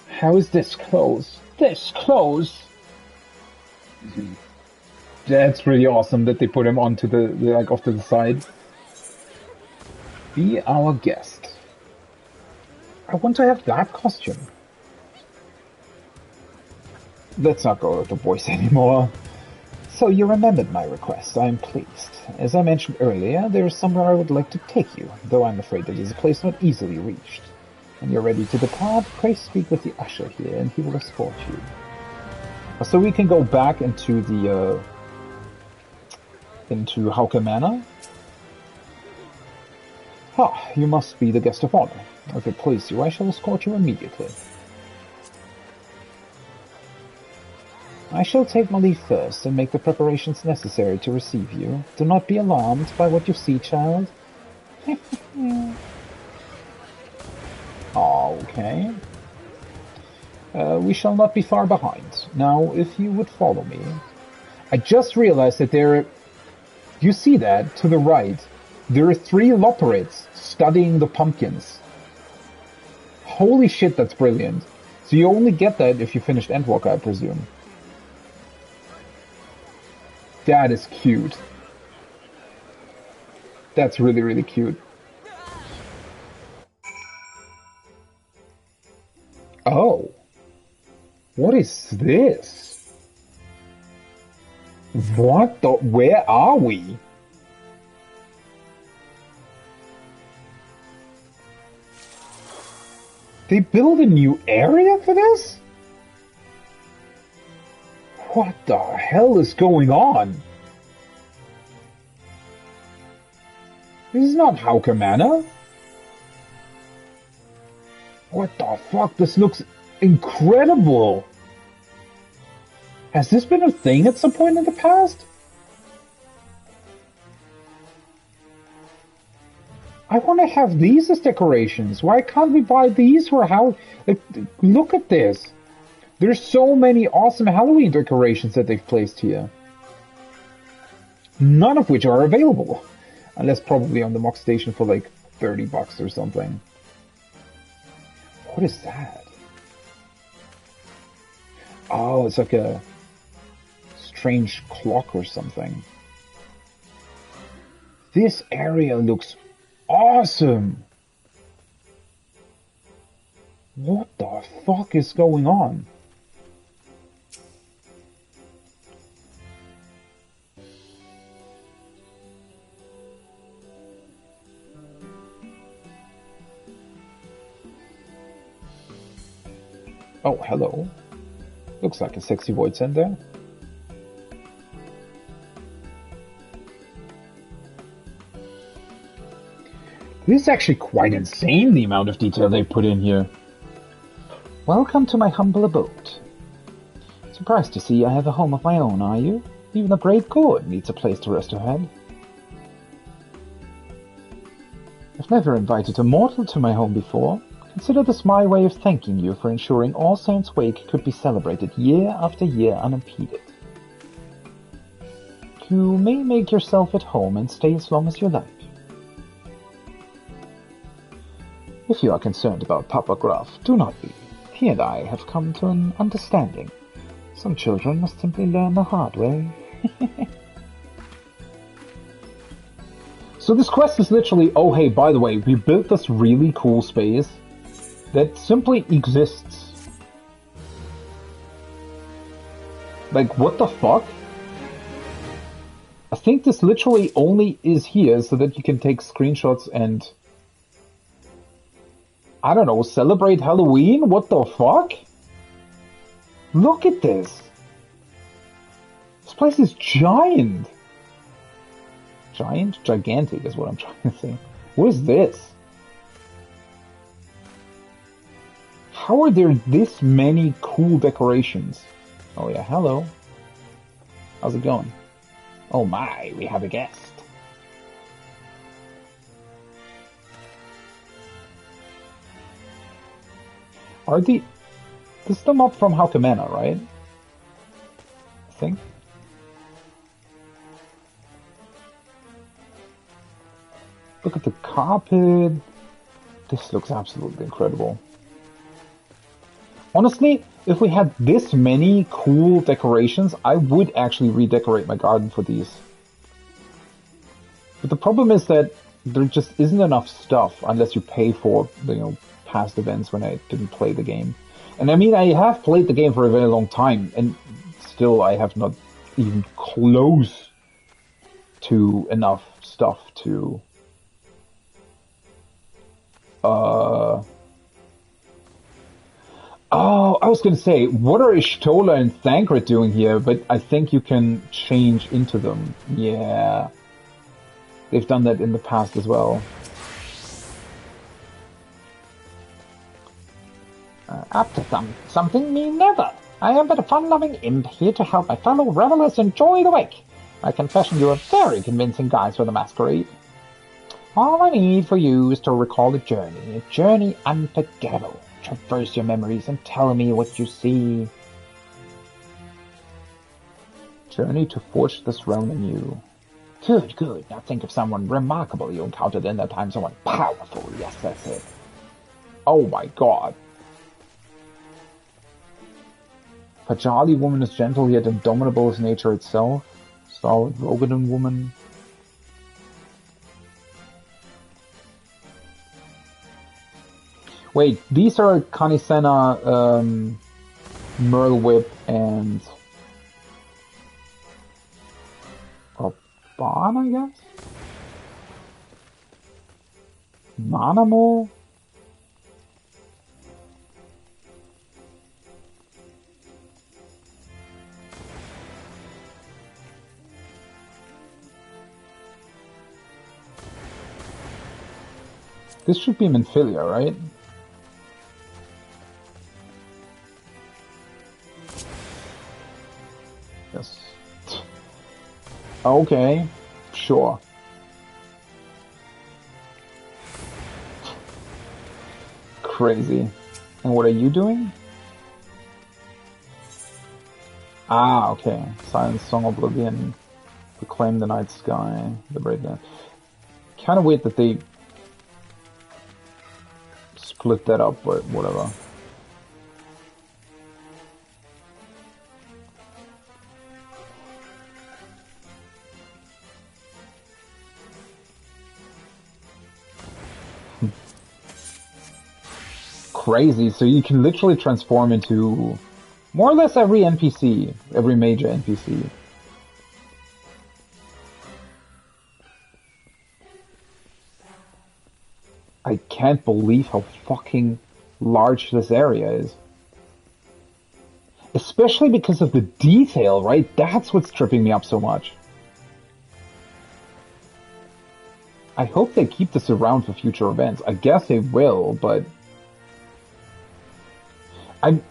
How is this close? This close? That's really awesome that they put him onto the like off to the side. Be our guest. I want to have that costume. Let's not go with the voice anymore. So you remembered my request. I am pleased. As I mentioned earlier, there is somewhere I would like to take you, though I'm afraid it is a place not easily reached. When you're ready to depart, pray speak with the usher here, and he will escort you. So we can go back into the, into Hauke Manor. Ah, you must be the guest of honor. If it please you, I shall escort you immediately. I shall take my leave first and make the preparations necessary to receive you. Do not be alarmed by what you see, child. Okay. We shall not be far behind. Now, if you would follow me. I just realized that you see that, to the right, there are 3 Loporrits studying the pumpkins. Holy shit, that's brilliant. So you only get that if you finished Endwalker, I presume. That is cute. That's really, really cute. Oh. What is this? What the? Where are we? They build a new area for this? What the hell is going on? This is not Hauke Manor. What the fuck? This looks incredible. Has this been a thing at some point in the past? I want to have these as decorations. Why can't we buy these for how? Like, look at this. There's so many awesome Halloween decorations that they've placed here. None of which are available. Unless probably on the Mock Station for like $30 or something. What is that? Oh, it's like a strange clock or something. This area looks awesome! What the fuck is going on? Oh, hello. Looks like a sexy voice in there. This is actually quite insane, the amount of detail they put in here. Welcome to my humble abode. Surprised to see I have a home of my own, are you? Even a great god needs a place to rest her head. I've never invited a mortal to my home before. Consider this my way of thanking you for ensuring All Saints' Wake could be celebrated year after year unimpeded. You may make yourself at home and stay as long as you like. If you are concerned about Papa Gruff, do not be. He and I have come to an understanding. Some children must simply learn the hard way. So this quest is literally, oh hey, by the way, we built this really cool space that simply exists. Like, what the fuck? I think this literally only is here so that you can take screenshots and, I don't know, celebrate Halloween? What the fuck? Look at this. This place is giant. Giant? Gigantic is what I'm trying to say. What is this? How are there this many cool decorations? Oh yeah, hello. How's it going? Oh my, we have a guest. Are the... This is the mob from Hauke Manor, right? I think. Look at the carpet. This looks absolutely incredible. Honestly, if we had this many cool decorations, I would actually redecorate my garden for these. But the problem is that there just isn't enough stuff unless you pay for, past events when I didn't play the game. And I mean, I have played the game for a very long time, and still I have not even close to enough stuff to Oh, I was gonna say, what are Ishtola and Thancred doing here? But I think you can change into them. Yeah. They've done that in the past as well. Up to something? Me never. I am but a fun-loving imp here to help my fellow revelers enjoy the wake. I confession you are very convincing guys for the masquerade. All I need for you is to recall a journey unforgettable. Traverse your memories and tell me what you see. Journey to forge this realm anew. Good. Now think of someone remarkable you encountered in that time, someone powerful. Yes, that's it. Oh my god. Pajali woman is gentle yet indomitable as nature itself. Solid Rogadan woman. Wait, these are Kanisena, Merle Whip, and Ban, I guess? Nanamo? This should be Minfilia, right? Yes. Okay, sure. Crazy. And what are you doing? Ah, okay. Silence, Song of Oblivion, Proclaim the Night Sky, Liberate that. Kind of weird that they split that up, but whatever. Crazy, so you can literally transform into more or less every NPC, every major NPC. I can't believe how fucking large this area is. Especially because of the detail, right? That's what's tripping me up so much. I hope they keep this around for future events. I guess they will, but I'm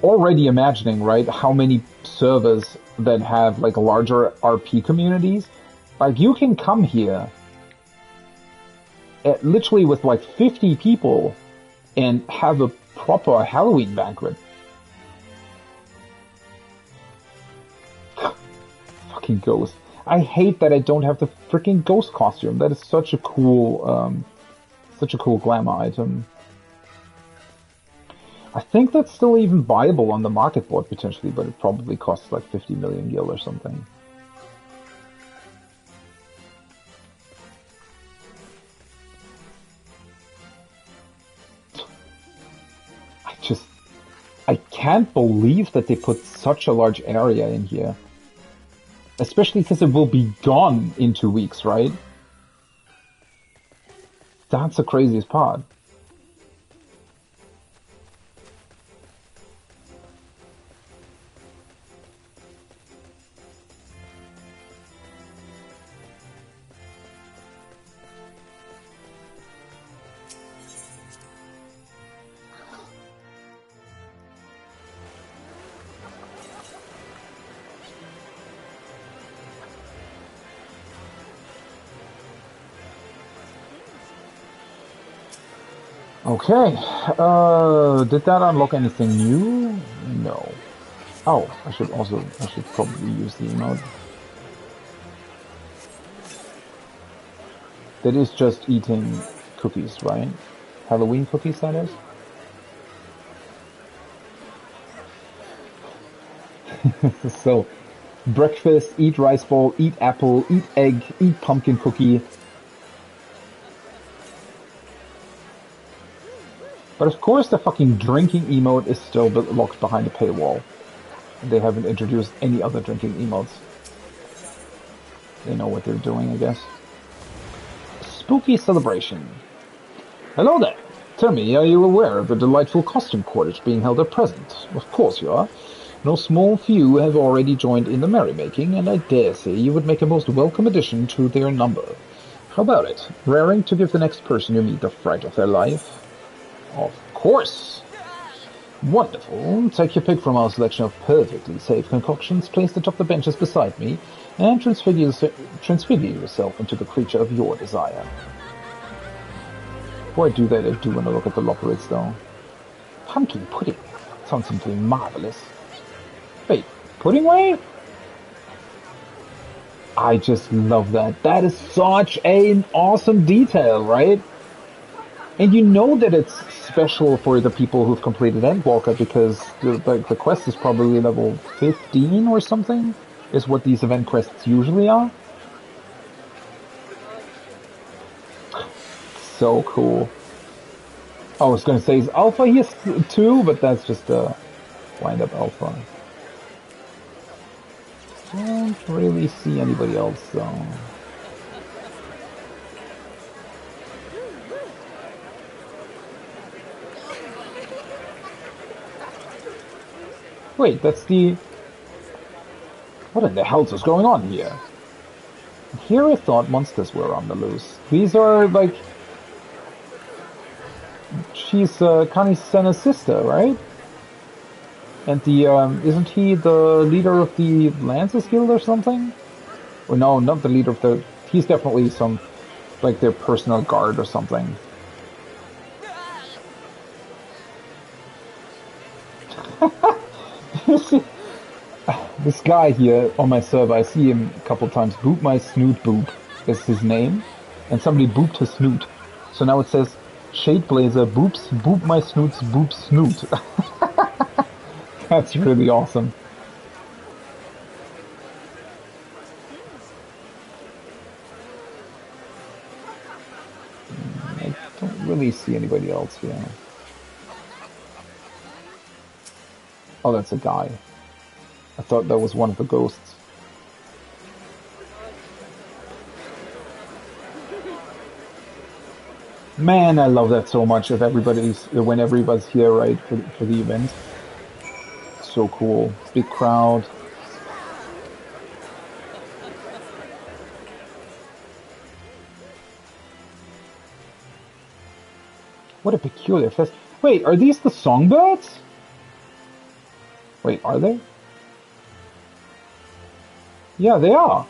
already imagining, right, how many servers that have like larger RP communities. Like you can come here literally with like 50 people and have a proper Halloween banquet. Fucking ghost. I hate that I don't have the freaking ghost costume. That is such a cool glamour item. I think that's still even viable on the market board potentially, but it probably costs like 50 million gil or something. I can't believe that they put such a large area in here. Especially because it will be gone in 2 weeks, right? That's the craziest part. Okay, did that unlock anything new? No. Oh, I should probably use the emote. That is just eating cookies, right? Halloween cookies, that is? So, breakfast, eat rice bowl, eat apple, eat egg, eat pumpkin cookie. But of course the fucking drinking emote is still locked behind a paywall. They haven't introduced any other drinking emotes. They know what they're doing, I guess. Spooky celebration. Hello there. Tell me, are you aware of the delightful costume quartet being held at present? Of course you are. No small few have already joined in the merrymaking, and I dare say you would make a most welcome addition to their number. How about it? Raring to give the next person you meet the fright of their life? Of course! Wonderful. Take your pick from our selection of perfectly safe concoctions placed atop the benches beside me, and transfigure yourself into the creature of your desire. Before I do that, I do want to look at the lockerates, though. Pumpkin pudding. Sounds simply marvelous. Wait, pudding way? I just love that. That is such an awesome detail, right? And you know that it's special for the people who've completed Endwalker because the quest is probably level 15 or something, is what these event quests usually are. So cool. I was gonna say, is Alpha here too, but that's just a wind-up Alpha. Don't really see anybody else, though. Wait, that's the... What in the hell is going on here? Here I thought monsters were on the loose. These are, like... She's Kani-sana's sister, right? And the, isn't he the leader of the Lancers Guild or something? Or no, not the leader of the... He's definitely some, like, their personal guard or something. This guy here on my server, I see him a couple times. Boop my snoot boop is his name. And somebody booped his snoot. So now it says, Shade Blazer boops, boop my snoots, boop snoot. That's really awesome. I don't really see anybody else here. Oh, that's a guy. I thought that was one of the ghosts. Man, I love that so much. When everybody's here, right, for the event. So cool. Big crowd. What a peculiar fest. Wait, are these the songbirds? Wait, are they? Yeah, they are.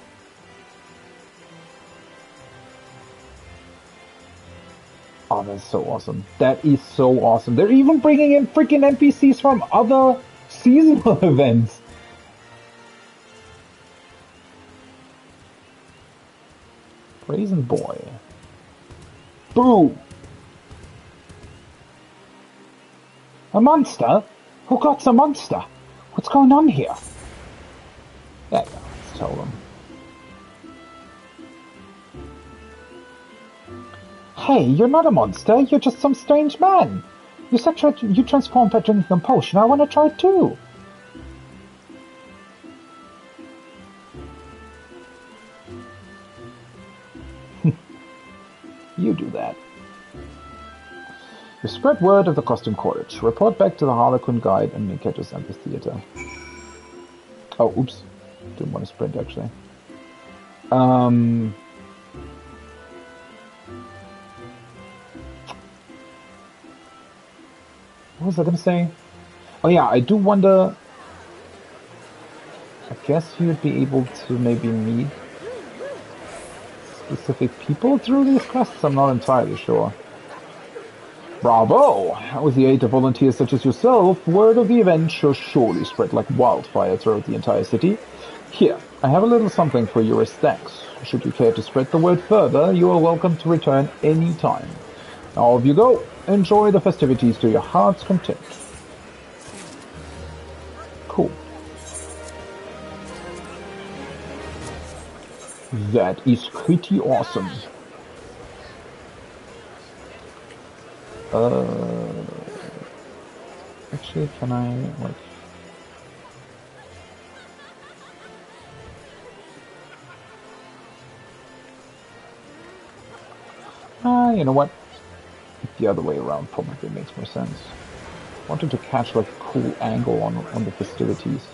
Oh, that's so awesome. That is so awesome. They're even bringing in freaking NPCs from other seasonal events. Brazen Boy. Boo! A monster? Who got a monster? What's going on here? There you go. Let's tell them. Hey, you're not a monster. You're just some strange man. You said you transformed by drinking a potion. I want to try it too. You do that. You spread word of the costume quartet. Report back to the Harlequin Guide and Minketto's Amphitheater. Oh, oops. Didn't want to sprint, actually. What was I going to say? Oh yeah, I do wonder... I guess you would be able to maybe meet specific people through these quests? I'm not entirely sure. Bravo! With the aid of volunteers such as yourself, word of the event shall surely spread like wildfire throughout the entire city. Here, I have a little something for you as thanks. Should you care to spread the word further, you are welcome to return any time. Now off you go. Enjoy the festivities to your heart's content. Cool. That is pretty awesome. Actually, can I, like... You know what? The other way around probably makes more sense. Wanted to catch like a cool angle on the festivities.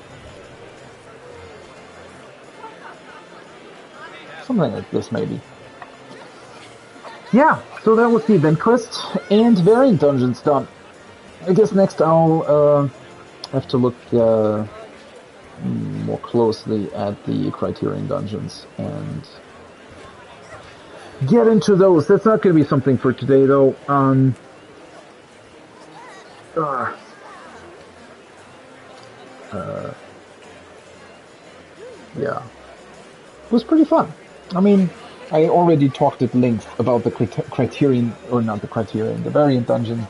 Something like this, maybe. Yeah, so that was the event quest and variant dungeons done. I guess next I'll have to look more closely at the Criterion dungeons and get into those. That's not going to be something for today, though. Yeah. It was pretty fun. I mean, I already talked at length about the Criterion, or not the Criterion, the variant dungeon,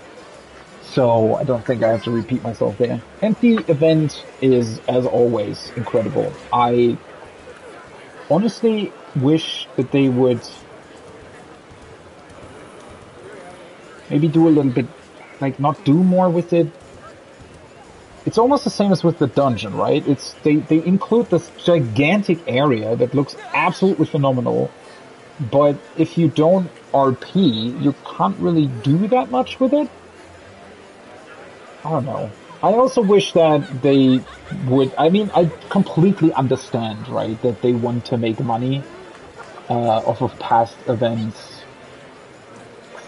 so I don't think I have to repeat myself there. And the event is, as always, incredible. I honestly wish that they would maybe do a little bit, like, not do more with it. It's almost the same as with the dungeon, right? They include this gigantic area that looks absolutely phenomenal, but if you don't RP, you can't really do that much with it. I don't know. I also wish that they would, I mean, I completely understand, right, that they want to make money off of past events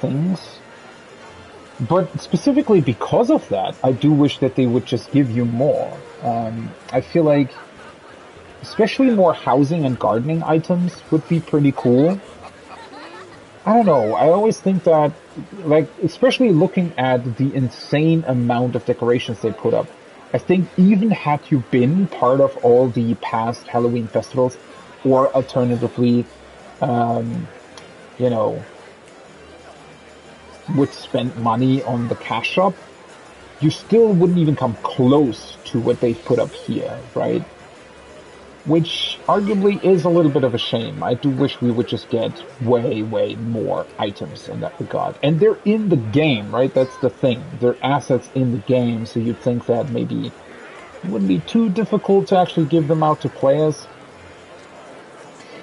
things. But specifically because of that, I do wish that they would just give you more. I feel like, especially more housing and gardening items would be pretty cool. I don't know, I always think that, like, especially looking at the insane amount of decorations they put up, I think even had you been part of all the past Halloween festivals, or alternatively, you know, would spend money on the cash shop, you still wouldn't even come close to what they've put up here, right? Which arguably is a little bit of a shame. I do wish we would just get way, way more items in that regard. And they're in the game, right? That's the thing. They're assets in the game, so you'd think that maybe it wouldn't be too difficult to actually give them out to players.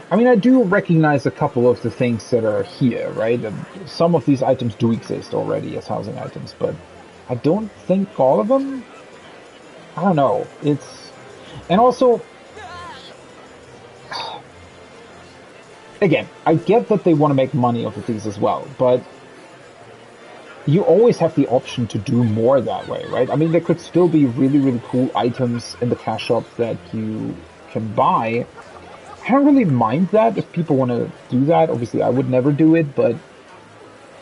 I mean, I do recognize a couple of the things that are here, right? Some of these items do exist already as housing items, but I don't think all of them. I don't know. And also, again, I get that they want to make money off of these as well, but you always have the option to do more that way, right? I mean, there could still be really, really cool items in the cash shop that you can buy. I don't really mind that if people want to do that. Obviously, I would never do it, but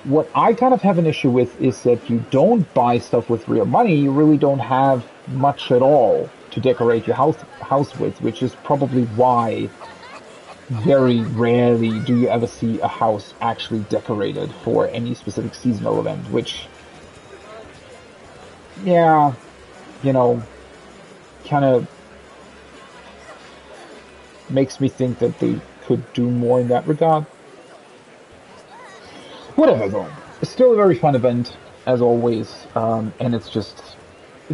what I kind of have an issue with is that you don't buy stuff with real money. You really don't have much at all to decorate your house with, which is probably why very rarely do you ever see a house actually decorated for any specific seasonal event, which, yeah, you know, kind of makes me think that they could do more in that regard. Whatever, though. It's still a very fun event, as always, and it's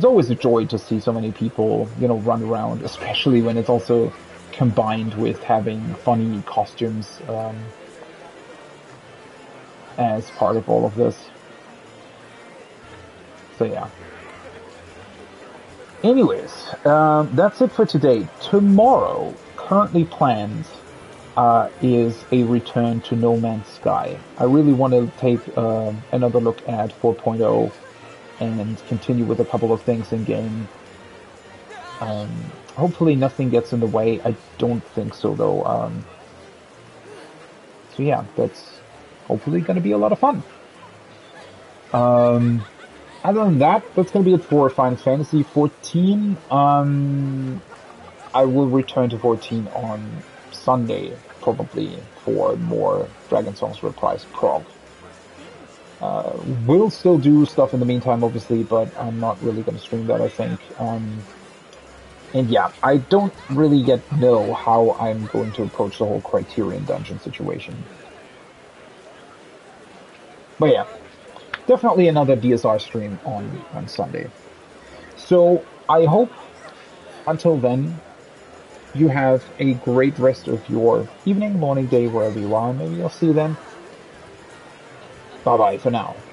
always a joy to see so many people, you know, run around, especially when it's also combined with having funny costumes as part of all of this. So yeah. Anyways, that's it for today. Tomorrow, currently planned, is a return to No Man's Sky. I really want to take another look at 4.0 and continue with a couple of things in game. Hopefully nothing gets in the way. I don't think so, though. So yeah, that's hopefully going to be a lot of fun. Other than that, that's going to be it for Final Fantasy 14. I will return to 14 on Sunday, probably, for more Dragon Songs Reprise prog. We'll still do stuff in the meantime, obviously, but I'm not really going to stream that, I think. And yeah, I don't really yet know how I'm going to approach the whole Criterion dungeon situation. But yeah, definitely another DSR stream on Sunday. So I hope until then you have a great rest of your evening, morning, day, wherever you are. Maybe I'll see you then. Bye-bye for now.